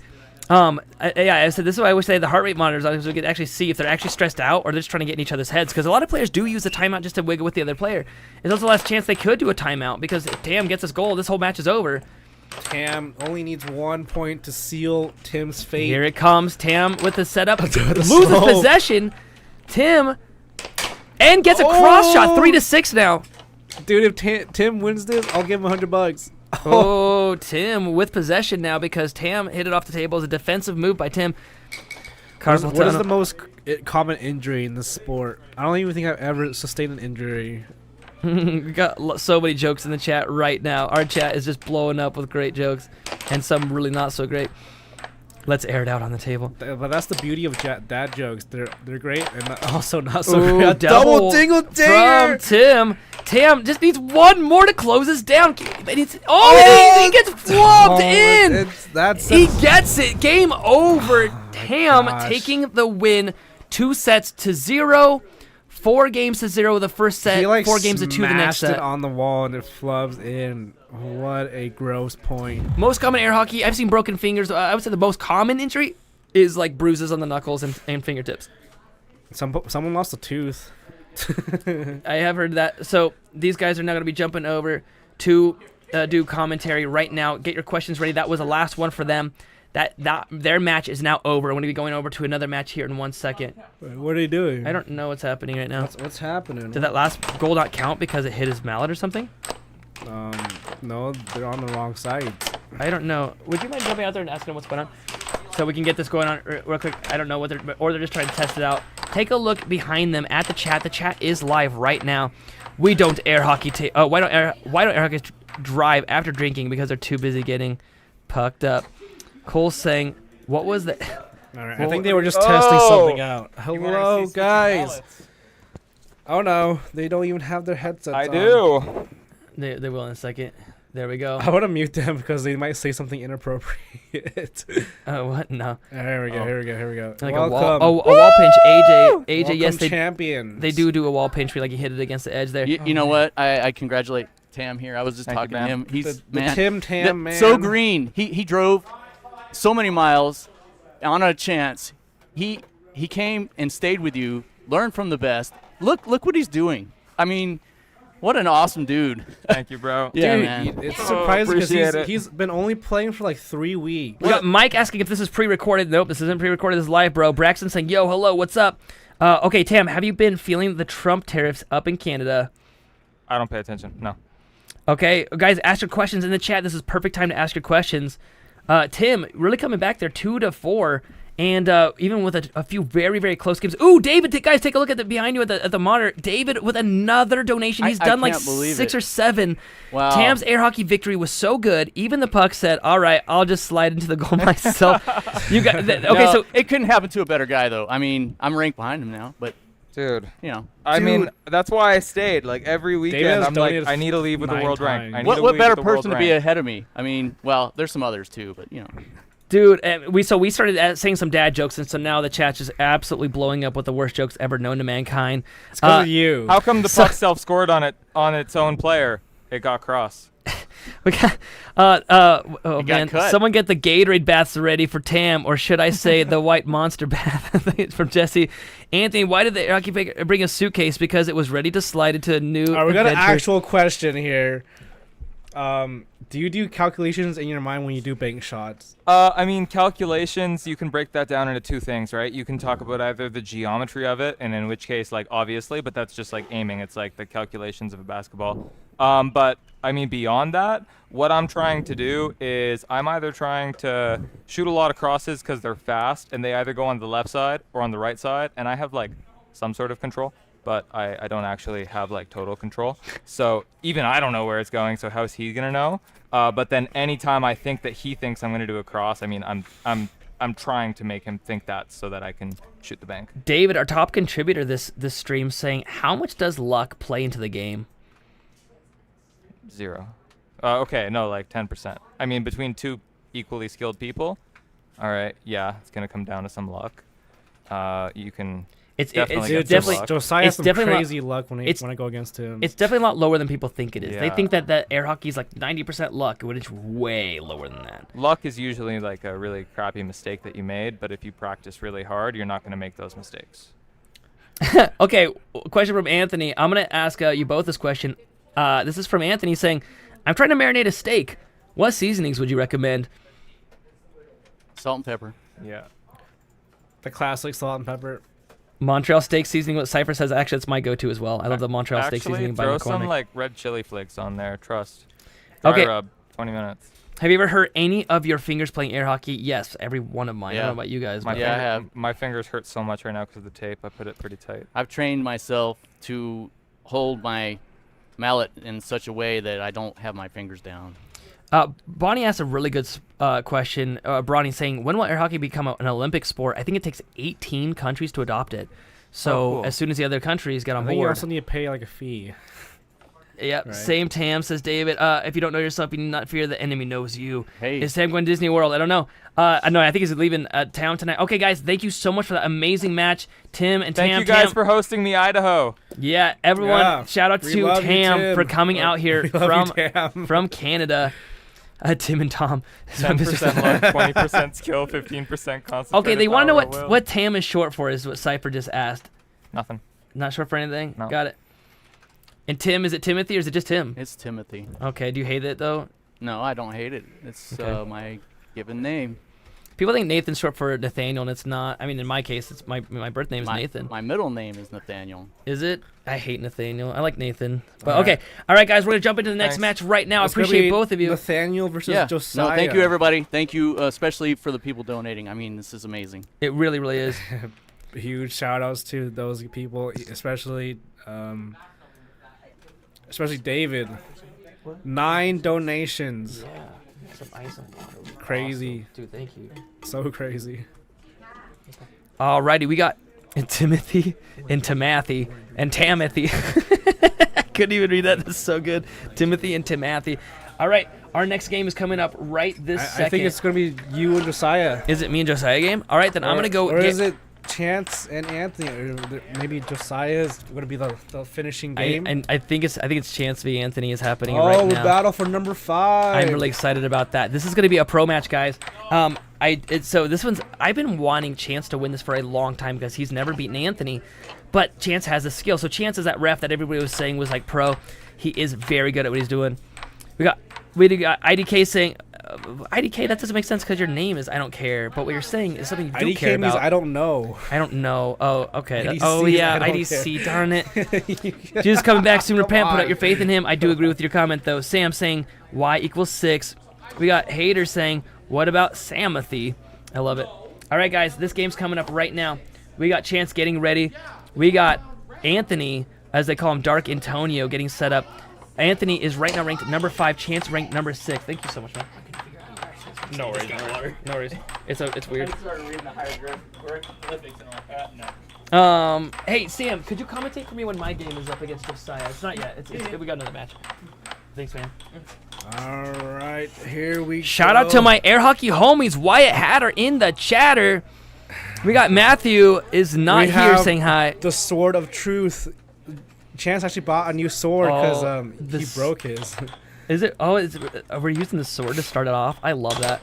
I said this is why I wish they had the heart rate monitors on, so we could actually see if they're actually stressed out or they're just trying to get in each other's heads. Because a lot of players do use the timeout just to wiggle with the other player. It's also the last chance they could do a timeout, because if Tam gets this goal, this whole match is over. Tam only needs 1 point to seal Tim's fate. Here it comes. Tam with the setup, loses possession. Tim and gets a cross shot. 3-6 now. Dude, if Tim wins this, I'll give him $100. Oh, Tim with possession now, because Tam hit it off the table. It's a defensive move by Tim. What is the most common injury in this sport? I don't even think I've ever sustained an injury. We got so many jokes in the chat right now. Our chat is just blowing up with great jokes, and some really not so great. Let's air it out on the table. But that's the beauty of dad jokes. They're great and also not so Ooh, great. double dingle dinger from Tim. Tam just needs one more to close this down. And he gets flubbed in. He gets it. Game over. Tam taking the win. 2 sets to 0. 4 games to 0 the first set. 4 games to 2 the next set. It on the wall and it flubs in. What a gross point. Most common air hockey, I've seen broken fingers. I would say the most common injury is like bruises on the knuckles and fingertips. Someone lost a tooth. I have heard that. So these guys are now going to be jumping over to do commentary right now. Get your questions ready. That was the last one for them. Their match is now over. I'm going to be going over to another match here in 1 second. What are you doing? I don't know what's happening right now. What's happening? Did that last goal not count because it hit his mallet or something? No, they're on the wrong side. I don't know. Would you mind jumping out there and asking them what's going on? So we can get this going on real quick. I don't know what or they're just trying to test it out. Take a look behind them at the chat. The chat is live right now. We don't air hockey. Why don't air hockey drive after drinking? Because they're too busy getting pucked up. Cole's saying, what was that? All right, I think they were just testing something out. Hello, guys. Oh no, they don't even have their headsets on. I do. They will in a second. There we go. I want to mute them because they might say something inappropriate. What? No. Here we go. Like welcome. A wall pinch. AJ, welcome, yes, champions. They do a wall pinch where like you hit it against the edge there. You know what? I congratulate Tam here. I was just talking to him. He's the Tam man. So green. He drove so many miles on a chance. He came and stayed with you, learned from the best. Look what he's doing. I mean, what an awesome dude. Thank you, bro. Yeah, dude, man. It's surprising because he's been only playing for like 3 weeks. We got Mike asking if this is pre-recorded. Nope, this isn't pre-recorded. This is live, bro. Braxton saying, yo, hello, what's up? Okay, Tam, have you been feeling the Trump tariffs up in Canada? I don't pay attention. No. Okay, guys, ask your questions in the chat. This is perfect time to ask your questions. Tim, really coming back there 2-4. And even with a few very, very close games. Ooh, David, guys, take a look at behind you at the monitor. David with another donation. He's done like 6 or 7. Wow. Tam's air hockey victory was so good. Even the puck said, all right, I'll just slide into the goal myself. You got okay, so it couldn't happen to a better guy, though. I mean, I'm ranked behind him now, but dude, you know. I mean, that's why I stayed. Like every weekend, I'm like, I need to leave with the world rank. What better person to be ahead of me? I mean, well, there's some others too, but you know. Dude, we started saying some dad jokes, and so now the chat's just absolutely blowing up with the worst jokes ever known to mankind. It's because of you. How come the puck self-scored on its own player? It got cross. We got, man, cut. Someone get the Gatorade baths ready for Tam, or should I say the White Monster bath from Jesse. Anthony, why did the hockey bring a suitcase? Because it was ready to slide into a new All right, we got an adventure. actual question here. Do you do calculations in your mind when you do bank shots? I mean, calculations, you can break that down into two things, right? You can talk about either the geometry of it, and in which case, like, obviously, but that's just like aiming. It's like the calculations of a basketball. But, I mean, beyond that, what I'm trying to do is I'm either trying to shoot a lot of crosses because they're fast, and they either go on the left side or on the right side, and I have, like, some sort of control. But I don't actually have like total control. So even I don't know where it's going, so how's he gonna know? But then anytime I think that he thinks I'm gonna do a cross, I mean I'm trying to make him think that so that I can shoot the bank. David, our top contributor this stream, saying, how much does luck play into the game? 0. Okay, no, like 10%. I mean, between two equally skilled people, all right, yeah, it's gonna come down to some luck. You can. It's definitely Josiah has some crazy luck when I go against him. It's definitely a lot lower than people think it is. Yeah. They think that air hockey is like 90% luck, when it's way lower than that. Luck is usually like a really crappy mistake that you made, but if you practice really hard, you're not going to make those mistakes. Okay, question from Anthony. I'm going to ask you both this question. This is from Anthony saying, I'm trying to marinate a steak. What seasonings would you recommend? Salt and pepper. Yeah. The classic salt and pepper. Montreal steak seasoning, what Cypher says, actually, it's my go-to as well. I love the Montreal steak seasoning by McCormick. Throw some like red chili flakes on there. Trust. Okay. Rub. 20 minutes. Have you ever hurt any of your fingers playing air hockey? Yes, every one of mine. Yeah. I don't know about you guys. I have. My fingers hurt so much right now because of the tape. I put it pretty tight. I've trained myself to hold my mallet in such a way that I don't have my fingers down. Bonnie asked a really good question. Bonnie saying, when will air hockey become an Olympic sport? I think it takes 18 countries to adopt it. So cool. As soon as the other countries get on board. You also need to pay like a fee. Yep, right. Same Tam, says David. If you don't know yourself, you need not fear the enemy knows you. Hey. Is Tam going to Disney World? I don't know. No, I think he's leaving town tonight. Okay, guys, thank you so much for that amazing match. Tim and Tam. Thank you guys for hosting me, Idaho. Yeah, everyone, shout out to Tam for coming out here from Canada. Tim and Tom. 10% luck, 20% skill, 15% concentrated. Okay, they want to know will. what Tam is short for, is what Cypher just asked. Nothing. Not short for anything? No. Got it. And Tim, is it Timothy or is it just Tim? It's Timothy. Okay, do you hate it though? No, I don't hate it. It's my given name. People think Nathan's short for Nathaniel, and it's not. I mean, in my case, it's my birth name is Nathan. My middle name is Nathaniel. Is it? I hate Nathaniel. I like Nathan. But okay. All right, guys, we're going to jump into the next match right now. I appreciate both of you. Nathaniel versus Josiah. No, thank you, everybody. Thank you, especially for the people donating. I mean, this is amazing. It really, really is. Huge shout-outs to those people, especially David. 9 donations. Yeah. Some ice and water. Crazy. Awesome. Dude, thank you. So crazy. Alrighty, we got Timothy and Timothy and Tamothy. I couldn't even read that. That's so good. Timothy and Timothy. All right, our next game is coming up right this second. I think it's going to be you and Josiah. Is it me and Josiah game? All right, then I'm going to go. Or is it Chance and Anthony? Or maybe Josiah is going to be the finishing game? I think it's Chance v. Anthony is happening right now. Battle for number 5. I'm really excited about that. This is going to be a pro match, guys. So this one's, I've been wanting Chance to win this for a long time because he's never beaten Anthony, but Chance has the skill. So Chance is that ref that everybody was saying was like pro. He is very good at what he's doing. We got IDK saying, IDK, that doesn't make sense because your name is I don't care, but what you're saying is something you do IDK care about. Means I don't know. I don't know. Oh, okay. IDC, IDC, darn it. Jesus coming back soon, repent, put out your faith in him. I do agree with your comment, though. Sam saying Y equals 6. We got Hater saying, what about Samothy? I love it. All right, guys, this game's coming up right now. We got Chance getting ready. We got Anthony, as they call him, Dark Antonio, getting set up. Anthony is right now ranked number 5. Chance ranked number 6. Thank you so much, man. No worries. No worries. It's weird. Hey Sam, could you commentate for me when my game is up against Josiah? It's not yet. We got another match. Thanks, man. All right, here we go. Shout out to my air hockey homies, Wyatt Hatter in the chatter. We got Matthew is not here saying hi. The Sword of Truth. Chance actually bought a new sword because he broke his. Is it? Oh, we're using the sword to start it off. I love that.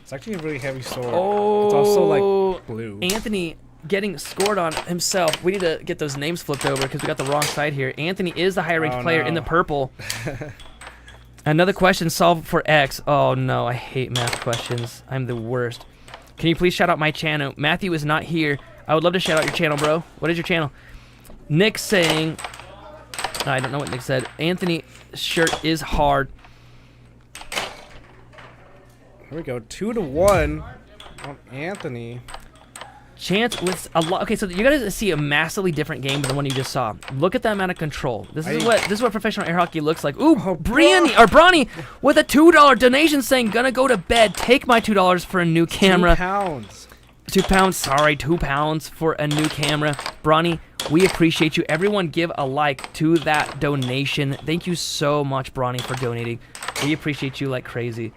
It's actually a really heavy sword. Oh, it's also like blue. Anthony getting scored on himself. We need to get those names flipped over because we got the wrong side here. Anthony is the higher ranked player in the purple. Another question solved for X. Oh no, I hate math questions. I'm the worst. Can you please shout out my channel? Matthew is not here. I would love to shout out your channel, bro. What is your channel? Nick saying... I don't know what Nick said. Anthony shirt is hard. Here we go. 2-1 on Anthony. Chance with a lot. Okay, so you're gonna see a massively different game than the one you just saw. Look at that amount of control. This is what professional air hockey looks like. Ooh, Bronny with a $2 donation saying, "Gonna go to bed. Take my $2 for a new camera." £2. £2. Sorry, £2 for a new camera. Bronny, we appreciate you. Everyone, give a like to that donation. Thank you so much, Bronny, for donating. We appreciate you like crazy.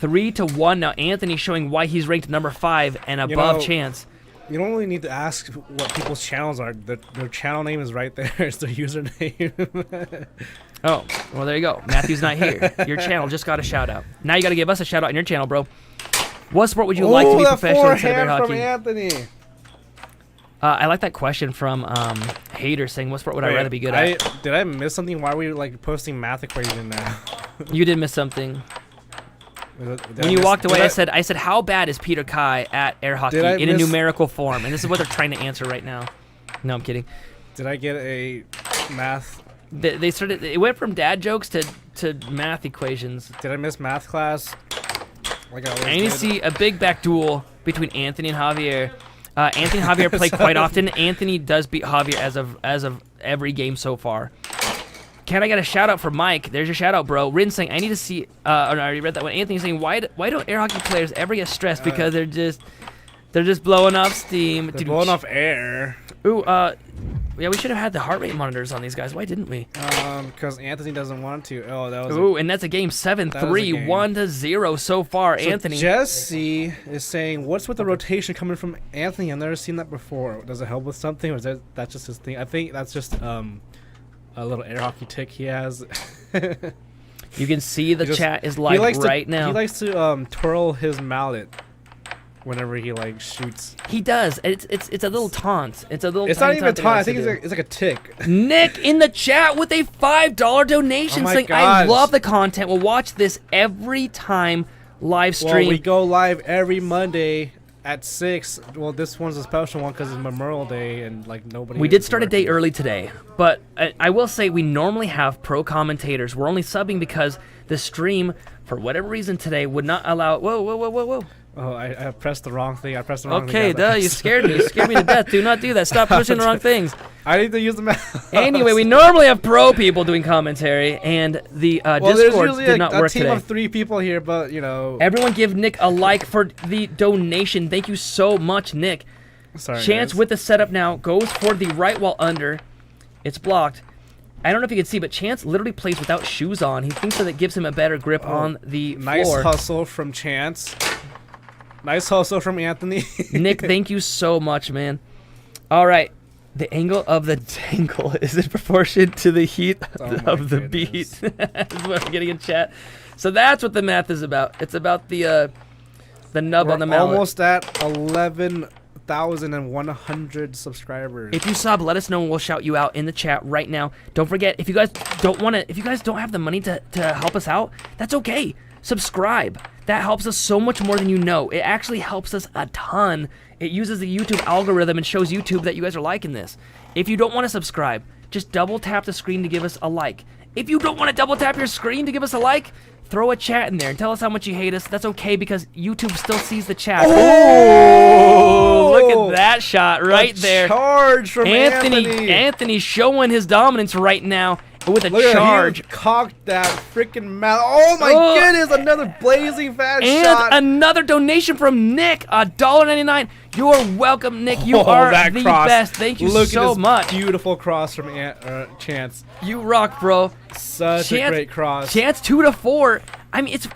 3-1 now. Anthony showing why he's ranked number 5 and above Chance. You don't really need to ask what people's channels are. Their channel name is right there. It's their username. Oh, well, there you go. Matthew's not here. Your channel just got a shout out. Now you got to give us a shout out on your channel, bro. What sport would you like to be professional instead of air hockey? From Anthony. I like that question from Hater saying, "What sport would I rather be good at?" Did I miss something? Why are we like posting math equation now? You did miss something. When you walked away, I said, "How bad is Peter Kai at air hockey in a numerical form?" And this is what they're trying to answer right now. No, I'm kidding. Did I get a math? They started. It went from dad jokes to math equations. Did I miss math class? Like I need to see a big back duel between Anthony and Javier. Anthony and Javier play quite often. Anthony does beat Javier as of every game so far. Can I get a shout out for Mike? There's your shout out, bro. Rin saying, I need to see. No, I already read that one. Anthony saying, why don't air hockey players ever get stressed because they're just blowing off steam. They're blowing off air. Ooh, yeah, we should have had the heart rate monitors on these guys. Why didn't we? Because Anthony doesn't want to. Oh, that was. Ooh, and that's a game 7-3, 1-0 so far. So Anthony. Jesse is saying, "What's with the rotation coming from Anthony? I've never seen that before. Does it help with something, or is that's just his thing? I think that's just a little air hockey tick he has." You can see the chat is live right now. He likes to twirl his mallet whenever he like shoots. He does. It's a little taunt. It's a little. It's not even a taunt. I think it's like a tick. Nick in the chat with a $5 donation saying, "I love the content. We'll watch this every time live stream." Well, we go live every Monday at 6. Well, this one's a special one because it's Memorial Day and like nobody. We did start a day early today, but I will say we normally have pro commentators. We're only subbing because the stream, for whatever reason today, would not allow. Whoa. Oh, I pressed the wrong thing. I pressed the wrong thing. Okay, duh, you scared me. You scared me to death. Do not do that. Stop pushing the wrong things. I need to use the mouse. Anyway, we normally have pro people doing commentary, and the Discord did not work today. There's usually a team of 3 people here, but, you know. Everyone give Nick a like for the donation. Thank you so much, Nick. Sorry, Chance guys. with the setup now goes for the right wall under. It's blocked. I don't know if you can see, but Chance literally plays without shoes on. He thinks that it gives him a better grip on the floor. Nice hustle from Chance. Nice hustle from Anthony. Nick, thank you so much, man. All right. The angle of the dangle is in proportion to the heat of the beat. That's what I'm getting in chat. So that's what the math is about. It's about the nub on the mallet. Almost at 11,100 subscribers. If you sub, let us know and we'll shout you out in the chat right now. Don't forget, if you guys don't have the money to help us out, that's okay. Subscribe. That helps us so much more than you know. It actually helps us a ton. It uses the YouTube algorithm and shows YouTube that you guys are liking this. If you don't want to subscribe, just double tap the screen to give us a like. If you don't want to double tap your screen to give us a like, throw a chat in there and tell us how much you hate us. That's okay because YouTube still sees the chat. Oh, look at that shot right there. Charge from Anthony. Anthony showing his dominance right now. With a charge. He cocked that freaking mouth. Oh my goodness, another blazing fast shot. And another donation from Nick, $1.99. You're welcome, Nick. You are the best. Thank you so much. Beautiful cross from Chance. You rock, bro. Such a great cross. Chance 2-4. I mean, it's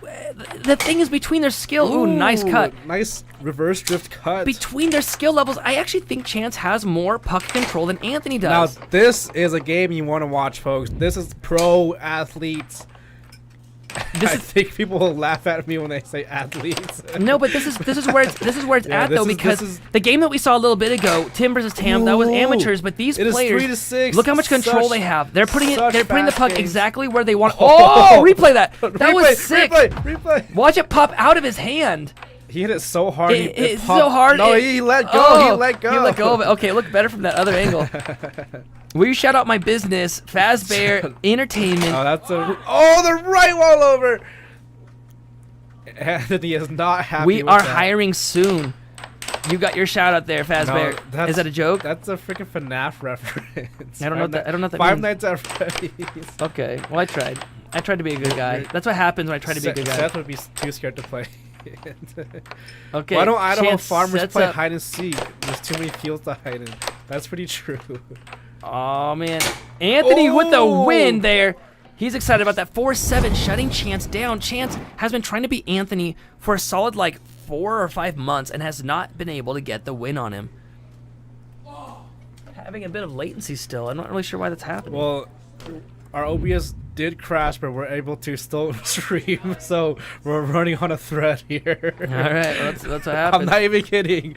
the thing is between their skill. Ooh, nice cut. Nice reverse drift cut. Between their skill levels, I actually think Chance has more puck control than Anthony does. Now, this is a game you want to watch, folks. This is pro athletes This I is think people will laugh at me when they say athletes. no, but this is where it's Yeah, at though, because the game that we saw a little bit ago, Tim versus Tam, that was amateurs, but these It is players, 3-6. look how much control Such- they have. They're putting such the puck fast games. exactly where they want. Oh, replay that. That was sick. Replay. Watch it pop out of his hand. He hit it so hard. It's popped. so hard. No, it- he let go. Oh, he let go. He let go of it. Okay, look better from that other angle. Will you shout out my business, Fazbear Entertainment? Oh, that's the right wall over. Anthony is not happy. We with are that. hiring soon. You got your shout out there, Fazbear. No, Is that a joke? That's a freaking FNAF reference. I don't know what that. I don't know what that Five means. Nights at Freddy's. Okay, well I tried. I tried to be a good guy. That's what happens when I try to be a good guy. Seth would be too scared to play. Okay. Why don't Idaho Chance farmers sets play up- hide and seek? There's too many fields to hide in. That's pretty true. Oh man, Anthony with the Oh! win there. He's excited about that 4-7, shutting Chance down. Chance has been trying to beat Anthony for a solid like 4 or 5 months and has not been able to get the win on him. Having a bit of latency still. I'm not really sure why that's happening. Well, our OBS did crash, but we're able to still stream, so we're running on a thread here. All right, well, that's what happens. I'm not even kidding.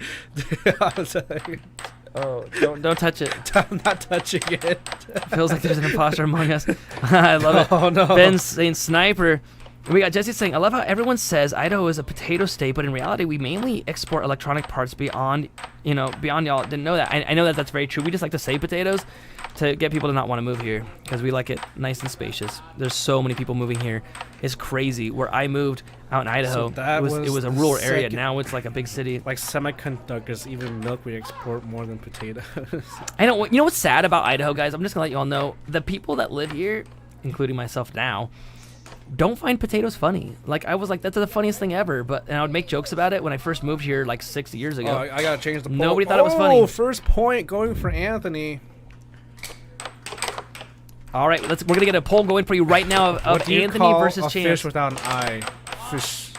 Oh, don't touch it. I'm not touching it. Feels like there's an imposter among us. I love it. Oh, no. Ben's saying sniper. We got Jesse saying, I love how everyone says Idaho is a potato state, but in reality, we mainly export electronic parts beyond y'all. Didn't know that. I know that that's very true. We just like to say potatoes to get people to not want to move here because we like it nice and spacious. There's so many people moving here. It's crazy. Where I moved out in Idaho, it was a rural area. Now it's like a big city. Like semiconductors, even milk we export more than potatoes. I don't. You know what's sad about Idaho, guys? I'm just gonna let you all know the people that live here, including myself now, don't find potatoes funny. Like I was like, that's the funniest thing ever. And I would make jokes about it when I first moved here like 6 years ago. Oh, I gotta change the poll. Nobody thought it was funny. Oh, first point going for Anthony. All right, we're gonna get a poll going for you right now of What do you Anthony call versus a Chance. fish without an eye? Fish.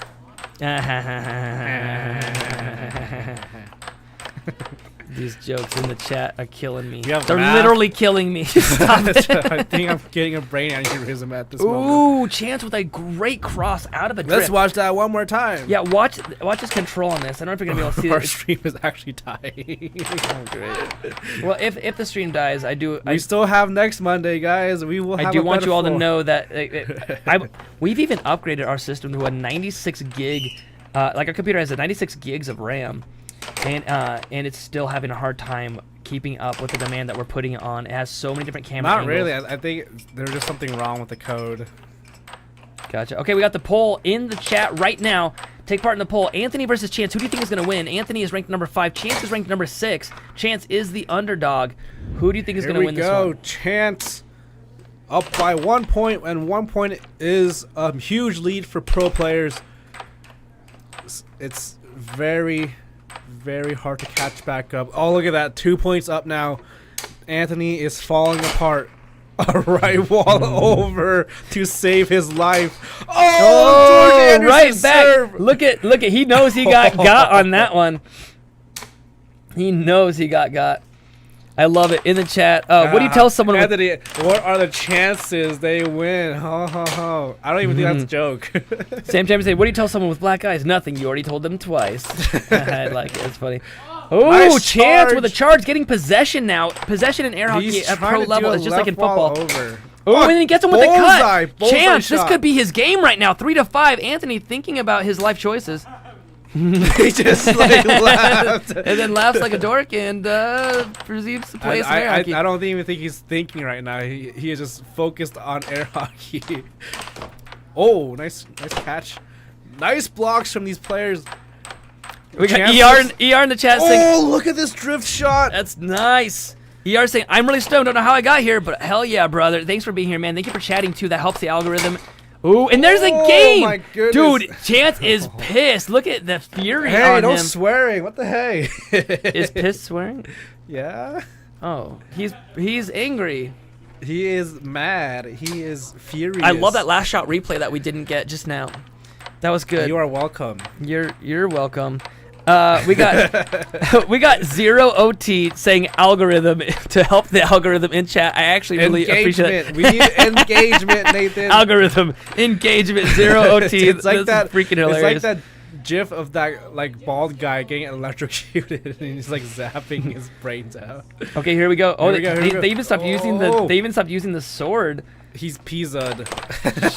These jokes in the chat are killing me. You have They're math? literally killing me. Stop it. I think I'm getting a brain aneurysm at this Ooh, moment. Chance with a great cross out of a Let's drift. watch that one more time. Yeah, watch his control on this. I don't know if you're gonna be able to see Our it. stream is actually dying. Oh, great. Well, if the stream dies, We still have next Monday, guys. We will. I have do a want you all to better know that we've even upgraded our system to a 96 gig. Like our computer has a 96 gigs of RAM, and it's still having a hard time keeping up with the demand that we're putting on. It has so many different camera Not angles. really. I think there's just something wrong with the code. Gotcha. Okay, we got the poll in the chat right now. Take part in the poll. Anthony versus Chance. Who do you think is going to win? Anthony is ranked number 5. Chance is ranked number 6. Chance is the underdog. Who do you think is going to win this one? Here we go. Chance up by 1 point, and 1 point is a huge lead for pro players. It's very, very hard to catch back up. Oh, look at that. 2 points up now. Anthony is falling apart. A right wall over to save his life. Oh, George right Anderson back. serve. Look at. He knows he got on that one. He knows he got. I love it. In the chat, what do you tell someone? Anthony, what are the chances they win? Ho, ho, ho. I don't even think that's a joke. Sam Chambers said, "What do you tell someone with black eyes? Nothing. You already told them twice." I like it. It's funny. Oh, Nice Chance charge. with a charge, getting possession now. Possession in air hockey He's at trying pro to level do a is just like in left wall football. over. Oh, and then he gets him with the bullseye, cut. bullseye Chance, this shot. could be his game right now. 3-5. Anthony thinking about his life choices. He just like laughed. And then laughs like a dork and proceeds to play some air hockey. I don't even think he's thinking right now. He is just focused on air hockey. Oh, nice catch. Nice blocks from these players. We got Chance ER in the chat saying, oh, look at this drift shot. that's nice. ER saying, I'm really stoned. Don't know how I got here, but hell yeah, brother. Thanks for being here, man. Thank you for chatting, too. That helps the algorithm. Ooh, and there's a game. My goodness. Dude, Chance is pissed. Look at the fury Hey, on no him. swearing. What the hey? Is pissed swearing? Yeah. Oh, he's angry. He is mad. He is furious. I love that last shot replay that we didn't get just now. That was good. You are welcome. You're welcome. We got Zero OT saying algorithm to help the algorithm in chat. I actually really appreciate it. We need engagement, Nathan. Algorithm, engagement, Zero OT. It's like that. Freaking hilarious. It's like that GIF of that like bald guy getting electrocuted and he's like zapping his brains out. Okay, here we go. Oh, Here we go. they even stopped using the. They even stopped using the sword. He's Pizza'd.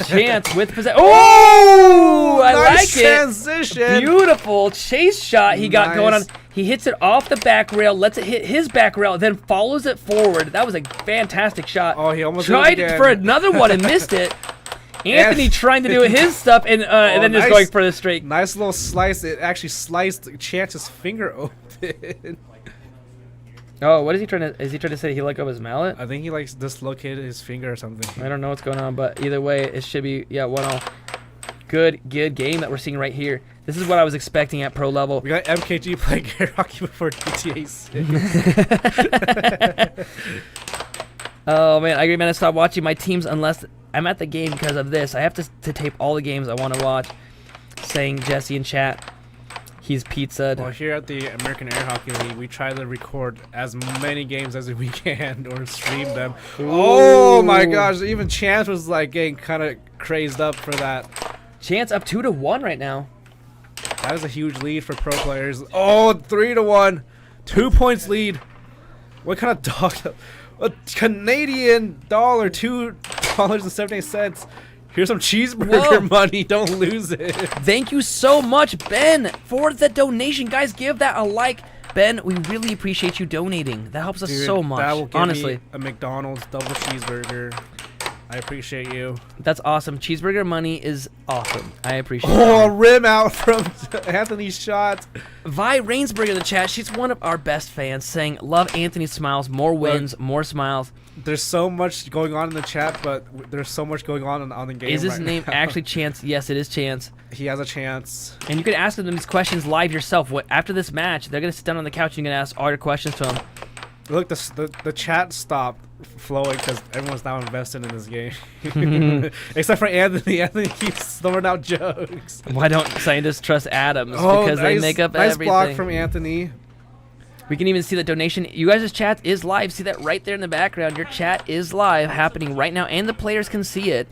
Chance with possession. Oh, I nice like it. Transition. Beautiful chase shot he got going on. He hits it off the back rail, lets it hit his back rail, then follows it forward. That was a fantastic shot. Oh, he almost tried did it again. for another one and missed it. Anthony trying to do his stuff and then just going for the straight. Nice little slice. It actually sliced Chance's finger open. Oh, what is he trying to? Is he trying to say he let go of his mallet? I think he like dislocated his finger or something. I don't know what's going on, but either way, it should be 1-0. Good game that we're seeing right here. This is what I was expecting at pro level. We got MKG playing air hockey before GTA 6. Oh man, I agree, man. I stopped watching my teams unless I'm at the game because of this. I have to tape all the games I want to watch. Saying Jesse in chat, he's pizzaed. Well, here at the American Air Hockey League, we try to record as many games as we can or stream them. Ooh. Oh my gosh, even Chance was like getting kind of crazed up for that. Chance up 2-1 right now. That is a huge lead for pro players. Oh, 3-1. 2 points lead. What kind of dog? A Canadian dollar, $2.78. Here's some cheeseburger money. Don't lose it. Thank you so much, Ben, for the donation. Guys, give that a like. Ben, we really appreciate you donating. That helps us so much, that will give honestly. me a McDonald's double cheeseburger. I appreciate you. That's awesome. Cheeseburger money is awesome. I appreciate it. Oh, a rim out from Anthony's shot. Vi Rainsberg in the chat. She's one of our best fans saying, love Anthony's smiles. More wins, more smiles. There's so much going on in the chat, but there's so much going on the game. Is his name actually Chance? Yes, it is Chance. He has a chance. And you can ask them these questions live yourself. After this match, they're going to sit down on the couch and you're going to ask all your questions to them. Look, the chat stopped flowing because everyone's now invested in this game. Except for Anthony. Anthony keeps throwing out jokes. Why don't scientists trust atoms? Because they make up everything. Nice block from Anthony. We can even see the donation. You guys' chat is live. See that right there in the background. Your chat is live, happening right now, and the players can see it.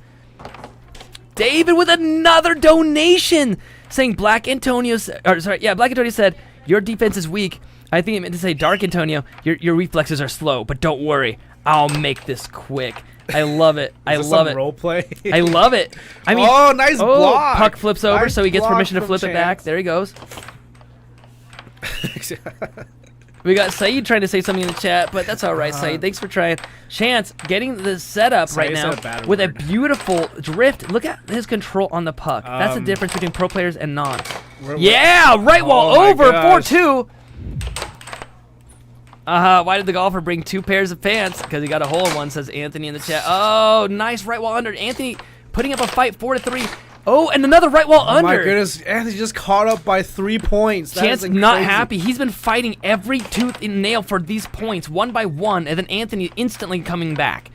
David with another donation, saying Black Antonio. Black Antonio said your defense is weak. I think it meant to say Dark Antonio. Your reflexes are slow, but don't worry, I'll make this quick. I love it. I love it. Role play. I love it. I mean, nice block. Puck flips over, nice so he gets permission to from flip it back. Chance. There he goes. We got Saeed trying to say something in the chat, but that's all right, Saeed. Thanks for trying. Chance getting the setup right now with a beautiful drift. Look at his control on the puck. That's the difference between pro players and non. Right wall over 4-2. Why did the golfer bring 2 pairs of pants? Because he got a hole in one, says Anthony in the chat. Oh, nice right wall under. Anthony putting up a fight 4-3. Oh, and another right wall under. Oh my goodness, Anthony just caught up by 3 points. Chance not happy. He's been fighting every tooth and nail for these points, one by one, and then Anthony instantly coming back.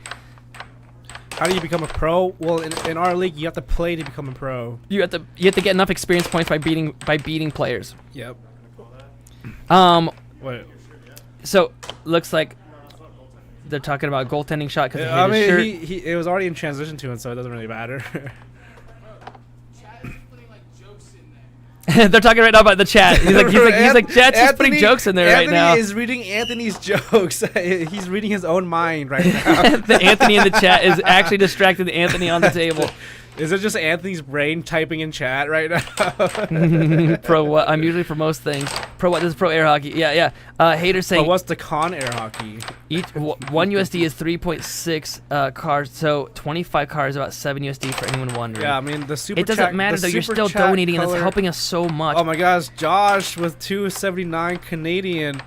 How do you become a pro? Well, in our league, you have to play to become a pro. You have to get enough experience points by beating players. Yep. Wait. So looks like they're talking about goaltending shot because I mean, it was already in transition to him, so it doesn't really matter. They're talking right now about the chat. He's like, Chat's just putting jokes in there right now. Anthony is reading Anthony's jokes. He's reading his own mind right now. The Anthony in the chat is actually distracting the Anthony on the table. Is it just Anthony's brain typing in chat right now? Pro what? I'm usually for most things. Pro what? This is pro air hockey. Yeah. Haters saying. But what's the con air hockey? One USD is 3.6 cars, so 25 cars about 7 USD for anyone wondering. Yeah, I mean the super. It doesn't matter though. You're still donating, and it's helping us so much. Oh my gosh, Josh with 279 Canadian.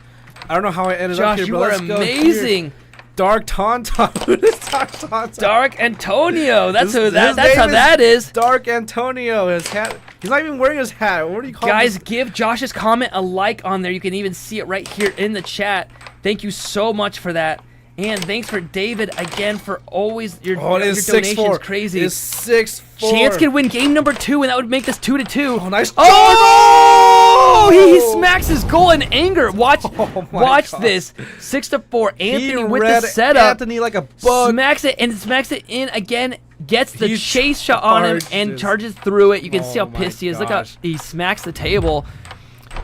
I don't know how I ended up here. Josh, you are amazing. Dark Tauntaun. Who is Dark Tauntaun? Dark Antonio. That's who. That's how that is. Dark Antonio. His hat. He's not even wearing his hat. What do you call it? Guys, give Josh's comment a like on there. You can even see it right here in the chat. Thank you so much for that. And thanks for David again for always your donations. 6-4. Crazy. It's 6-4. Chance could win game number 2, and that would make this 2-2. Oh, nice. Oh! He smacks his goal in anger. Watch this. 6-4. Anthony with the setup. Anthony like a bug. Smacks it in again. Gets the chase shot on him and charges through it. You can see how pissed he is. Look how he smacks the table.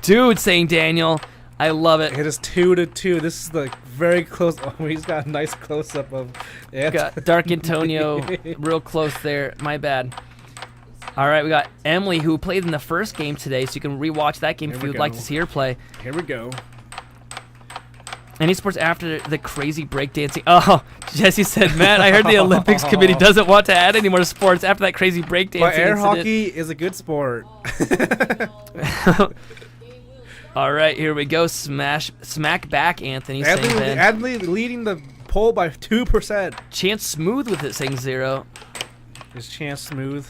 Dude, saying Daniel. I love it. It is 2-2. This is like very close. Oh, he's got a nice close-up of Got Dark Antonio real close there. My bad. All right, we got Emily, who played in the first game today, so you can rewatch that game if you would like to see her play. Here we go. Any sports after the crazy breakdancing? Oh, Jesse said, Matt, I heard the Olympics committee doesn't want to add any more sports after that crazy breakdancing But air incident. hockey is a good sport. All right, here we go. Smack back, Anthony. Anthony leading the poll by 2%. Chance Smooth with it saying 0. Is Chance Smooth?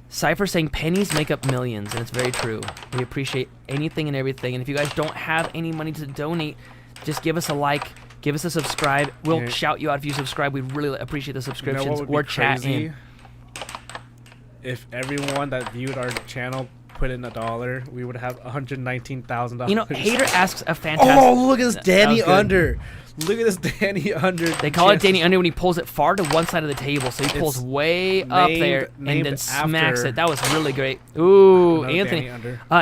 Cypher saying pennies make up millions, and it's very true. We appreciate anything and everything, and if you guys don't have any money to donate, just give us a like, give us a subscribe. We'll shout you out if you subscribe. We really appreciate the subscriptions or chat in. If everyone that viewed our channel put in $1, we would have $119,000. You know, Hater asks a fantastic. Oh, look at this Danny Under. Look at this Danny Under. They call it Danny Under when he pulls it far to one side of the table, so he pulls way up there and then smacks it. That was really great. Ooh, Anthony.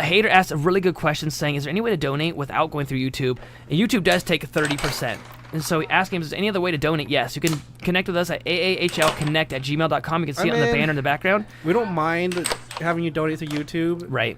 Hater asked a really good question saying, is there any way to donate without going through YouTube? And YouTube does take 30%. And so he asked him, is there any other way to donate? Yes, you can connect with us at aahlconnect@gmail.com. You can see it on the banner in the background. We don't mind having you donate through YouTube. Right.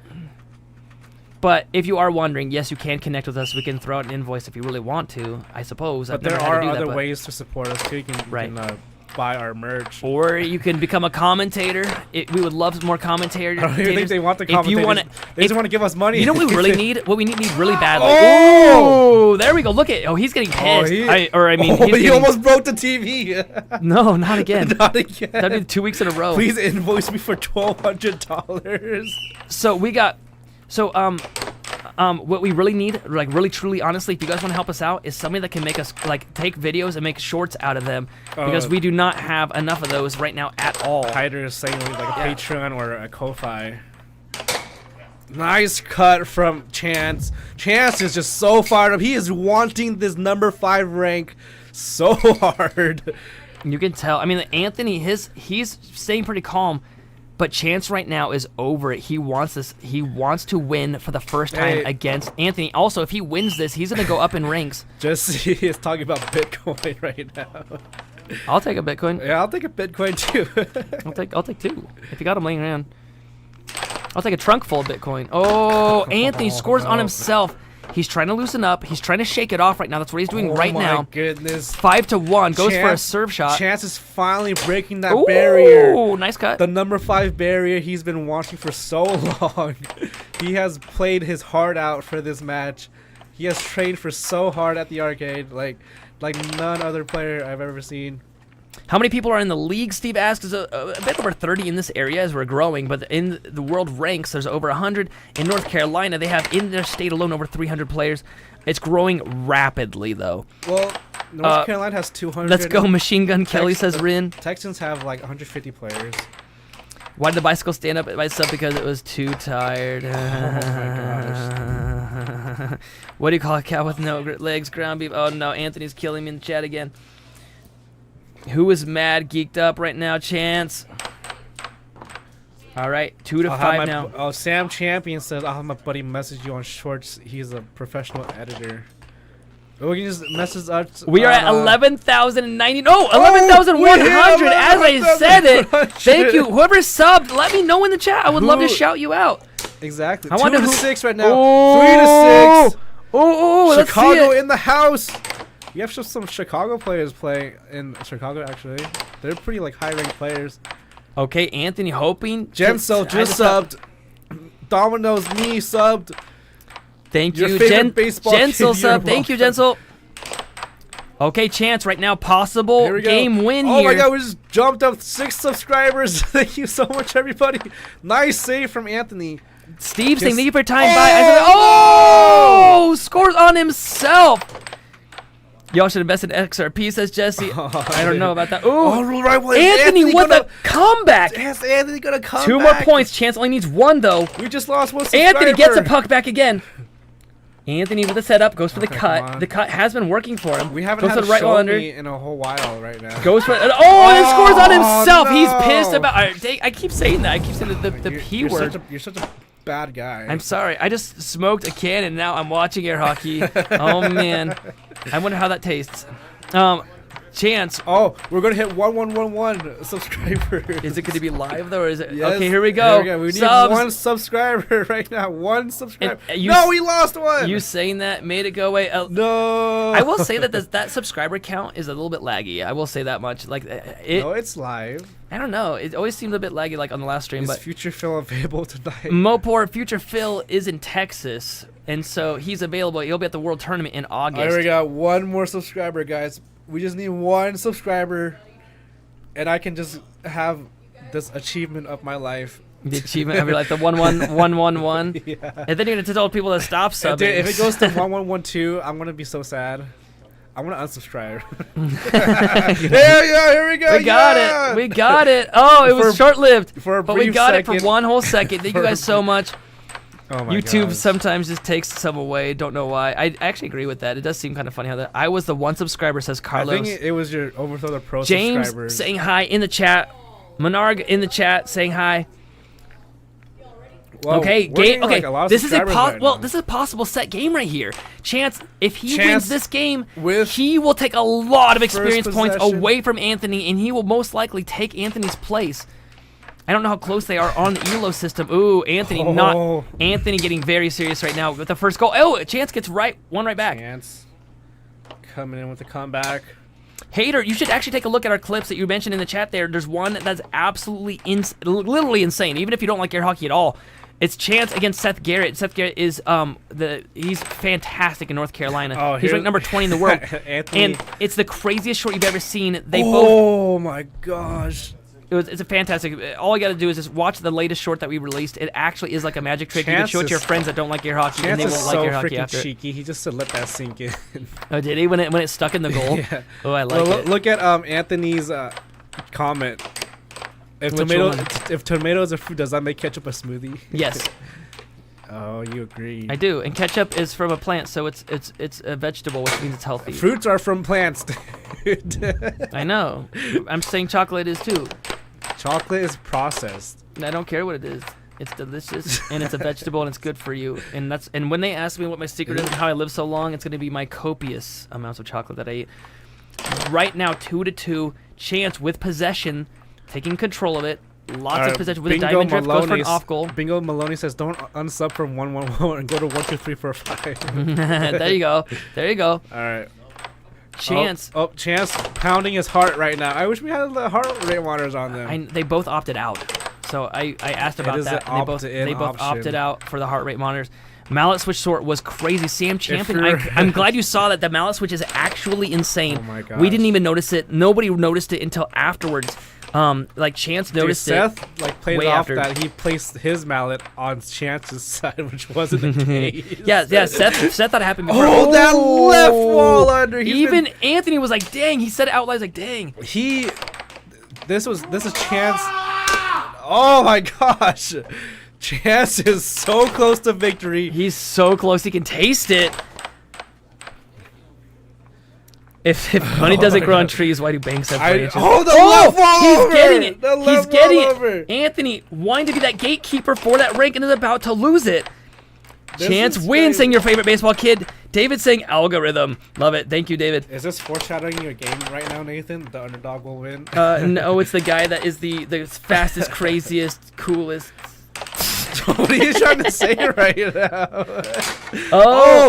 But if you are wondering, yes, you can connect with us. We can throw out an invoice if you really want to, I suppose. But there are other ways to support us too. You can buy our merch. Or you can become a commentator. We would love more commentators. I don't even think they want the commentators. They just want to give us money. You know what we really need? What we need really badly. Oh, there we go. Look at. Oh, he's getting pissed. He almost broke the TV. No, not again. Not again. That'd be 2 weeks in a row. Please invoice me for $1,200. So we got. So what we really need, like really truly honestly, if you guys want to help us out, is somebody that can make us like take videos and make shorts out of them, because we do not have enough of those right now at all. Hyder is saying like a Patreon or a Ko-Fi. Nice cut from Chance. Chance is just so fired up. He is wanting this number 5 rank so hard. You can tell. I mean, Anthony, he's staying pretty calm. But Chance right now is over it. He wants this. He wants to win for the first time against Anthony. Also, if he wins this, he's going to go up in ranks. Jesse is talking about Bitcoin right now. I'll take a Bitcoin. Yeah, I'll take a Bitcoin too. I'll take 2 if you got them laying around. I'll take a trunk full of Bitcoin. Oh, Anthony scores on himself. He's trying to loosen up. He's trying to shake it off right now. That's what he's doing right now. Oh my goodness. 5-1. Goes for a serve shot. Chance is finally breaking that barrier. Oh, nice cut. The number 5 barrier he's been watching for so long. He has played his heart out for this match. He has trained for so hard at the arcade, like none other player I've ever seen. How many people are in the league, Steve asks? There's a bit over 30 in this area as we're growing, but in the world ranks, there's over 100. In North Carolina, they have in their state alone over 300 players. It's growing rapidly, though. Well, North Carolina has 200. Let's go, Machine Gun Kelly, says Rin. Texans have like 150 players. Why did the bicycle stand up at my sub? Because it was too tired. Oh my gosh. What do you call a cow with no legs? Ground beef. Oh no, Anthony's killing me in the chat again. Who is mad, geeked up right now? Chance. All right, 2-5 now. Oh, Sam Champion says, I'll have my buddy message you on Shorts. He's a professional editor. We can just message us. We are at 11,090. No, 11,100. As I said it. Thank you. Whoever subbed, let me know in the chat. I would love to shout you out. Exactly. I wonder 2-6 right now. 3-6. Oh, Chicago in the house. You have some Chicago players playing in Chicago, actually. They're pretty, like, high-ranked players. Okay, Anthony hoping. Jensel just subbed. Domino's me subbed. Thank you, Jensel sub. Thank you, Jensel. Okay, Chance right now. Possible game win here. Oh, my God. We just jumped up 6 subscribers. Thank you so much, everybody. Nice save from Anthony. Steve saying, thank you for your time. Oh! Scores on himself. Y'all should invest in XRP, says Jesse. I don't know about that. Ooh, Anthony with a comeback. Yes, Anthony gonna come 2 more points. Chance only needs 1 though. We just lost 1 subscriber. Anthony gets a puck back again. Anthony with the setup, goes for the come cut. on. The cut has been working for him. We haven't goes had for the right show wall under. me in a whole while right now. Goes for and and scores on himself. No. He's pissed about. I keep saying that. I keep saying the P You're word. You're such a bad guy. I'm sorry. I just smoked a can and now I'm watching air hockey. Oh man, I wonder how that tastes. Chance. Oh, we're gonna hit 1111 subscribers. Is it going to be live though, or is it? Yes. Okay, here we go. We need Subs. 1 subscriber right now. 1 subscriber. And No, we lost 1. You saying that made it go away. No. I will say that that subscriber count is a little bit laggy. I will say that much. Like No, it's live. I don't know. It always seemed a bit laggy, like on the last stream. Is But Future Phil available tonight? Mopor Future Phil is in Texas, and so he's available. He'll be at the World Tournament in August. There we go. 1 more subscriber, guys. We just need 1 subscriber, and I can just have this achievement of my life. The achievement of your life, the 11111. Yeah. And then you're gonna tell people to stop subbing. Dude, if it goes to 1112, I'm gonna be so sad. I'm gonna unsubscribe. yeah, here we go. We got it. We got it. Oh, it was short-lived, for a but we brief got it for second. 1 whole second. Thank you guys so much. Oh my YouTube gosh. sometimes just takes some away. Don't know why. I actually agree with that. It does seem kind of funny how that. I was the 1 subscriber, says Carlos. I think it was your Overthrow the Pro James subscribers. saying hi in the chat. Menarg in the chat saying hi. Whoa, Okay, we're game. getting, Okay, like, a lot of this is a subscribers right now. this is a possible set game right here. Chance, if he Chance wins this game, with he will take a lot of first experience points possession. away from Anthony, and he will most likely take Anthony's place. I don't know how close they are on the Elo system. Ooh, Anthony Anthony getting very serious right now with the first goal. Oh, Chance gets one right back. Chance coming in with the comeback. Hater, you should actually take a look at our clips that you mentioned in the chat there. There's one that's absolutely literally insane, even if you don't like air hockey at all. It's Chance against Seth Garrett. Seth Garrett is he's fantastic in North Carolina. Oh, he's ranked number 20 in the world. Anthony. And it's the craziest short you've ever seen. They Oh my gosh. It's a fantastic. All you got to do is just watch the latest short that we released. It actually is like a magic trick. You can show it to your friends that don't like air hockey, and they won't like air hockey after. Cheeky. He just said let that sink in. Oh, did he when it stuck in the goal? Yeah. Oh, I like it. Look at Anthony's comment. If tomato is a fruit, does that make ketchup a smoothie? Yes. Oh, you agree. I do. And ketchup is from a plant, so it's a vegetable, which means it's healthy. Fruits are from plants, dude. I know. I'm saying chocolate is too. Chocolate is processed. I don't care what it is. It's delicious and it's a vegetable and it's good for you. And when they ask me what my secret is and how I live so long, it's gonna be my copious amounts of chocolate that I eat. Right now, 2-2. Chance with possession, taking control of it. Lots of possession with a diamond drift, goes for an off goal. Bingo Maloney says, "Don't unsub from 1-1-1 and go to 1-2-3-4-5." There you go. There you go. All right. Chance. Oh, Chance pounding his heart right now. I wish we had the heart rate monitors on them. They both opted out. So I asked about that. And they both opted out for the heart rate monitors. Mallet switch sort was crazy. Sam Champion, I'm glad you saw that. The mallet switch is actually insane. Oh my gosh. We didn't even notice it. Nobody noticed it until afterwards. Like Chance noticed Seth, it. like played way off after. that he placed his mallet on Chance's side, which wasn't the case. yeah. Seth thought it happened before. Oh, that left wall under. Even Anthony was like, "Dang!" He said it out loud. Like, "Dang." This is Chance. Oh my gosh. Chance is so close to victory. He's so close. He can taste it. If money doesn't grow on trees, why do banks have branches? Left wall he's over. getting it. The He's left getting wall it. over. Anthony wanting to be that gatekeeper for that rank and is about to lose it. Chance wins, saying your favorite baseball kid. David saying algorithm. Love it. Thank you, David. Is this foreshadowing your game right now, Nathan? The underdog will win? No, it's the guy that is the fastest, craziest, coolest. What are you trying to say right now?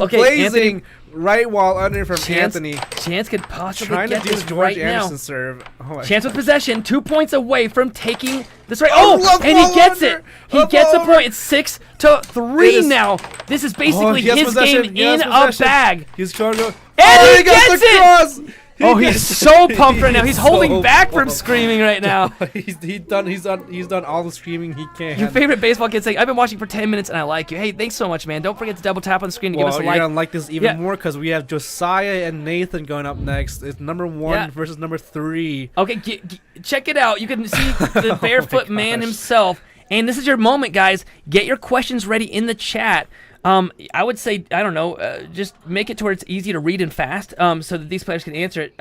Okay. Blazing Anthony, right wall under from Anthony. Chance could possibly Trying get to do this the George right Anderson now. serve. Oh Chance with possession, 2 points away from taking this right. left And he wall gets under. it. He gets a point. It's 6-3 now. This is basically he has his possession. game He has in a possession. bag. He's trying to go. And he got gets the it! cross. He's so pumped right now. He's holding back from screaming right now. He's done all the screaming he can. Your favorite baseball kid saying, "I've been watching for 10 minutes and I like you." Hey, thanks so much, man. Don't forget to double tap on the screen to give us a you're like. gonna like this even more because we have Josiah and Nathan going up next. It's number 1 versus number 3. Okay, check it out. You can see the barefoot man himself. And this is your moment, guys. Get your questions ready in the chat. I would say, I don't know, just make it to where it's easy to read and fast, so that these players can answer it.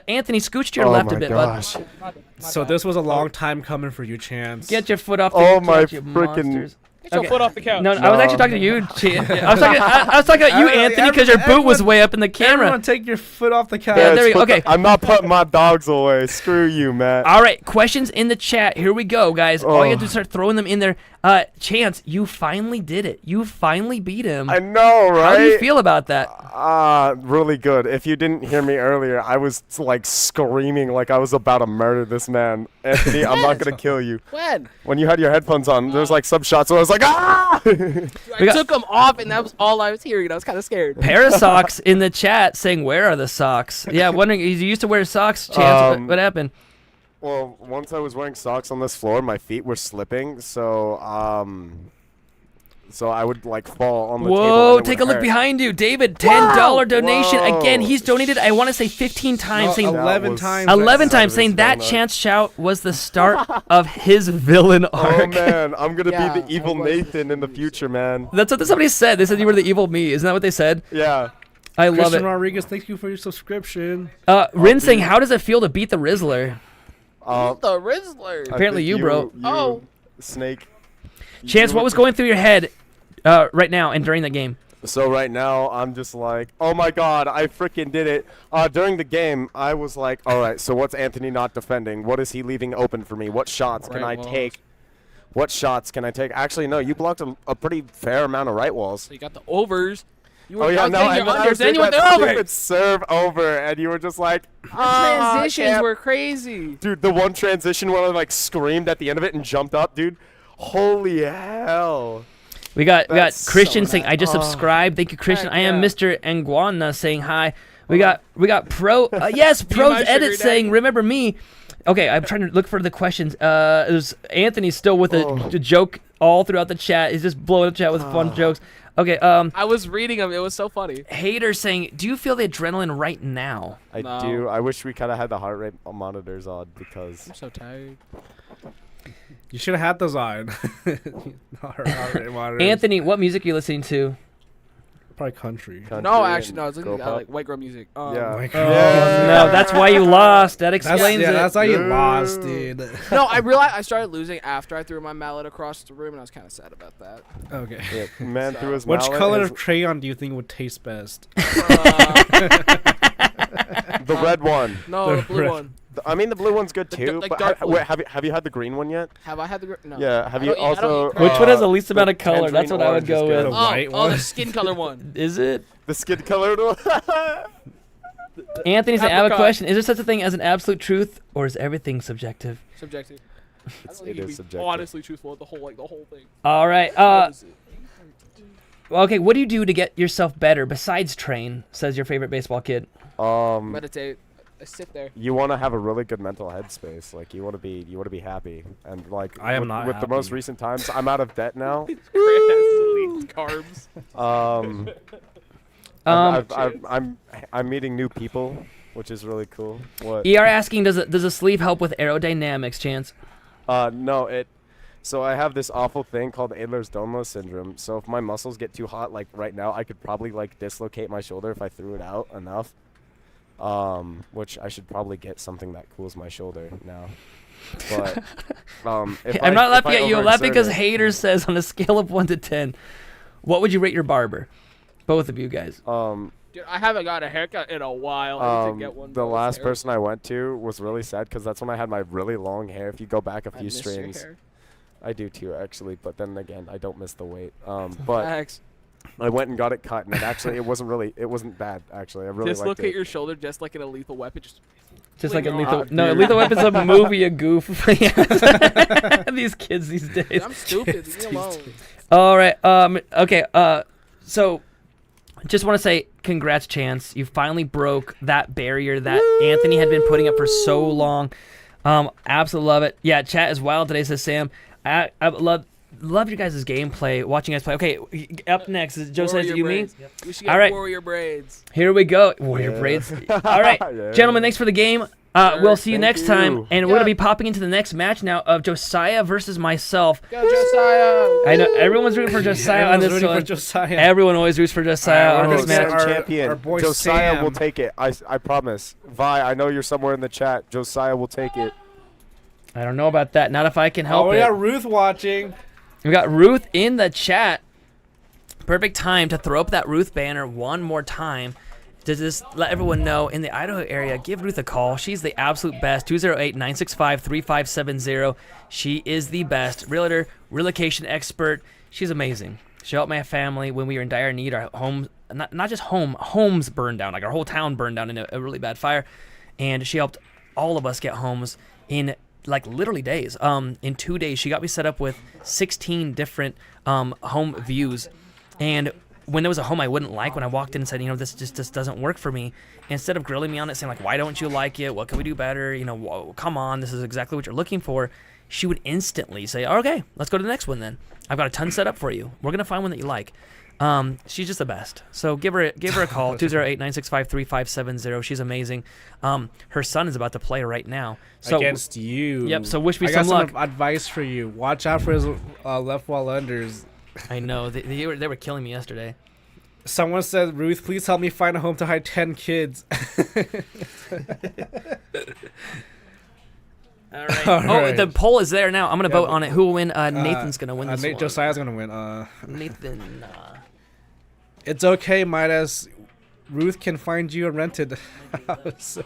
Anthony, scooch to your left a bit, bud. So this was a long time coming for you, Chance. Get your foot off the Oh my couch, you frickin'. monsters. Get your foot off the couch. No, I was actually talking to you, I was talking about you, Anthony, because your boot was way up in the camera. Everyone take your foot off the couch. Yeah, there we go. Okay. I'm not putting my dogs away. Screw you, Matt. All right, questions in the chat. Here we go, guys. All you have to do is start throwing them in there. Chance, you finally did it. You finally beat him. I know, right? How do you feel about that? Really good. If you didn't hear me earlier, I was like screaming like I was about to murder this man. Anthony, I'm not gonna kill you. When you had your headphones on, there's like some shots where I was like, ah! I took them off, and that was all I was hearing. I was kind of scared. Pair of socks in the chat saying, "Where are the socks?" Yeah, wondering. You used to wear socks, Chance. What happened? Well, once I was wearing socks on this floor, my feet were slipping, so I would like fall on the table. Whoa, take a look behind you. David, $10 donation. Whoa. Again, he's donated, I want to say 15 times. No, saying 11 times. 11 times, saying that Chance shout was the start of his villain arc. Oh, man, I'm going to be the evil Nathan in the future, man. That's what somebody said. They said you were the evil me. Isn't that what they said? Yeah. I love Christian it. Rodriguez, thank you for your subscription. Rin saying, how does it feel to beat the Rizzler? The Rizzler. Apparently you, bro. Snake. Chance, what was going through your head right now and during the game? So right now, I'm just like, oh my god, I freaking did it. During the game, I was like, all right, so what's Anthony not defending? What is he leaving open for me? What shots can I take? What shots can I take? Actually, no, you blocked a pretty fair amount of right walls. So you got the overs. You Oh, yeah, no, I unders, did then you went that the stupid overs. serve over, and you were just like, Transitions were crazy. Dude, the one transition where I like screamed at the end of it and jumped up, dude. Holy hell. We got Christian so saying, I just subscribed. Thank you, Christian. I am Mr. Anguana saying hi. We got Pro. Yes, Pro's Edit saying, remember me. Okay, I'm trying to look for the questions. There's Anthony's still with a joke all throughout the chat. He's just blowing the chat with fun jokes. Okay, I was reading them. It was so funny. Hater saying, do you feel the adrenaline right now? I do. I wish we kind of had the heart rate monitors on because I'm so tired. You should have had those on. Heart rate monitors. Anthony, what music are you listening to? Probably country. No, actually, no. It's like white girl music. Yeah. No, that's why you lost. That explains it. That's why you lost, dude. No, I realized I started losing after I threw my mallet across the room, and I was kind of sad about that. Okay. Yeah, man threw his Which mallet color and of crayon do you think would taste best? the red one. No, the blue one. I mean, the blue one's good too. like but dark blue. wait, have you had the green one yet? Have I had the no? Yeah. Have you I don't also? eat Which one has the least amount of the color? That's what I would tangerine go orange is with. good. white Oh, the one? skin color one. Is it? The skin colored one. Anthony saying, I have a Apricot. question. Is there such a thing as an absolute truth, or is everything subjective? Subjective. I don't think It you can is be subjective. honestly truthful with the whole thing. All right. Opposite. Okay, what do you do to get yourself better besides train? Says your favorite baseball kid. Meditate. I sit there. You want to have a really good mental headspace. Like you want to be happy, and like I am with, not with the most happy. recent times, I'm out of debt now. Carbs. I'm meeting new people, which is really cool. What? ER asking, does a sleeve help with aerodynamics, Chance? No, So I have this awful thing called Ehlers-Danlos syndrome. So if my muscles get too hot, like right now, I could probably like dislocate my shoulder if I threw it out enough. Which I should probably get something that cools my shoulder now. But I'm not laughing at you. I'm laughing because Hater says on a scale of 1 to 10, what would you rate your barber? Both of you guys. Dude, I haven't got a haircut in a while. I need to get one. The last person I went to was really sad because that's when I had my really long hair. If you go back a few miss your streams, hair. I do too actually. But then again, I don't miss the weight. But Facts. I went and got it cut, and it wasn't bad actually. I really liked Dislocate it. your shoulder just like in a Lethal Weapon. Just like a your lethal. arm. No, dude. Lethal Weapon's a movie, a goof. These kids these days. I'm stupid. Leave me alone. All right. Okay. So, just want to say, congrats, Chance. You finally broke that barrier that Anthony had been putting up for so long. Absolutely love it. Yeah, chat is wild today, says Sam. I love your guys' gameplay. Watching you guys play. Okay, up next is Josiah. Warrior You braids. me? Yep. We should get All right. warrior braids. Here we go. Warrior braids. All right, Yeah. gentlemen. Thanks for the game. We'll see you Thank next time, you. and we're gonna be popping into the next match now of Josiah versus myself. Go Josiah! I know everyone's rooting for Josiah on Everyone's this rooting one. for Josiah. Everyone always roots for Josiah on this match. Champion. our boy Josiah Sam. will take it. I promise. Vi, I know you're somewhere in the chat. Josiah will take it. I don't know about that. Not if I can help Oh, we it. got Ruth watching. We got Ruth in the chat. Perfect time to throw up that Ruth banner one more time to just let everyone know in the Idaho area, give Ruth a call. She's the absolute best. 208-965-3570. She is the best. Realtor, relocation expert. She's amazing. She helped my family when we were in dire need. Our home, not just homes burned down. Like our whole town burned down in a really bad fire. And she helped all of us get homes in like literally days. In 2 days, she got me set up with 16 different home views. And when there was a home I wouldn't like, when I walked in and said, this just doesn't work for me, instead of grilling me on it, saying like, why don't you like it? What can we do better? Whoa, come on, this is exactly what you're looking for. She would instantly say, okay, let's go to the next one then. I've got a ton set up for you. We're gonna find one that you like. She's just the best. So give her a call, 208-965-3570. She's amazing. Her son is about to play right now. So Against you. Yep. So wish me I got some luck. Advice for you. Watch out for his left wall unders. I know they were killing me yesterday. Someone said, Ruth, please help me find a home to hide 10 kids. All right. The poll is there now. I'm gonna vote on it. Who will win? Nathan's gonna win this one. Josiah's gonna win. Nathan. It's okay, Midas. Ruth can find you a rented house.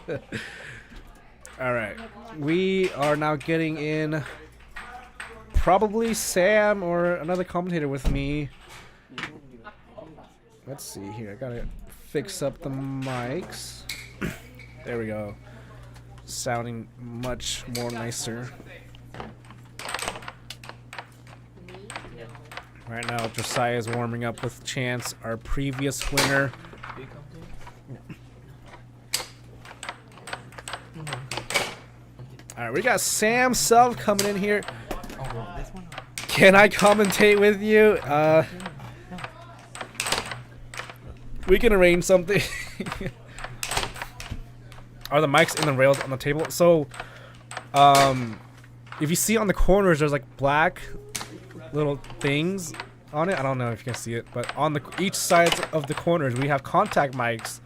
All right. We are now getting in probably Sam or another commentator with me. Let's see here. I gotta fix up the mics. There we go. Sounding much more nicer. Right now, Josiah is warming up with Chance, our previous winner. All right, we got Sam Self coming in here. Can I commentate with you? We can arrange something. Are the mics in the rails on the table? So, if you see on the corners, there's like black little things on it. I don't know if you can see it, but on each side of the corners, we have contact mics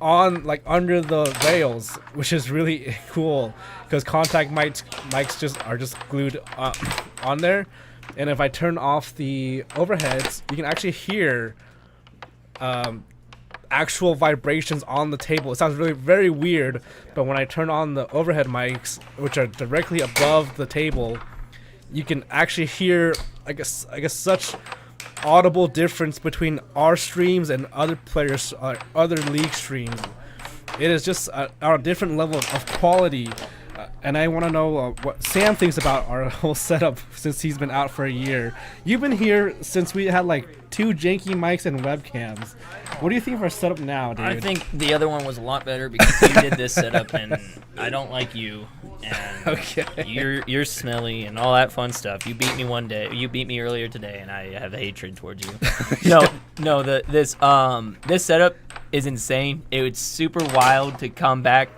on like under the rails, which is really cool because contact mics are just glued on there. And if I turn off the overheads, you can actually hear actual vibrations on the table. It sounds really very weird, but when I turn on the overhead mics, which are directly above the table, you can actually hear I guess such audible difference between our streams and other players, other league streams. It is just on a different level of quality. And I want to know what Sam thinks about our whole setup since he's been out for a year. You've been here since we had like 2 janky mics and webcams. What do you think of our setup now, dude? I think the other one was a lot better because you did this setup, and I don't like you. And okay. You're smelly and all that fun stuff. You beat me one day. You beat me earlier today, and I have hatred towards you. No. This setup is insane. It was super wild to come back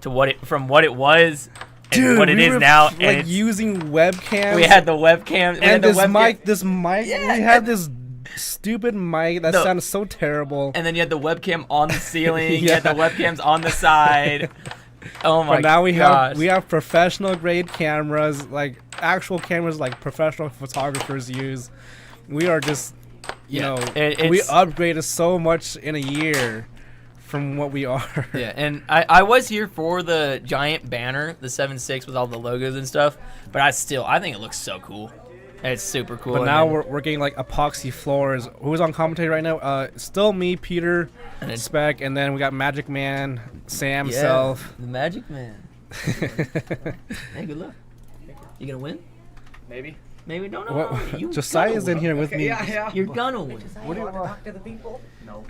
to what it was. And dude, what it is now, like and using webcams. We had the webcam and this mic. Yeah. We had this stupid mic that sounded so terrible. And then you had the webcam on the ceiling. You had the webcams on the side. Oh my god! But now we have professional grade cameras, like actual cameras, like professional photographers use. We are just, we upgraded so much in a year from what we are. Yeah, and I was here for the giant banner, the 7.6 with all the logos and stuff, but I think it looks so cool. It's super cool. But now we're getting like epoxy floors. Who's on commentary right now? Still me, Peter, and Spec, and then we got Magic Man, Sam, Self. The Magic Man. Hey, good luck. You gonna win? Maybe. Maybe don't know. Josiah's in here with me. Yeah. You're gonna win. What do you want to talk to the people? No.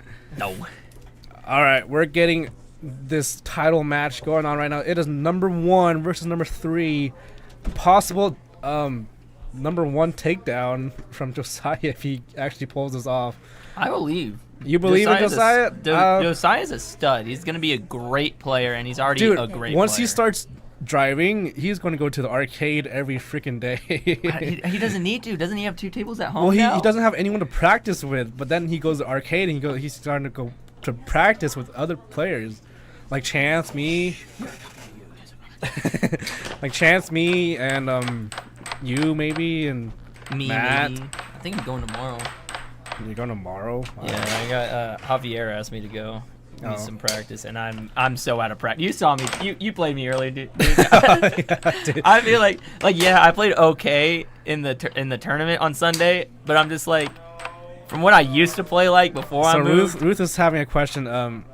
All right, we're getting this title match going on right now. It is number 1 versus number 3. Possible #1 takedown from Josiah if he actually pulls this off. I believe. You believe in Josiah? Josiah's a stud. He's going to be a great player, and he's already a great once player. he starts driving, he's going to go to the arcade every freaking day. he doesn't need to. Doesn't he have 2 tables at home Well, now? he doesn't have anyone to practice with, but then he goes to the arcade and he's starting to go to practice with other players. Like Chance, me. Like Chance, me, and you maybe, and Me, Matt. maybe. I think I'm going tomorrow. You're going tomorrow? Yeah, I got Javier asked me to go. Oh. Need some practice, and I'm so out of practice. You saw me. You played me earlier, dude. Dude. I feel like yeah, I played okay in the tournament on Sunday, but I'm just like, from what I used to play like before I moved. Ruth is having a question.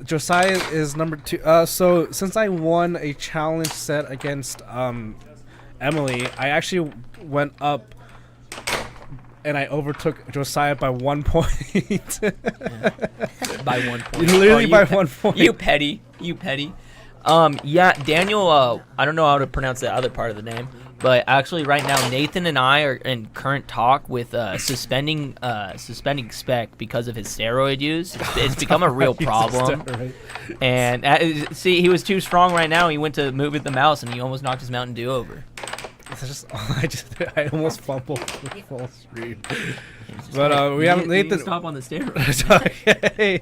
Josiah is #2. So since I won a challenge set against Emily, I actually went up and I overtook Josiah by 1 point. By 1 point. Literally by 1 point. You petty. Yeah, Daniel. I don't know how to pronounce the other part of the name, but actually, right now, Nathan and I are in current talk with suspending Spec because of his steroid use. It's become a real problem. And see, he was too strong right now. He went to move with the mouse, and he almost knocked his Mountain Dew over. I almost fumbled the full screen. But we haven't. Nathan, stop on the steroids. Okay.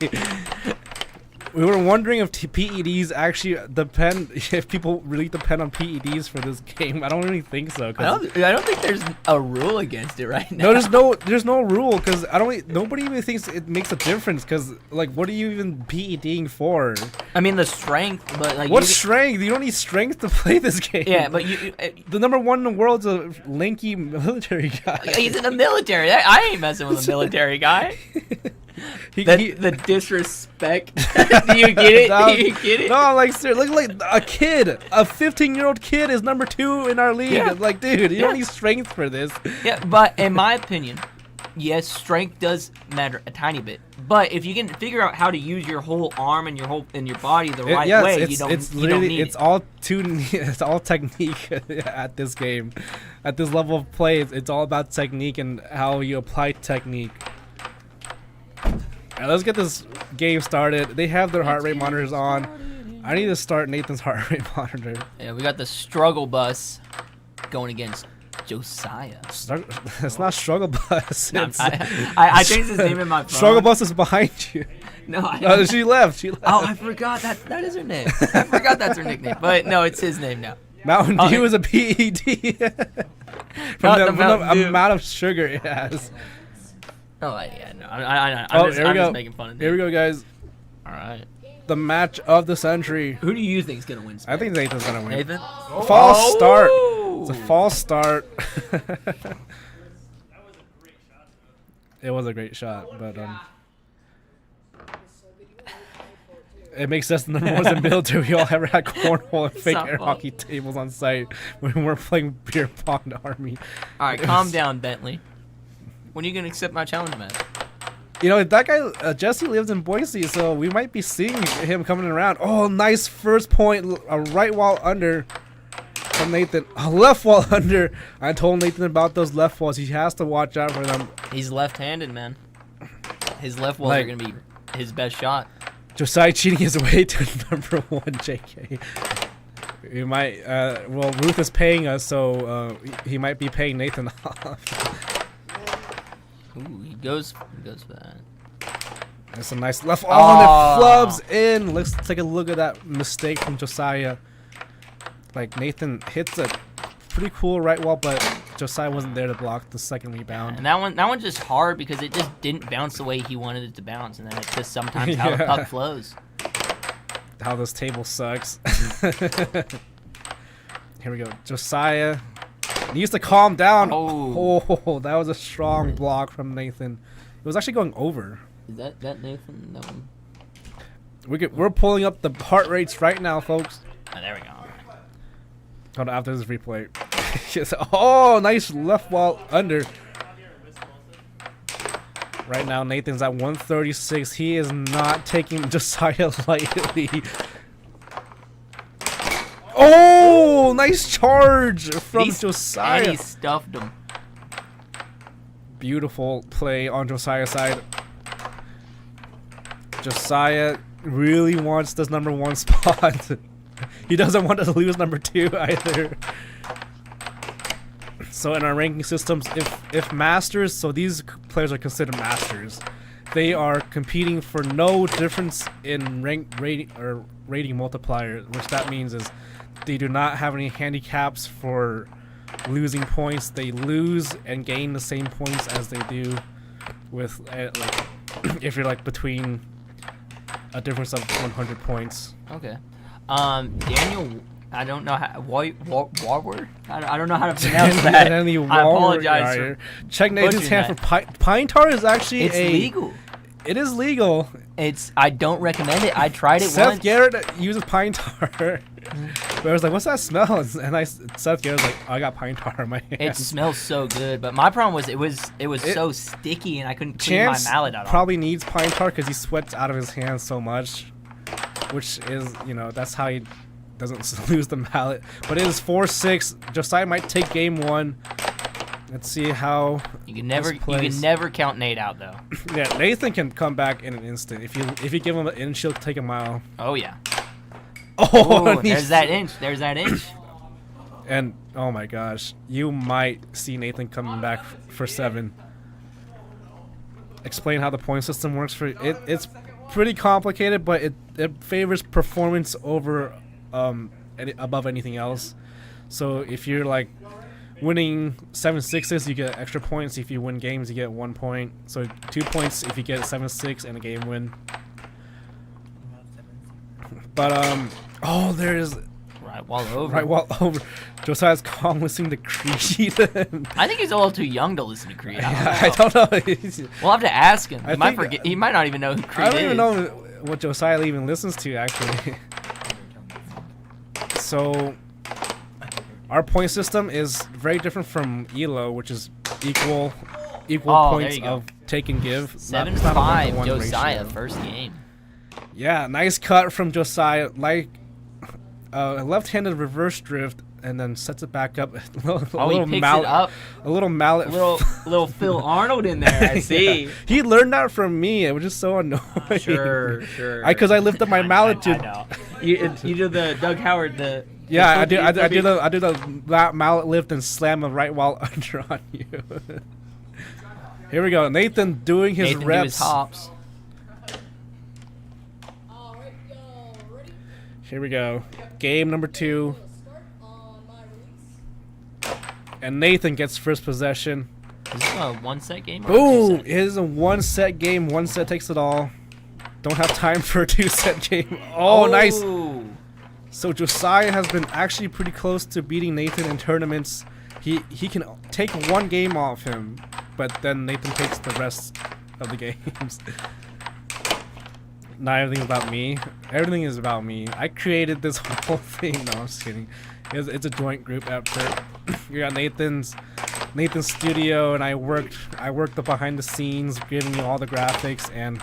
We were wondering if PEDs actually depend, if people really depend on PEDs for this game. I don't really think so. I don't think there's a rule against it right now. No, there's no rule because nobody even thinks it makes a difference. Because like, what are you even PEDing for? I mean the strength, but like what strength? You don't need strength to play this game. Yeah, but the #1 in the world's a lanky military guy. He's in the military. I ain't messing with a military guy. The disrespect. Do you get it? Do you get it? No, like seriously, look like a kid, a 15-year-old kid is #2 in our league. Yeah. Like, dude, you don't need strength for this. Yeah, but in my opinion, yes, strength does matter a tiny bit. But if you can figure out how to use your whole arm and your body the right way, you don't need it's all it's all technique at this game, at this level of play. It's all about technique and how you apply technique. Alright, let's get this game started. They have their heart rate monitors on. I need to start Nathan's heart rate monitor. Yeah, we got the struggle bus going against Josiah. It's not struggle bus. No, I changed his name in my phone. Struggle bus is behind you. No, she left. Oh, I forgot that is her name. I forgot that's her nickname. But no, it's his name now. Mountain Dew is a PED. from the amount of sugar it has. Oh yeah, no. I'm just making fun of it. Here we go, guys. All right. The match of the century. Who do you think's gonna win? I think Nathan's gonna win. Nathan? False start. It's a false start. It was a great shot, but it makes sense. The #1's in military. We all ever had cornhole and fake air hockey tables on site when we're playing beer pong army. All right, calm down, Bentley. When are you gonna accept my challenge match? You know, that guy, Jesse, lives in Boise, so we might be seeing him coming around. Oh, nice first point. A right wall under from Nathan. A left wall under. I told Nathan about those left walls. He has to watch out for them. He's left-handed, man. His left walls are going to be his best shot. Josiah cheating his way to #1, JK. We might, well, Ruth is paying us, so he might be paying Nathan off. Ooh, he goes for that. That's a nice left. Oh, and it flubs in. Let's take a look at that mistake from Josiah. Like, Nathan hits a pretty cool right wall, but Josiah wasn't there to block the second rebound. And that one's just hard because it just didn't bounce the way he wanted it to bounce, and then it's just sometimes how the puck flows. How this table sucks. Here we go. Josiah needs to calm down. Oh, that was a strong block from Nathan. It was actually going over. Is that Nathan? That one? We're pulling up the heart rates right now, folks. Oh, there we go. Hold on, after this replay. Oh, nice left wall under. Right now, Nathan's at 136. He is not taking Josiah lightly. Oh, nice charge from Josiah. And he stuffed him. Beautiful play on Josiah's side. Josiah really wants this #1 spot. He doesn't want to lose #2 either. So in our ranking systems, if masters, so these players are considered masters, they are competing for no difference in rating multiplier, which that means is they do not have any handicaps for losing points. They lose and gain the same points as they do with like if you're like between a difference of 100 points. Okay. Daniel, I don't know how. Warward? I don't know how to pronounce that. I apologize. For check Nathan's hand for pine tar is actually it's legal. It is legal. I don't recommend it. I tried it Seth once. Garrett uses pine tar. But I was like, what's that smell? And Seth Garrett's like, oh, I got pine tar in my hand. It smells so good, but my problem was it was so sticky and I couldn't clean my mallet out. Probably needs pine tar because he sweats out of his hands so much, which is, that's how he doesn't lose the mallet. But it is 4-6. Josiah might take game 1. Let's see how you can never count Nate out though. Yeah, Nathan can come back in an instant. If you give him an inch, he'll take a mile. Oh yeah. Oh, there's that inch. There's that inch. And oh my gosh, you might see Nathan coming back for 7. Explain how the point system works for it. It's pretty complicated, but it favors performance over above anything else. So if you're like winning 7-6s, you get extra points. If you win games, you get 1 point. So 2 points if you get 7-6 and a game win. But oh, there's right wall over. Right wall over. Josiah's calm listening to Creed. I think he's a little too young to listen to Creed. I don't know. We'll have to ask him. He might forget. He might not even know who Creed is. I don't even know what Josiah even listens to actually. So our point system is very different from ELO, which is equal points of take and give. 7-5 Josiah first game. Yeah, nice cut from Josiah. Like left-handed reverse drift, and then sets it back up. He picks it up. A little mallet. Little Phil Arnold in there. I see. Yeah. He learned that from me. It was just so annoying. Sure. Because I lifted my mallet to. I know. You do the Doug Howard Yeah, I do the mallet lift and slam a right wall under on you. Here we go. Nathan doing his reps. Do his hops. Here we go. Game number 2. And Nathan gets first possession. Is this a 1-set game? Boom! It is a 1-set game. 1 set takes it all. Don't have time for a 2-set game. Oh, nice. So Josiah has been actually pretty close to beating Nathan in tournaments. He can take 1 game off him, but then Nathan takes the rest of the games. Not everything's about me. Everything is about me. I created this whole thing. No, I'm just kidding. It's a joint group effort. We got Nathan's studio, and I worked the behind the scenes, giving you all the graphics and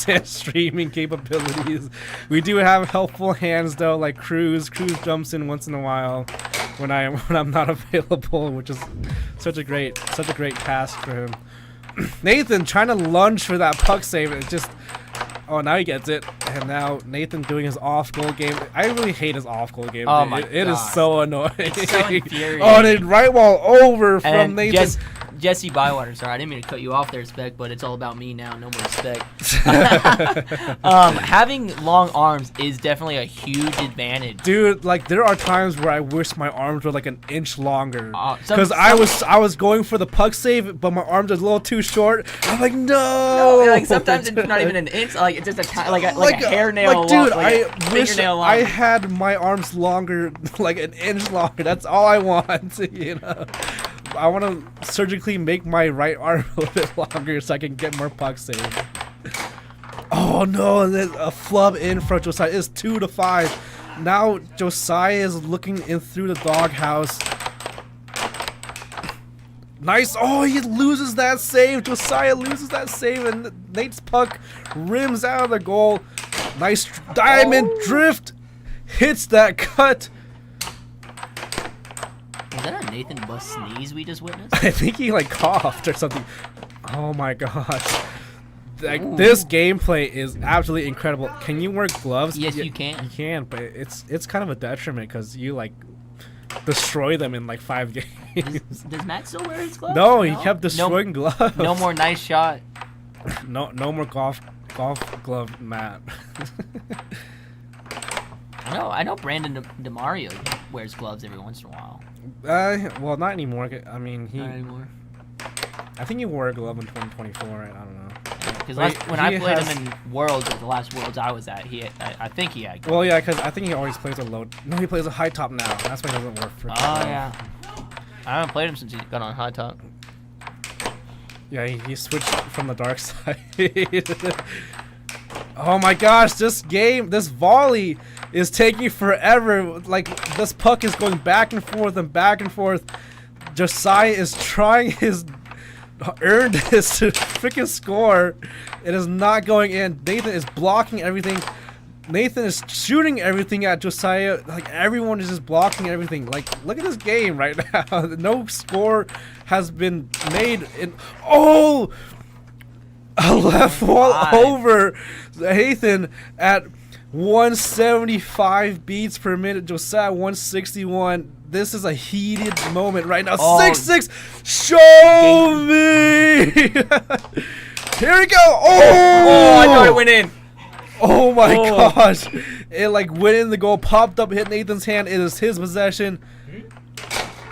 and streaming capabilities. We do have helpful hands though, like Cruz. Cruz jumps in once in a while when I'm not available, which is such a great task for him. Nathan trying to lunge for that puck save. It just, oh, now he gets it. And now Nathan doing his off goal game. I really hate his off goal game. Oh my It is so annoying. It's so infuriating. Oh, and then right wall over from Nathan. Jesse Bywater, sorry, I didn't mean to cut you off there, Spec, but it's all about me now. No more Spec. Having long arms is definitely a huge advantage. Dude, like there are times where I wish my arms were like an inch longer. Because I was going for the puck save, but my arms are a little too short. I'm like, no. Like sometimes it's not even an inch. Like it's just a hair nail. Like, dude, I wish I had my arms longer, like an inch longer. That's all I want. I want to surgically make my right arm a little bit longer so I can get more puck save. Oh no, and then a flub in from Josiah. It's 2-5. Now Josiah is looking in through the doghouse. Nice. Oh, he loses that save. Josiah loses that save, and Nate's puck rims out of the goal. Nice diamond drift. Hits that cut. Was that a Nathan Bus sneeze we just witnessed? I think he like coughed or something. Oh my gosh. Like this gameplay is absolutely incredible. Can you wear gloves? Yes, you can. You can, but it's kind of a detriment because you like destroy them in like 5 games. Does Matt still wear his gloves? No, he kept destroying gloves. No more nice shot. No more golf glove, Matt. I know Brandon DeMario wears gloves every once in a while. Well, not anymore. I mean, Not anymore. I think he wore a glove in 2024. Right? I don't know. Because when I played him in Worlds, the last Worlds I was at, I think he had. Well, yeah, because I think he always plays a low. No, he plays a high top now. That's why he doesn't work for. Oh yeah. I haven't played him since he got on high top. Yeah, he switched from the dark side. Oh my gosh, this volley is taking forever. Like, this puck is going back and forth and back and forth. Josiah is trying his earnest to freaking score. It is not going in. Nathan is blocking everything. Nathan is shooting everything at Josiah. Like, everyone is just blocking everything. Like, look at this game right now. No score has been made. Oh! A left wall over Nathan at 175 beats per minute. Josiah 161. This is a heated moment right now. 6-6. Show me. Here we go. Oh! I thought it went in. Oh my gosh. It like went in the goal, popped up, hit Nathan's hand. It is his possession.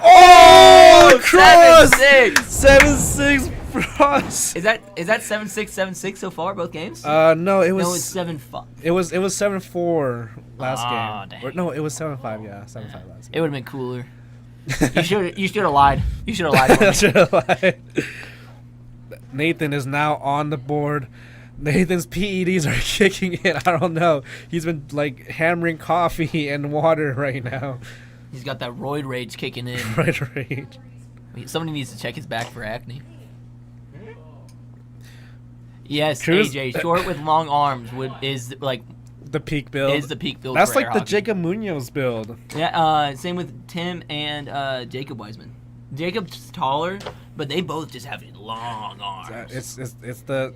Oh! Cross! 7-6 cross. Is that 7-6 so far, both games? No, it was 7-5. It was 7-4 last game. Dang. Or, no, it was 7-5. Yeah, 7-5 last game. It would have been cooler. You should have lied. You should have lied. Should have lied. Nathan is now on the board. Nathan's PEDs are kicking in. I don't know. He's been like hammering coffee and water right now. He's got that roid rage kicking in. Roid rage. Somebody needs to check his back for acne. Yes, Cruz, AJ, short with long arms is like the peak build. Is the peak build. That's for like air the hockey. Jacob Munoz build. Yeah, same with Tim and Jacob Wiseman. Jacob's taller, but they both just have long arms. It's the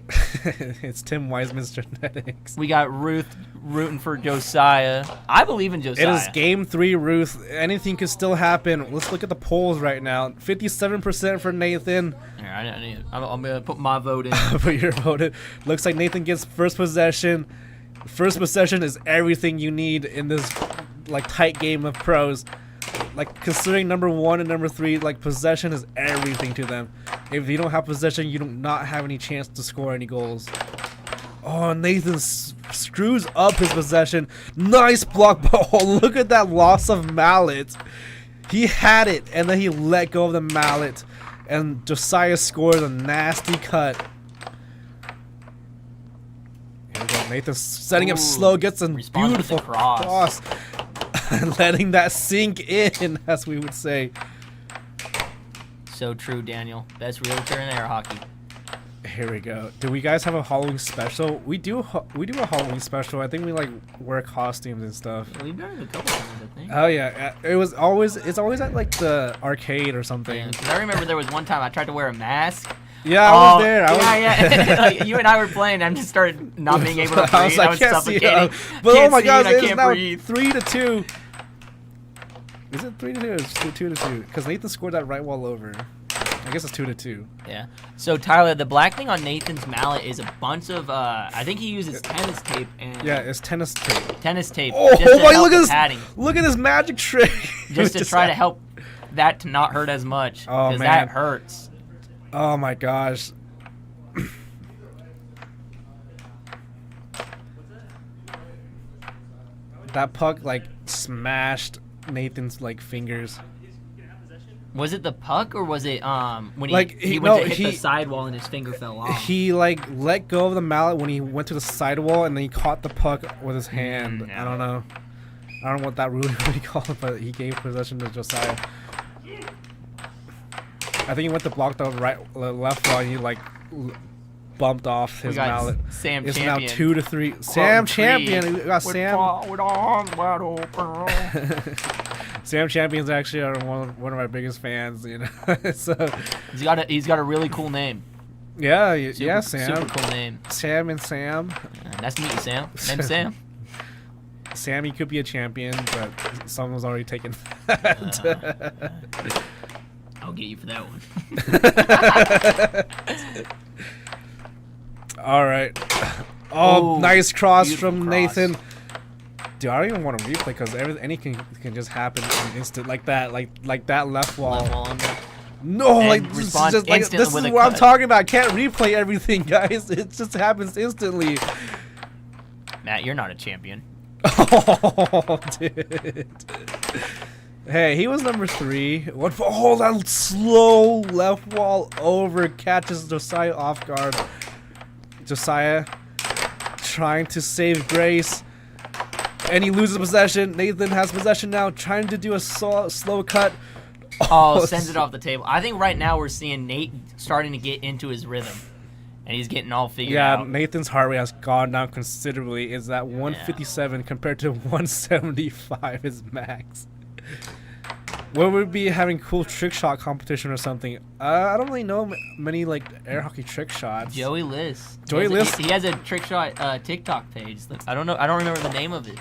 it's Tim Wiseman's genetics. We got Ruth rooting for Josiah. I believe in Josiah. It is game 3, Ruth. Anything could still happen. Let's look at the polls right now. 57% for Nathan. Here, I'm gonna put my vote in. Put your vote in. Looks like Nathan gets first possession. First possession is everything you need in this like tight game of pros. Like, considering number 1 and number 3, like, possession is everything to them. If you don't have possession, you do not have any chance to score any goals. Oh, Nathan screws up his possession. Nice block, but oh, look at that loss of mallet. He had it, and then he let go of the mallet, and Josiah scores a nasty cut. Here we go. Nathan setting up slow, gets a beautiful cross. Letting that sink in, as we would say. So true, Daniel. Best realtor in air hockey. Here we go. Do we guys have a Halloween special? We do a Halloween special. I think we like wear costumes and stuff. Yeah, we've done it a couple times, I think. Oh yeah, it's always at like the arcade or something. Yeah, 'cause I remember there was one time I tried to wear a mask. Yeah, I was there. Yeah. Like, you and I were playing, and I just started not being able to breathe. I was like, can't suffocating. But oh my god, it it's is now breathe. 3-2. Is it 3-2 or is it 2-2? Because Nathan scored that right wall over. I guess it's 2-2. Yeah. So Tyler, the black thing on Nathan's mallet is a bunch of I think he uses tennis tape and yeah, it's tennis tape. Tennis tape. Oh, just to my, help look at the this! padding. Look at this magic trick. Just to try to help that to not hurt as much. Oh man, that hurts. Oh my gosh. That puck like smashed Nathan's like fingers. Was it the puck or was it when like, he went to hit the sidewall and his finger fell off? He like let go of the mallet when he went to the sidewall and then he caught the puck with his hand. No. I don't know what that rule would be called, but he gave possession to Josiah. I think he went to block the left wall and he like bumped off his We got mallet. Sam It's Champion. now 2-3. Sam Champion. We got Sam. Sam Champion's actually one of my biggest fans. You know, so he's got a really cool name. yeah, Super, yeah, Sam. Super cool name. Sam and Sam. Nice to meet you, Sam. Name's Sam. Sam, he could be a champion, but someone's already taken that. I'll get you for that one. All right. Oh, Oh, nice cross beautiful from cross. Nathan. Dude, I don't even want to replay because anything can just happen in an instant like that, like that left wall. Left wall under. No, And like this is responds just like instantly this is with a what I'm cut. talking about. I can't replay everything, guys. It just happens instantly. Matt, you're not a champion. Oh, dude. Hey, he was number 3. What? Oh, that slow left wall over catches Josiah off guard. Josiah trying to save Grace, and he loses possession. Nathan has possession now, trying to do a slow cut. Oh, sends it off the table. I think right now we're seeing Nate starting to get into his rhythm, and he's getting all figured out. Yeah, Nathan's heart rate has gone down considerably. It's at 157 compared to 175 is max. What would be having cool trick shot competition or something? I don't really know many like air hockey trick shots. Joey Liss. Joey Liss. He has a trick shot TikTok page. I don't know. I don't remember the name of it.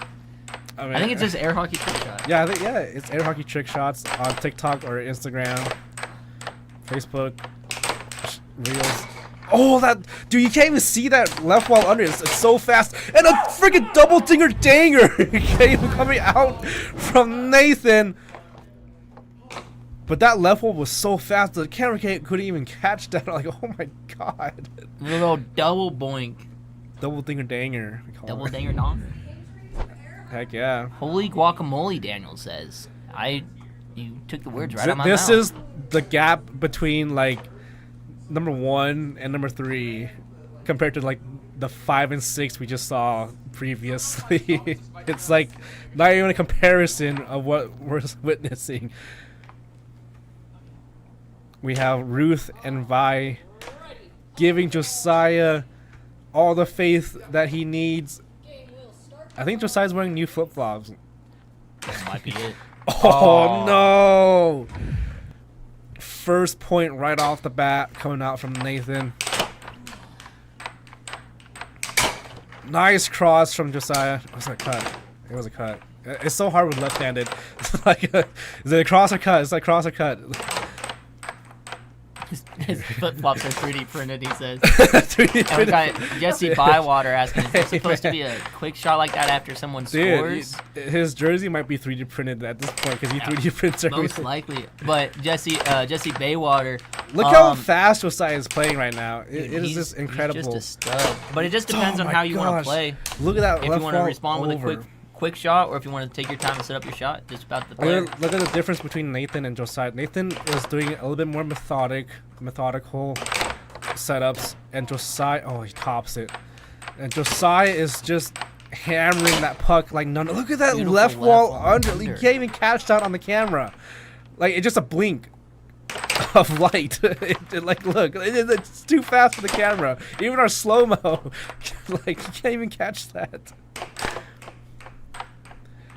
I think it's just air hockey trick shot. Yeah, it's air hockey trick shots on TikTok or Instagram, Facebook, Reels. Oh, that dude! You can't even see that left wall under. It's so fast, and a freaking double dinger danger came coming out from Nathan. But that left wall was so fast the camera couldn't even catch that. Like, oh my god! A little double boink. Double dinger danger. Double dinger dong. Heck yeah! Holy guacamole, Daniel says. You took the words right out of my mouth. This is the gap between like number 1 and number 3 compared to like the 5 and 6 we just saw previously. It's like not even a comparison of what we're witnessing. We have Ruth and Vi giving Josiah all the faith that he needs. I think Josiah's wearing new flip-flops. That might be it. Oh no! First point right off the bat coming out from Nathan. Nice cross from Josiah. It was a cut. It was a cut. It's so hard with left-handed. It's like, is it a cross or cut? It's like cross or cut. His flip-flops are 3D printed, he says. 3D And we got printed. Jesse Bywater asking, is this supposed to be a quick shot like that after someone scores? His jersey might be 3D printed at this point because he 3D prints everything. Most likely. But Jesse Baywater. Look how fast Josiah is playing right now. It is just incredible. He's just a stud. But it just depends on how you want to play. Look at that If left you want to wall respond with a quick shot, or if you want to take your time and set up your shot, just about the player. Look at the difference between Nathan and Josiah. Nathan is doing a little bit more methodical setups, and Josiah, he tops it. And Josiah is just hammering that puck like none. Look at that Beautiful left wall under. You can't even catch that on the camera. Like, it's just a blink of light. Look, it's too fast for the camera. Even our slow-mo, like, you can't even catch that.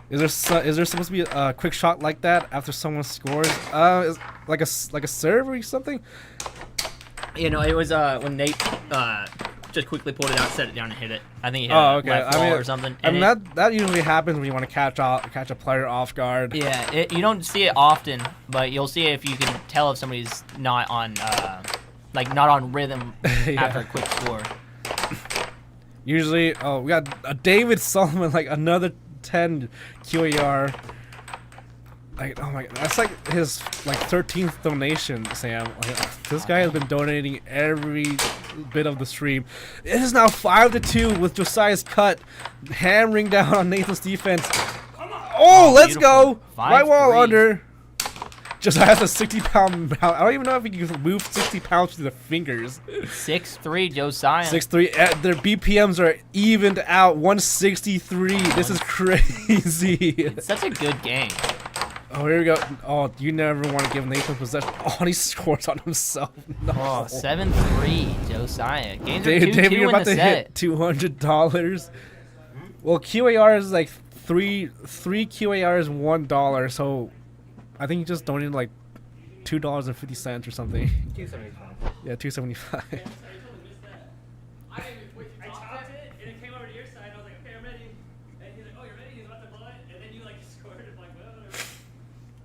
Is there supposed to be a quick shot like that after someone scores? Like a serve or something? You know, it was when Nate just quickly pulled it out, set it down, and hit it. I think he hit a left wall or something. And that usually happens when you want to catch a player off guard. Yeah, you don't see it often, but you'll see it if you can tell if somebody's not on not on rhythm after a quick score. Usually, we got a David Solomon, like another 10 QAR. Like, oh my god, that's like his 13th donation, Sam. Like, this guy has been donating every bit of the stream. It is now 5-2 with Josiah's cut, hammering down on Nathan's defense. Oh, let's go! Right wall under. Josiah has a 60-pound. I don't even know if he can move 60 pounds with the fingers. 6'3", Josiah. 6'3". Their BPMs are evened out. 163. This is crazy. It's such a good game. Oh, here we go. Oh, you never want to give Nathan possession. Oh, he scores on himself. No. Oh, 7-3, Josiah. Games are David, 2-2 you're in about the to set. hit $200. Well, QAR is like three QAR is $1, so I think you just donated like $2.50 or something. $2.75. Yeah, $2.75. I chopped it, and it came over to your side, and I was like, okay, I'm ready. And he's like, oh, you're ready? He's about to blow it, and then you, like, scored it. I'm like, well,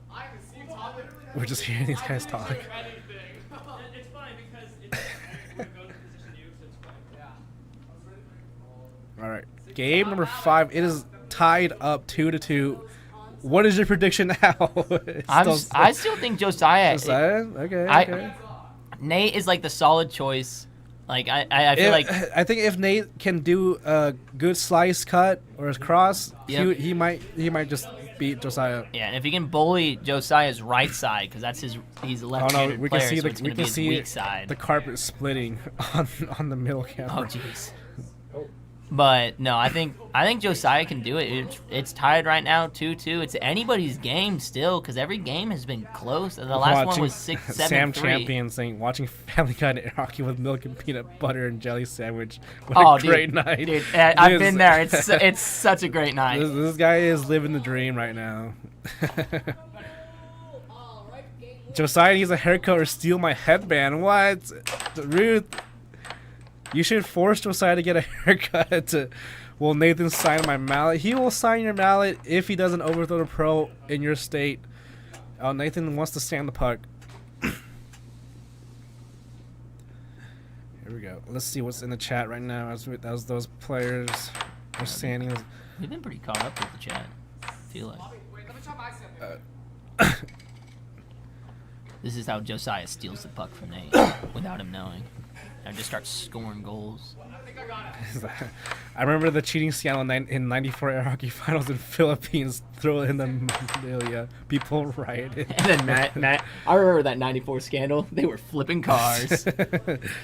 whatever. We're just hearing these guys talk. It's fine, because we're going to position you, so it's fine. Yeah. All right, game number 5. It is tied up 2-2. What is your prediction now? I still think Josiah. Okay. Nate is like the solid choice. Like I feel like I think if Nate can do a good slice cut or a cross, Yep. he might just beat Josiah. yeah, and if he can bully Josiah's right side, because that's he's a Oh left-handed no, we can player, see so it's we gonna can be his see weak side. the carpet splitting on the middle camera. Oh jeez. But no, I think Josiah can do it. It's tied right now, 2-2. It's anybody's game still, because every game has been close. The last one was 6-7-3. Sam Champion saying, watching Family Guy and air hockey with milk and peanut butter and jelly sandwich. What a great night. Dude, I've been there. It's such a great night. This guy is living the dream right now. Josiah needs a haircut or steal my headband. What? Ruth. You should force Josiah to get a haircut. Will Nathan sign my mallet? He will sign your mallet if he doesn't overthrow the pro in your state. Oh, Nathan wants to stand the puck. Here we go. Let's see what's in the chat right now as those players are standing. We've been pretty caught up with the chat, I feel like. This is how Josiah steals the puck from Nate without him knowing. I just start scoring goals. I remember the cheating scandal in '94 air hockey finals in Philippines. Throw it in the Manila. People rioted. And then Matt, I remember that '94 scandal. They were flipping cars.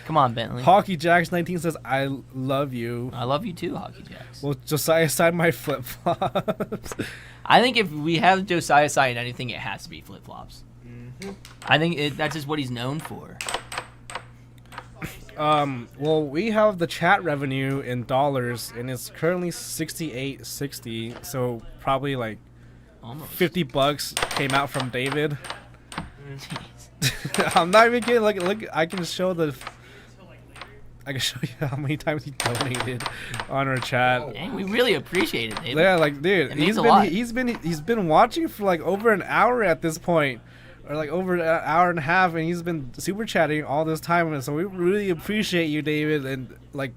Come on, Bentley. Hockey Jacks 19 says, "I love you." I love you too, Hockey Jacks. Well, Josiah signed my flip flops. I think if we have Josiah sign anything, it has to be flip flops. I think that's just what he's known for. Well, we have the chat revenue in dollars, and it's currently $68.60. So probably like almost $50 came out from David. I'm not even kidding. Look, I can show you how many times he donated on our chat. Dang, we really appreciate it, David. Yeah, like dude, it means a lot. he's been watching for like over an hour at this point. Or like over an hour and a half, and he's been super chatting all this time, and so we really appreciate you, David. And like,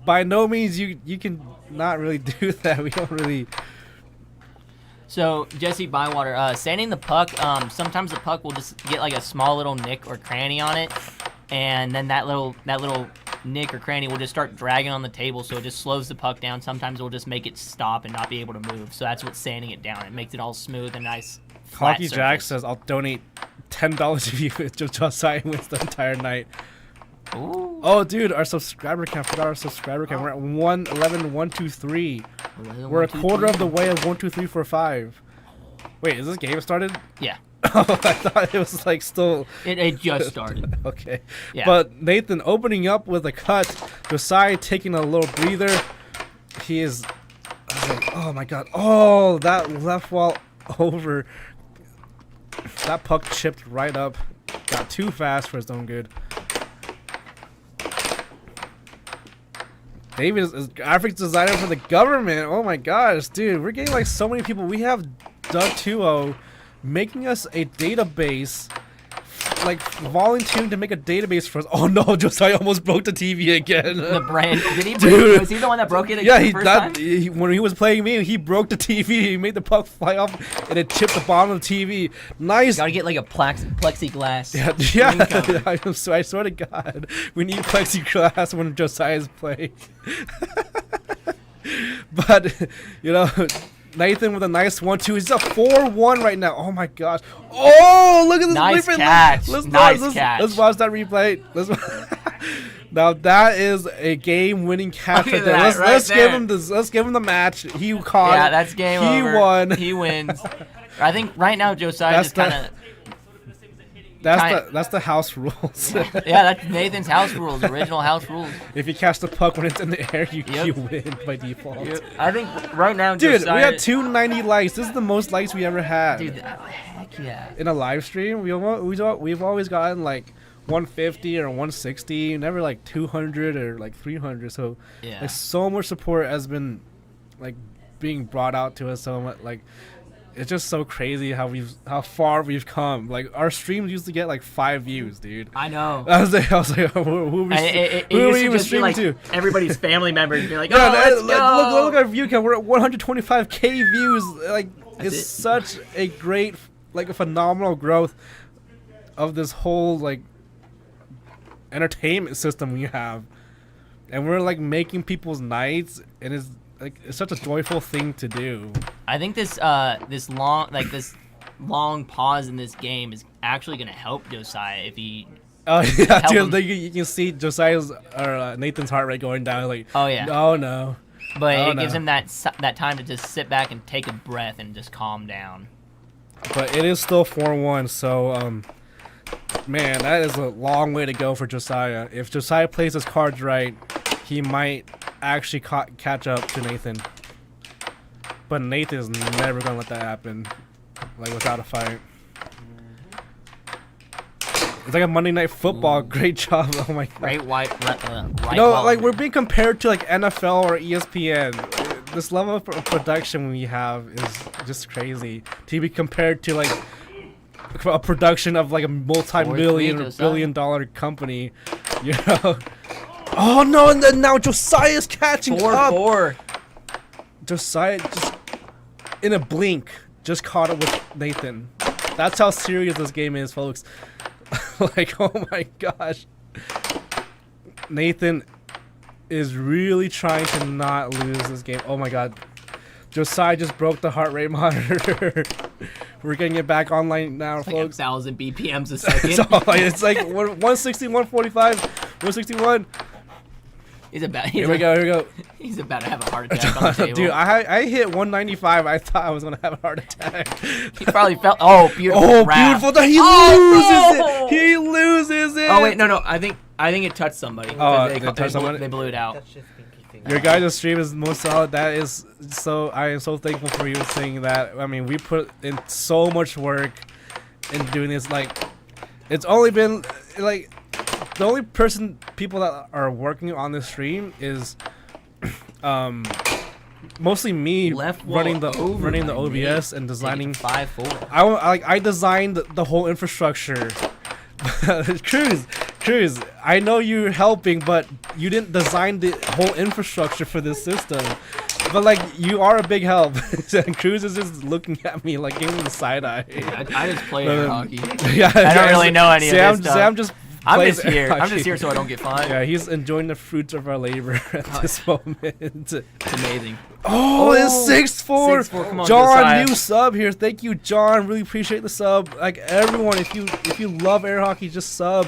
by no means you can not really do that. We don't really. So Jesse Bywater, sanding the puck. Sometimes the puck will just get like a small little nick or cranny on it, and then that little nick or cranny will just start dragging on the table, so it just slows the puck down. Sometimes it will just make it stop and not be able to move. So that's what's sanding it down. It makes it all smooth and nice. Hockey Jack says, "I'll donate $10 if you Josiah wins the entire night." Ooh. Oh, dude, our subscriber count. Forgot our subscriber count. We're at 111,123. We're a quarter of the way of 12345. Wait, is this game started? Yeah. Oh, I thought it was like still. It just started. Okay. Yeah. But Nathan opening up with a cut. Josiah taking a little breather. He is. I was like, oh my god. Oh, that left wall over. That puck chipped right up. Got too fast for his own good. David is graphics designer for the government. Oh my gosh, dude. We're getting like so many people. We have Doug20 making us a database. Like volunteering to make a database for us. Oh no, Josiah almost broke the TV again. The brand. Did he break? Dude. Was he the one that broke it again? Yeah, when he was playing me, he broke the TV. He made the puck fly off, and it chipped the bottom of the TV. Nice. Gotta get like a plexiglass. Yeah. I swear to God, we need plexiglass when Josiah's playing. But you know. Nathan with a nice 1-2. He's a 4-1 right now. Oh my gosh. Oh, look at this nice replay. Catch. Let's watch that replay. Now that is a game-winning catch right there. Let's give him the match. He caught. Yeah, that's game over. He won. He wins. I think right now Josiah just kind of. That's the house rules. Yeah, that's Nathan's house rules, original house rules. If you catch the puck when it's in the air, you win by default. Yep. I think right now, dude, Josiah, we had 290 likes. This is the most likes we ever had. Dude, heck yeah. In a live stream, we've always gotten like 150 or 160, never like 200 or like 300. So like so much support has been like being brought out to us. So much, like. It's just so crazy how far we've come. Like our streams used to get like 5 views, dude. I know. I was like, who are we even streaming to? Everybody's family members be like, yeah, let's go. Look at our view count. We're at 125K views. Like it's such a great, like a phenomenal growth of this whole like entertainment system we have, and we're like making people's nights, and it's such a joyful thing to do. I think this long pause in this game is actually gonna help Josiah if he. Oh yeah, dude, you can see Josiah's or Nathan's heart rate going down. Like, oh yeah, oh no. But it gives him that time to just sit back and take a breath and just calm down. But it is still 4-1, so man, that is a long way to go for Josiah. If Josiah plays his cards right, he might actually catch up to Nathan. But Nathan is never gonna let that happen, like without a fight. It's like a Monday Night Football. Ooh. Great job! Oh my god. Great white. Like we're being compared to like NFL or ESPN. This level of production we have is just crazy. To be compared to like a production of like a multi-million or billion-dollar company, you know. Oh no! And then now Josiah's catching up. 4-4. Josiah just in a blink just caught up with Nathan. That's how serious this game is, folks. Like, oh my gosh, Nathan is really trying to not lose this game. Oh my god, Josiah just broke the heart rate monitor. We're getting it back online now, it's folks. Like 1,000 BPMs a second. It's like 160, 145, 161. Here we go. He's about to have a heart attack on the table. Dude, I hit 195. I thought I was gonna have a heart attack. He probably felt. Oh, beautiful. Oh, wrap. beautiful. He loses it. He loses it. Oh wait, no. I think it touched somebody. Oh, they blew it out. Your guys' stream is most solid. That is so. I am so thankful for you saying that. I mean, we put in so much work in doing this. Like, it's only been like. The only people that are working on this stream is, mostly me running the OBS and designing. 5-4. I designed the whole infrastructure. Cruz, I know you're helping, but you didn't design the whole infrastructure for this system. But like, you are a big help. And Cruz is just looking at me like giving me the side eye. I just play air hockey. Yeah, I don't really know any of this stuff. Sam just. I'm just here so I don't get fined. Yeah, he's enjoying the fruits of our labor at this moment. It's amazing. Oh, it's 6-4. Come on, John, Josiah. new sub here. Thank you, John. Really appreciate the sub. Like everyone, if you love air hockey, just sub.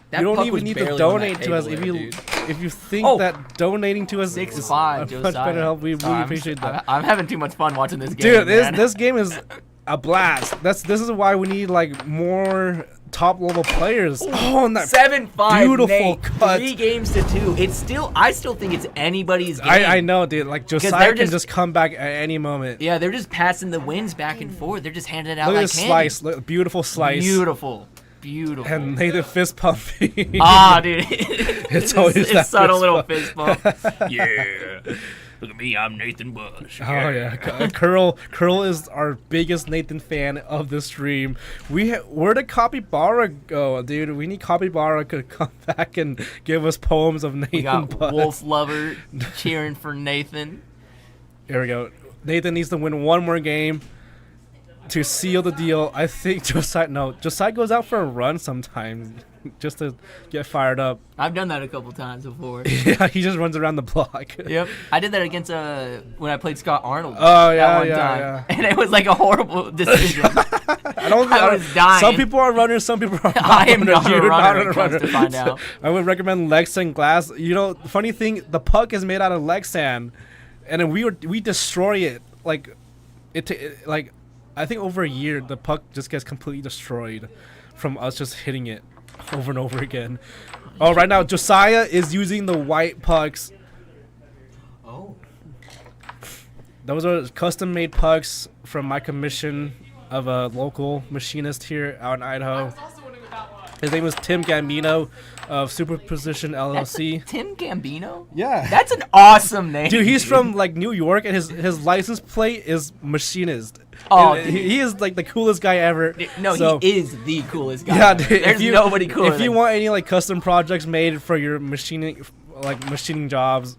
That you don't puck even was need to barely donate on to that us. table If you think that donating to us is 6-5, a much better help, we really appreciate that. I'm having too much fun watching this game. Dude, this game is a blast. This is why we need like more top level players. Oh, and that 7-5 beautiful Nate, cut. 3-2. I still think it's anybody's game. I know, dude. Like Josiah can just come back at any moment. Yeah, they're just passing the wins back and forth. They're just handing it out Look like at this candy. slice. Look, beautiful slice. Beautiful. And Nathan fist pumping. Dude. It's always it's that subtle little fist fist bump. Yeah. Look at me, I'm Nathan Bush. Oh yeah, Curl is our biggest Nathan fan of the stream. Where did Capybara go, dude? We need Capybara to come back and give us poems of Nathan. We got Bush. Wolf Lover cheering for Nathan. Here we go. Nathan needs to win one more game to seal the deal. I think Josiah goes out for a run sometimes just to get fired up. I've done that a couple times before. Yeah, he just runs around the block. Yep, I did that against when I played Scott Arnold. Oh that one time. Yeah. And it was like a horrible decision. I was dying. Some people are runners, some people are not. I am not a runner. To find So out. I would recommend Lexan glass. You know, the funny thing, the puck is made out of Lexan, and then we destroy it like I think over a year, the puck just gets completely destroyed from us just hitting it over and over again. Oh, right now, Josiah is using the white pucks. Oh. Those are custom-made pucks from my commission of a local machinist here out in Idaho. His name is Tim Gambino of Superposition LLC. Tim Gambino? Yeah. That's an awesome name. Dude, he's from like New York, and his license plate is machinist. Oh, he is like the coolest guy ever. No, so, he is the coolest guy. Yeah, ever. dude, There's nobody cooler. If you want any like custom projects made for your machining jobs,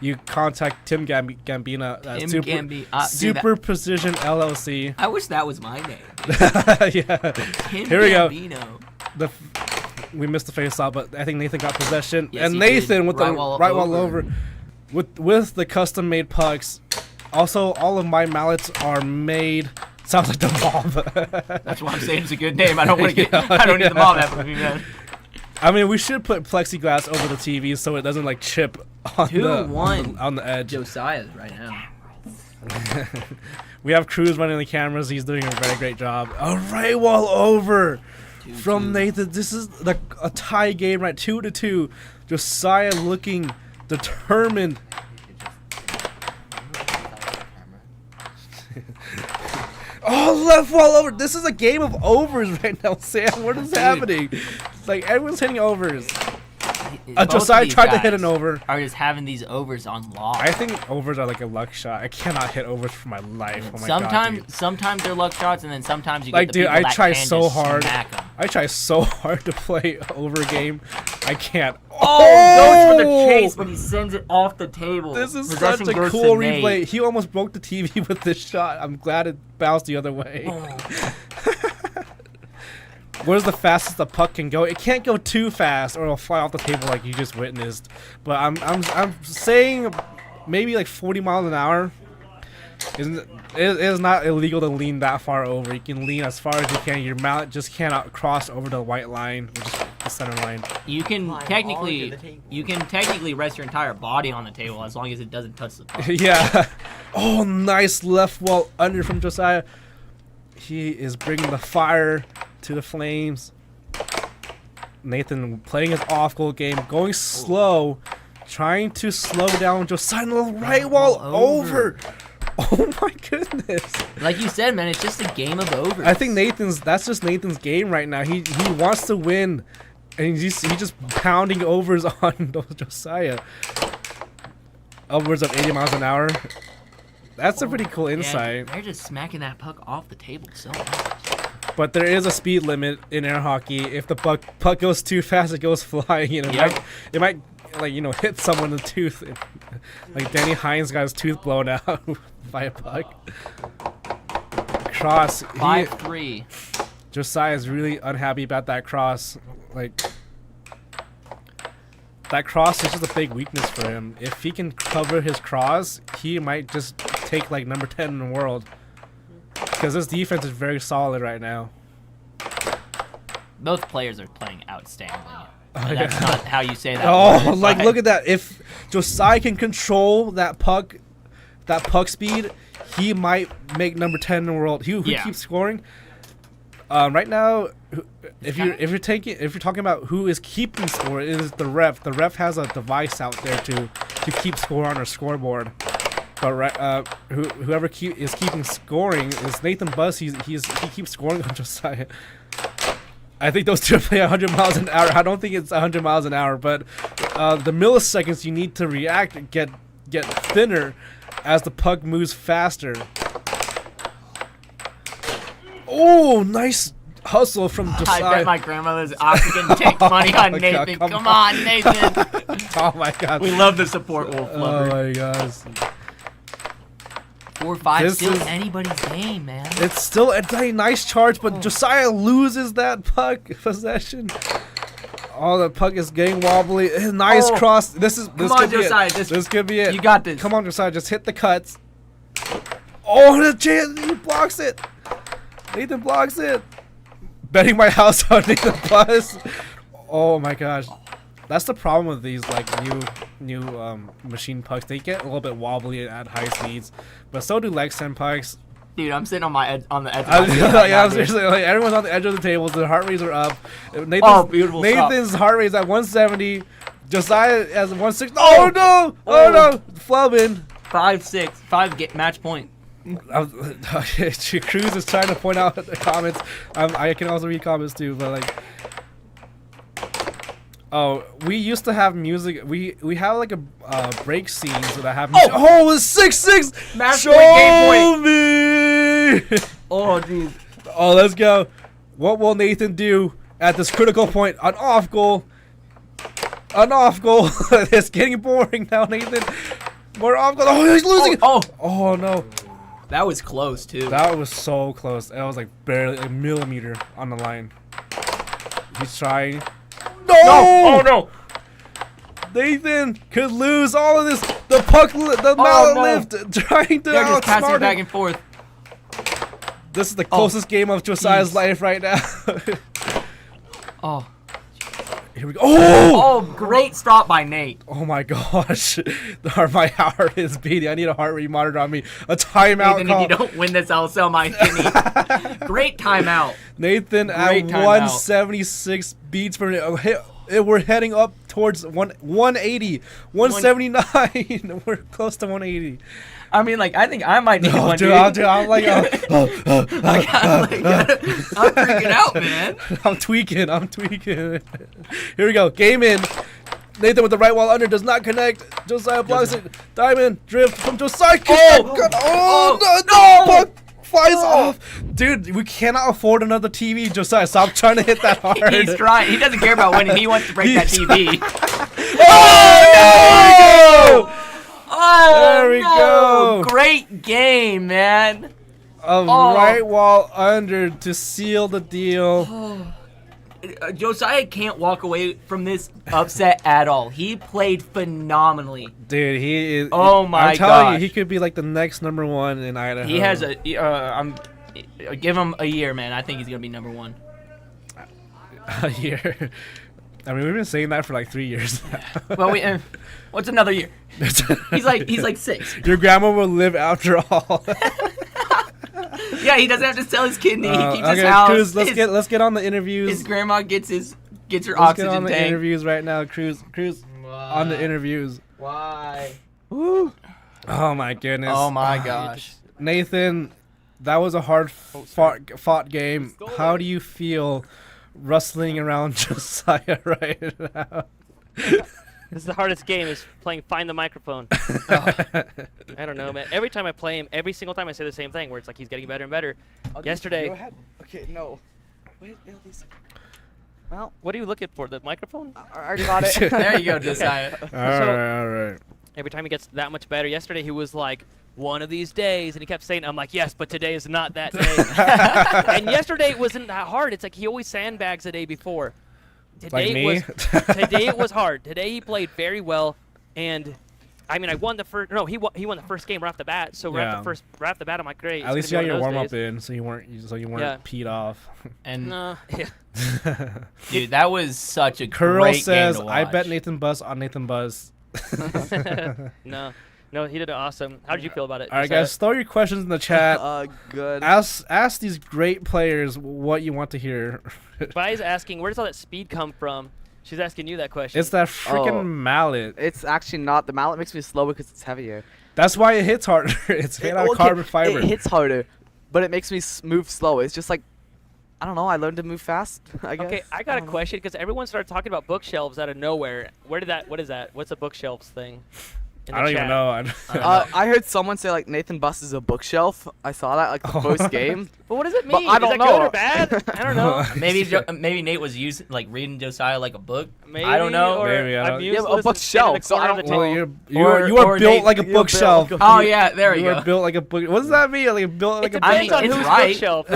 you contact Tim Gambino. Superposition LLC. I wish that was my name. Yeah. Tim Here we Gambino. go. We missed the face off, but I think Nathan got possession. Yes, and Nathan with right the wall right wall over. over. With the custom made pucks. Also, all of my mallets are made. Sounds like the mob. That's why I'm saying it's a good name. I don't want to get. I don't need the mob after me, man. I mean, we should put plexiglass over the TV so it doesn't like chip on the edge. Josiah's right now. We have Cruz running the cameras. He's doing a very great job. A right wall over from Nathan. This is a tie game, right? 2-2. Josiah looking determined. Oh, left wall over. This is a game of overs right now, Sam. What is happening? It's like everyone's hitting overs. Josiah tried to hit an over. Are just having these overs on lock. I think overs are like a luck shot. I cannot hit overs for my life. Oh my sometimes, God, sometimes they're luck shots, and then sometimes you like, get the dude, people I that try can so just hard. smack 'em. I try so hard to play over a game. I can't. Oh, goes for the chase, but he sends it off the table. This is Possession such a goes to cool Nate. replay. He almost broke the TV with this shot. I'm glad it bounced the other way. Where's the fastest the puck can go? It can't go too fast, or it'll fly off the table like you just witnessed. But I'm saying maybe like 40 miles an hour. It is not illegal to lean that far over. You can lean as far as you can. Your mallet just cannot cross over the white line, which is the center line. You can technically rest your entire body on the table as long as it doesn't touch the puck. Yeah. Oh, nice left wall under from Josiah. He is bringing the fire to the Flames. Nathan playing his off-goal game, going slow, trying to slow down Josiah. Right wall over. Oh my goodness! Like you said, man, it's just a game of overs. I think that's just Nathan's game right now. He wants to win, and he's just pounding overs on Josiah. Upwards of 80 miles an hour. That's a pretty cool insight. Yeah, they're just smacking that puck off the table so much. But there is a speed limit in air hockey. If the puck goes too fast, it goes flying. You know, it might like hit someone in the tooth. Like Danny Hines got his tooth blown out by a puck. Cross 5-3. Josiah is really unhappy about that cross. Like that cross is just a big weakness for him. If he can cover his cross, he might just take like number 10 in the world. Because this defense is very solid right now. Both players are playing outstandingly. Oh, that's not how you say that. Oh, word, like but- look at that. If Josiah can control that puck speed, he might make number 10 in the world. Who keeps scoring? Right now, if you're talking about who is keeping score, it is the ref. The ref has a device out there to keep score on our scoreboard. But whoever is keeping scoring is Nathan Buss. He keeps scoring on Josiah. I think those two play 100 miles an hour. I don't think it's 100 miles an hour, but the milliseconds you need to react get thinner as the puck moves faster. Oh, nice hustle from Josiah. I bet my grandmother's oxygen take money on Nathan. Come on, Nathan. Oh my God. We love the support, Wolf Lover. Oh my gosh. 4-5 still anybody's game, man. It's still a nice charge, but Josiah loses that puck possession. Oh, the puck is getting wobbly. Nice cross. This could be Josiah, it. This could be it. You got this. Come on, Josiah. Just hit the cuts. Oh, he blocks it. Nathan blocks it. Betting my house on Nathan Bus. Oh my gosh. That's the problem with these like new machine pucks. They get a little bit wobbly at high speeds, but so do Lexan pucks. Dude, I'm sitting on the edge of my seat Yeah, now, dude. seriously, like everyone's on the edge of the table. The heart rates are up. Beautiful Nathan's heart rate is at 170. Josiah has 160. Oh no! Oh no! Flubbing. 5 match point. Cruz is trying to point out the comments. I can also read comments too, but like, oh, we used to have music. We have like a break scenes that have music. Oh, it's 6-6. Match Show point, me. Oh, dude. Oh, let's go. What will Nathan do at this critical point? An off goal. An off goal. It's getting boring now, Nathan. More off goal. Oh, he's losing. Oh no. That was close too. That was so close. That was like barely a millimeter on the line. He's trying. No! Oh no! Nathan could lose all of this. The puck, the mallet lift, trying to They're just passing outsmart back him. and forth. This is the closest game of Josiah's life right now. Oh. Here we go. Oh! Great stop by Nate. Oh my gosh. My heart is beating. I need a heart rate monitor on me. A timeout Nathan, call. if you don't win this, I'll sell my kidney. Great timeout. Nathan Great at timeout. 176 beats per minute. We're heading up towards 180, 179. We're close to 180. I mean, like, I think I might need one, dude. I'm like, I'm freaking out, man. I'm tweaking. Here we go. Game in. Nathan with the right wall under does not connect. Josiah blocks it. Diamond drift from Josiah. No! Puck flies off. Dude, we cannot afford another TV. Josiah, stop trying to hit that hard. He's trying. He doesn't care about winning. He wants to break that TV. Oh, no! Oh, there we go. Great game, man. Right wall under to seal the deal. Josiah can't walk away from this upset at all. He played phenomenally. Dude, he is. Oh my I'm telling you, gosh. he could be like the next #1 in Idaho. He has give him a year, man. I think he's gonna be #1. A year. I mean, we've been saying that for like 3 years now. Well, what's another year? He's like 6. Your grandma will live after all. Yeah, he doesn't have to sell his kidney. He keeps his Okay, house. Cruz, let's get on the interviews. His grandma gets her Let's oxygen get on the tank. interviews right now, Cruz. On the interviews. Why? Woo. Oh my goodness. Oh my gosh. Nathan, that was a hard fought game. How do you feel rustling around Josiah right now? This is the hardest game, is playing Find the Microphone. I don't know, man. Every time I play him, every single time I say the same thing, where it's like he's getting better and better. Yesterday... Go ahead. Okay, no. Wait, well, what are you looking for? The microphone? I got it. There you go, Josiah. All right. Every time he gets that much better. Yesterday he was like, one of these days, and he kept saying, I'm like, yes, but today is not that day. And yesterday it wasn't that hard. It's like he always sandbags the day before. Today today it was hard. Today he played very well, and I mean, I won the first. No, he won the first game right off the bat. So right off the bat, I'm like, great. At least you got your warm up in, so you weren't peed off. And yeah. Dude, that was such a Curl great says, game to watch. I bet Nathan Buzz on Nathan Buzz. No, he did it awesome. How did you feel about it? All right, guys, throw your questions in the chat. Good. Ask these great players what you want to hear. Bai's asking, where does all that speed come from? She's asking you that question. It's that freaking mallet. It's actually not. The mallet makes me slower because it's heavier. That's why it hits harder. It's made out of carbon fiber. It hits harder, but it makes me move slower. It's just like, I don't know. I learned to move fast, I guess. Okay, I got a question because everyone started talking about bookshelves out of nowhere. What is that? What's a bookshelves thing? I don't even know. I heard someone say like Nathan Bus is a bookshelf. I saw that like the first game. But what does it mean? But I don't is that know. good or bad? I don't know. Maybe Nate was reading Josiah like a book. Maybe, I don't know. Maybe, I don't a bookshelf. So I don't know. You are built like a bookshelf. Oh yeah, there you go. go. You are built like a book. What does that mean? Like built like a bookshelf. It depends on whose bookshelf.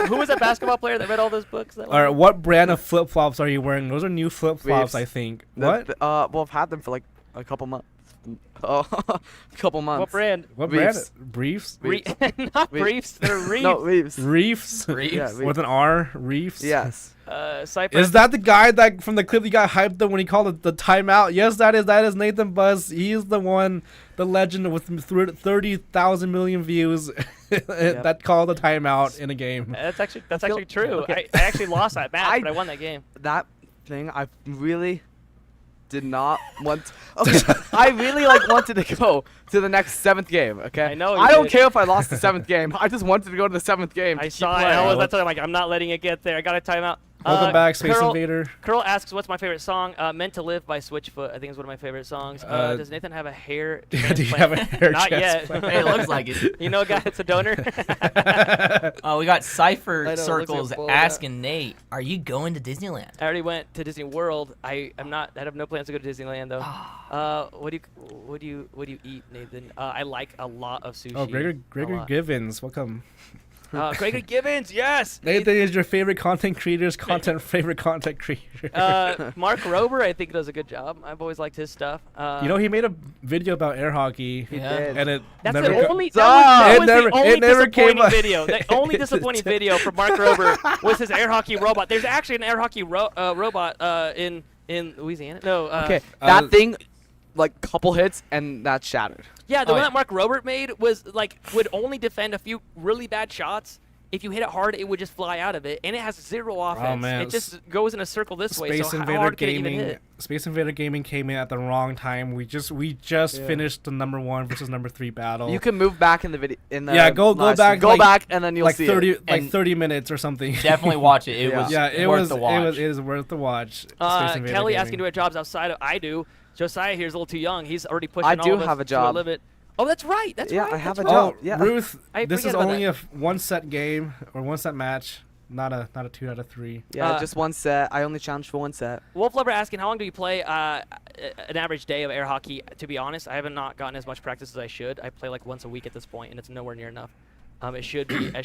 Who was that basketball player that read all those books? All right, what brand of flip flops are you wearing? Those are new flip flops, I think. What? Well, I've had them for like a couple months. Oh, a couple months. What brand? What Reefs. brand? Briefs? Not briefs. They're reefs. No, Reefs. Reefs? Yeah, Reefs. With an R? Reefs? Yes. Cypher. Is that the guy that from the clip you got hyped up when he called it the timeout? Yes, that is Nathan Buzz. He's the one, the legend with 30,000 million views that called a timeout in a game. That's actually true. I actually lost that match, but I won that game. That thing, I really did not want. Okay, I really wanted to go to the next 7th game. Okay, I know. I don't care if I lost the 7th game. I just wanted to go to the 7th game. I saw it. I was I'm like, I'm not letting it get there. I got a timeout. Welcome back, Space Curl, Invader. Curl asks, "What's my favorite song?" "Meant to Live" by Switchfoot. I think is one of my favorite songs. Does Nathan have a hair transplant? Do you have a hair Not transplant? Hey, it looks like it. You know, a guy that's a donor. We got Cypher I know, it looks like a Circles bull, asking Nate, "Are you going to Disneyland?" I already went to Disney World. I have no plans to go to Disneyland though. What do you eat, Nathan? I like a lot of sushi. Oh, Gregor Givens, welcome. Gregor Givens, yes. Nathan is your favorite content creator. Mark Rober, I think, does a good job. I've always liked his stuff. You know, he made a video about air hockey, and it That's never the got- only. That was the only it never came disappointing up. video. The only disappointing video from Mark Rober was his air hockey robot. There's actually an air hockey robot in Louisiana. No. Okay, that thing, couple hits and that's shattered. Yeah, the one that Mark Robert made was would only defend a few really bad shots. If you hit it hard, it would just fly out of it, and it has zero offense. Oh, man. It just goes in a circle this way. Space So how Invader hard can it even Gaming. hit? Space Invader Gaming came in at the wrong time. We just finished the number 1 versus number 3 battle. You can move back in the video. Go back. Go back, and then you'll see 30, it. 30 minutes or something. Definitely watch it. It was worth the watch. It is worth the watch. Space Invader Kelly Gaming. asking to have jobs outside of I do. Josiah here is a little too young. He's already pushing I all do of us have a to job. limit. Oh, that's right. That's right. I have that's a right. job. Yeah. Ruth, I this is forget about only that. a 1-set game or 1-set match, not a 2 out of 3. Yeah, just 1 set. I only challenged for 1 set. Wolf Lover asking, how long do you play an average day of air hockey? To be honest, I have not gotten as much practice as I should. I play once a week at this point, and it's nowhere near enough. It should be a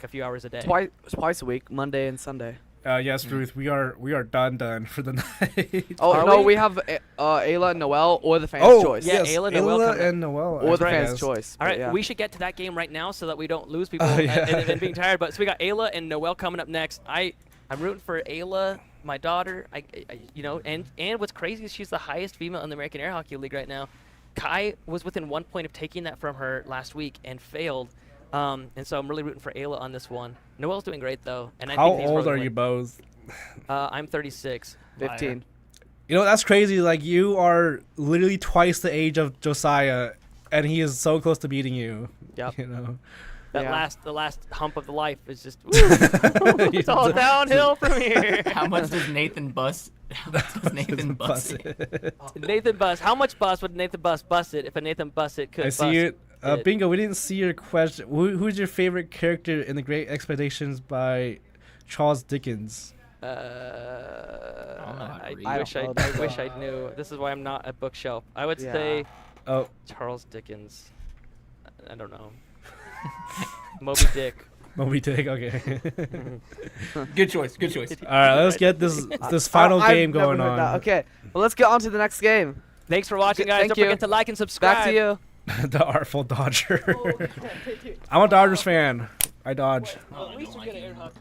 few hours a day. Twice a week, Monday and Sunday. Yes, Ruth, we are done for the night. Oh no, we have Ayla and Noel or the fans' choice. Yeah, Ayla, Noel, and Noel. Or the fans' choice. All right, yeah. we should get to that game right now so that we don't lose people and being tired. But so we got Ayla and Noel coming up next. I'm rooting for Ayla, my daughter. And what's crazy is she's the highest female in the American Air Hockey League right now. Kai was within 1 point of taking that from her last week and failed. And so I'm really rooting for Ayla on this one. Noel's doing great though. And I How think he's old probably are win. you both? I'm 36. 15. You know, that's crazy. You are literally twice the age of Josiah, and he is so close to beating you. Yep. You know. The last hump of the life is just it's all downhill from here. How much does Nathan bust? Nathan bust it? Nathan bust. How much bust would Nathan bust it if a Nathan bust it could I bust see it. it? Bingo, we didn't see your question. Who's your favorite character in The Great Expeditions by Charles Dickens? I wish I knew. This is why I'm not a bookshelf. I would say Charles Dickens. I don't know. Moby Dick. Moby Dick, okay. Good choice. Good choice. All right, let's get this final game going on. Okay, well, let's get on to the next game. Thanks for watching, guys. Thank Don't you. forget to like and subscribe. Back to you. The Artful Dodger. I'm a Dodgers fan. I dodge. At least you're good at air hockey.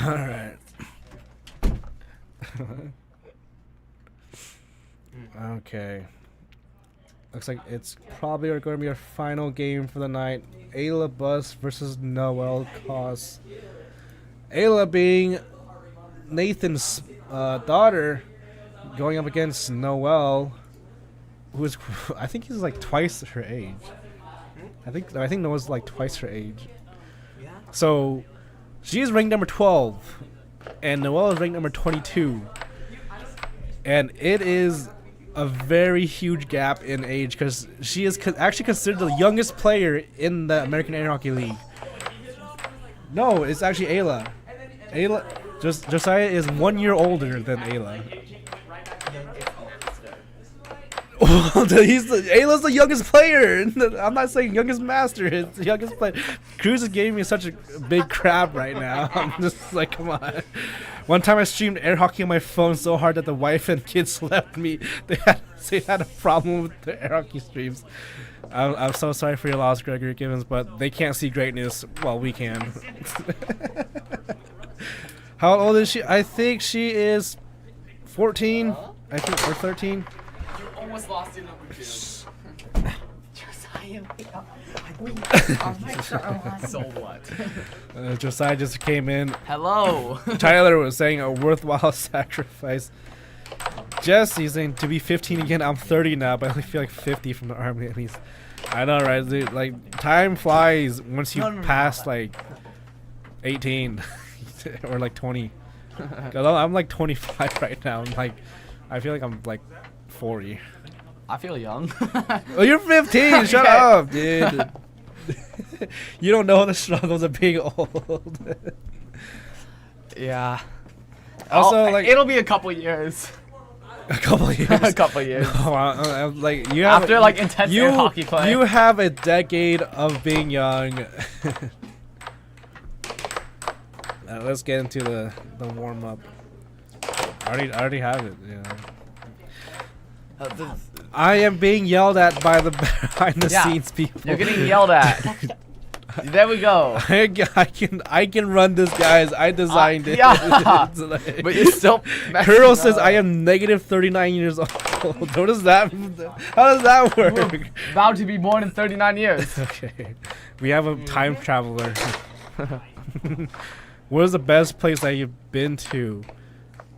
All right. Okay. Looks like it's probably going to be our final game for the night. Ayla Bus versus Noel Cos. Ayla being Nathan's daughter, going up against Noel, who is, I think he's twice her age. I think Noel's twice her age. So she is ranked number 12, and Noel is ranked number 22. And it is a very huge gap in age because she is actually considered the youngest player in the American Air Hockey League. No, it's actually Ayla. Josiah is 1 year older than Ayla. Ayla's the youngest player. I'm not saying youngest master. It's the youngest player. Cruz is giving me such a big crap right now. I'm just like, come on. One time I streamed air hockey on my phone so hard that the wife and kids left me. They had a problem with the air hockey streams. I'm so sorry for your loss, Gregory Gibbons, but they can't see greatness while we can. How old is she? I think she is 14. I think, or 13. You almost lost your number 2. So what? Josiah just came in. Hello. Tyler was saying a worthwhile sacrifice. Jesse's saying to be 15 again. I'm 30 now, but I only feel like 50 from the army at least. I know, right, dude? Like, time flies once you pass like 18 or like 20. Cause I'm like 25 right now. I'm like, I feel like I'm like 40. I feel young. Oh, you're 15. Shut up, dude. You don't know the struggles of being old. Yeah. Also, like, it'll be a couple years. A couple years. A couple years. No, like you have after like intense air hockey play. You have a decade of being young. Let's get into the warm up. I already have it. Yeah. I am being yelled at by the behind the scenes people. You're getting yelled at. There we go. I can run this, guys. I designed it. Yeah. Like, but you're still. Curl says I am negative 39 years old. What does that? How does that work? We're about to be more than 39 years. Okay. We have a time traveler. What is the best place that you've been to?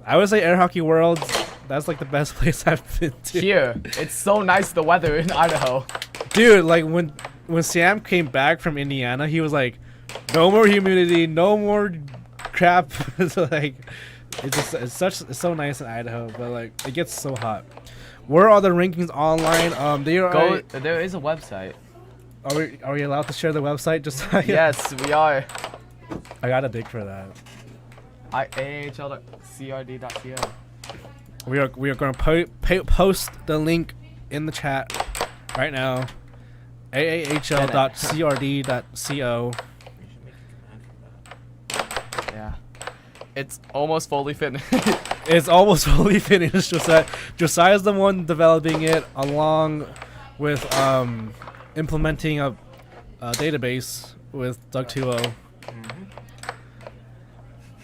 I would say Air Hockey Worlds. That's like the best place I've been to. Here, it's so nice the weather in Idaho. Dude, like when Sam came back from Indiana, he was like, "No more humidity, no more crap." So like, it's so nice in Idaho, but like it gets so hot. Where are the rankings online? There is a website. Are we allowed to share the website? Just yes, we are. I gotta dig for that. AAHL.crd.co. We are going to post the link in the chat right now. AAHL.crd.co. Yeah. It's almost fully finished. It's almost fully finished. Josiah's the one developing it along with implementing a database with Doug2O.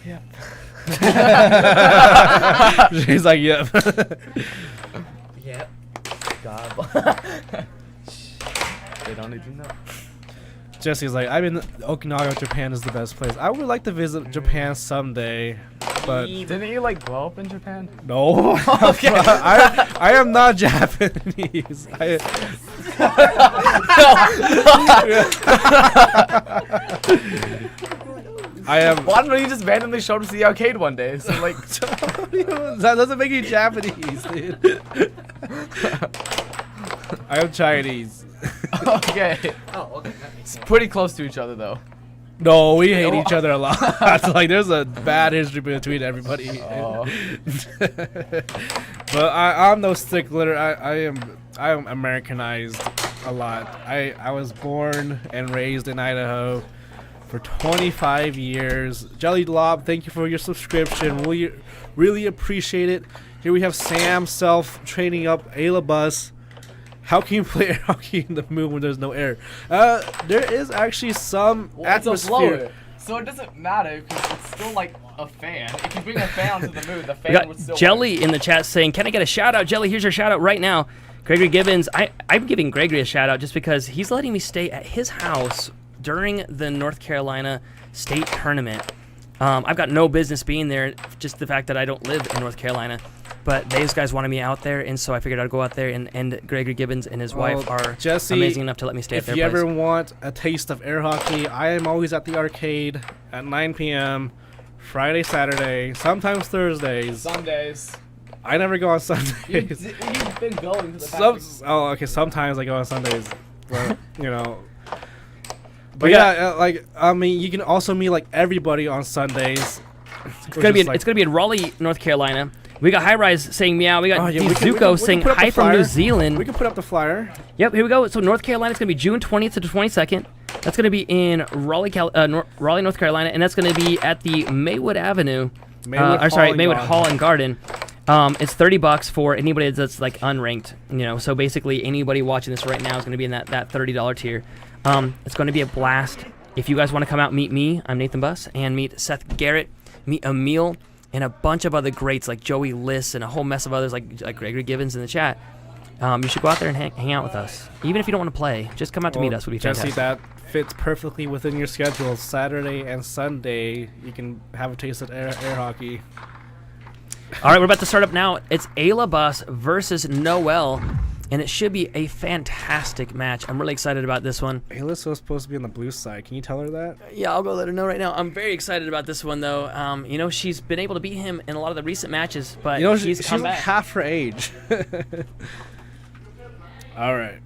Yeah. She's like, yep. Yep. God. They don't even know. Jesse's like, I've been Okinawa, Japan is the best place. I would like to visit Japan someday, but didn't you like grow up in Japan? No. Okay. I am not Japanese. I am. Why don't you just randomly show up to the arcade one day? So like, that doesn't make you Japanese, dude. I am Chinese. Okay. Oh, okay. It's pretty close to each other though. No, we hate each other a lot. Like, there's a bad history between everybody. Oh. But I'm no stickler. I am Americanized a lot. I was born and raised in Idaho for 25 years. Jelly Lob, thank you for your subscription. We really appreciate it. Here we have Sam Self training up Ayla Bus. How can you play air hockey in the moon when there's no air? There is actually some atmosphere. So it doesn't matter because it's still like a fan. If you bring a fan onto the moon, the fan would still Jelly work. in the chat saying, can I get a shout out? Jelly, here's your shout out right now. Gregory Gibbons, I'm giving Gregory a shout out just because he's letting me stay at his house during the North Carolina state tournament. I've got no business being there, just the fact that I don't live in North Carolina. But these guys wanted me out there, and so I figured I'd go out there, and Gregory Gibbons and his wife are Jesse, amazing enough to let me stay at their place. If you ever want a taste of air hockey, I am always at the arcade at 9 p.m. Friday, Saturday, sometimes Thursdays. Sundays. I never go on Sundays. You've been going to the okay, sometimes I go on Sundays, but, you know. But yeah, like, I mean, you can also meet, like, everybody on Sundays. It's gonna be in Raleigh, North Carolina. We got High Rise saying meow. We got Zuko we can saying put up hi the from flyer. New Zealand. We can put up the flyer. Yep, here we go. So North Carolina is going to be June 20th to the 22nd. That's going to be in Raleigh, North Carolina, and that's going to be at the Maywood Avenue. Maywood Hall and Garden. It's $30 for anybody that's like unranked. So basically anybody watching this right now is going to be in that $30 tier. It's going to be a blast. If you guys want to come out, meet me. I'm Nathan Buss, and meet Seth Garrett, meet Emil, and a bunch of other greats like Joey Liss and a whole mess of others like Gregory Givens in the chat. You should go out there and hang out with us. Even if you don't want to play, just come out to meet us. Would be fantastic. Jesse, that fits perfectly within your schedule. Saturday and Sunday, you can have a taste of air hockey. All right, we're about to start up now. It's Ayla Bus versus Noel, and it should be a fantastic match. I'm really excited about this one. Ayla's supposed to be on the blue side. Can you tell her that? Yeah, I'll go let her know right now. I'm very excited about this one, though. She's been able to beat him in a lot of the recent matches, but she's come like back. half her age. All right.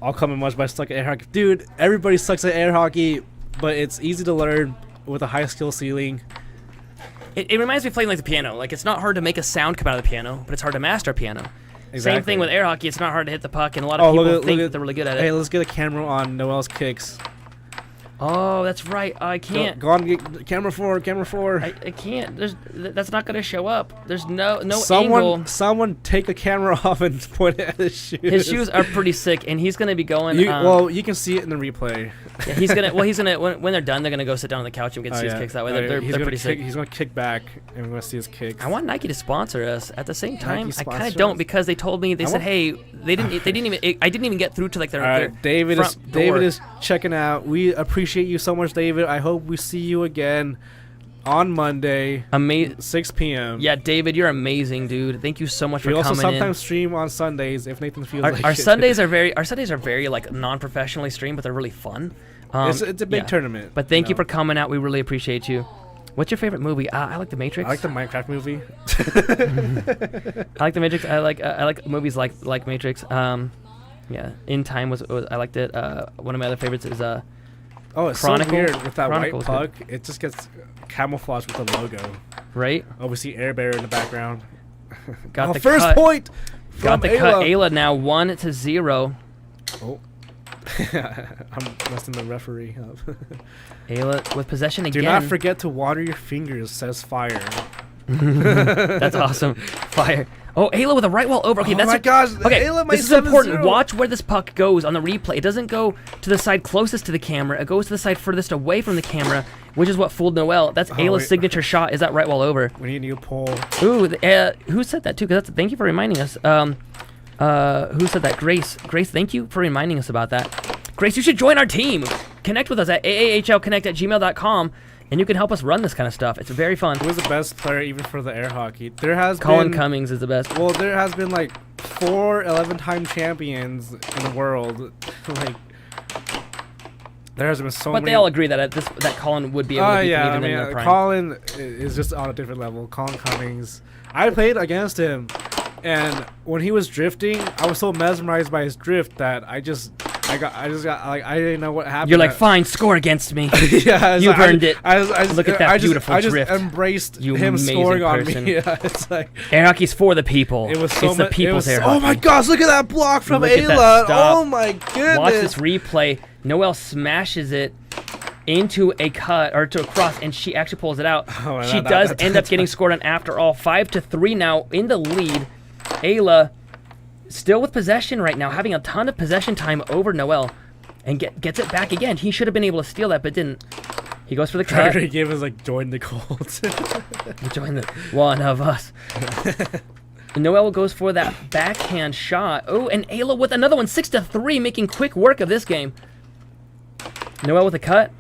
I'll come in much by suck at air hockey. Dude, everybody sucks at air hockey, but it's easy to learn with a high skill ceiling. It reminds me of playing like the piano. Like, it's not hard to make a sound come out of the piano, but it's hard to master a piano. Exactly. Same thing with air hockey. It's not hard to hit the puck, and a lot of people think that they're really good at it. Hey, let's get a camera on Noel's kicks. Oh, that's right. I can't. Go on, get camera 4. I can't. That's not going to show up. There's no angle. Someone take a camera off and point it at his shoes. His shoes are pretty sick, and he's going to be going. You can see it in the replay. Yeah, he's gonna. When they're done, they're gonna go sit down on the couch and we can see his kicks that way. They're pretty sick. He's gonna kick back, and we're gonna see his kicks. I want Nike to sponsor us. At the same time, I kind of don't, because they told me said, hey, they didn't even. I didn't even get through to like their. All right, David is checking out. We appreciate you so much, David. I hope we see you again on Monday, 6 p.m. Yeah, David, you're amazing, dude. Thank you so much for coming in. We also sometimes stream on Sundays if Nathan feels like it. Our Sundays are very like non-professionally streamed, but they're really fun. It's a big tournament. But thank you for coming out. We really appreciate you. What's your favorite movie? I like The Matrix. I like the Minecraft movie. I like The Matrix. I like movies like Matrix. Yeah, In Time was I liked it. One of my other favorites is it's Chronicle. so weird with that Chronicle white puck. It just gets camouflaged with the logo. Right. Oh, we see Air Bear in the background. Got the first cut. point. Got the cut. Ayla now 1-0. Oh. I'm messing the referee up. Ayla with possession again. Do not forget to water your fingers, says Fire. That's awesome. Fire. Oh, Ayla with a right wall over. Okay, my gosh. Okay, Ayla, this is important. Watch where this puck goes on the replay. It doesn't go to the side closest to the camera. It goes to the side furthest away from the camera, which is what fooled Noel. That's Ayla's signature shot. Is that right wall over? We need a new poll. Ooh, who said that too? Thank you for reminding us. Who said that? Grace. Grace, thank you for reminding us about that. Grace, you should join our team. Connect with us at aahlconnect@gmail.com, and you can help us run this kind of stuff. It's very fun. Who was the best player even for the air hockey? There has Colin Cummings is the best. Well, there has been like 4 11-time champions in the world. Like, there has been so many. But they all agree that that Colin would be able to beat them even in their prime. Colin is just on a different level. Colin Cummings. I played against him, and when he was drifting, I was so mesmerized by his drift that I didn't know what happened. You're like, fine, score against me. Yeah, you've earned it. Look at that beautiful drift. I just embraced you him scoring person. on me. Yeah, it's like air hockey's for the people. It was so it's the people's air hockey. Oh my gosh, look at that block from Ayla. Oh my goodness. Watch this replay. Noel smashes it into a cut or to a cross, and she actually pulls it out. Oh, she does end up getting scored on after all. 5-3 now in the lead. Ayla still with possession right now, having a ton of possession time over Noel, and gets it back again. He should have been able to steal that, but didn't. He goes for the cut. He gave us like join the Colts. Join the one of us. Noel goes for that backhand shot. Oh, and Ayla with another one, 6-3, making quick work of this game. Noel with a cut.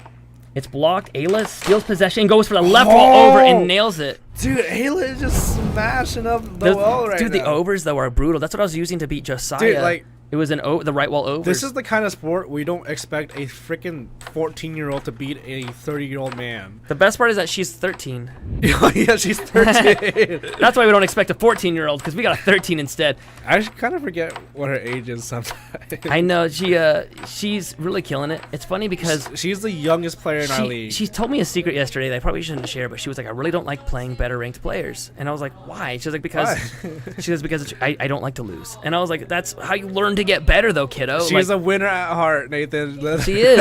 It's blocked. Ayla steals possession and goes for the left wall over and nails it. Dude, Ayla is just smashing up Noel right now. Dude, the overs, though, are brutal. That's what I was using to beat Josiah. Dude, like, It was the right wall over. This is the kind of sport we don't expect a freaking 14-year-old to beat a 30-year-old man. The best part is that she's 13. Yeah, she's 13. That's why we don't expect a 14-year-old, because we got a 13 instead. I kind of forget what her age is sometimes. I know she's really killing it. It's funny because she's the youngest player in our league. She told me a secret yesterday that I probably shouldn't share, but she was like, I really don't like playing better ranked players. And I was like, why? She was like, because she goes, because I don't like to lose. And I was like, that's how you learn to get better, though, kiddo. She's a winner at heart, Nathan. She is.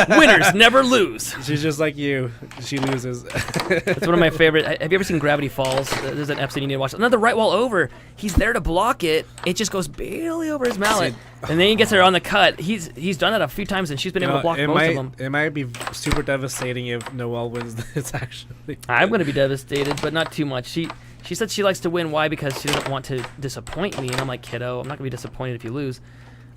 Winners never lose. She's just like you. She loses. That's one of my favorite. Have you ever seen Gravity Falls? There's an episode you need to watch. Another right wall over. He's there to block it. It just goes barely over his mallet. And then he gets her on the cut. He's done it a few times, and she's been able to block most of them. It might be super devastating if Noelle wins this, actually. I'm going to be devastated, but not too much. She said she likes to win. Why? Because she doesn't want to disappoint me. And I'm like, kiddo, I'm not going to be disappointed if you lose.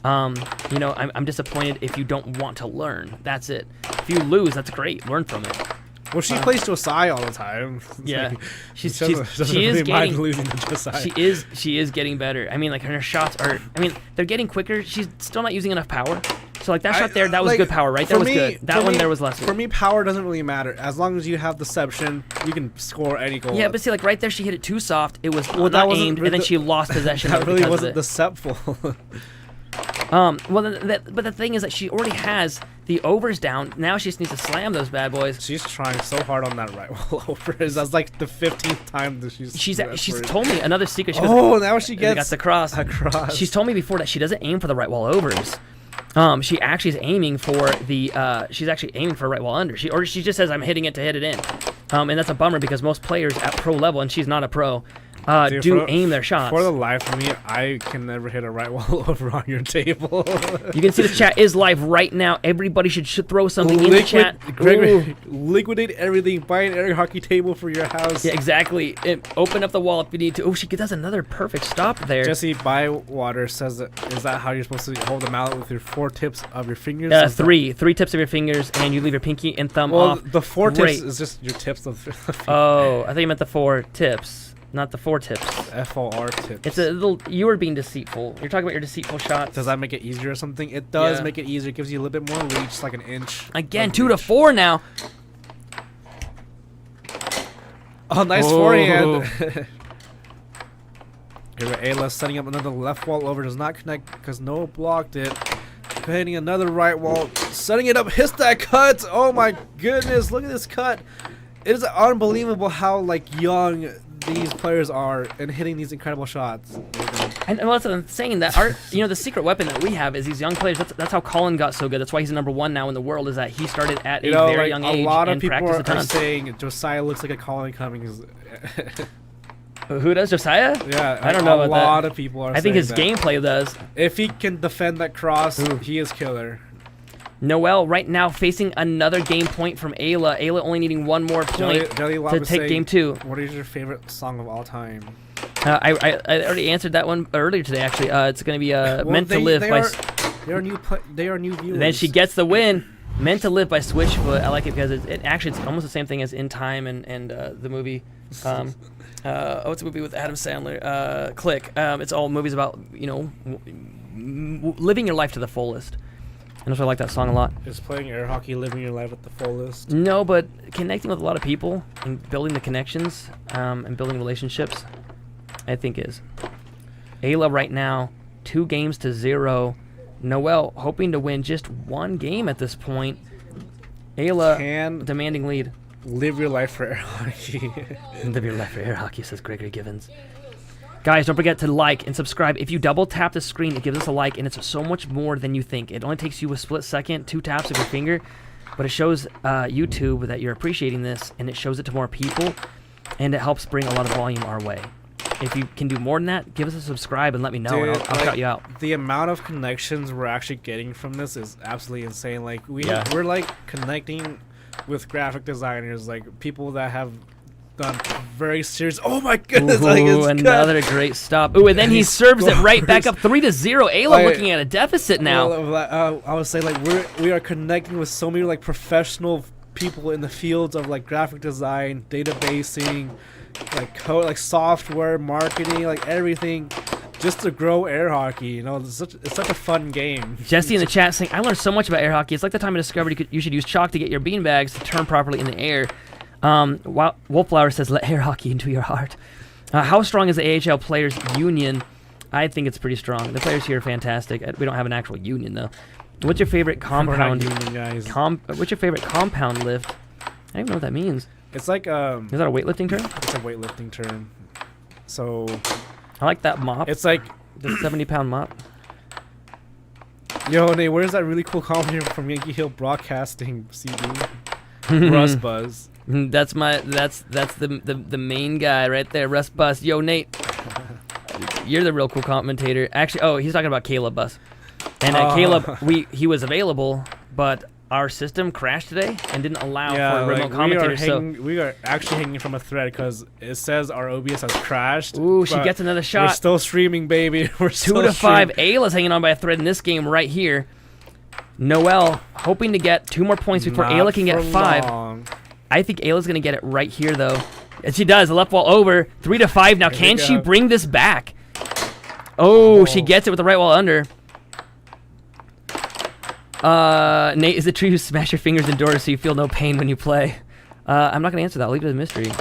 You know, I'm disappointed if you don't want to learn. That's it. If you lose, that's great. Learn from it. Well, she plays Josiah all the time. Yeah, like, she she is getting losing to Josiah. She is getting better. I mean, like her shots are. I mean, they're getting quicker. She's still not using enough power. So like that shot there, that was good power, right? That was good. That one there was less. For me, power doesn't really matter. As long as you have deception, you can score any goal. Yeah, but see, like right there, she hit it too soft. It was not aimed, and then she lost possession. That really wasn't deceptful. Well, but the thing is that she already has the overs down. Now she just needs to slam those bad boys. She's trying so hard on that right wall over. That's like the 15th time that she's told me another secret. She goes, now she gets the cross. She's told me before that she doesn't aim for the right wall overs. She actually is aiming for the. She's actually aiming for a right wall under. She just says I'm hitting it to hit it in. And that's a bummer because most players at pro level, and she's not a pro, do aim their shots. For the life of me, I can never hit a right wall over on your table. You can see the chat is live right now. Everybody should throw something in the chat. Gregory, liquidate everything. Buy an air hockey table for your house. Yeah, exactly. Open up the wall if you need to. Oh, she does another perfect stop there. Jesse Bywater says is that how you're supposed to hold the mallet with your 4 tips of your fingers? Three tips of your fingers, and you leave your pinky and thumb off. The 4 tips is just your tips of the fingers. Oh, I thought you meant the 4 tips. Not the 4 tips. FOR tips. It's a little. You were being deceitful. You're talking about your deceitful shots. Does that make it easier or something? It does make it easier. It gives you a little bit more reach, like an inch. Again, 2 to 4 now. Oh, nice forehand. Here Ayla setting up another left wall over. Does not connect because Noah blocked it. Hitting another right wall. Setting it up. Hits that cut. Oh my goodness. Look at this cut. It is unbelievable how young these players are and hitting these incredible shots. And that's what I'm saying, that the secret weapon that we have is these young players. That's how Colin got so good. That's why he's number 1 now in the world, is that he started at a very young age. A lot of and people practiced a ton. are saying Josiah looks like a Colin Cummings. Who does, Josiah? Yeah, I don't know about that. A lot of people are saying I think his that. Gameplay does. If he can defend that cross, he is killer. Noelle right now facing another game point from Ayla. Ayla only needing 1 more point to take game 2. What is your favorite song of all time? I already answered that one earlier today, actually. It's going to be Meant to Live by... They are new viewers. Then she gets the win. Meant to Live by Switchfoot. I like it because it's almost the same thing as In Time and the movie. What's the movie with Adam Sandler? Click. It's all movies about, living your life to the fullest. And that's why I like that song a lot. Is playing air hockey living your life at the fullest? No, but connecting with a lot of people and building the connections and building relationships, I think is. Ayla right now, 2 games to 0. Noelle hoping to win just 1 game at this point. Ayla demanding lead. Live your life for air hockey. Live your life for air hockey, says Gregory Givens. Guys, don't forget to like and subscribe. If you double tap the screen, it gives us a like, and it's so much more than you think. It only takes you a split second, 2 taps of your finger, but it shows YouTube that you're appreciating this, and it shows it to more people, and it helps bring a lot of volume our way. If you can do more than that, give us a subscribe and let me know, Dude, and I'll shout you out. The amount of connections we're actually getting from this is absolutely insane. We're connecting with graphic designers, people that have done very serious. Oh my goodness! Ooh, another great stop. Ooh, and then he serves it right back up 3 to 0. Ayla looking at a deficit now. I would say we are connecting with so many professional people in the fields of graphic design, databasing, code, software, marketing, everything. just to grow air hockey. You know, it's such a fun game. Jesse in the chat saying, I learned so much about air hockey. It's like the time I discovered you should use chalk to get your beanbags to turn properly in the air. Wolfflower says, let air hockey into your heart. How strong is the AHL Players Union? I think it's pretty strong. The players here are fantastic. We don't have an actual union, though. What's your favorite compound? Union guys. What's your favorite compound lift? I don't even know what that means. It's like Is that a weightlifting term? It's a weightlifting term. So I like that mop. It's like the 70-pound mop. Yo, Nate, where's that really cool comment from Yankee Hill Broadcasting CD? Russ Buzz. That's the main guy right there, Russ Buzz. Yo, Nate, you're the real cool commentator. Actually, he's talking about Caleb Buzz. And Caleb, he was available, but our system crashed today and didn't allow for a remote commentator. We are actually hanging from a thread because it says our OBS has crashed. Ooh, she gets another shot. We're still streaming, baby. We're 2 to 5. Ayla's hanging on by a thread in this game right here. Noel hoping to get 2 more points before Ayla can get 5. Long. I think Ayla's gonna get it right here though. And she does. The left wall over. 3 to 5. Now can she bring this back? Oh, she gets it with the right wall under. Nate, is it true you smash your fingers indoors so you feel no pain when you play? I'm not going to answer that. I'll leave it as a mystery.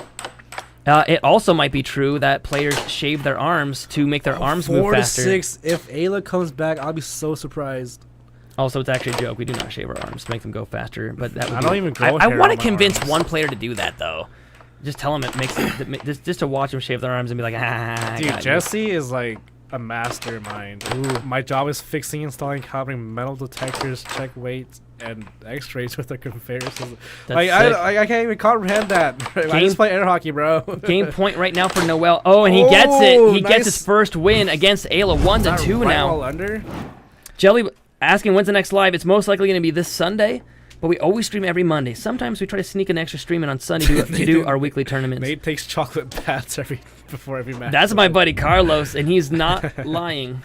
It also might be true that players shave their arms to make their arms move faster. 4 to 6. If Ayla comes back, I'll be so surprised. Also, it's actually a joke. We do not shave our arms to make them go faster. But that would I don't even grow I hair want to on my convince arms. one player to do that, though. Just tell them it makes it... just to watch them shave their arms and be like, I Dude, got you. Jesse is like a mastermind. Ooh. My job is fixing, installing, copying metal detectors, check weights, and X-rays with the conveyor system. Like I can't even comprehend that. I just play air hockey, bro. Game point right now for Noel. Oh, and he gets it. He gets his first win against Ayla. 1 to 2 now. Under? Jelly asking when's the next live. It's most likely going to be this Sunday, but we always stream every Monday. Sometimes we try to sneak an extra stream in on Sunday to do our weekly tournaments. Nate takes chocolate baths before every match. That's my buddy Carlos, and he's not lying.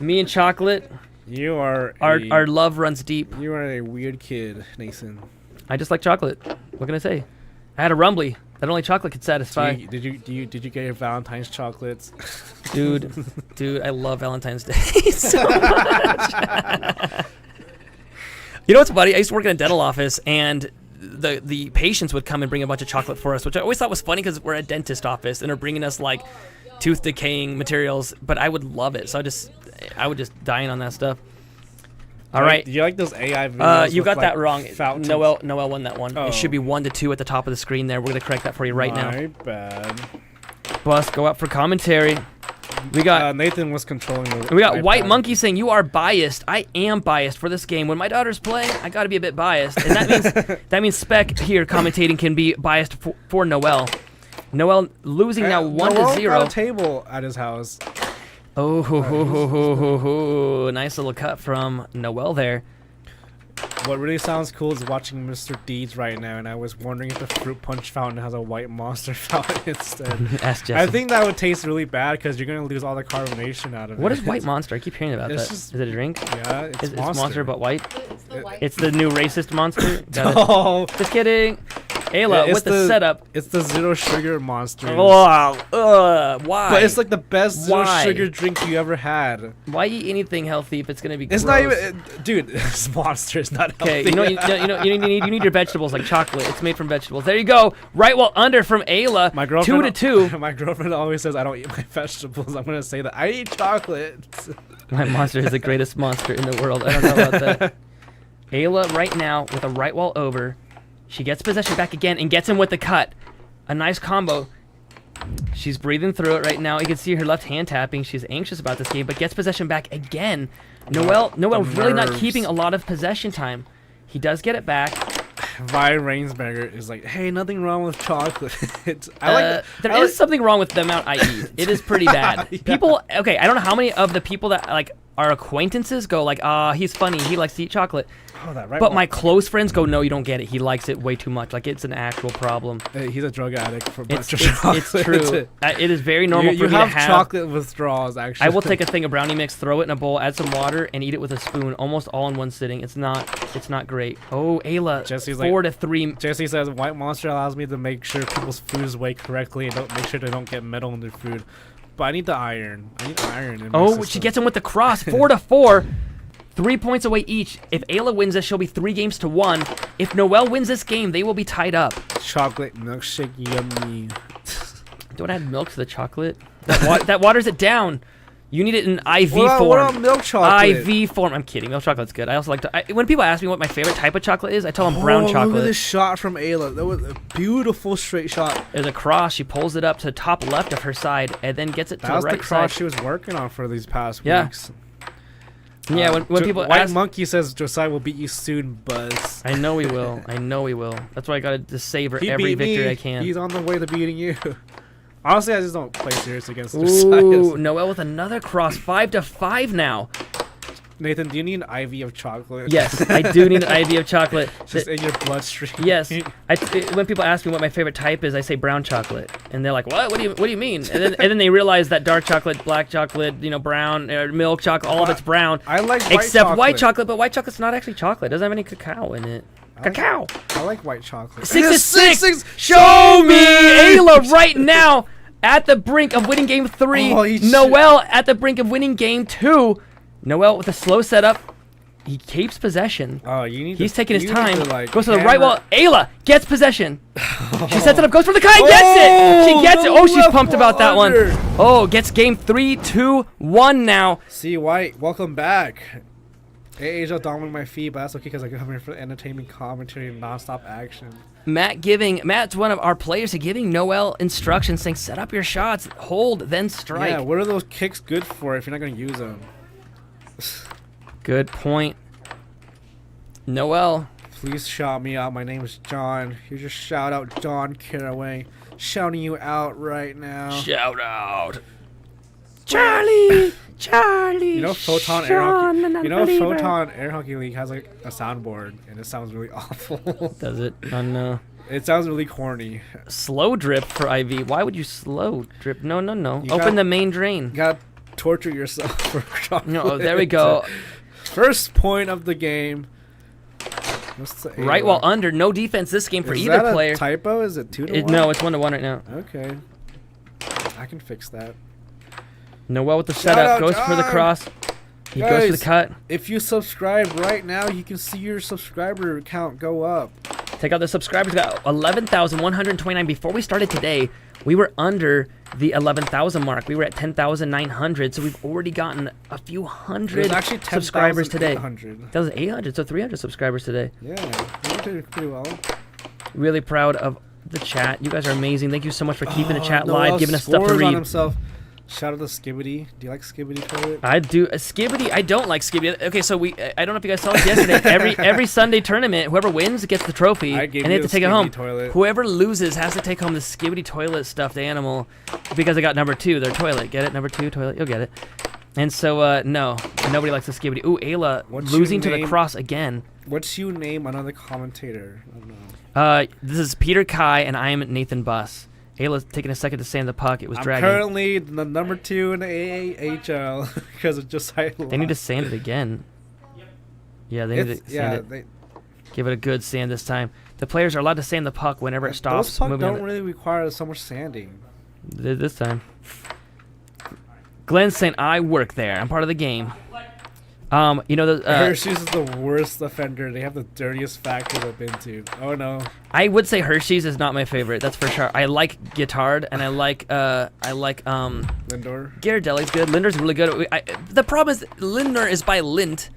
Me and chocolate. You are our love runs deep. You are a weird kid, Nathan. I just like chocolate. What can I say? I had a rumbly that only chocolate could satisfy. Did you get your Valentine's chocolates? Dude, I love Valentine's Day so much. You know what's funny? I used to work in a dental office, and the patients would come and bring a bunch of chocolate for us, which I always thought was funny because we're a dentist office and they're bringing us like tooth decaying materials. But I would love it, so I would just dine on that stuff. All right. Do you like those AI videos? You got with, that wrong. Fountains? Noel won that one. Oh. It should be 1 to 2 at the top of the screen there. We're gonna correct that for you right now. My bad. Bus, go out for commentary. We got Nathan was controlling the. We got White Monkey saying you are biased. I am biased for this game. When my daughter's playing, I got to be a bit biased, and that means Spec here commentating can be biased for Noel. Noel losing now 1 to 0. Got a table at his house. Oh, nice little cut from Noel there. What really sounds cool is watching Mr. Deeds right now, and I was wondering if the fruit punch fountain has a white monster fountain instead. Ask Jesse. I think that would taste really bad because you're gonna lose all the carbonation out of it. What is white monster? I keep hearing about that. Is it a drink? Yeah, it's It's monster but white. White. It's the new racist monster. No, just kidding. Ayla it's with the setup. It's the zero sugar monster. Wow. Why? But it's like the best zero Why? sugar drink you ever had. Why eat anything healthy if it's gonna be? It's gross? not even, dude. This monster is not healthy. Okay, you need your vegetables like chocolate. It's made from vegetables. There you go. Right wall under from Ayla. My girlfriend, 2 to 2. My girlfriend always says I don't eat my vegetables. I'm gonna say that I eat chocolate. My monster is the greatest monster in the world. I don't know about that. Ayla right now with a right wall over. She gets possession back again and gets him with the cut. A nice combo. She's breathing through it right now. You can see her left hand tapping. She's anxious about this game, but gets possession back again. Noel's really not keeping a lot of possession time. He does get it back. Vi Rainsberger is like, hey, nothing wrong with chocolate. There is something wrong with the amount I eat. It is pretty bad. Yeah. People, okay, I don't know how many of the people that like our acquaintances go like, he's funny. He likes to eat chocolate. Oh, that right but one. my close friends go, no, you don't get it. He likes it way too much. Like, it's an actual problem. He's a drug addict for It's true. It is very normal for me to have chocolate withdrawals, actually. I will take a thing of brownie mix, throw it in a bowl, add some water, and eat it with a spoon, almost all in one sitting. It's not great. Oh, Ayla, Jesse's 4 to 3. Jesse says, White Monster allows me to make sure people's food is weighed correctly and don't make sure they don't get metal in their food. But I need the iron. I need iron in my Oh, system. she gets him with the cross. 4-4. 3 points away each. If Ayla wins this, she'll be 3 games to 1. If Noelle wins this game, they will be tied up. Chocolate milkshake, yummy. Don't add milk to the chocolate. That waters it down. You need it in IV What form. about milk chocolate? IV form. I'm kidding. Milk chocolate's good. I also like to. When people ask me what my favorite type of chocolate is, I tell them brown chocolate. Look at this shot from Ayla. That was a beautiful straight shot. There's a cross. She pulls it up to the top left of her side and then gets it to That was the right the cross side. she was working on for these past Yeah. weeks. Yeah, when people White ask, Monkey says Josiah will beat you soon, Buzz. I know he will. I know he will. That's why I gotta just savor He every beat me. victory I can. He's on the way to beating you. Honestly, I just don't play serious against Ooh, Josiah. Noelle with another cross. 5-5 now. Nathan, do you need an IV of chocolate? Yes, I do need an IV of chocolate. Just in your bloodstream. Yes. When people ask me what my favorite type is, I say brown chocolate, and they're like, "What? What do you mean?" And then they realize that dark chocolate, black chocolate, brown, milk chocolate, all of it's brown. I like white except chocolate. white chocolate, but white chocolate's not actually chocolate. It doesn't have any cacao in it. Cacao. I like white chocolate. 6-6. Show me Ayla right now at the brink of winning game 3. Oh, Noelle at the brink of winning game 2. Noelle with a slow setup. He keeps possession. Oh, you need. He's taking his you time. need to, like, Goes to the hammer- right wall. Ayla gets possession. She sets it up. Goes for the kite. Gets it. She gets it. Oh, she's pumped about that one. under. Oh, gets game 3, 2, 1 now. See, White, welcome back. AAHL dominating my feed, but that's okay because I come here for entertainment commentary and non-stop action. Matt's one of our players giving Noelle instructions, saying set up your shots, hold, then strike. Yeah, what are those kicks good for if you're not going to use them? Good point. Noelle. Please shout me out. My name is John. Here's your shout out, John Caraway. Shouting you out right now. Shout out. Charlie. Charlie. You know Photon Air Hockey. You know Photon Air Hockey League has like a soundboard, and it sounds really awful. Does it? I know. It sounds really corny. Slow drip for IV. Why would you slow drip? No. You Open the main drain. You gotta torture yourself for chocolate. No, there we go. First point of the game. Right wall under. No defense this game for Is either that player. A typo? Is it 2-1? No, it's 1-1 right now. Okay. I can fix that. Noelle with the Shout setup. out, Goes for the John. cross. He goes for the Guys, cut. If you subscribe right now, you can see your subscriber count go up. Take out the subscribers. Got 11,129 before we started today. We were under the 11,000 mark. We were at 10,900, so we've already gotten a few hundred It was actually subscribers today. 10,800. That was 800, so 300 subscribers today. Yeah, you did pretty well. Really proud of the chat. You guys are amazing. Thank you so much for keeping the chat Noelle live, giving us stuff to scores on read. himself. Shout out to Skibbity. Do you like Skibbity toilet? I do. Skibbity, I don't like Skibbity. Okay, so I don't know if you guys saw this yesterday. Every Sunday tournament, whoever wins gets the trophy, I and gave they you have to the take it home. Skibbity toilet. Whoever loses has to take home the Skibbity toilet stuffed animal because they got number 2, their toilet. Get it? Number 2 toilet. You'll get it. And so, no, nobody likes the Skibbity. Ooh, Ayla losing to the cross again. What's your name? Another commentator. I don't know. This is Peter Kai, and I am Nathan Buss. Ayla's taking a second to sand the puck. It was I'm dragging. currently the number 2 in the AAHL because of Josiah. They need to sand it again. Yeah, they need to sand it. Give it a good sand this time. The players are allowed to sand the puck whenever it stops Those pucks moving. don't really require so much sanding. This time. Glenn's saying, I work there. I'm part of the game. Hershey's is the worst offender. They have the dirtiest factory I've been to. Oh no. I would say Hershey's is not my favorite. That's for sure. I like Guitard and I like Lindor. Ghirardelli's good. Linder's really good. The problem is Lindor is by lint,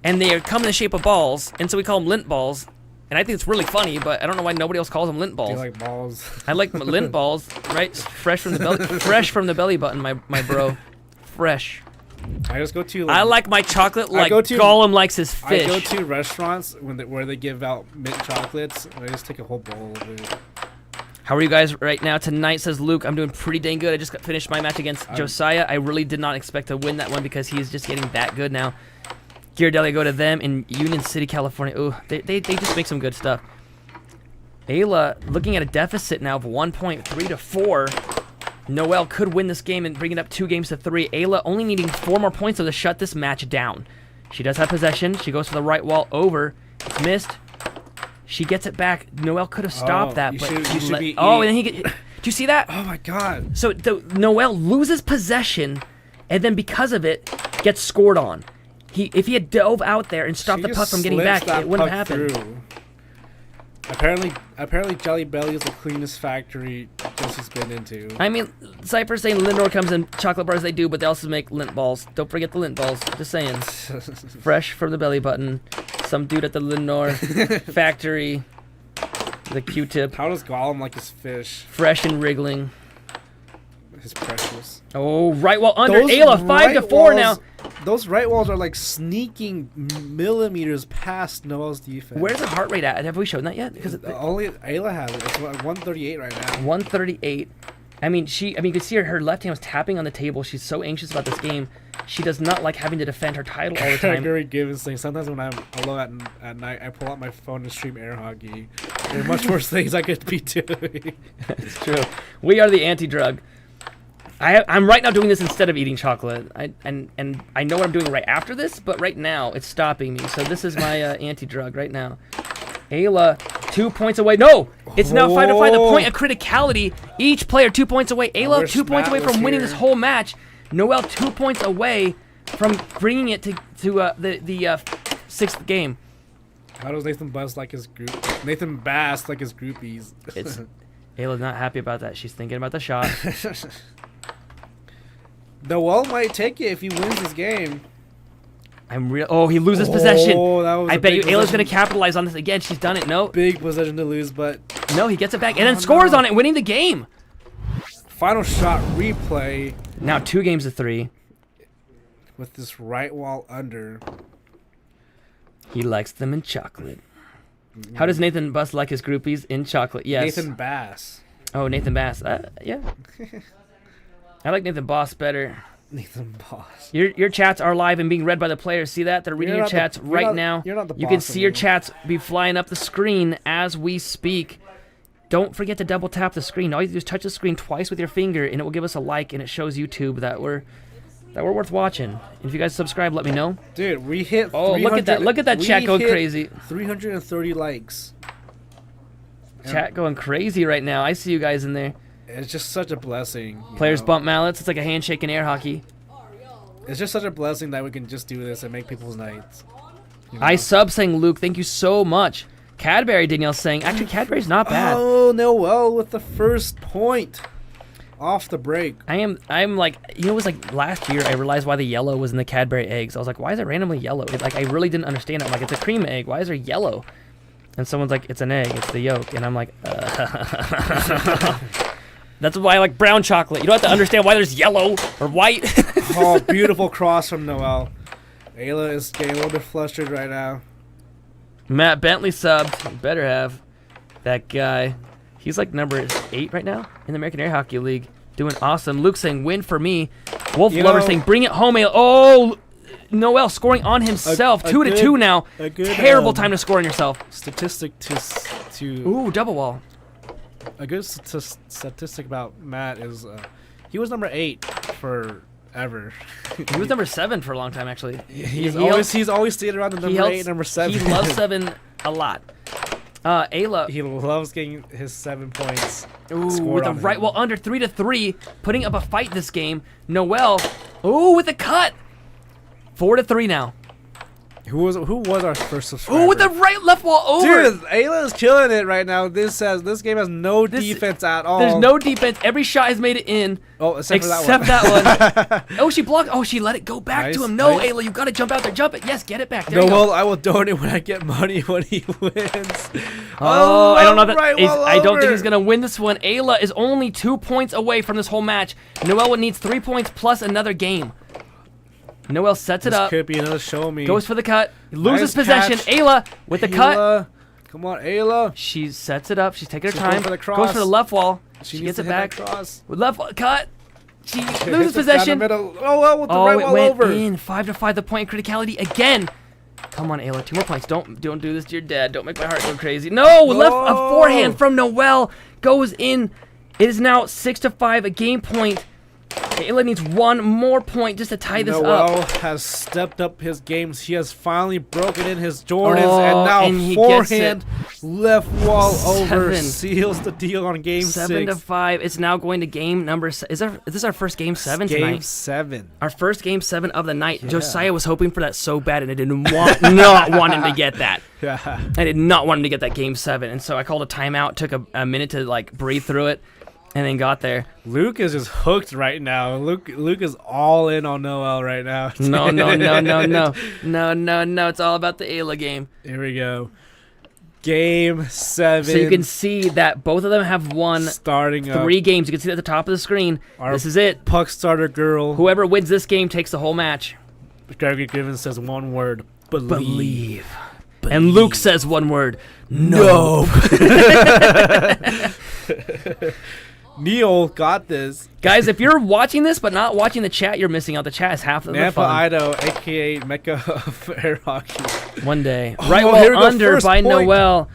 and they come in the shape of balls, and so we call them lint balls. And I think it's really funny, but I don't know why nobody else calls them lint balls. Do you like balls? I like lint balls, right? Fresh from the belly, fresh from the belly button, my bro. Fresh. I just go to. I like my chocolate like Gollum likes his fish. I go to restaurants where they give out mint chocolates, and I just take a whole bowl of it. How are you guys right now? Tonight, says Luke. I'm doing pretty dang good. I just finished my match against Josiah. I really did not expect to win that one because he's just getting that good now. Ghirardelli, go to them in Union City, California. Ooh, they just make some good stuff. Ayla looking at a deficit now of 1.3 to 4. Noelle could win this game and bring it up 2 games to 3. Ayla only needing 4 more points to shut this match down. She does have possession. She goes for the right wall over. It's missed. She gets it back. Noelle could have stopped that, but and then Do you see that? Oh my god. So Noel loses possession, and then because of it, gets scored on. If he had dove out there and stopped the puck from getting back, it wouldn't have happened. Apparently Jelly Belly is the cleanest factory Jesse's been into. I mean, Cypher's saying Lindor comes in chocolate bars, they do, but they also make lint balls. Don't forget the lint balls. Just saying. Fresh from the belly button. Some dude at the Lindor factory. The Q-tip. How does Gollum like his fish? Fresh and wriggling. His precious. Oh, right wall under. Ayla, 5-4 now. Those right walls are like sneaking millimeters past Noel's defense. Where's the heart rate at? Have we shown that yet? Because only Ayla has it. It's 138 right now. 138. I mean, you could see her left hand was tapping on the table. She's so anxious about this game. She does not like having to defend her title all the time. Gregory Gibbons saying sometimes when I'm alone at night, I pull out my phone and stream air hockey. There are much worse things I could be doing. It's true. We are the anti-drug. I'm right now doing this instead of eating chocolate. And I know what I'm doing right after this, but right now it's stopping me. So this is my anti-drug right now. Ayla, 2 points away. No! It's now 5-5. The point of criticality. Each player 2 points away. Ayla, 2 points away from winning this whole match. Noel, 2 points away from bringing it to the sixth game. How does Nathan Bass like his group? Nathan Bass like his groupies. Ayla's not happy about that. She's thinking about the shot. Noel might take it if he wins this game. Oh, he loses possession. I bet you Ayla's going to capitalize on this again. She's done it. No. Big possession to lose, but... No, he gets it back and then scores on it, winning the game. Final shot replay. Now 2 games to 3. With this right wall under. He likes them in chocolate. How does Nathan Bass like his groupies? In chocolate, yes. Nathan Bass. Oh, Nathan Bass. Yeah. I like Nathan Boss better. Nathan Boss. Your chats are live and being read by the players. See that? They're reading your chats right now. You're not the boss. You can see your chats be flying up the screen as we speak. Don't forget to double tap the screen. All you do is touch the screen twice with your finger, and it will give us a like, and it shows YouTube that we're worth watching. And if you guys subscribe, let me know. Dude, we hit. Oh, look at that! Look at that chat going crazy. 330 likes. Chat going crazy right now. I see you guys in there. It's just such a blessing. Players bump mallets. It's like a handshake in air hockey. It's just such a blessing that we can just do this and make people's nights. You know? I sub saying Luke, thank you so much. Cadbury Danielle saying, actually Cadbury's not bad. Oh, Noel with the first point off the break. I'm like, you know, it was like last year I realized why the yellow was in the Cadbury eggs. I was like, why is it randomly yellow? Like I really didn't understand it. I'm like, it's a cream egg. Why is there yellow? And someone's like, it's an egg. It's the yolk. And I'm like, That's why I like brown chocolate. You don't have to understand why there's yellow or white. Oh, beautiful cross from Noel. Ayla is getting a little bit flustered right now. Matt Bentley subbed. Better have. That guy. He's like number 8 right now in the American Air Hockey League. Doing awesome. Luke saying, win for me. Wolf Lover saying, bring it home, Ayla. Oh, Noel scoring on himself. 2-2 now. Terrible time to score on yourself. Statistic to Ooh, double wall. A good statistic about Matt is he was number 8 forever. He was number 7 for a long time, actually. He's always stayed around the number 8, number 7. He loves 7 a lot. Ayla. He loves getting his 7 points. Ooh, with a right wall under 3-3, putting up a fight this game. Noel. Ooh, with a cut. 4-3 now. Who was our first subscriber? Ooh, with the left wall over. Dude, Ayla is killing it right now. This game has no defense at all. There's no defense. Every shot has made it in. Oh, except for that one. Oh, she blocked. Oh, she let it go back to him. No, Ayla, you got to jump out there. Jump it. Yes, get it back. There you go. I will donate when I get money when he wins. Oh, I don't know that. I don't think he's going to win this one. Ayla is only 2 points away from this whole match. Noel needs 3 points plus another game. Noel sets it up. Could be another show me. Goes for the cut. Loses possession. Ayla with the cut. Come on, Ayla. She sets it up. She's taking her time. Going for the cross. Goes for the left wall. She gets it back. With left wall. Cut. She loses possession. With the right wall it went in. 5-5. The point criticality again. Come on, Ayla. 2 more points. Don't do this to your dad. Don't make my heart go crazy. No. Left a forehand from Noel. Goes in. It is now 6-5. A game point. Ayla needs one more point just to tie this Noel up. has stepped up his games. He has finally broken in his Jordans, Oh, and now and he forehand gets left wall over 7. seals the deal on game 7 to 6. 5. It's now going to game number. Is this our first game 7 Game tonight? 7. Our first game 7 of the night. Josiah was hoping for that so bad, and I did not want him to get that. Yeah. I did not want him to get that game 7, and so I called a timeout. Took a minute to like breathe through it, and then got there. Luke is just hooked right now. Luke is all in on Noel right now. No. It's all about the Ayla game. Here we go. Game 7. So you can see that both of them have won starting 3 games. You can see it at the top of the screen. This is it. Puck starter girl. Whoever wins this game takes the whole match. Gregory Given says one word. Believe. And Luke says one word. No. Neil got this. Guys, if you're watching this but not watching the chat, you're missing out. The chat is half of the Nampa fun. Ido, a.k.a. Mecca of air hockey. One day. Oh, Right here wall we go, under first by point. Noel.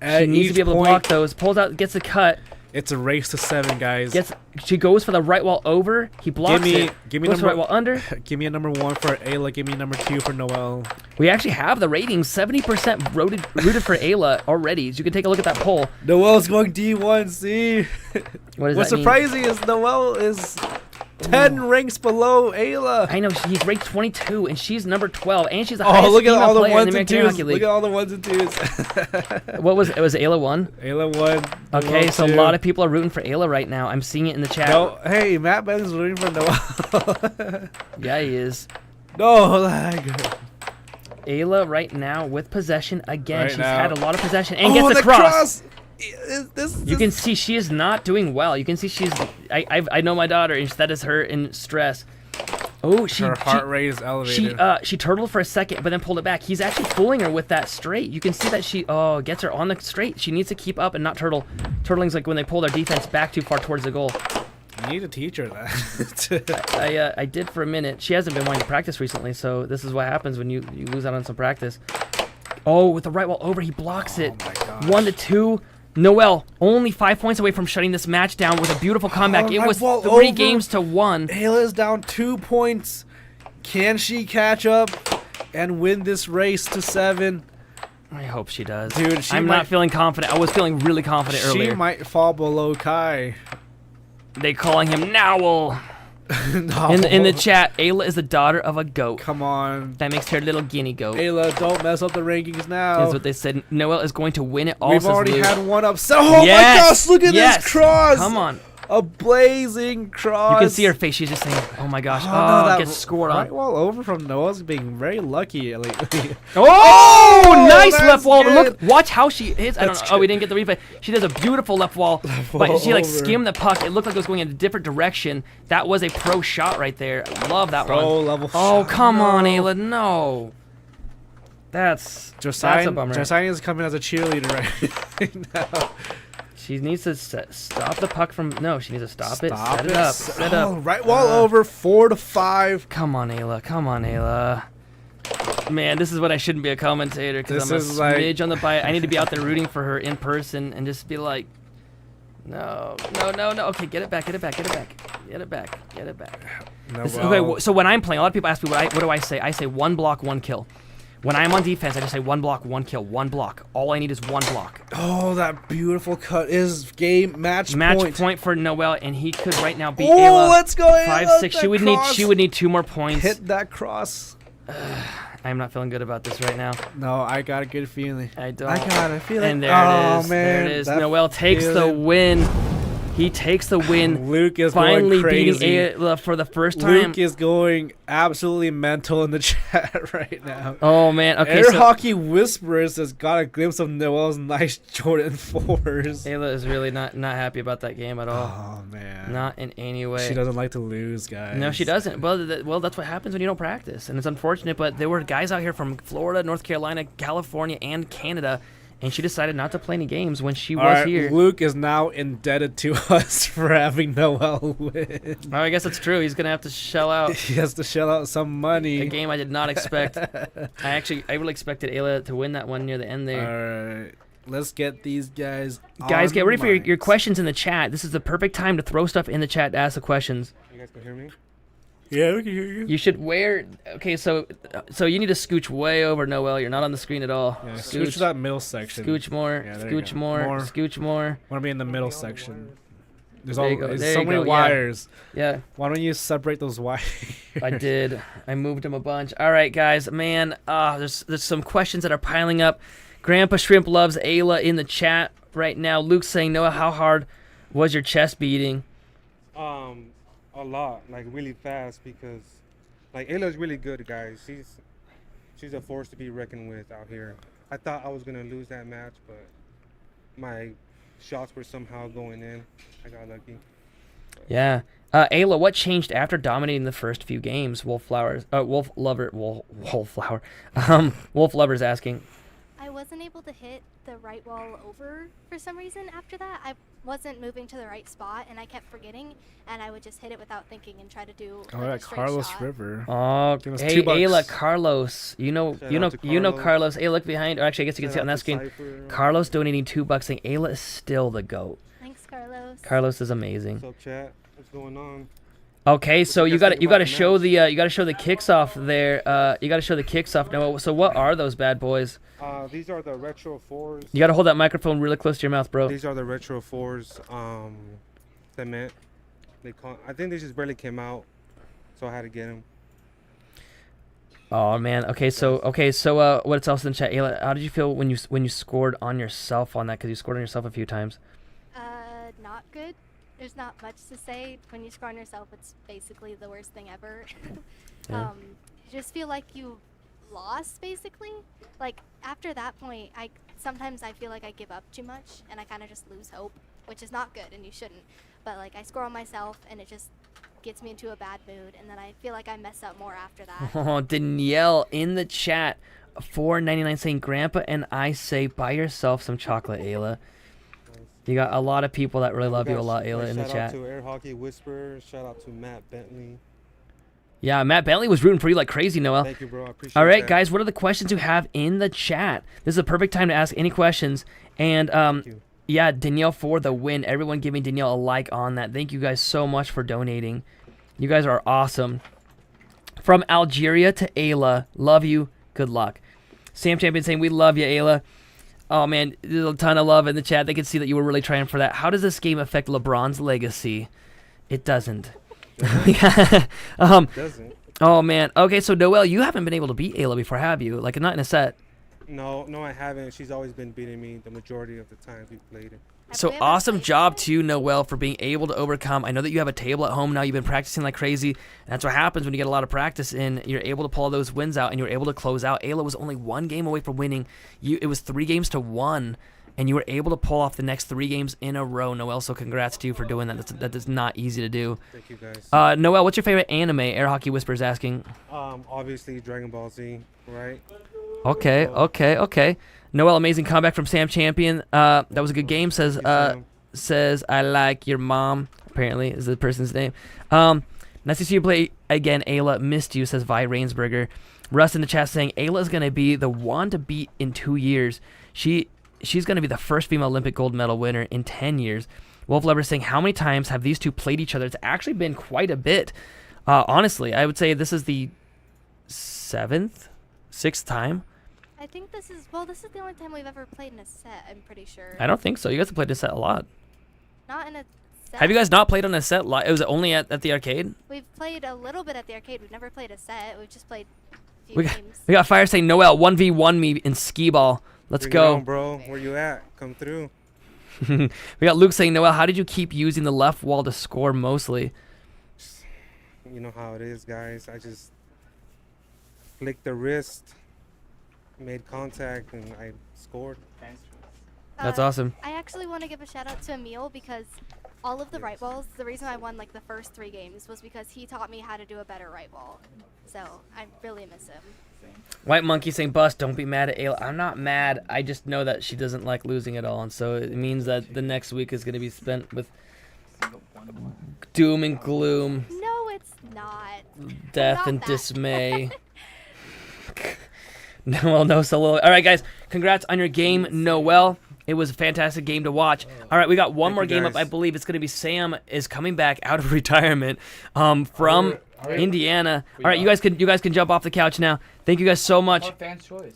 At She needs to each be able to point- block those. Pulls out, gets the cut. It's a race to 7, guys. She goes for the right wall over. He blocks it. Give me goes for number right wall under. Give me a number 1 for Ayla. Give me number 2 for Noel. We actually have the ratings. 70% rooted for Ayla already. So you can take a look at that poll. Noel's going D1C. What does What's that mean? surprising is Noel is 10 ranks below Ayla. I know, he's ranked 22, and she's number 12, and she's the highest Oh, look at female all the player in ones the and American 2s. Hockey Look League. at all the 1s and 2s. What was it? Was Ayla 1? Ayla 1. Okay, so a lot of people are rooting for Ayla right now. I'm seeing it in the chat. No, hey, Matt Ben's rooting for Noel. Yeah, he is. No lag. Ayla right now with possession again. Right She's now. had a lot of possession and Oh, gets the a cross. This You can see she is not doing well. You can see she's. I know my daughter, and that is her in stress. Oh, her heart rate is elevated. She turtled for a second, but then pulled it back. He's actually fooling her with that straight. You can see that she gets her on the straight. She needs to keep up and not turtle. Turtling's like when they pull their defense back too far towards the goal. You need to teach her that. I did for a minute. She hasn't been wanting to practice recently, so this is what happens when you lose out on some practice. Oh, with the right wall over, he blocks it. 1-2. Noel only 5 points away from shutting this match down with a beautiful comeback. It right was wall 3 over. games to 1. Ayla's down 2 points. Can she catch up and win this race to 7? I hope she does. Dude, I'm not feeling confident. I was feeling really confident earlier. She might fall below Kai. They calling him Nowl. In the chat, Ayla is the daughter of a goat. Come on. That makes her a little guinea goat. Ayla, don't mess up the rankings now. Is what they said. Noel is going to win it all. We've says already Luke. had one upset. Oh Yes! my gosh, look at Yes! this cross. Come on. A blazing cross. You can see her face. She's just saying, "Oh my gosh!" no, Oh, that gets scored right on. wall over from Noah's being very lucky lately. Oh, nice that's left wall. good. Look, watch how she hits. I don't That's know. Oh, we good. didn't get the replay. She does a beautiful left wall, but wall she like over. skimmed the puck. It looked like it was going in a different direction. That was a pro shot right there. I love that Pro one. level Oh, shot. come on, No. Ayla. No. That's a Josiah bummer. is coming as a cheerleader right now. She needs to stop the puck from. No, she needs to stop it. Stop Set it it. up. Set up. Right wall over 4-5. Come on, Ayla. Come on, Ayla. Man, this is what I shouldn't be a commentator because This I'm a is like- smidge on the bite. I need to be out there rooting for her in person and just be like, no. Okay, get it back. Get it back. No, Okay, so when I'm playing, a lot of people ask me what do I say? I say 1 block, 1 kill. When I'm on defense, I just say 1 block, 1 kill, 1 block. All I need is 1 block. Oh, that beautiful cut is match point for Noel, and he could right now beat Oh, Ayla. let's go, Ayla. 5-6. She That would cross. need 2 more points. Hit that cross. I'm not feeling good about this right now. No, I got a good feeling. I don't. I got a feeling. And there oh, it is. Man, there it is. that Noel takes the feeling. win. He takes the win. Luke is finally going crazy. beating Ayla for the first time. Luke is going absolutely mental in the chat right now. Oh man. Okay. Air so Hockey Whisperers has got a glimpse of Noel's nice Jordan 4s. Ayla is really not happy about that game at all. Oh man. Not in any way. She doesn't like to lose, guys. No, she doesn't. Well, that's what happens when you don't practice, and it's unfortunate. But there were guys out here from Florida, North Carolina, California, and Canada, and she decided not to play any games when she All was right, here. Luke is now indebted to us for having Noel win. Oh, I guess that's true. He's gonna have to shell out. He has to shell out some money. A game I did not expect. I really expected Ayla to win that one near the end there. All right, let's get these guys. Guys, on get ready for mics. your questions in the chat. This is the perfect time to throw stuff in the chat to ask the questions. guys can hear me? Yeah, we can hear you. You should wear. Okay, so you need to scooch way over, Noel. You're not on the screen at all. Yeah, scooch to that middle section. Scooch more. Yeah, there you Scooch go. more. Scooch more. Want to be in the middle section. There's There you go, there so you many go, yeah. wires. Yeah. Why don't you separate those wires? I did. I moved them a bunch. All right, guys. Man, there's some questions that are piling up. Grandpa Shrimp loves Ayla in the chat right now. Luke's saying, Noah, how hard was your chest beating? A lot, like really fast, because like Ayla's really good, guys. She's a force to be reckoned with out here. I thought I was gonna lose that match, but my shots were somehow going in. I got lucky. Yeah. Ayla, what changed after dominating the first few games? Wolf Lover's asking. I wasn't able to hit the right wall over for some reason after that. I wasn't moving to the right spot, and I kept forgetting, and I would just hit it without thinking and try to do a straight Carlos shot. River. Oh, Give us hey, $2. Ayla, Carlos. You know Carlos. Carlos. Hey, look behind. Or actually, I guess you can Shout see it on out that to screen. Cypher. Carlos donating $2, saying Ayla is still the GOAT. Thanks, Carlos. Carlos is amazing. What's up, chat? What's going on? Okay, so you got think to about show the the you got to show the kicks off there. You got to show the kicks off now. So what are those bad boys? These are the Retro 4s. You got to hold that microphone really close to your mouth, bro. These are the Retro 4s. Cement. I think they just barely came out, so I had to get them. Oh man. Okay, so what's else in the chat? Ayla, how did you feel when you scored on yourself on that? Because you scored on yourself a few times. Not good. There's not much to say. When you score on yourself, it's basically the worst thing ever. Yeah. You just feel like you lost, basically. Like, after that point, sometimes I feel like I give up too much, and I kind of just lose hope, which is not good, and you shouldn't. But, like, I score on myself, and it just gets me into a bad mood, and then I feel like I mess up more after that. Oh, Danielle in the chat, $4.99 saying, Grandpa and I say, buy yourself some chocolate, Ayla. You got a lot of people that really love you a lot, Ayla, in the chat. Shout out to Air Hockey Whisperer. Shout out to Matt Bentley. Yeah, Matt Bentley was rooting for you like crazy, Noel. Thank you, bro. I appreciate All right, that. guys, what are the questions you have in the chat? This is a perfect time to ask any questions. And, yeah, Danielle for the win. Everyone giving Danielle a like on that. Thank you guys so much for donating. You guys are awesome. From Algeria to Ayla, love you. Good luck. Sam Champion saying, we love you, Ayla. Oh, man, there's a ton of love in the chat. They can see that you were really trying for that. How does this game affect LeBron's legacy? It doesn't. Doesn't. Oh, man. Okay, so, Noel, you haven't been able to beat Ayla before, have you? Like, not in a set. No, I haven't. She's always been beating me the majority of the times we've played it. So awesome job to you, Noel, for being able to overcome. I know that you have a table at home now. You've been practicing like crazy. And that's what happens when you get a lot of practice in. You're able to pull those wins out, and you're able to close out. Ayla was only one game away from winning. It was 3-1, and you were able to pull off the next 3 games in a row, Noel. So congrats to you for doing that. That is not easy to do. Thank you, guys. Noel, what's your favorite anime? Air Hockey Whisper is asking. Obviously Dragon Ball Z, right? Okay. Noel, amazing comeback from Sam Champion. That was a good game. Says I like your mom. Apparently is the person's name. Nice to see you play again, Ayla. Missed you, says Vi Rainsberger. Russ in the chat saying Ayla is gonna be the one to beat in 2 years. She's gonna be the first female Olympic gold medal winner in 10 years. Wolf Lover saying, how many times have these two played each other? It's actually been quite a bit. Honestly, I would say this is the 6th time. I think this is the only time we've ever played in a set, I'm pretty sure. I don't think so. You guys have played a set a lot. Not in a set. Have you guys not played on a set? It was only at the arcade? We've played a little bit at the arcade. We've never played a set. We've just played a few games. We got Fire saying, Noel, 1v1 me in skee ball. Let's Bring go. it on, bro. Where you at? Come through. We got Luke saying, Noel, how did you keep using the left wall to score mostly? You know how it is, guys. I just flicked the wrist, made contact, and I scored. That's awesome. I actually want to give a shout out to Emil because all of the right balls, the reason I won like the first 3 games was because he taught me how to do a better right ball. So I really miss him. White Monkey saying, Bust, don't be mad at Ayla. I'm not mad. I just know that she doesn't like losing at all. And so it means that the next week is going to be spent with doom and gloom. No, it's not. Death and dismay. Noel, no solo. All right, guys. Congrats on your game, Noel. It was a fantastic game to watch. All right, we got one Thank more you, game up. guys. I believe it's going to be Sam is coming back out of retirement from Indiana. All right, you guys can jump off the couch now. Thank you guys so much. Fan's choice.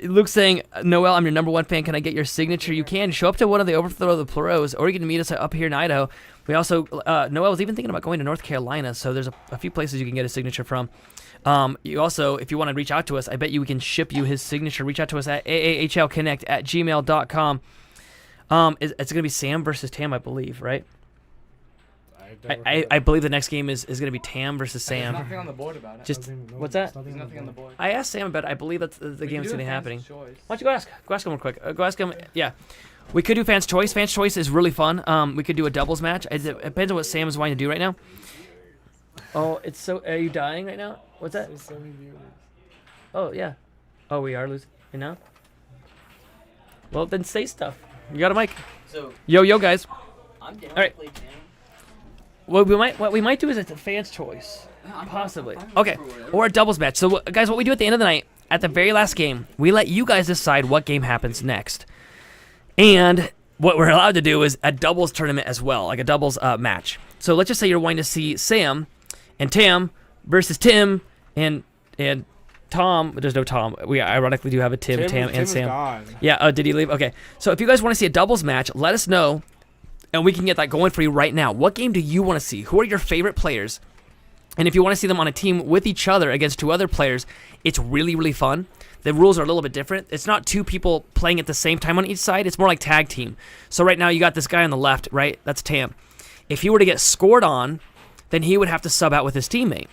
Luke's saying, Noel, I'm your #1 fan. Can I get your signature? You can. Show up to one of the Overthrow of the Pros, or you can meet us up here in Idaho. We also, Noel was even thinking about going to North Carolina, so there's a few places you can get a signature from. You also, if you want to reach out to us, I bet you we can ship you his signature. Reach out to us at aahlconnect@gmail.com. It's going to be Sam versus Tam, I believe, right? I believe the next game is going to be Tam versus Sam. There's nothing on the board about it. Just what's that? There's nothing on the board. I asked Sam about it. I believe that's the game that's going to be happening. Choice. Why don't you go ask him real quick? Go ask him. Yeah, we could do Fans Choice. Fans Choice is really fun. We could do a doubles match. It depends on what Sam is wanting to do right now. Oh, it's so. Are you dying right now? What's that? Oh yeah. Oh, we are losing. You know. Well, then say stuff. You got a mic. So yo guys. I'm down All right. to play Tam. What we might do is it's a Fans Choice, possibly. Okay, or a doubles match. So guys, what we do at the end of the night, at the very last game, we let you guys decide what game happens next, and what we're allowed to do is a doubles tournament as well, like a doubles match. So let's just say you're wanting to see Sam and Tam versus Tim and Tom. There's no Tom. We ironically do have a Tam, and Sam. Gone. Yeah. Oh, did he leave? Okay. So if you guys want to see a doubles match, let us know. And we can get that going for you right now. What game do you want to see? Who are your favorite players? And if you want to see them on a team with each other against 2 other players, it's really, really fun. The rules are a little bit different. It's not 2 people playing at the same time on each side. It's more like tag team. So right now you got this guy on the left, right? That's Tam. If he were to get scored on, then he would have to sub out with his teammate.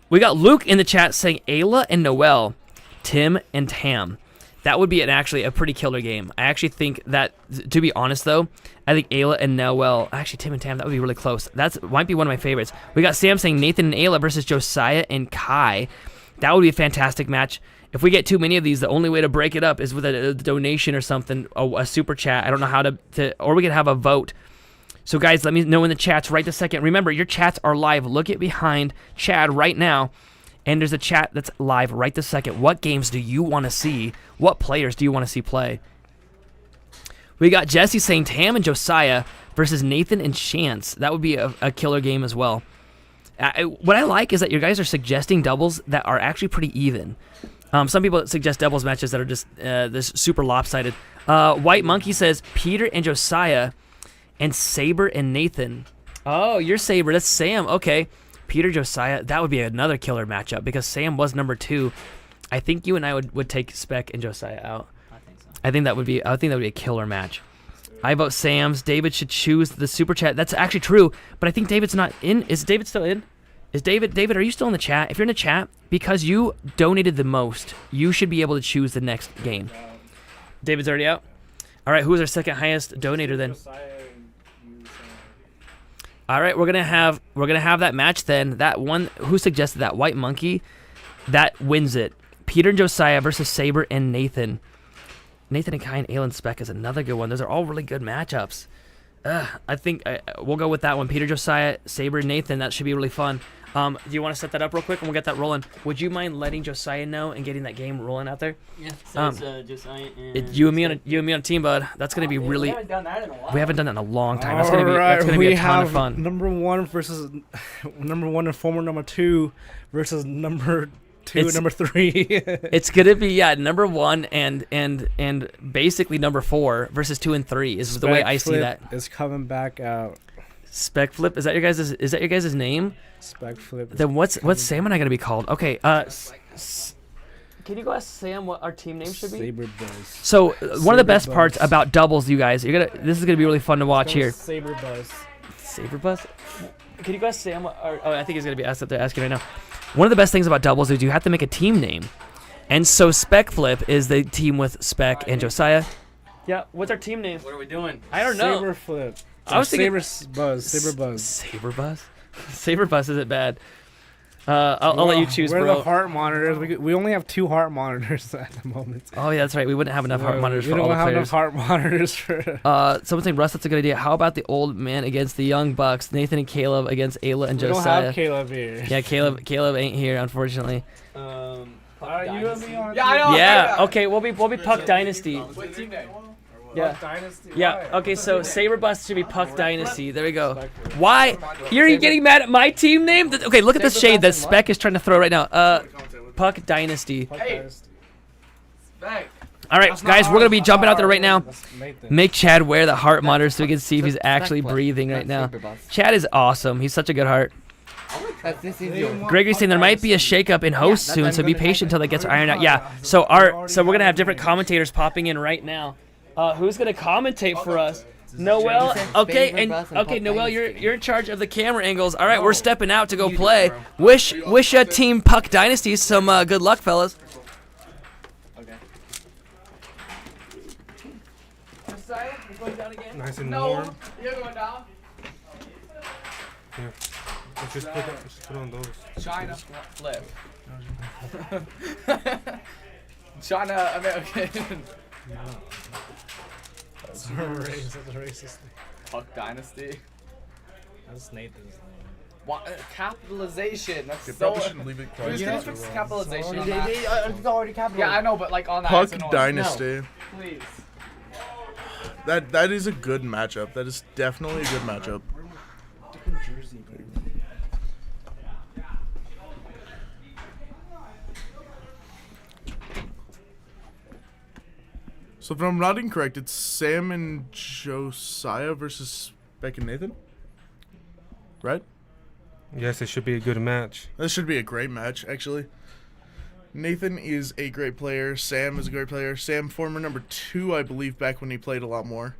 We got Luke in the chat saying Ayla and Noel, Tim and Tam. That would be actually a pretty killer game. I actually think that, to be honest though, I think Ayla and Noel, actually Tim and Tam, that would be really close. That might be one of my favorites. We got Sam saying Nathan and Ayla versus Josiah and Kai. That would be a fantastic match. If we get too many of these, the only way to break it up is with a donation or something, a super chat. I don't know how to, or we could have a vote. So guys, let me know in the chats right this second. Remember, your chats are live. Look at behind Chad right now. And there's a chat that's live right this second. What games do you want to see? What players do you want to see play? We got Jesse saying Tam and Josiah versus Nathan and Chance. That would be a killer game as well. What I like is that you guys are suggesting doubles that are actually pretty even. Some people suggest doubles matches that are just this super lopsided. White Monkey says Peter and Josiah and Saber and Nathan. Oh, you're Saber. That's Sam. Okay. Peter, Josiah, that would be another killer matchup because Sam was #2. I think you and I would take Spec and Josiah out. I think so. I think that would be a killer match. I vote Sam's. David should choose the super chat. That's actually true, but I think David's not in. Is David still in? Is David, are you still in the chat? If you're in the chat, because you donated the most, you should be able to choose the next game. David's already out? All right, who's our second highest donator then? All right, we're gonna have that match then. That one, who suggested that? White Monkey, that wins it. Peter and Josiah versus Saber and Nathan. Nathan and Kai and Alan Speck is another good one. Those are all really good matchups. I think we'll go with that one. Peter, Josiah, Saber, and Nathan. That should be really fun. Do you want to set that up real quick and we'll get that rolling? Would you mind letting Josiah know and getting that game rolling out there? Yeah. So it's Josiah and it's you and me on a team, bud. That's gonna be really. We haven't done that in a while. We haven't done that in a long time. That's gonna be a ton of fun. #1 versus #1 and former #2 versus #2 and #3. It's gonna be #1 and basically #4 versus 2 and 3 is the way I see that. It's coming back out. Spec Flip, is that your guys' name? Spec Flip. Then what's Sam and I gonna be called? Okay, can you go ask Sam what our team name should be? Saber Buzz. So one of the best parts about doubles, you guys, this is gonna be really fun to watch here. Saber Buzz. Saber Buzz. Can you go ask Sam? I think he's gonna be asked up there asking right now. One of the best things about doubles is you have to make a team name, and so Spec Flip is the team with Spec and Josiah. Yeah, what's our team name? What are we doing? I don't know. Saber Flip. I was thinking Saber Buzz. Saber Buzz. Saber Buzz. Saber Buzz isn't bad. I'll let you choose, we're bro. the heart monitors. We only have 2 heart monitors at the moment. Oh yeah, that's right. We wouldn't have enough heart monitors for all the players. We don't have enough heart monitors for. Someone saying Russ, that's a good idea. How about the old man against the young bucks? Nathan and Caleb against Ayla and Josiah. We don't have Caleb here. Yeah, Caleb ain't here, unfortunately. You and me Yeah. Okay, we'll be Puck Dynasty. What team name? Yeah. Dynasty? Yeah. Why? Okay, so Saber Bus should be Puck Dynasty. There we go. Why? You're getting mad at my team name? Okay, look at the shade that Spec is trying to throw right now. Puck Dynasty. Hey. Spec. All right, guys, we're gonna be jumping out there right now. Make Chad wear the heart monitor so we can see if he's actually breathing right now. Chad is awesome. He's such a good heart. Gregory's saying there might be a shakeup in host soon, so be patient until that gets ironed out. Yeah. So we're gonna have different commentators popping in right now. Who's gonna commentate for us? Noel. Okay, Noel, you're in charge of the camera angles. All right, we're stepping out to go play. Wish Team Puck Dynasty some good luck, fellas. Josiah, you're going down again? Nice and warm. You're going down. Here. Let's just put on those. China flip. China American. That's a racist thing. Puck Dynasty. That's Nathan's name. What, capitalization. That's You so. probably should leave it quiet. Who's gonna fix capitalization? It's already capitalized. Yeah, I know, but like on that. Puck SNL. Dynasty. No, please. That is a good matchup. That is definitely a good matchup. So if I'm not incorrect, it's Sam and Josiah versus Spec and Nathan, right? Yes, it should be a good match. This should be a great match, actually. Nathan is a great player. Sam is a great player. Sam, former number 2, I believe, back when he played a lot more.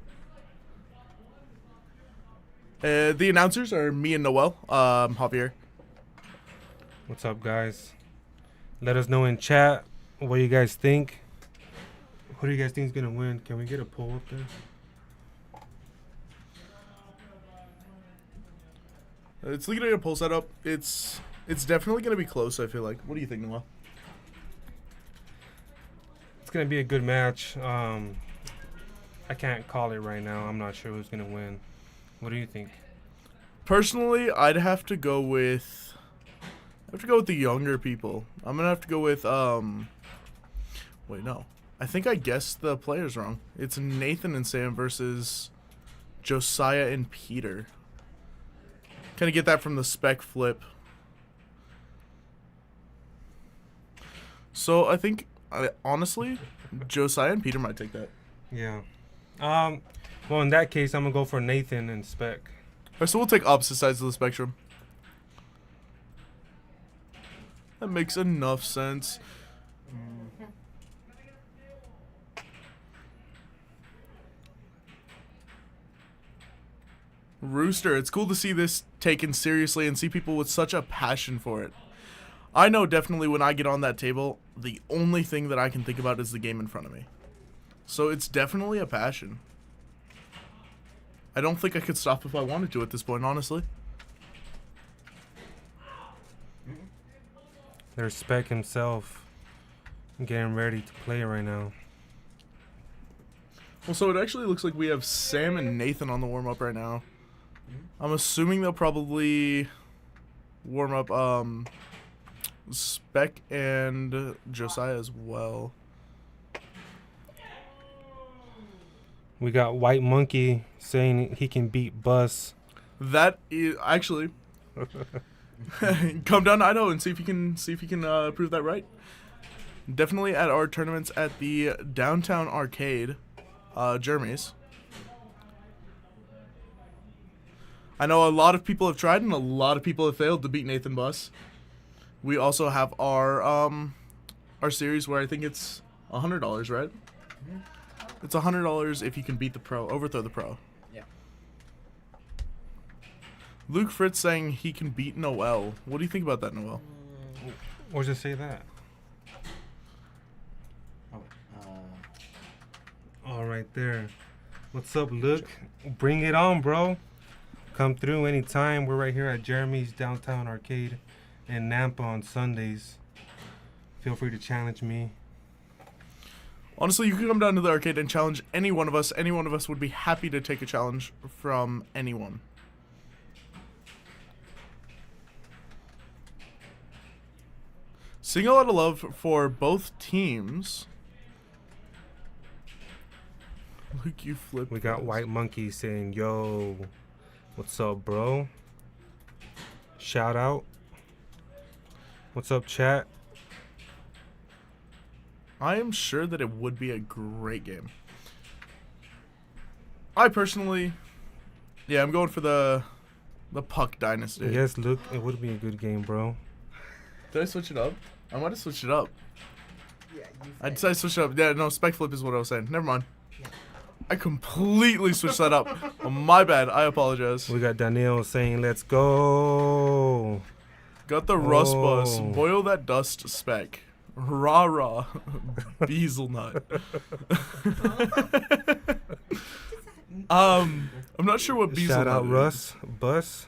The announcers are me and Noel. Javier. What's up, guys? Let us know in chat what you guys think. Who do you guys think is gonna win? Can we get a poll up there? It's looking at a poll setup. It's definitely gonna be close, I feel like. What do you think, Noel? It's gonna be a good match. I can't call it right now. I'm not sure who's gonna win. What do you think? Personally, I'd have to go with the younger people. I'm gonna have to go with wait, no. I think I guessed the players wrong. It's Nathan and Sam versus Josiah and Peter. Kind of get that from the Spec flip. So I think, honestly, Josiah and Peter might take that. Yeah. Well, in that case, I'm gonna go for Nathan and Spec. Alright, so we'll take opposite sides of the spectrum. That makes enough sense. Rooster, it's cool to see this taken seriously and see people with such a passion for it. I know definitely when I get on that table, the only thing that I can think about is the game in front of me. So it's definitely a passion. I don't think I could stop if I wanted to at this point, honestly. There's Spec himself getting ready to play right now. Well, so it actually looks like we have Sam and Nathan on the warm-up right now. I'm assuming they'll probably warm up Spec and Josiah as well. We got White Monkey saying he can beat Bus. That is actually come down to Idaho and see if you can prove that right. Definitely at our tournaments at the downtown arcade, Jeremy's. I know a lot of people have tried and a lot of people have failed to beat Nathan Bus. We also have our series where I think it's $100, right? Mm-hmm. It's $100 if you can beat the pro, overthrow the pro. Yeah. Luke Fritz saying he can beat Noel. What do you think about that, Noel? Or just say that. All right there. What's up, Luke? Bring it on, bro. Come through anytime. We're right here at Jeremy's Downtown Arcade in Nampa on Sundays. Feel free to challenge me. Honestly, you can come down to the arcade and challenge any one of us. Any one of us would be happy to take a challenge from anyone. Seeing a lot of love for both teams. Look, you flip. We got White Monkey saying, "Yo, what's up, bro? Shout out. What's up, chat?" I am sure that it would be a great game. I personally, yeah, I'm going for the Puck Dynasty. Yes, look, it would be a good game, bro. Did I switch it up? I might have switched it up. Yeah, I decided to switch it up. Yeah, no, Spec Flip is what I was saying. Never mind. Yeah. I completely switched that up. Oh, my bad. I apologize. We got Daniel saying, "Let's go." Got the Rust Bus. Boil that dust, Spec. Rah rah. Beaselnut. I'm not sure what Beaselnut Shout out is. Russ Bus.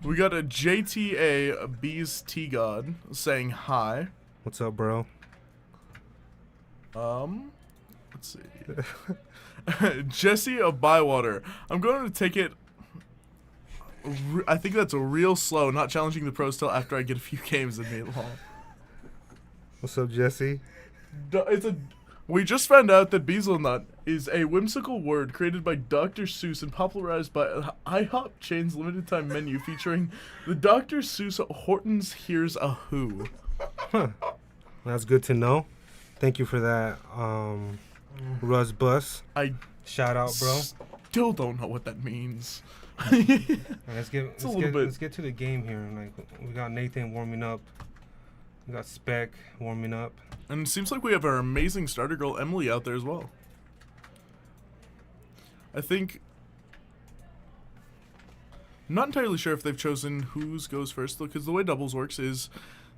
We got a JTA Bees T God saying hi. What's up, bro? Let's see. Jesse of Bywater. I'm going to take it. I think that's a real slow, not challenging the pros till after I get a few games in me long. What's up, Jesse? We just found out that Beaselnut is a whimsical word created by Dr. Seuss and popularized by IHOP chain's limited time menu featuring the Dr. Seuss Horton's Here's a Who. Huh. That's good to know. Thank you for that, Russ Bus. Shout out, bro. Still don't know what that means. Let's get to the game here. Like, we got Nathan warming up. We got Spec warming up. And it seems like we have our amazing starter girl Emily out there as well. I think... I'm not entirely sure if they've chosen who goes first, though, because the way doubles works is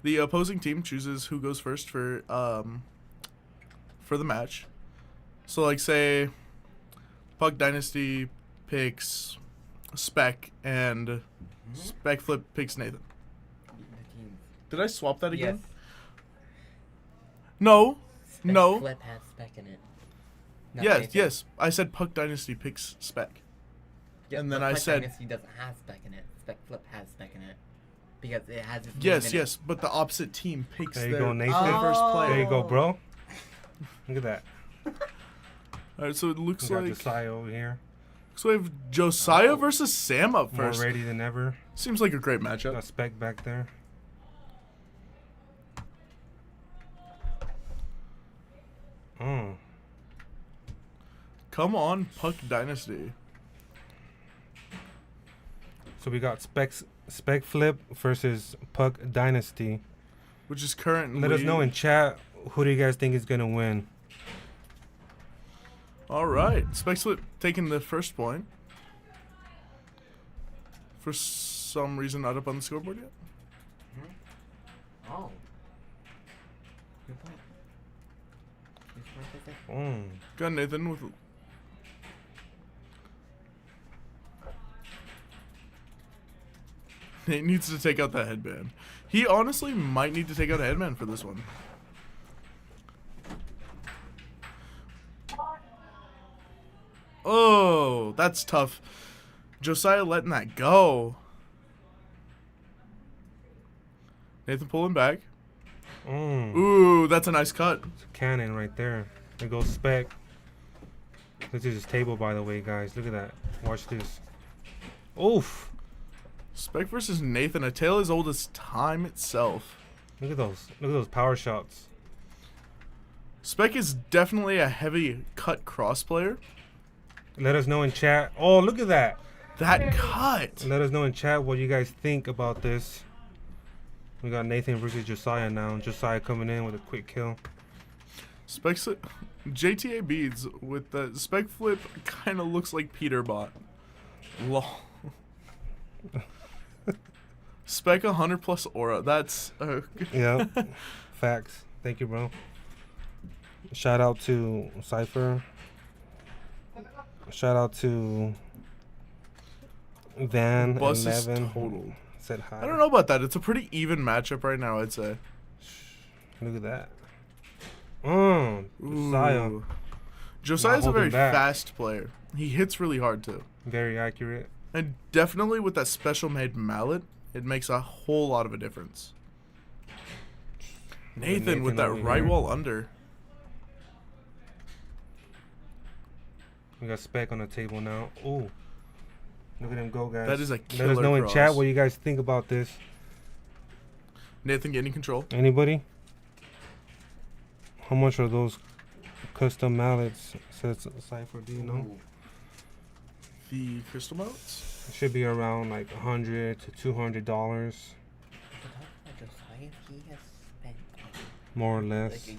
the opposing team chooses who goes first for the match. So, like, say, Puck Dynasty picks Spec, and Spec Flip picks Nathan. Did I swap that again? Yes. No. Spec No. Flip has Spec in it. Yes, Nathan. yes. I said Puck Dynasty picks Spec. Yeah, and then but I Puck said... Dynasty doesn't have Spec in it. Spec Flip has Spec in it. Because it has his name Yes, in yes, it. but the opposite team picks There you their go, Nathan. first player. There you go, bro. Look at that. Alright, so it looks We got like... Josiah over here. So we have Josiah versus Sam up More first. ready than ever. Seems like a great matchup. Got Spec back there. Come on, Puck Dynasty. So we got Spec Flip versus Puck Dynasty. Which is currently... Let us know in chat, who do you guys think is going to win? Alright, Spec Flip taking the first point. For some reason not up on the scoreboard yet. Oh. Good point. Which point is it? Got Nathan with... Nate needs to take out that headband. He honestly might need to take out a headband for this one. Oh, that's tough. Josiah letting that go. Nathan pulling back. Ooh, that's a nice cut. It's a cannon right there. There goes Spec. This is his table, by the way, guys. Look at that. Watch this. Oof. Spec versus Nathan, a tale as old as time itself. Look at those. Look at those power shots. Spec is definitely a heavy cut cross player. Let us know in chat. Oh, look at that. That cut. Let us know in chat what you guys think about this. We got Nathan versus Josiah now. Josiah coming in with a quick kill. Spec JTA beads with the Spec Flip kind of looks like Peterbot. Lol. Spec 100 plus aura. That's yeah. Facts. Thank you, bro. Shout out to Cypher. Shout out to Van Bus 11. is total. Said hi. I don't know about that. It's a pretty even matchup right now, I'd say. Look at that. Josiah. Josiah's a Not very holding back. fast player. He hits really hard too. Very accurate. And definitely with that special made mallet, it makes a whole lot of a difference. Nathan with that over right here. wall under. We got Spec on the table now. Ooh. Look at him go, guys. That is a Let us killer know in cross. chat what you guys think about this. Nathan gaining control. Anybody? How much are those custom mallets? Says Cypher, do you know? The crystal mounts? It should be around like $100 to $200. More or less.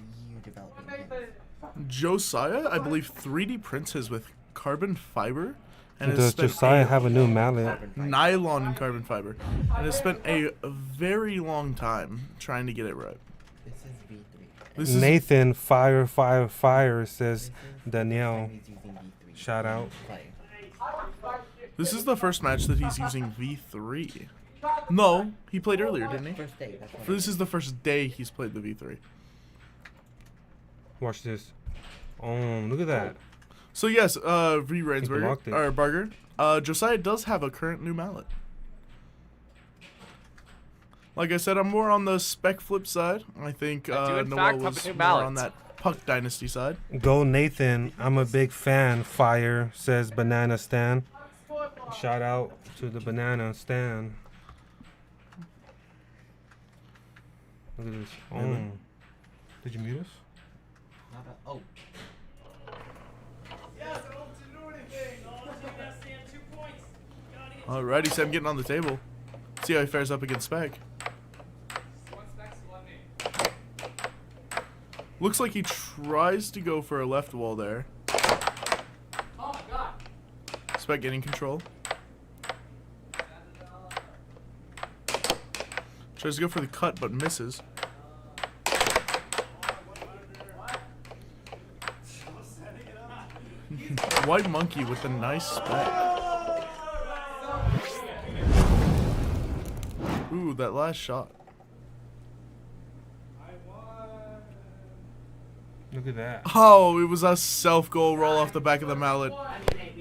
Josiah, I believe 3D prints his with carbon fiber. And has Does spent Josiah have a new mallet? nylon and carbon fiber. And has spent a very long time trying to get it right. This is Nathan fire says Danielle. Shout out. This is the first match that he's using V3. No, he played earlier, didn't he? First day, that's This is the first day he's played the V3. Watch this. Oh, look at that. So yes, V Rainsberger blocked it. or Barger. Josiah does have a current new mallet. Like I said, I'm more on the spec flip side. I think I do in Noel fact have was a new more on mallet. that Puck Dynasty side. Go Nathan. I'm a big fan. Fire says Banana Stan. Shout out to the Banana Stan. Look at this. Oh. Really? Did you mute us? Oh. Alrighty, Sam getting on the table. See how he fares up against Spec. Looks like he tries to go for a left wall there. Spec getting control. Tries to go for the cut but misses. White Monkey with a nice Spec. Ooh, that last shot. Look at that. Oh, it was a self-goal roll off the back of the mallet.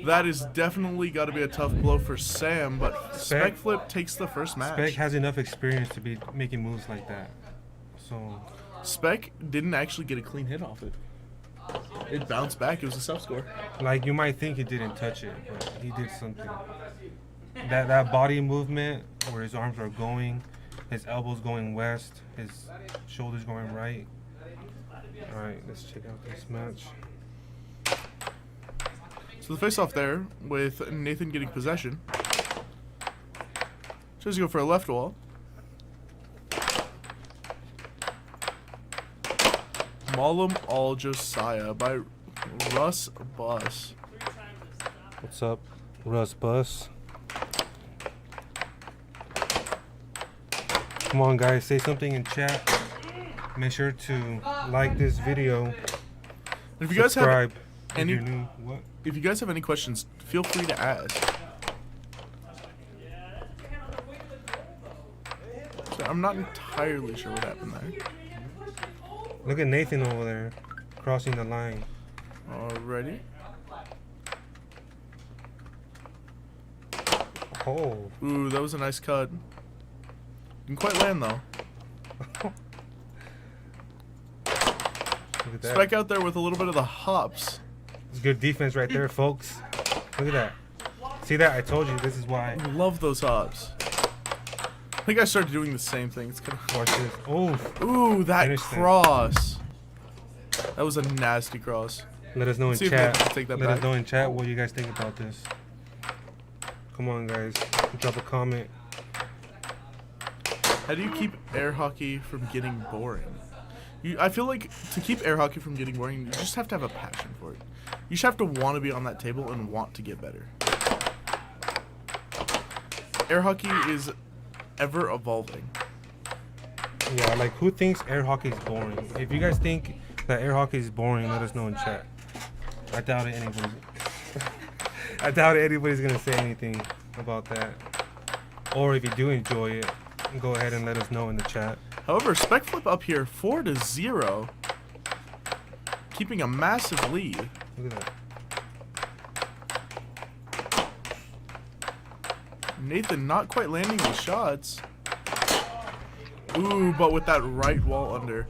That is definitely got to be a tough blow for Sam, but Spec Flip takes the first match. Spec has enough experience to be making moves like that. So Spec didn't actually get a clean hit off it. It bounced back. It was a self-score. like you might think he didn't touch it, but he did something. That body movement where his arms are going, his elbows going west, his shoulders going right. All right, let's check out this match. So the face-off there with Nathan getting possession. Tries to go for a left wall. Maul 'em all Josiah by Russ Bus. What's up, Russ Bus? Come on, guys, say something in chat. Make sure to like this video. If you guys subscribe have any, if you're new. What? if you guys have any questions, feel free to ask. So I'm not entirely sure what happened there. Look at Nathan over there, crossing the line. Alrighty. Oh. Ooh, that was a nice cut. Didn't quite land though. Look at that. Spec out there with a little bit of the hops. It's good defense right there, folks. Look at that. See that? I told you. This is why. I love those hops. I think I started doing the same thing. It's kind of. Watch this. Oh. Ooh, that Interesting. cross. That was a nasty cross. Let us know in See if Nathan chat. can take that Let back. us know in chat what you guys think about this. Come on, guys. Drop a comment. How do you keep air hockey from getting boring? I feel like to keep air hockey from getting boring, you just have to have a passion for it. You just have to want to be on that table and want to get better. Air hockey is ever evolving. Yeah, like who thinks air hockey is boring? If you guys think that air hockey is boring, let us know in chat. I doubt it anybody's I doubt anybody's gonna say anything about that. Or if you do enjoy it, go ahead and let us know in the chat. However, Spec Flip up here 4-0, keeping a massive lead. Look at that. Nathan not quite landing the shots. Ooh, but with that right wall under.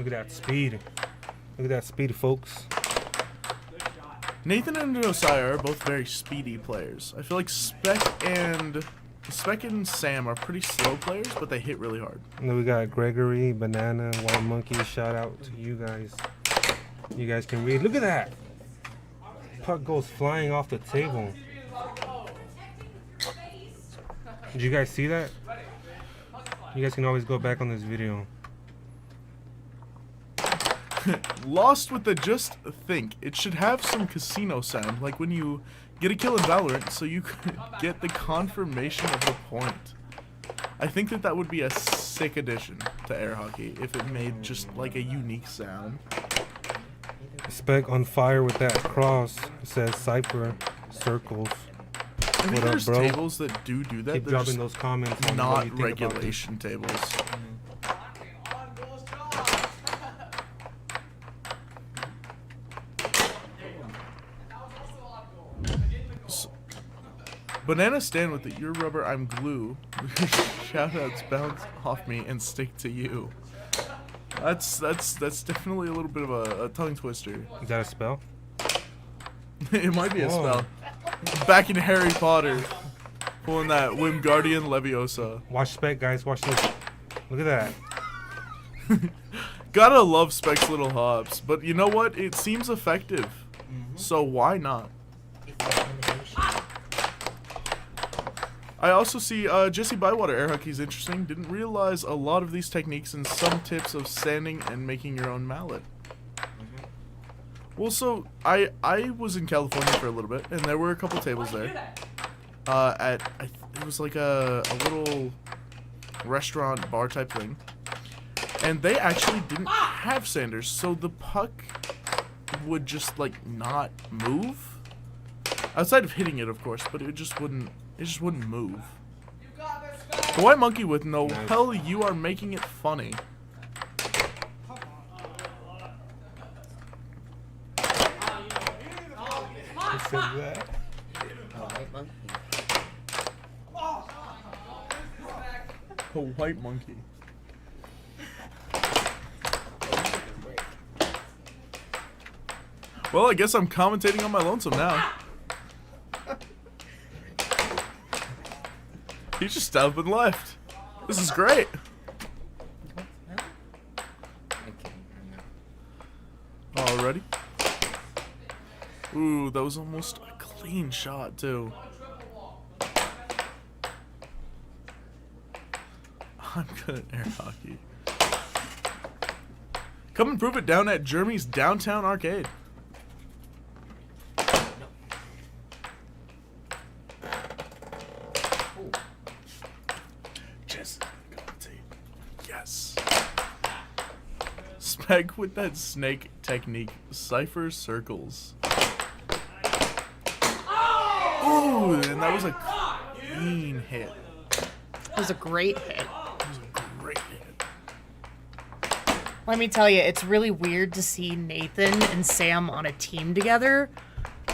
Look at that speed. Look at that speed, folks. Nathan and Josiah are both very speedy players. I feel like Spec and Sam are pretty slow players, but they hit really hard. And then we got Gregory, Banana, White Monkey. Shout out to you guys. You guys can read. Look at that. Puck goes flying off the table. Did you guys see that? You guys can always go back on this video. Lost with the just think. It should have some casino sound, like when you get a kill in Valorant, so you could get the confirmation of the point. I think that would be a sick addition to air hockey if it made just like a unique sound. Spec on fire with that cross. It says Cypher Circles. I think What there's up, bro? tables that do that. Keep They're dropping just those comments on what not you think about regulation tables. Banana stand with it. You're rubber, I'm glue. Shoutouts bounce off me and stick to you. That's definitely a little bit of a tongue twister. Is that a spell? It might be a Whoa. spell. Back in Harry Potter, pulling that Wingardium Leviosa. Watch Spec, guys. Watch this. Look at that. Gotta love Spec's little hops, but you know what? It seems effective, so why not? I also see Jesse Bywater air hockey is interesting. Didn't realize a lot of these techniques and some tips of sanding and making your own mallet. Well, so I was in California for a little bit, and there were a couple tables there. It was like a little restaurant bar type thing, and they actually didn't have sanders, so the puck would just like not move. Outside of hitting it, of course, but it just wouldn't move. The White Monkey with no hell, you are making it funny. Who said that? A White Monkey. Well, I guess I'm commentating on my lonesome now. He just up and left. This is great. Alrighty. Ooh, that was almost a clean shot, too. I'm good at air hockey. Come and prove it down at Jeremy's Downtown Arcade. Yes. Spec with that snake technique. Cypher circles. Ooh, and that was a clean hit. It was a great hit. It was a great hit. Let me tell you, it's really weird to see Nathan and Sam on a team together.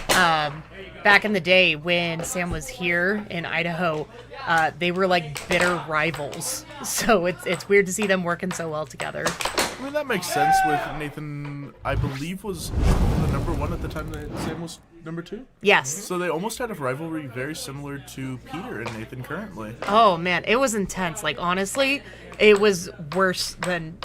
Back in the day when Sam was here in Idaho, they were like bitter rivals. So it's weird to see them working so well together. I mean, that makes sense with Nathan, I believe, was the number one at the time that Sam was number two? Yes. So they almost had a rivalry very similar to Peter and Nathan currently. Oh, man, it was intense. Like, honestly, it was worse than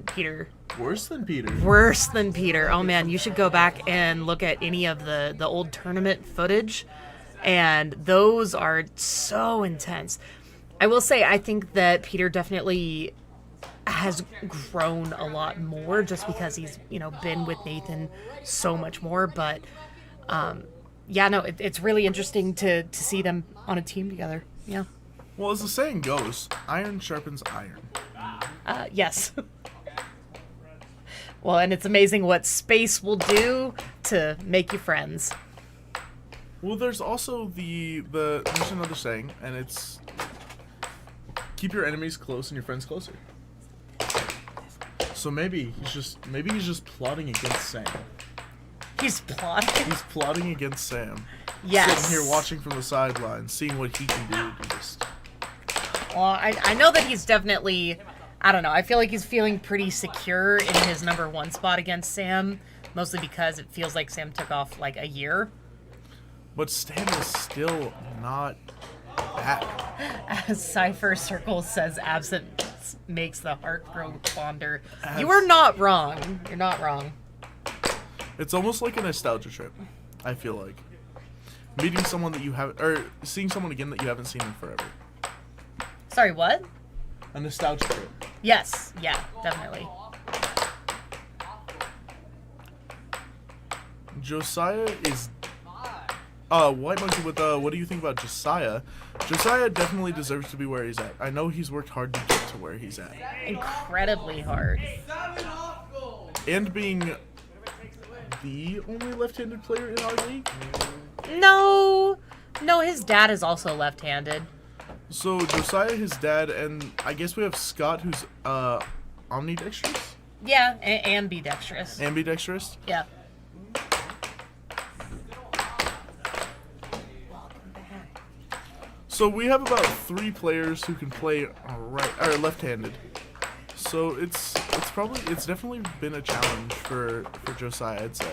Peter. Worse than Peter? Worse than Peter. Oh, man, you should go back and look at any of the old tournament footage, and those are so intense. I will say, I think that Peter definitely has grown a lot more just because he's, been with Nathan so much more, but yeah, no, it's really interesting to see them on a team together. Yeah. Well, as the saying goes, iron sharpens iron. Yes. Well, and it's amazing what space will do to make you friends. Well, there's also there's another saying, and it's keep your enemies close and your friends closer. So maybe he's just plotting against Sam. He's plotting? He's plotting against Sam. Yes. Sitting here watching from the sidelines, seeing what he can do to just... Well, I know that he's definitely I don't know. I feel like he's feeling pretty secure in his number 1 spot against Sam, mostly because it feels like Sam took off like a year. But Sam is still not bad. As Cypher Circle says, absence makes the heart grow fonder. You are not wrong. You're not wrong. It's almost like a nostalgia trip, I feel like. Meeting someone that you haven't, or seeing someone again that you haven't seen in forever. Sorry, what? A nostalgia trip. Yes. Yeah, definitely. Josiah is White Monkey with what do you think about Josiah? Josiah definitely deserves to be where he's at. I know he's worked hard to get to where he's at. Incredibly hard. And being the only left-handed player in our league? No, his dad is also left-handed. So Josiah, his dad, and I guess we have Scott, who's omnidextrous? Yeah, ambidextrous. Ambidextrous? Yeah. So we have about 3 players who can play left-handed. So it's definitely been a challenge for Josiah, I'd say.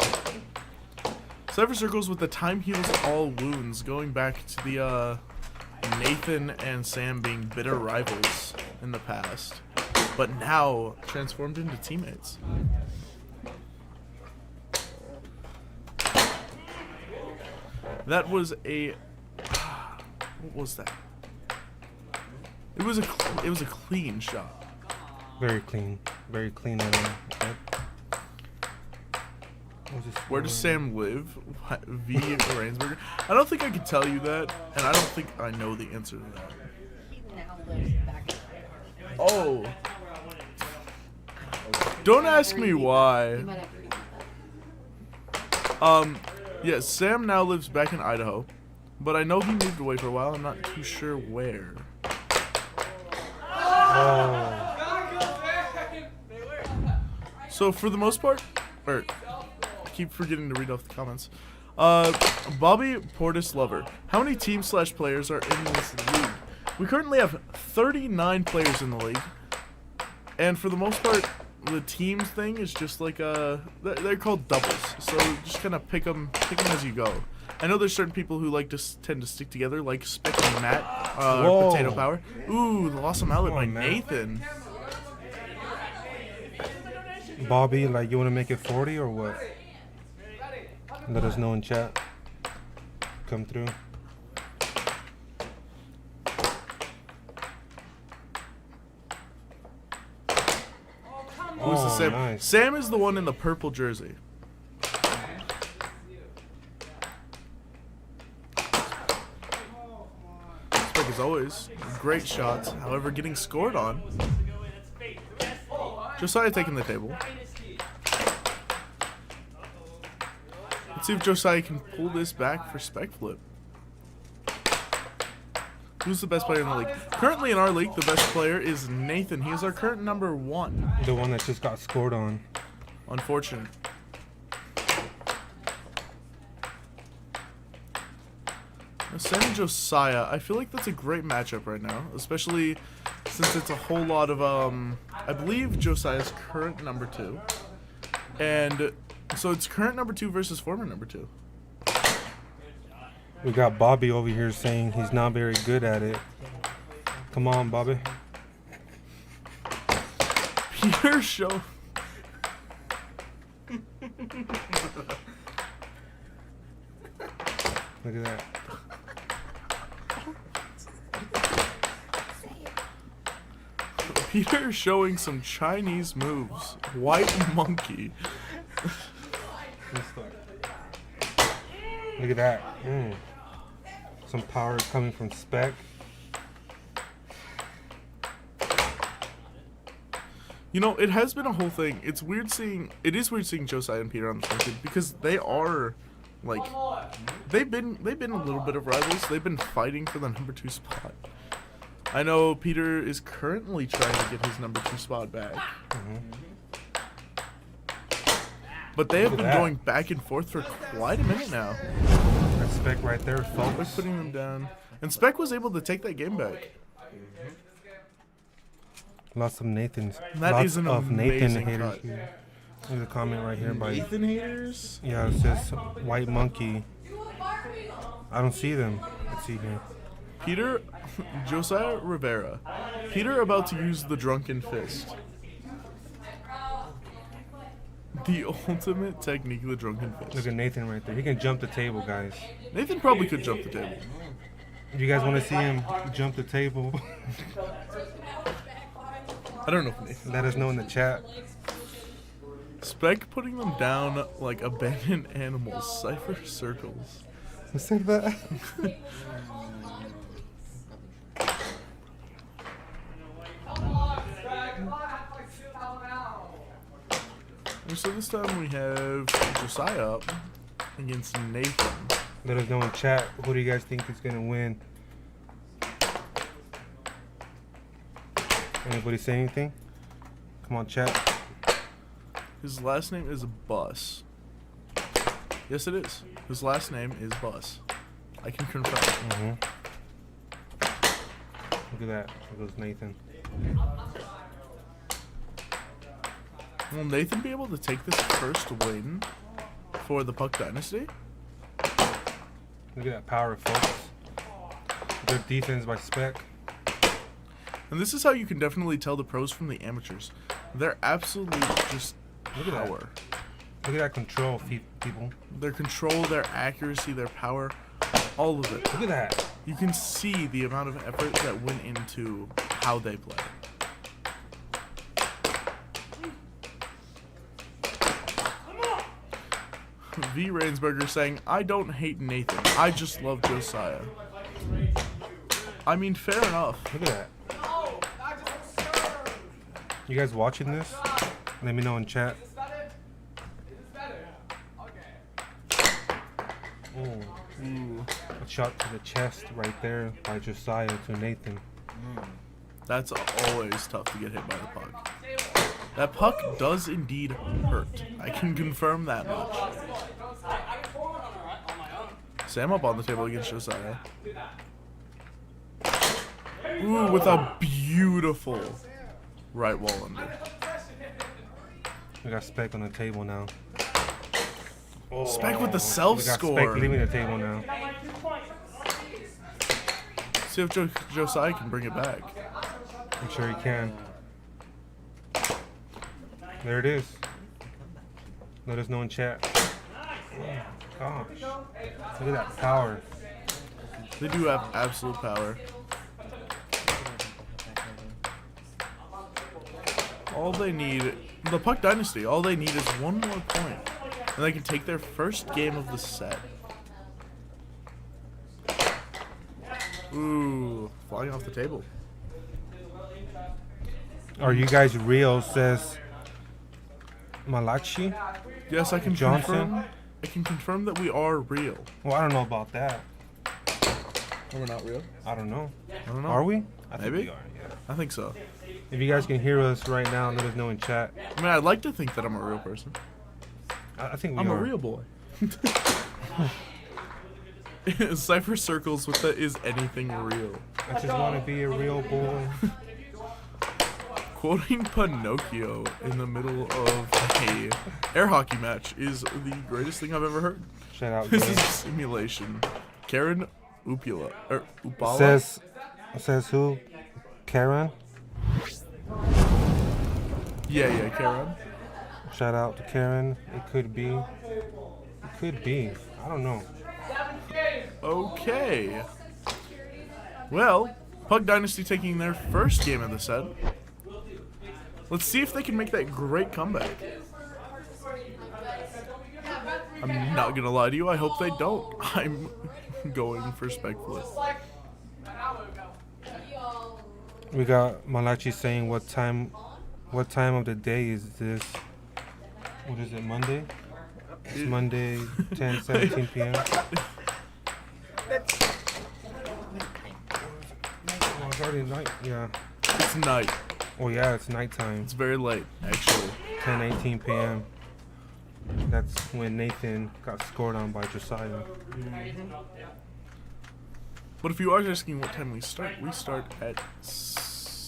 Cypher Circles with the time heals all wounds, going back to the Nathan and Sam being bitter rivals in the past, but now transformed into teammates. That was a what was that? It was a clean shot. Very clean. Very clean. Where does Sam live? V. Rainsberger? I don't think I can tell you that, and I don't think I know the answer to that. Oh. Don't ask me why. Yeah, Sam now lives back in Idaho, but I know he moved away for a while. I'm not too sure where. So for the most part, I keep forgetting to read off the comments. Bobby Portis Lover. How many team/players are in this league? We currently have 39 players in the league, and for the most part, the teams thing is just like they're called doubles. So just kind of pick them as you go. I know there's certain people who like to tend to stick together, like Spec and Matt, Potato Power. Ooh, the awesome outlet by Nathan. Bobby, like, you want to make it 40 or what? Let us know in chat. Come through. Who's the Sam? Nice. Sam is the one in the purple jersey. Spec as always, great shots. However, getting scored on. Josiah taking the table. Let's see if Josiah can pull this back for Spec Flip. Who's the best player in the league? Currently in our league, the best player is Nathan. He is our current number 1. The one that just got scored on. Unfortunate. Sam and Josiah, I feel like that's a great matchup right now, especially since it's a whole lot of, I believe Josiah's current number 2. And so it's current number 2 versus former number 2. We got Bobby over here saying he's not very good at it. Come on, Bobby. Peter show. Look at that. Peter showing some Chinese moves. White monkey. Look at that. Some power coming from Spec. You know, it has been a whole thing. It is weird seeing Josiah and Peter on the same because they are, like, they've been a little bit of rivals. They've been fighting for the number 2 spot. I know Peter is currently trying to get his number 2 spot back. But they have been going back and forth for quite a minute now. That Spec right there, folks. They're putting them down. And Spec was able to take that game back. Lots of Nathans. That Lots is an of Nathan amazing haters cut. here. There's a comment right here by Nathan haters? Yeah, it says White Monkey. I don't see them. Let's see here. Peter, Josiah Rivera. Peter about to use the drunken fist. The ultimate technique of the drunken fist. Look at Nathan right there. He can jump the table, guys. Nathan probably could jump the table. If you guys want to see him jump the table, I don't know if Nathan. let us know in the chat. Spec putting them down like abandoned animals. Cypher circles. Who said that? So this time we have Josiah up against Nathan. Let us know in chat. Who do you guys think is gonna win? Anybody say anything? Come on, chat. His last name is Bus. Yes, it is. His last name is Bus. I can confirm. Look at that. There goes Nathan. Will Nathan be able to take this first win for the Puck Dynasty? Look at that power, folks. Good defense by Spec. And this is how you can definitely tell the pros from the amateurs. They're absolutely just Look at power. that. Look at that control, people. Their control, their accuracy, their power, all of it. Look at that. You can see the amount of effort that went into how they play. V. Rainsberger saying, I don't hate Nathan. I just love Josiah. I mean, fair enough. Look at that. You guys watching this? Let me know in chat. Oh, a shot to the chest right there by Josiah to Nathan. That's always tough to get hit by the puck. That puck does indeed hurt. I can confirm that much. Sam up on the table against Josiah. Ooh, with a beautiful right wall under. We got Spec on the table now. Oh, Spec with the self-score. We got Spec leaving the table now. See if Josiah can bring it back. I'm sure he can. There it is. Let us know in chat. Oh, gosh. Look at that power. They do have absolute power. All they need, the Puck Dynasty, all they need is one more point, and they can take their first game of the set. Ooh, flying off the table. Are you guys real, says Malachi? Yes, I can confirm. I can confirm that we are real. Well, I don't know about that. We're not real? I don't know. I don't know. Are we? I think Maybe? we are, yeah. I think so. If you guys can hear us right now, let us know in chat. I mean, I'd like to think that I'm a real person. I think we I'm are. a real boy. Cypher circles with the is anything real. I just want to be a real boy. Quoting Pinocchio in the middle of a air hockey match is the greatest thing I've ever heard. Shout out, This Gary. is a simulation. Karen Upala. Says who? Karen? Yeah, Karen. Shout out to Karen. It could be. It could be. I don't know. Okay. Well, Puck Dynasty taking their first game of the set. Let's see if they can make that great comeback. I'm not gonna lie to you, I hope they don't. I'm going for Specflip. We got Malachi saying what time of the day is this? What is it, Monday? It's Monday, 10:17 p.m. Oh, it's already night. Yeah. It's night. Oh yeah, it's nighttime. It's very late, actually. 10:18 p.m. That's when Nathan got scored on by Josiah. But if you are asking what time we start at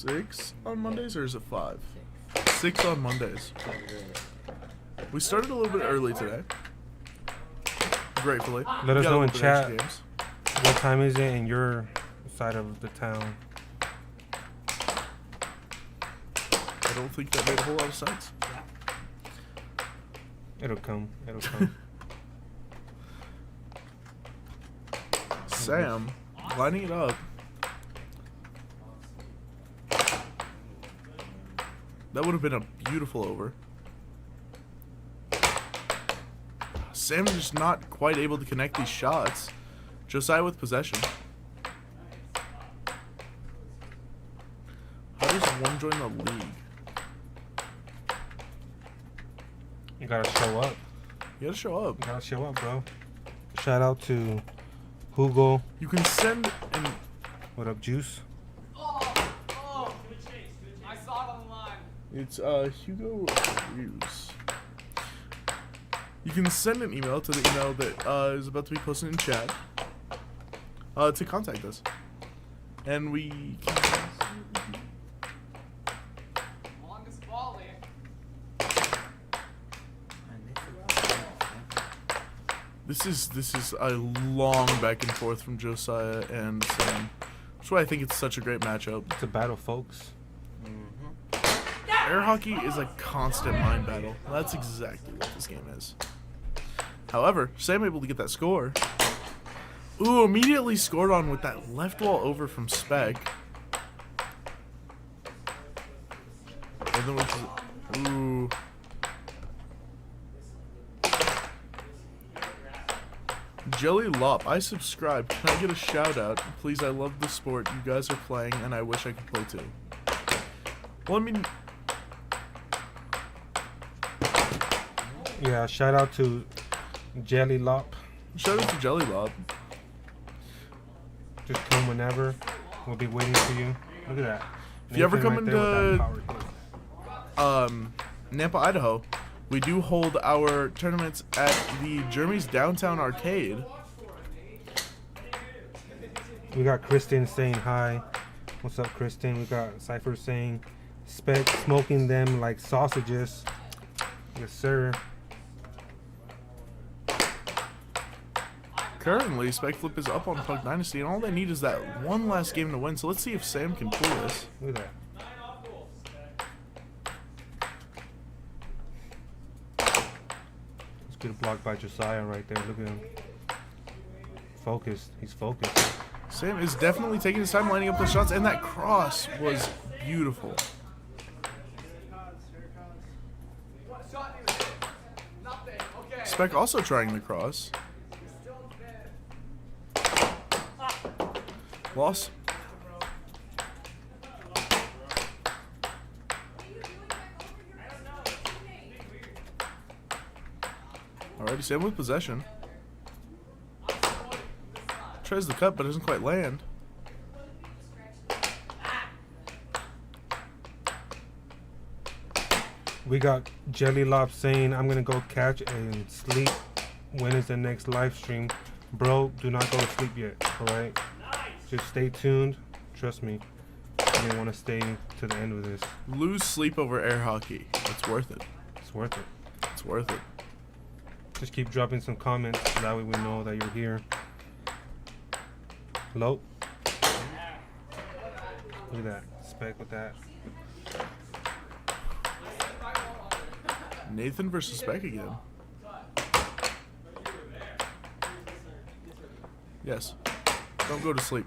6 on Mondays, or is it 5? 6 on Mondays. We started a little bit early today. Gratefully. Let us Got a know in little bit extra chat games. what time is it in your side of the town. I don't think that made a whole lot of sense. It'll come. It'll come. Sam, lining it up. That would have been a beautiful over. Sam is just not quite able to connect these shots. Josiah with possession. How does one join the league? You gotta show up. You gotta show up. You gotta show up, bro. Shout out to Hugo. You can send an... What up, Juice? It's Hugo Hughes. You can send an email to the email that is about to be posted in chat to contact us. And we can... This is a long back and forth from Josiah and Sam. That's why I think it's such a great matchup. It's a battle, folks. Air hockey is a constant mind battle. That's exactly what this game is. However, Sam able to get that score. Ooh, immediately scored on with that left wall over from Spec. And then ooh. Jelly Lop, I subscribe. Can I get a shout out? Please, I love the sport you guys are playing and I wish I could play too. Well, I mean... Yeah, shout out to Jelly Lop. Shout out to Jelly Lop. Just come whenever. We'll be waiting for you. Look at that. If you ever come Nathan right there with into that power. Nampa, Idaho, we do hold our tournaments at the Jeremy's Downtown Arcade. We got Kristen saying hi. What's up, Kristen? We got Cypher saying Spec smoking them like sausages. Yes, sir. Currently, Spec Flip is up on Pug Dynasty, and all they need is that one last game to win. So let's see if Sam can pull this. Look at that. Let's get blocked by Josiah right there. Look at him. Focused. He's focused. Sam is definitely taking his time lining up the shots, and that cross was beautiful. Spec also trying the cross. Loss. Alrighty, Sam with possession. Tries the cut, but doesn't quite land. We got Jelly Lop saying, I'm going to go catch and sleep. When is the next live stream? Bro, do not go to sleep yet, alright? Just stay tuned. Trust me. You don't want to stay to the end of this. Lose sleep over air hockey. It's worth it. It's worth it. It's worth it. Just keep dropping some comments. So that way we know that you're here. Hello? Look at that. Spec with that. Nathan versus Spec again. Yes. Don't go to sleep.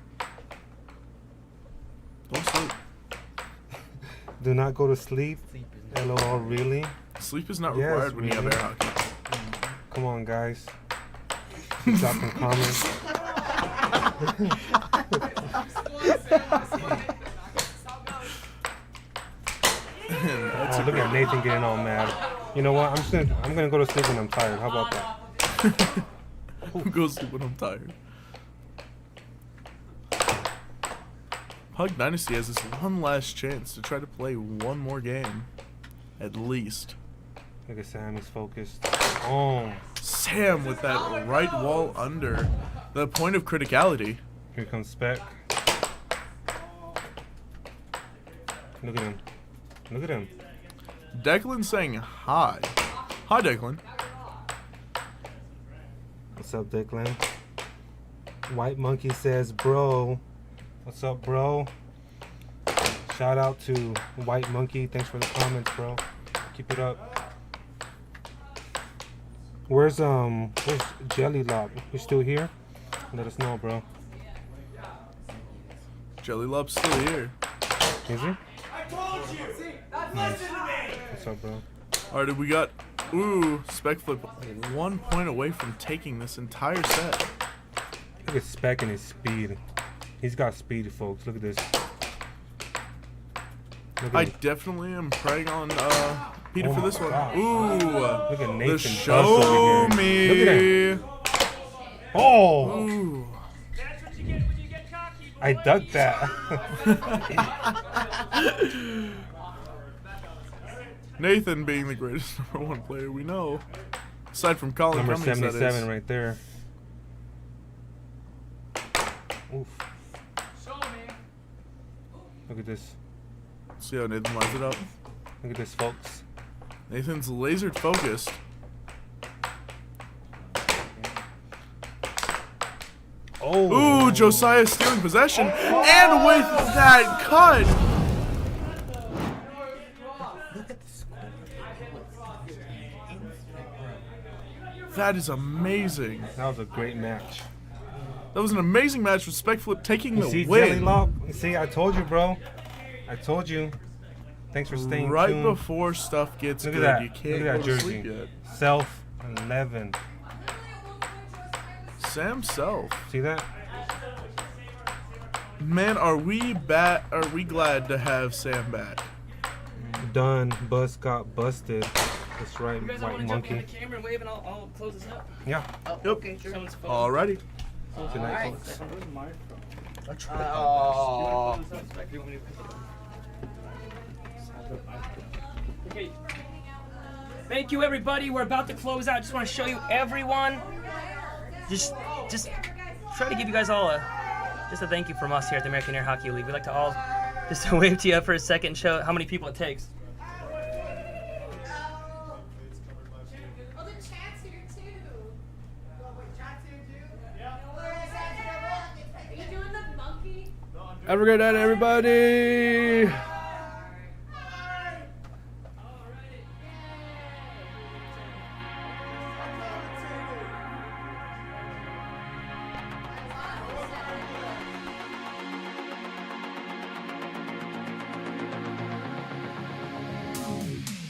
Don't sleep. Do not go to sleep. LOL, really? Sleep is not Yes, required when you have really. air hockey. Come on, guys. Drop some comments. Look at Nathan getting all mad. You know what? I'm gonna go to sleep when I'm tired. How about that? Go sleep when I'm tired. Pug Dynasty has this one last chance to try to play one more game, at least. Look at Sam, he's focused. Oh, Sam with that right wall under the point of criticality. Here comes Spec. Look at him. Look at him. Declan saying hi. Hi, Declan. What's up, Declan? White Monkey says, bro. What's up, bro? Shout out to White Monkey. Thanks for the comments, bro. Keep it up. Where's Jelly Lob? You still here? Let us know, bro. Jelly Lob's still here. Is he? Nice. What's up, bro? Alright, we got Spec Flip 1 point away from taking this entire set. Look at Spec and his speed. He's got speed, folks. Look at this. Look at I him. definitely am praying on Peter Oh for this my one. God. Ooh, Look at Nathan the Bus show over me. here. Look at him. Oh! Ooh. I dug that. Nathan being the greatest #1 player we know, aside from Colin Number Cummings, that 77 is. right there. Oof. Look at this. See how Nathan lines it up. Look at this, folks. Nathan's lasered focused. Oh. Ooh, Josiah stealing possession, and with that cut. That is amazing. That was a great match. That was an amazing match with Spec Flip taking You the see, win. Jelly Lob? See, I told you, bro. I told you. Thanks for staying Right tuned. before stuff gets Look good, at that. you can't Look at go that to sleep jersey. yet. Self 11. Sam Self. See that? Man, are we glad to have Sam back? Done. Bus got busted. That's right, You guys all White want to jump on Monkey. the camera and wave, and I'll close this up. Yeah. Oh, Yep. okay, sure. Alrighty. Good night, folks. Okay. Thank you, everybody. We're about to close out. Just want to show you everyone. Just try to give you guys all a thank you from us here at the American Air Hockey League. We'd like to all just wave to you for a second and show how many people it takes. Have a great night, everybody.